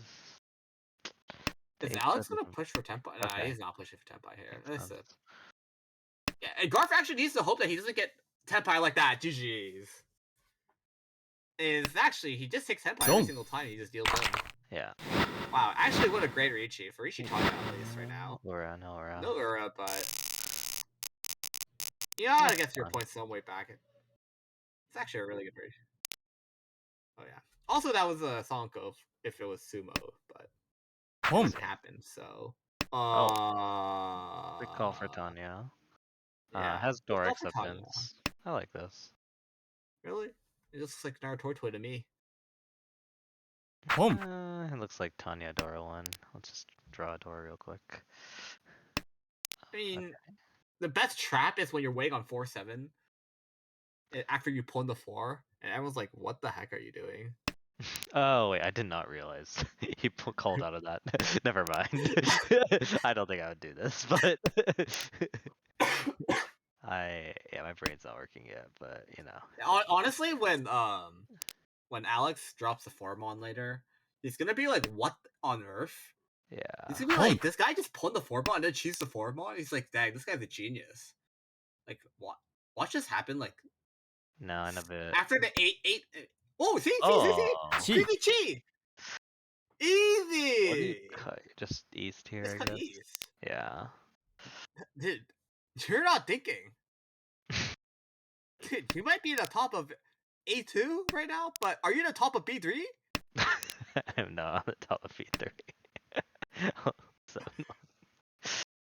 Is Alex gonna push for Tenpai? Nah, Okay. he's not pushing for Tenpai here. Yeah, and Garf actually needs to hope that he doesn't get Tenpai like that. GG's. He just takes Tenpai every single time he just deals in. Yeah. Wow, actually, what a great Ricci. For Ricci Tanya at least right now. No Ura. No Ura, but... Yeah, I guess your point's some way back. It's actually a really good Ricci. Oh, yeah. Also, that was a Sonko if it was Sumo, but... It didn't happen, so... Quick call for Tanya. Yeah. Has door Quick call for Tanya. acceptance. I like this. Really? It looks like Naruto to me. It looks like Tanya Dora one. Let's just draw a door real quick. I mean, the best trap is when you're waiting on 4-7 after you pull in the 4, and everyone's like, what the heck are you doing? Oh wait, I did not realize he called out of that. Never mind. I don't think I would do this, but my brain's not working yet. But honestly, when Alex drops the 4-mon later, he's gonna be like, what on earth? Yeah. He's gonna be like, this guy just pulled the 4-mon and then choose the 4-mon. He's like, dang, this guy's a genius. Like, what? What just happened? Like, no, I never. After the 8. Oh, see, Chi. Chi. Easy. What do you cut? Just east here, Just I cut guess. east. Yeah. Dude, you're not thinking. Dude, you might be in the top of A2 right now, but are you in the top of B3? I'm not on the top of B3. So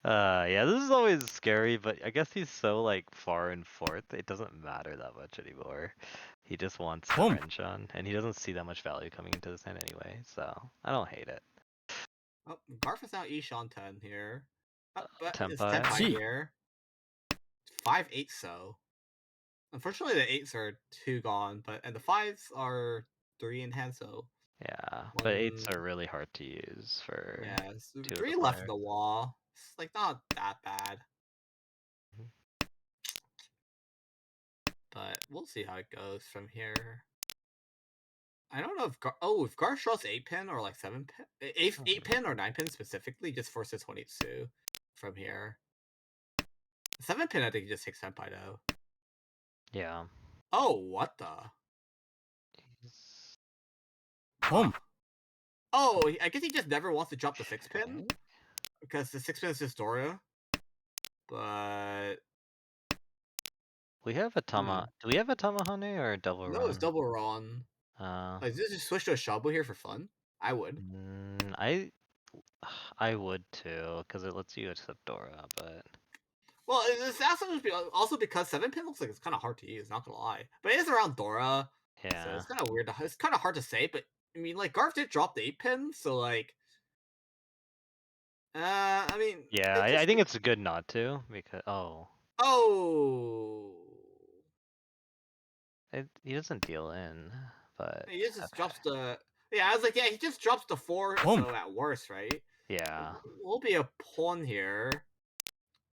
yeah, this is always scary, but I guess he's so like far and forth, it doesn't matter that much anymore. He just wants to Boom. wrench on, and he doesn't see that much value coming into this hand anyway, so I don't hate it. Oh, Garf is now Ishan 10 here. But it's Tenpai. Tenpai Gee. here. 5-8 so. Unfortunately, the 8s are 2 gone, and the 5s are 3 in hand, so. Yeah, but One, 8s are really hard to use for yeah, 2 of the 3 left in players. the wall. It's like not that bad. But we'll see how it goes from here. I don't know if if Gar draws 8-pin or like 7-pin, 8-pin or 9-pin specifically, just forces 22 from here. 7-pin, I think he just takes Senpai though. Yeah. Oh, what the? He's- Boom. Oh, I guess he just never wants to drop the 6-pin Okay. because the 6-pin is just Dora. But We have a Tama. Do we have a Tamahane or a double no, run? it's double run. Like, did just switch to a Shabu here for fun? I would. I would too, because it lets you accept Dora, but Well, it's also because 7-pin looks like it's kind of hard to use, not gonna lie. But it is around Dora, so yeah. it's kind of weird. It's kind of hard to say, but I mean, like, Garf did drop the 8-pin, so like, I mean, Yeah, I think it's good not to, because oh, he doesn't deal in, but he just drops the. Yeah, I was like, yeah, he just drops the 4, Boom. so at worst, right? yeah. Will be a pawn here.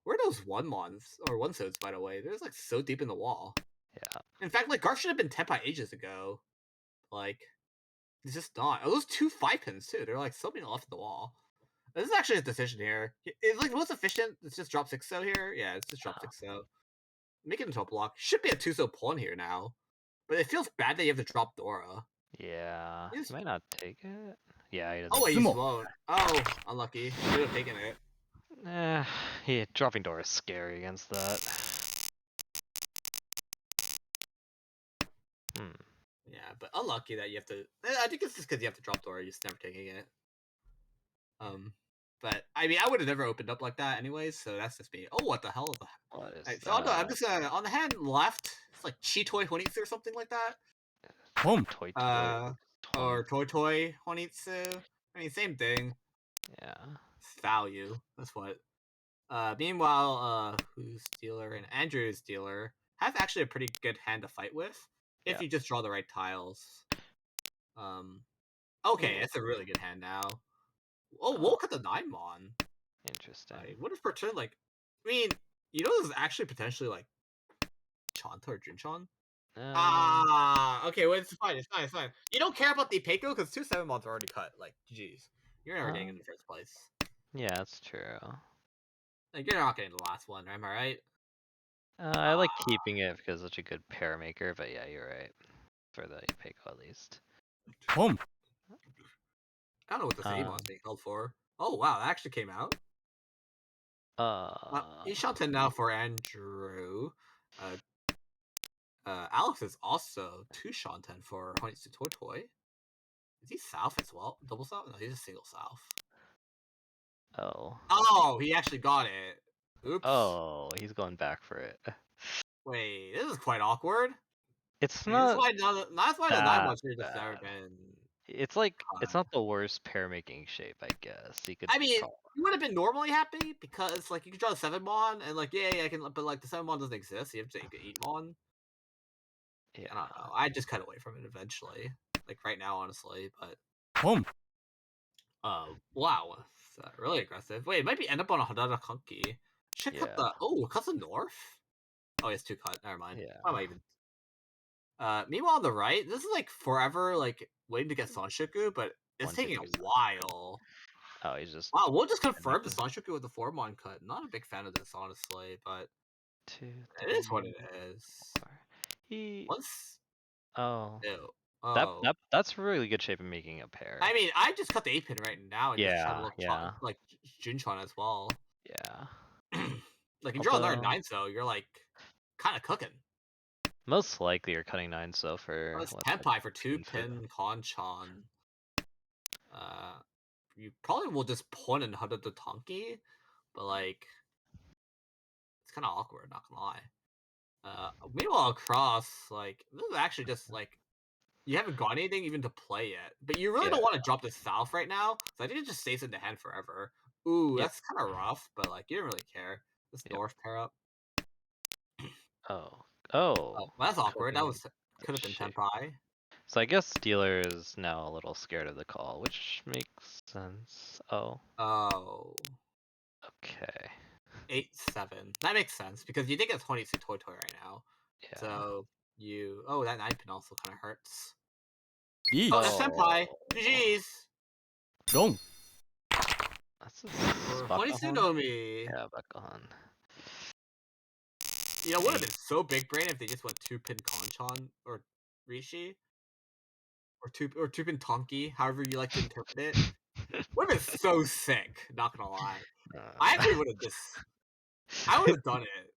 Where are those 1-mons or 1-sods, by the way? They're just like so deep in the wall. Yeah. In fact, like, Garf should have been Tenpai ages ago. Like, it's just not. Oh, those 2 5-pins too. They're like so many left in the wall. This is actually a decision here. It's like most efficient. It's just drop 6 so here. Yeah, it's just drop 6 so. Make it into a block. Should be a 2-so pawn here now. But it feels bad that you have to drop Dora. Yeah. Yes. He might not take it. Yeah, he doesn't. Oh, wait, he Sumo. won't. Oh, unlucky. He would have taken it. Yeah, dropping Dora is scary against that. Yeah, but unlucky that you have to. I think it's just because you have to drop Dora. You're just never taking it. But I mean, I would have never opened up like that anyways. So that's just me. Oh, what the hell? What is Right, that? so I'm just on the hand left. It's like Chitoi Honitsu or something like that. Boom. Toy Or Toy Honitsu. I mean, same thing. Yeah. It's value. That's what. Meanwhile, who's dealer and Andrew's dealer has actually a pretty good hand to fight with if Yeah. you just draw the right tiles. Okay, Ooh. it's a really good hand now. Oh, we'll cut the 9-mon. Interesting. What if return like? I mean, this is actually potentially like Chanta or Junchan. Okay, well, it's fine. It's fine. You don't care about the Peiko because 2 7-mons are already cut. Like, jeez, you're never getting in the first place. Yeah, that's true. Like, you're not getting the last one, am I right? I like keeping it because it's such a good pair maker, but yeah, you're right. For the Peiko at least. Boom. I don't know what this Amon's being held for. Oh wow, that actually came out. Ishanten now for Andrew. Alex is also 2 Shanten for Honitsu Toy. Is he South as well? Double South? No, he's a single South. Oh. Oh, he actually got it. Oops. Oh, he's going back for it. Wait, this is quite awkward. It's I not. mean, that's why the 9-mon should have just never bad. been. It's like it's not the worst pair making shape, I guess. You could. I mean, you would have been normally happy because like you could draw the 7-mon and like yeah, I can, but like the 7-mon doesn't exist. So you have to take an 8-mon. Yeah. I don't know. I just cut away from it eventually. Like right now, honestly, but. Boom. Wow, that's really aggressive. Wait, it might be end up on a Hadada Kunki. Should cut the. Oh, cut the north. Oh, it's 2 cut. Never mind. Yeah. Why am I even? Meanwhile, on the right, this is like forever, like waiting to get Sanshoku, but it's 1, 2, taking 3, a while. Oh, he's just. Wow, we'll just confirm the Sanshoku with the 4-mon cut. Not a big fan of this, honestly, but 2, it is what it is. 4. He. Once. Oh. Ew. That's really good shape of making a pair. I mean, I just cut the 8-pin right now and just try to Yeah, look yeah. like Junchan as well. Yeah. Like, you draw another 9, so you're like kind of cooking. Most likely you're cutting 9 so for. It's Tenpai for 2-pin Konchan. You probably will just pawn in Hada Tonki, but like, it's kind of awkward, not gonna lie. Meanwhile, across, like, this is actually just, like, you haven't got anything even to play yet. But you really don't want to drop this south right now, so I think it just stays in the hand forever. Ooh, Yep. that's kind of rough, but, like, you don't really care. This Yep. north pair up. Oh. Oh, that's awkward. That Clicking was could have been shape. Tenpai. So I guess dealer is now a little scared of the call, which makes sense. Oh, Oh. okay. 8-7. That makes sense because you did get 22 Toy Toy right now. Yeah. So you. Oh, that 9 pin also kind of hurts.いい Oh, that's Senpai. Oh. GG's. ロン That's a Or Bakuhan? Honitsunomi. Yeah, Bakuhan. You know, would have been so big brain if they just went 2-pin Konchan or Rishi. Or two pin Tonki, however you like to interpret it. Would have been so sick, not gonna lie. I actually would have I would have done it.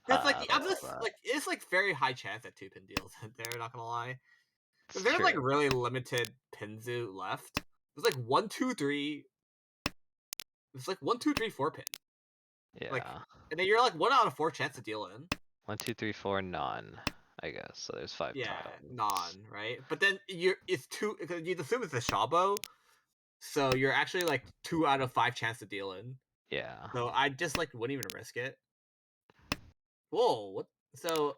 Cause like I'm just like it's like very high chance that 2-pin deals there, not gonna lie. It's There's like true. really limited Pinzu left. There's like 1, 2, 3. It's like 1, 2, 3, 4 pin. Yeah. Like, and then you're like 1 out of 4 chance to deal in. 1, 2, 3, 4, none. I guess. So there's 5 Yeah, tiles. non, right? But then it's 2 because you'd assume it's a Shabo, so you're actually like 2 out of 5 chance to deal in. Yeah. So I just like wouldn't even risk it. Whoa, what? So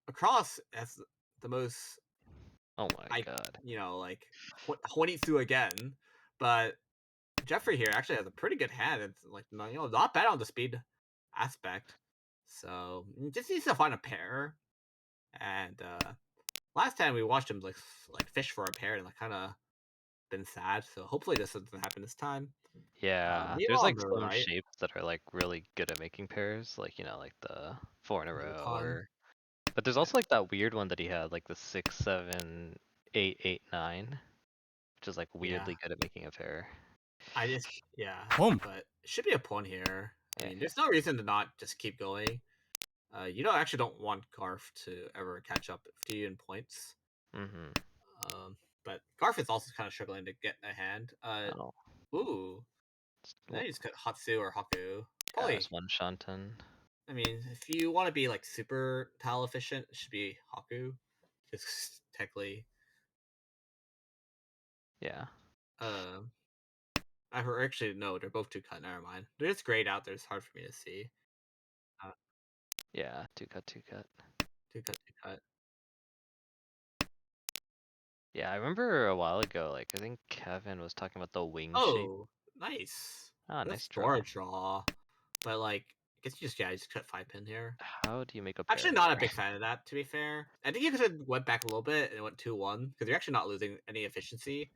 across as the most Oh my god. you know, like Honitsu again, but Jeffrey here actually has a pretty good hand. It's like not bad on the speed aspect. So just needs to find a pair. And last time we watched him like fish for a pair and like kind of been sad. So hopefully this doesn't happen this time. Yeah. There's Meanwhile on like the some right, shapes that are like really good at making pairs, like like the 4 in a row Rubicon. or but there's also like that weird one that he had, like the 6, 7, 8, 8, 9, which is like weirdly good at making a pair. I just Boom. but it should be a pawn here. I Yeah, mean, there's no reason to not just keep going. You don't want Garf to ever catch up to you in points. Mm-hmm. But Garf is also kind of struggling to get a hand. Oh. Ooh, now you just got Hatsu or Haku. Yeah, Probably. there's one Shanten. I mean, if you want to be like super tile efficient, it should be Haku. Just technically. Yeah. I heard actually no, they're both 2-cut. Never mind. They're just grayed out. There, it's hard for me to see. Yeah, 2-cut, 2-cut. 2-cut, 2-cut. Yeah, I remember a while ago, like I think Kevin was talking about the wing shape. Oh, nice. Ah, That's nice draw. But like, I guess you just cut 5-pin here. How do you make a pair? Actually, not a big fan of that. To be fair, I think you could have went back a little bit and went 2-1 because you're actually not losing any efficiency,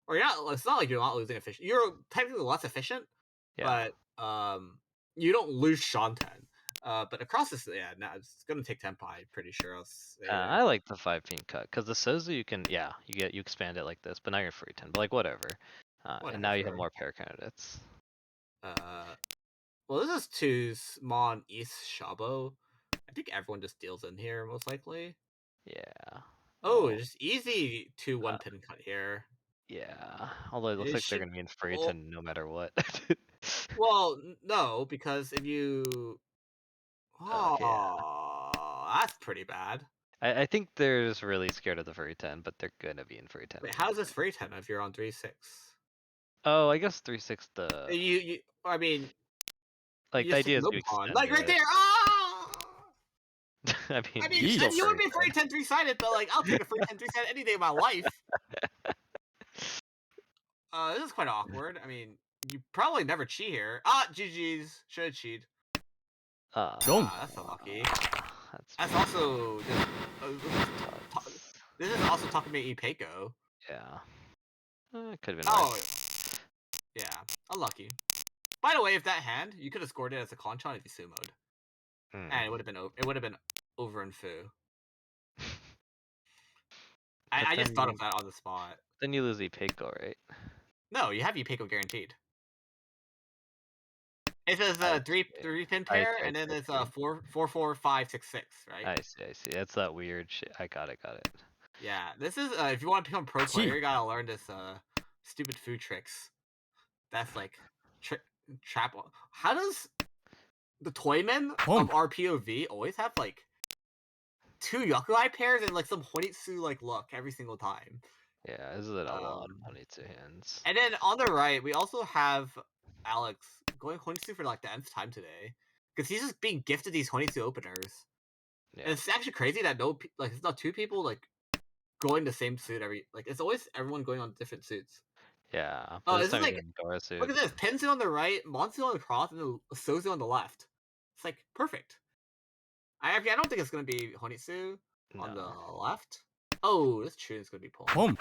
or you're not. It's not like you're not losing efficiency. You're technically less efficient, Yeah. but you don't lose Shanten. But across this, no, it's gonna take Tenpai. Pretty sure. I like the 5-pin cut because the Sozu you can, you expand it like this, but now you're free 10. But like whatever. And now you have more pair candidates. Well, this is to Mon East Shabo. I think everyone just deals in here most likely. Yeah. Oh, just easy 2-1 pin cut here. Yeah. Although it looks like they're gonna be in free 10 no matter what. Well, no, because if you that's pretty bad. I think they're just really scared of the free 10, but they're gonna be in free 10. Wait, how's this free 10 if you're on 3-6? Oh, I guess 3-6 I mean, like the idea is you extend like right it. there. I mean, You would be free 10 3-sided, but like I'll take a free 10 3-sided any day of my life. This is quite awkward. I mean, you probably never cheat here. GG's. Should have cheated. That's unlucky. That's also just, this is also talking about Ipeco. Yeah. Could have been worse. Yeah. Unlucky. By the way, if that hand, you could have scored it as a Konchan if you sumoed. And it would have been over in Fu. I just thought of that on the spot. Then you lose Ipeco, right? No, you have Ipeco guaranteed. It says three pin pair, and then it's 4 4 5 6 6, right? I see. That's that weird shit. I got it. Yeah, this is if you want to become pro player, you gotta learn this stupid food tricks. That's like trap. How does the Toymen of our POV always have like 2 Yokai pairs and like some Honitsu like look every single time. Yeah, this is a lot of money to hands. And then on the right, we also have Alex going Honitsu for like the nth time today, because he's just being gifted these Honitsu openers. Yeah. And it's actually crazy that it's not 2 people like going the same suit it's always everyone going on different suits. Yeah. Oh, But this is like Dora suit. look at this: Pensu on the right, Monsu on the cross, and then Sozu on the left. It's like perfect. I don't think it's gonna be Honitsu on the left. Oh, this tune is gonna be pulled.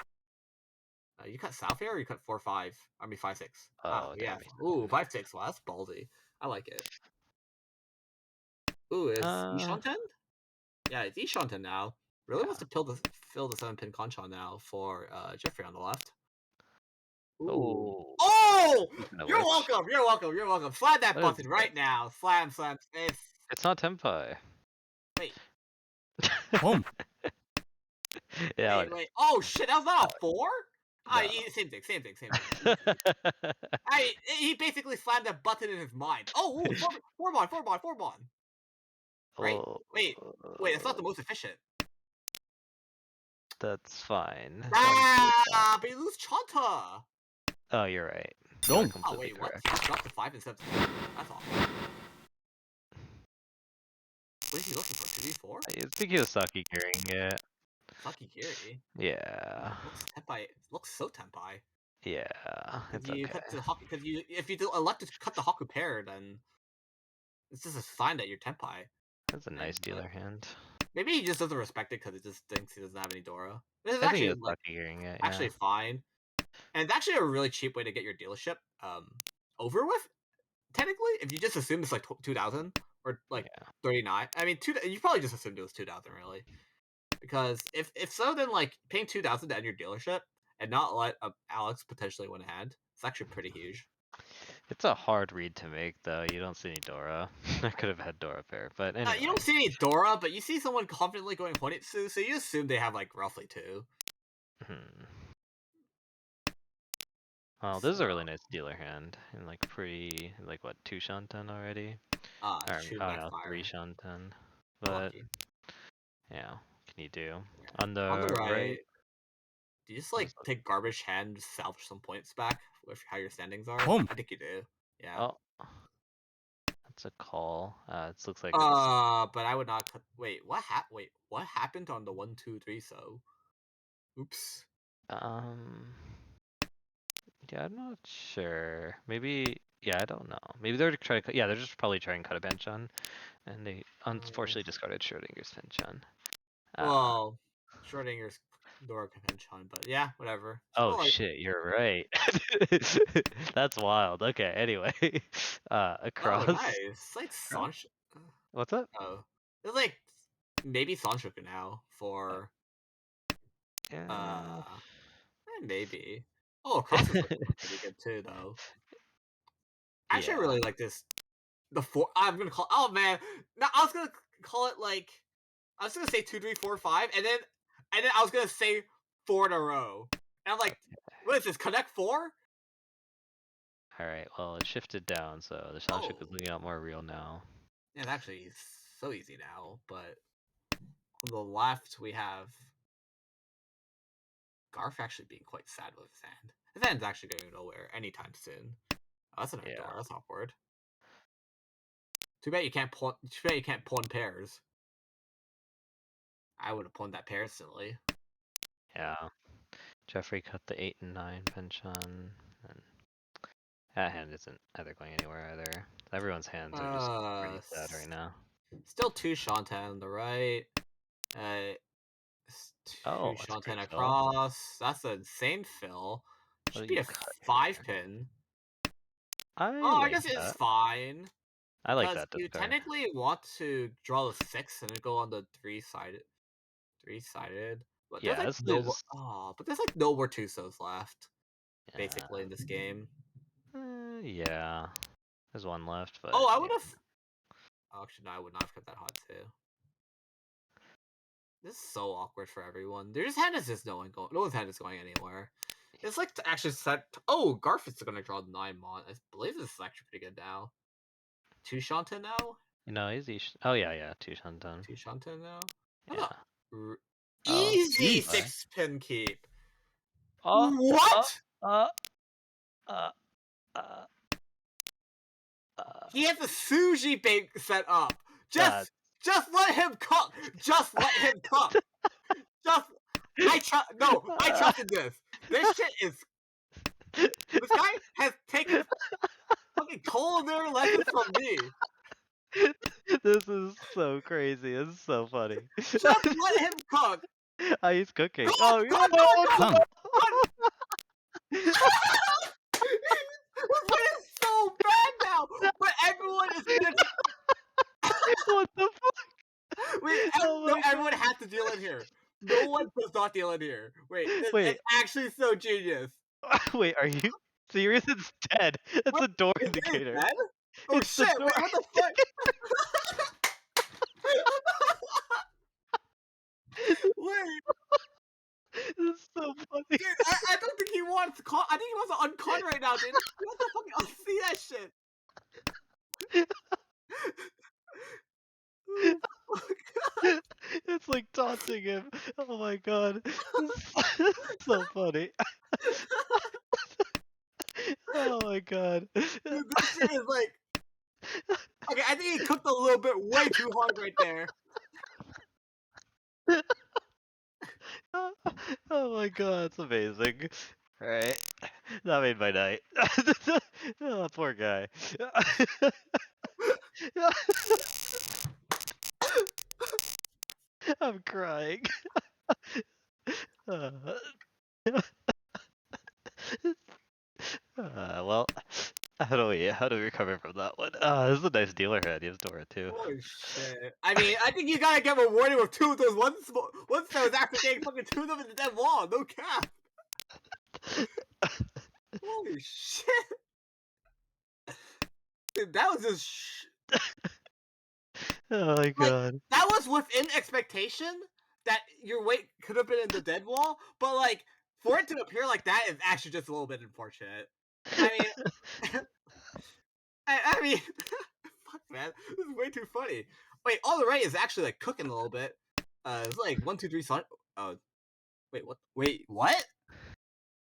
You cut South here, or you cut 4-5? I mean 5-6. Oh, yeah. damn. Ooh, 5-6. Wow, that's ballsy. I like it. Ooh, is Ishanten? Yeah, it's Ishanten now. Really wants to fill the 7-pin Conchon now for Jeffrey on the left. Ooh. Oh! You're welcome. You're welcome. You're welcome. Slam that button right now. Slam. It's not Tempai. Wait. Boom. Yeah. Wait. Oh shit! That was not a 4. No. Same thing. He basically slammed that button in his mind. Oh, ooh, 4-bond. Right? Wait. It's not the most efficient. That's fine. But you lose Chanta. Oh, you're right. Don't. Oh wait, what? He dropped to 5 instead of 2. That's awful. What is he looking for? 2v4? I think he was Saki carrying it. Saki Kiri. Yeah. Looks Tempai. Looks so Tempai. Yeah. It's okay. Because if you elect to cut the Haku pair, then it's just a sign that you're Tempai. That's a nice dealer hand. Maybe he just doesn't respect it because he just thinks he doesn't have any Dora. This is I actually think he was Saki carrying it. Yeah. actually fine, and it's actually a really cheap way to get your dealership over with. Technically, if you just assume it's like 2,000 or like 39, I mean, you probably just assumed it was 2,000 really, because if so, then like paying 2,000 to end your dealership and not let Alex potentially win a hand, it's actually pretty huge. It's a hard read to make though. You don't see any Dora. I could have had Dora pair, but anyway. You don't see any Dora, but you see someone confidently going Honitsu, so you assume they have like roughly 2. Well, this is a really nice dealer hand, and like pretty, like what, 2 Shanten already? Oh no, 3 Shanten. But yeah, what can you do? On the right, do you just like take garbage hand, salvage some points back with how your standings are? Boom. I think you do. Yeah. Oh, that's a call. It looks like. But I would not cut. Wait, what happened on the 1, 2, 3? So, oops. Yeah, I'm not sure. Maybe. Yeah, I don't know. Maybe they're trying to. Yeah, they're just probably trying to cut a bench on, and they unfortunately discarded Schrodinger's bench on. Well, Schrodinger's Dora bench on, but yeah, whatever. Oh shit, you're right. That's wild. Okay, anyway. Across. Oh, nice. It's like Sancho. What's up? Oh, it's like maybe Sanshoku now for. Maybe. Oh, Cross is looking pretty good too, though. Actually, I really like this. The 4. I'm gonna call. Oh man, no, I was gonna call it like. I was gonna say 2, 3, 4, 5, and then I was gonna say 4 in a row. And I'm like, what is this? Connect 4? All right. Well, it shifted down, so the Sanshoku is looking out more real now. Yeah, it's actually so easy now. But on the left, we have Garf actually being quite sad with his hand. His hand's actually going nowhere anytime soon. Oh, that's another door. That's awkward. Too bad you can't pawn. Too bad you can't pawn pairs. I would have pawned that pair instantly. Yeah. Jeffrey cut the 8 and 9 bench on, and that hand isn't either going anywhere either. Everyone's hands are just pretty sad right now. Still 2 Shantan on the right. 2 Shantan across. That's an insane fill. Should be a 5-pin. I guess it's fine. I like that. You technically want to draw the 6 and then go on the 3-sided. But yeah, there's like but there's like no more 2-sos left. Basically in this game. Yeah. There's one left, but I would have. Actually, no, I would not have kept that hot too. This is so awkward for everyone. Their hand is just no one's hand is going anywhere. It's like to actually set. Oh, Garf is gonna draw 9 mon. I believe this is actually pretty good now. two Shanta now? No, he's oh yeah, two Shantan. Two Shanta now? Yeah. Oh, Oh, easy Yeet. 6-pin keep. Oh, What? uh, uh, uh, He has the sushi bake set up. uh, Just let him cook. Just let him cook. Just I trusted this. This shit is. This guy has taken fucking culinary lessons from me. This is so crazy. It's so funny. Just let him cook. He's cooking. Cook, Oh, cook, yeah. cook, cook. Come. This is so bad now. But everyone is gonna. What the fuck? Oh No, my everyone God. has to deal in here. No one does not deal in here. Wait, Wait. it's actually so genius. Wait, are you serious? It's dead. That's a door Is it indicator. dead? Oh It's the shit! door. Wait, what the fuck? Wait, This is so funny. dude, I don't think he wants to call. I think he wants to uncon right now, dude. He wants to fucking unsee that shit. Oh, fuck. It's like taunting him. Oh my God. This is so funny. Oh my God. Dude, this shit is like. Okay, I think he cooked a little bit way too hard right there. Oh my God, it's amazing. Alright. That made my night. Oh, poor guy. I'm crying. Well, how do we recover from that one? This is a nice dealer head. He has Dora too. Holy shit. I mean, I think you gotta get rewarded with two of those one stones after getting fucking two of them in the dead wall. No cap. Holy shit. Dude, that was just. Oh my God. That was within expectation that your weight could have been in the dead wall, but like for it to appear like that is actually just a little bit unfortunate. I mean, I mean, fuck man, this is way too funny. Wait, all the right is actually like cooking a little bit. It's like 1, 2, 3, sun. Oh, wait, what? Wait, what?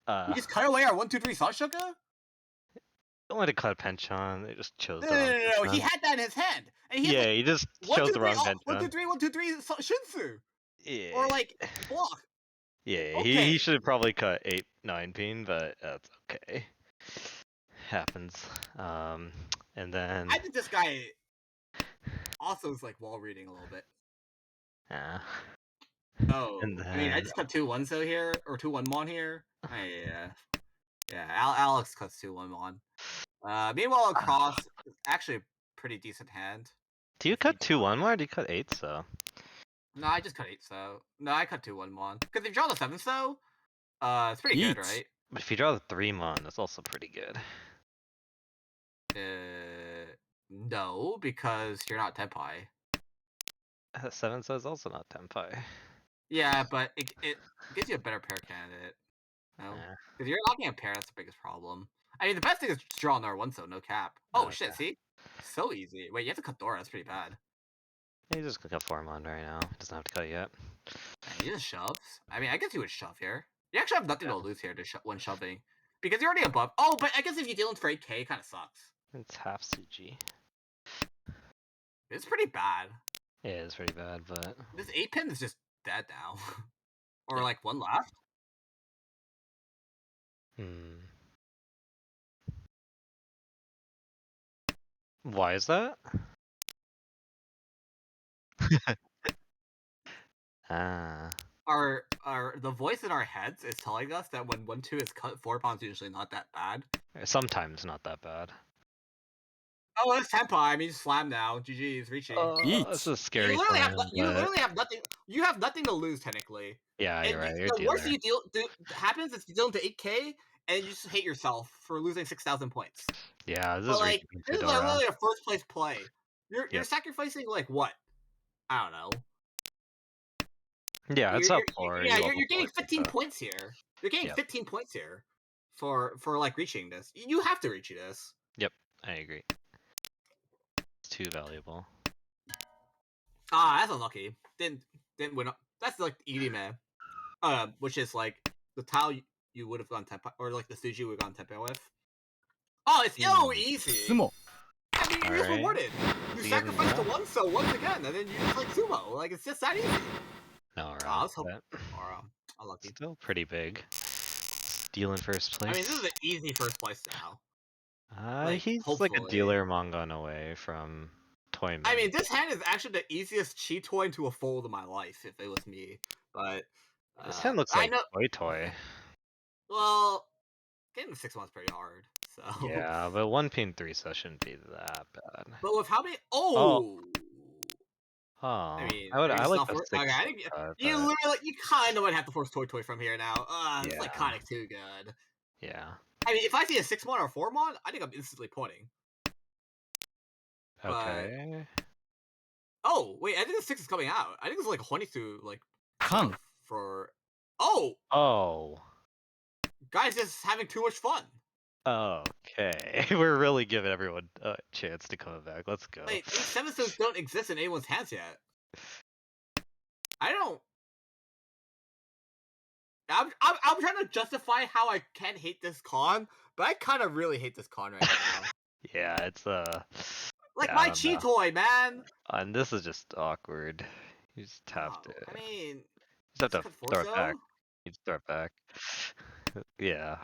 You just cut away our 1, 2, 3 Sunshuka? Don't let it cut Penchon. They just chose No, the no, wrong no, no, no. He Penchon. had that in his hand, and he had Yeah, like he just 1, chose 2, the 3, wrong 1, 2, Penchon. 3, 1, 2, 3 Shinsu, Yeah. or like block. Yeah, Okay. he should have probably cut 8, 9 pin, but that's okay. Happens. And then I think this guy also is like wall reading a little bit. yeah. Oh, And I mean, I then just cut 2 1 here, or 2 1 Mon here. Yeah. Alex cuts 2 1 Mon. Meanwhile, across is actually a pretty decent hand. do you If he cut 2-1 more? Or do you cut 8 so? No, I just cut 8 so. No, I cut 2 1 Mon. Because if you draw the 7 so, it's pretty good, Yeet. right? But if you draw the 3 mon, that's also pretty good. No, because you're not Tenpai. 7 so is also not Tenpai. Yeah, but it gives you a better pair candidate. No, Yeah. because you're locking a pair. That's the biggest problem. I mean, the best thing is to draw another 1 so no cap. Oh Okay. shit! See, so easy. Wait, you have to cut Dora. That's pretty bad. He just cut 4 mon right now. Doesn't have to cut yet. And he just shoves. I mean, I guess you would shove here. You actually have nothing to lose here when shoving, because you're already above. Oh, but I guess if you deal in for 8k, it kind of sucks. It's half Suji. It's pretty bad. Yeah, it's pretty bad, but This 8-pin is just dead now, or like one left. Why is that? Ah. Our the voice in our heads is telling us that when 1 2 is cut, 4 pounds usually not that bad. Sometimes not that bad. Oh, it's Tenpai. I mean, slam now. GG's reaching. It's a scary You literally plan, have nothing. You have nothing to lose technically. Yeah, And you're right. You're the dealer. worst you happens is you deal into 8k and you just hate yourself for losing 6,000 points. Yeah, this But is like reaching this is Fedora. literally a first place play. You're Yep. sacrificing like what? I don't know. Yeah, it's up 4. Yeah, you're getting 15 points here. You're getting Yep. 15 points here for like reaching this. You have to reach this. Yep, I agree. too valuable. Ah, that's unlucky. Didn't win. That's like easy man. Which is like the tile you would have gone tempo, or like the suji you would have gone tempo with. Oh, it's so easy. Sumo. I mean, you're just Alright. rewarded. You You give him sacrifice the that? one so once again, and then you just like sumo. Like it's just that easy. No, Oh, wrong. let's hope. But Or unlucky. still pretty big. Steal in first place. I mean, this is an easy first place now. like, He's like a hopefully. dealer Mangan away from Toyman. I mean, this hand is actually the easiest cheat toy into a fold in my life, if it was me. But This hand looks I like know. toy. Well, getting the 6-1's pretty hard. So Yeah, but 1 pin 3 so shouldn't be that bad. But with how many? Oh, I mean, I maybe like not the for. 6 Okay, I think cut, you but literally, you kind of would have to force toy from here now. It's like Yeah. kind of too good. yeah. I mean, if I see a 6-1 or a 4-1, I think I'm instantly pointing. Okay. Oh wait, I think the 6 is coming out. I think it's like 22 like Kan. for. Oh, Oh. guys, just having too much fun. Okay. We're really giving everyone a chance to come back. Let's go. Wait, these 7 stones don't exist in anyone's hands yet. I don't. I'm trying to justify how I can hate this con, but I kind of really hate this con right now. Yeah, it's Like yeah, I my don't chi know. toy, man. And this is just awkward. You just have to. I mean, You just have to could throw it Forso? back. You just throw it back. Yeah.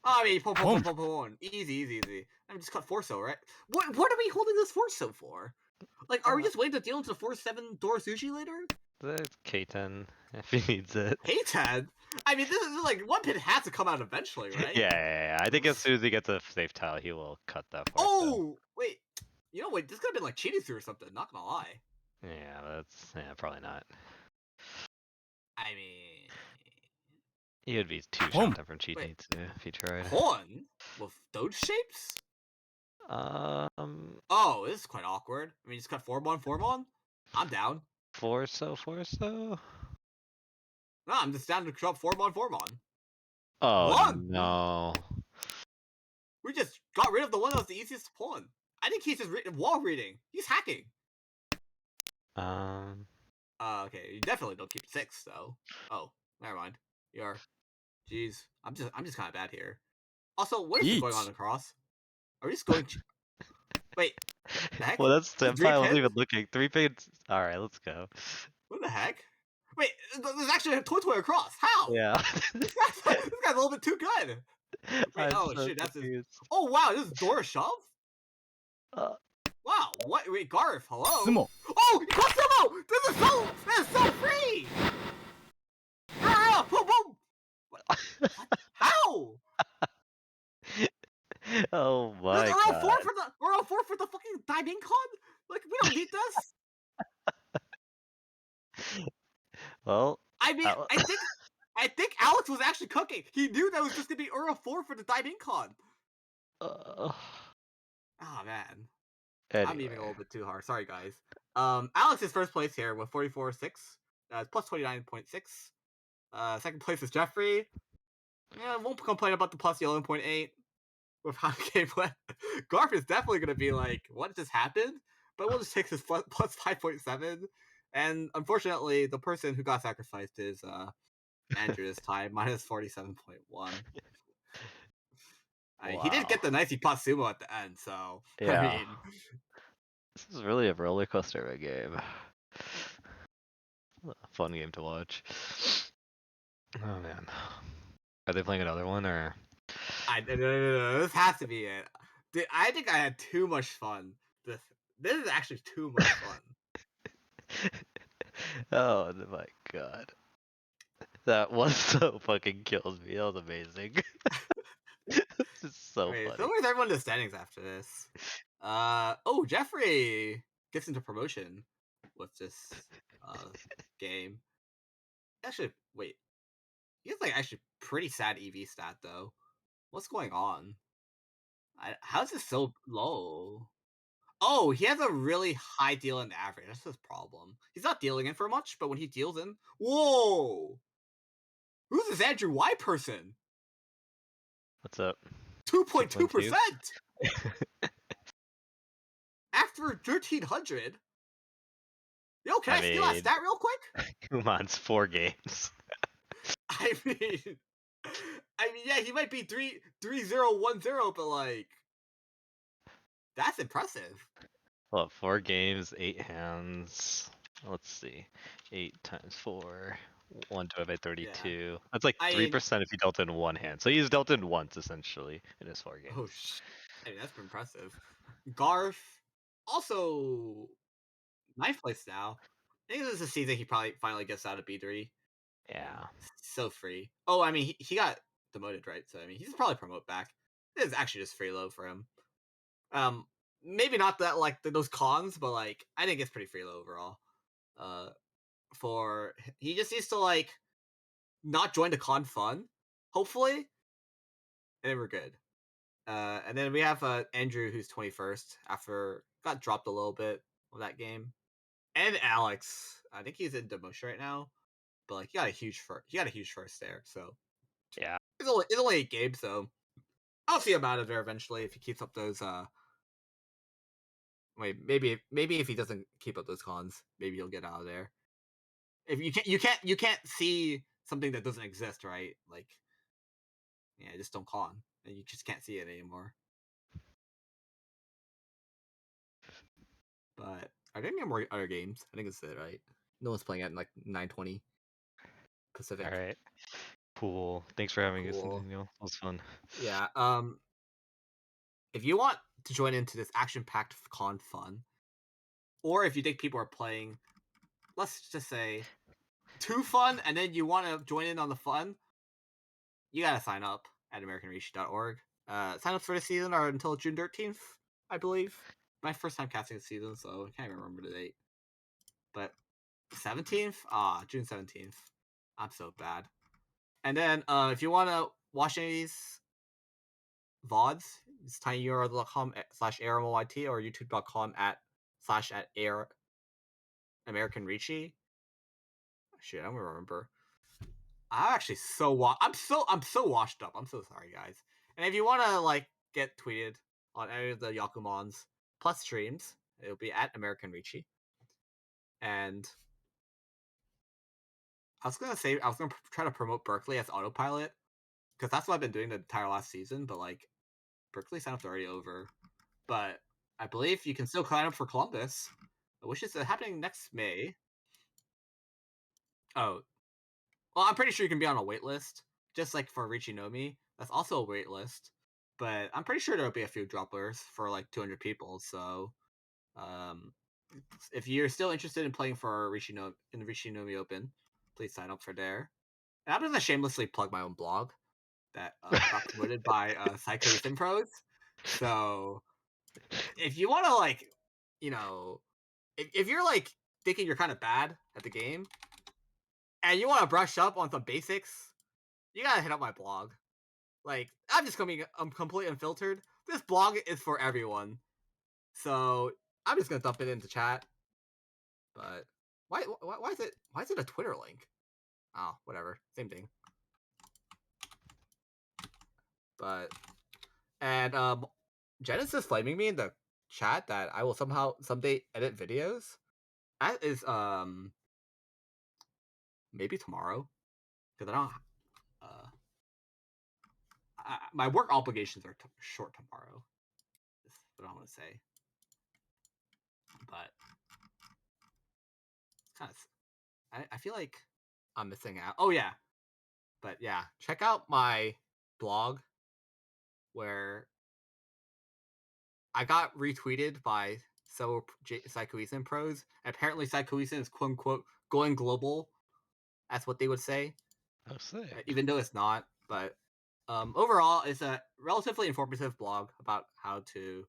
I mean, boom. Easy. I'm just cut Forso, right? What are we holding this Forso for? Like, are we just waiting to deal into the 4-7 door sushi later? It's K10 if he needs it. Hey, Ted. I mean, this is like 1 pin has to come out eventually, right? Yeah. I think as soon as he gets a safe tile, he will cut that for us. Oh, wait. You know, this could have been like cheating through or something. Not gonna lie. Yeah, probably not. I mean, He would be too Boom. shot down from cheating too if he tried. Horn with those shapes? Oh, this is quite awkward. I mean, just cut 4-1. I'm down. Forso. No, I'm just down to drop 4-1. Oh One. no. We just got rid of the one that was the easiest to pull in. I think he's just wall reading. He's hacking. Okay, you definitely don't keep 6 though. Oh, never mind. You're. Jeez, I'm just kind of bad here. Also, what is going on across? Are we just going? Wait, the heck? Well, that's There's 10 3 I wasn't pins? even looking. 3 pins. All right, let's go. What the heck? Wait, there's actually a toy across. How? Yeah. This guy's a little bit too good. Wait, I'm so shit, that's his. confused. Oh wow, this is door shove. Uh, Wow, what? Wait, Garf, hello. Sumo. Oh, you caught Sumo! This is so free. Ah, boom. What? How? Oh my We're god. on 4 for the fucking Diamond Con? Like, we don't need this. Well, I mean, I think Alex was actually cooking. He knew that was just gonna be Ura 4 for the Diamond Con. Oh man. anyway. I'm even a little bit too hard. Sorry guys. Alex is first place here with 44.6. Plus 29.6. Second place is Jeffrey. Yeah, won't complain about the plus 11.8. With how the game went. Garf is definitely gonna be like, what just happened? But we'll just take this plus 5.7. And unfortunately, the person who got sacrificed is Andrew this time, minus 47.1. Wow. He did get the nicey pot sumo at the end, so Yeah. I mean, This is really a roller coaster of a game. A fun game to watch. Oh man. Are they playing another one or? No, this has to be it. Dude, I think I had too much fun. This is actually too much fun. Oh my god. That one so fucking kills me. That was amazing. This is so Wait, funny. so where's everyone in the standings after this? Oh, Jeffrey gets into promotion with this game. Actually, wait. He has like actually pretty sad EV stat though. What's going on? How's this so low? Oh, he has a really high deal in average. That's his problem. He's not dealing in for much, but when he deals in, whoa! Who's this Andrew Y person? What's up? 2.2%. for 1300. Yo, can I steal that mean- stat real quick? Kumon's 4 games. I mean, yeah, he might be 3-0-1-0, but like, that's impressive. Well, 4 games, 8 hands. Let's see. 8 times 4. 1 divided by 32. That's like I 3% if he dealt in 1 hand. So he's dealt in once, essentially, in his 4 games. Oh, I mean, that's impressive. Garth, also 9th place now. I think this is the season he probably finally gets out of B3. Yeah. So free. Oh, I mean, he got demoted, right? So, I mean, he's probably promote back. This is actually just free low for him. Maybe not that, like, those cons, but, like, I think it's pretty free low overall. He just needs to, like, not join the con fun, hopefully, and then we're good. And then we have Andrew, who's 21st after got dropped a little bit of that game, and Alex. I think he's in demotion right now, but like he got a huge first there. So Yeah. it's only 8 games, so I'll see him out of there eventually if he keeps up those. Wait, maybe if he doesn't keep up those cons, maybe he'll get out of there. If you can't see something that doesn't exist, right? Like, yeah, just don't con, and you just can't see it anymore. But are there any more other games? I think it's it, right? No one's playing at like 9:20 Pacific. All right. Cool. Thanks for having us, Cool. Daniel. That was fun. Yeah. If you want to join into this action-packed con fun, or if you think people are playing, let's just say, too fun, and then you want to join in on the fun, you gotta sign up at AmericanReach.org. Sign-ups for the season are until June 13th, I believe. My first time casting the season, so I can't even remember the date. But 17th? June 17th. I'm so bad. And then if you want to watch any of these VODs, it's tinyurl.com/ARMOYT or youtube.com/at American Richie. Shit, I don't remember. I'm actually I'm so washed up. I'm so sorry, guys. And if you want to like get tweeted on any of the Yakumons plus streams, it'll be at American Richie. And I was gonna try to promote Berkeley as autopilot because that's what I've been doing the entire last season. But like, Berkeley sign-up's already over. But I believe you can still sign up for Columbus, which is happening next May. Oh, well, I'm pretty sure you can be on a wait list, just like for Richinomi. That's also a wait list. But I'm pretty sure there'll be a few droppers for like 200 people. So, if you're still interested in playing for in the Richinomi Open, please sign up for there. And I'm gonna shamelessly plug my own blog that got promoted by Psycho Ethan Pros. So if you want to like, you know, if you're like thinking you're kind of bad at the game and you want to brush up on some basics, you gotta hit up my blog. Like, I'm completely unfiltered. This blog is for everyone. So I'm just gonna dump it into chat. But why is it a Twitter link? Oh, whatever, same thing. But and Genesis flaming me in the chat that I will someday edit videos. That is maybe tomorrow because I don't. My work obligations are short tomorrow. Is what I want to say. But it's kind of. I feel like I'm missing out. Oh yeah, but yeah, check out my blog where I got retweeted by several Psychoesin pros. Apparently, Psychoesin is quote unquote going global. That's what they would say. Oh, sick. Even though it's not. But overall, it's a relatively informative blog about how to,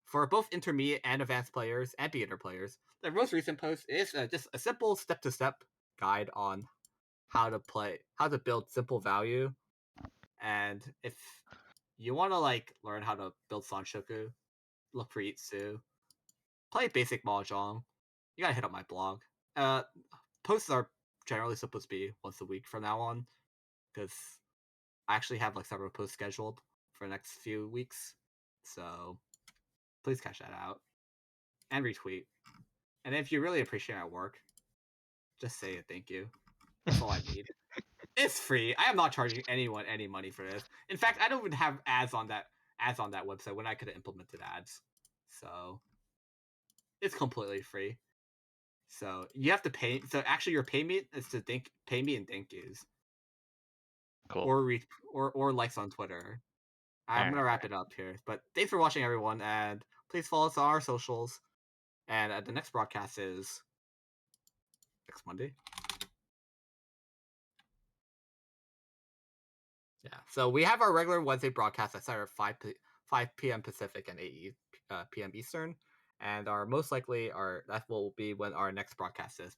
for both intermediate and advanced players and beginner players. The most recent post is just a simple step-to-step guide on how to build simple value. And if you want to like learn how to build Sanshoku, look for Itsu, play basic mahjong, you gotta hit up my blog. Posts are generally supposed to be once a week from now on, because I actually have like several posts scheduled for the next few weeks. So please catch that out. and retweet. And if you really appreciate my work, just say a thank you. That's all I need. It's free. I am not charging anyone any money for this. In fact, I don't even have ads on that website when I could have implemented ads. So it's completely free. So you have to pay. So actually, your payment is to pay me in thank yous. Cool. Or likes on Twitter. I'm gonna Alright. wrap it up here. But thanks for watching, everyone, and please follow us on our socials. And the next broadcast is next Monday. Yeah. So we have our regular Wednesday broadcast that start at 5 p.m. Pacific and 8 p.m. Eastern. And our most likely that will be when our next broadcast is,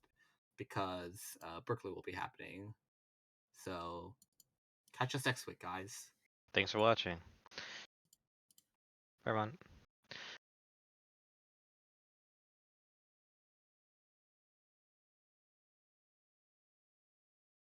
because Berkeley will be happening. So catch us next week, guys. Thanks for watching. Bye, everyone.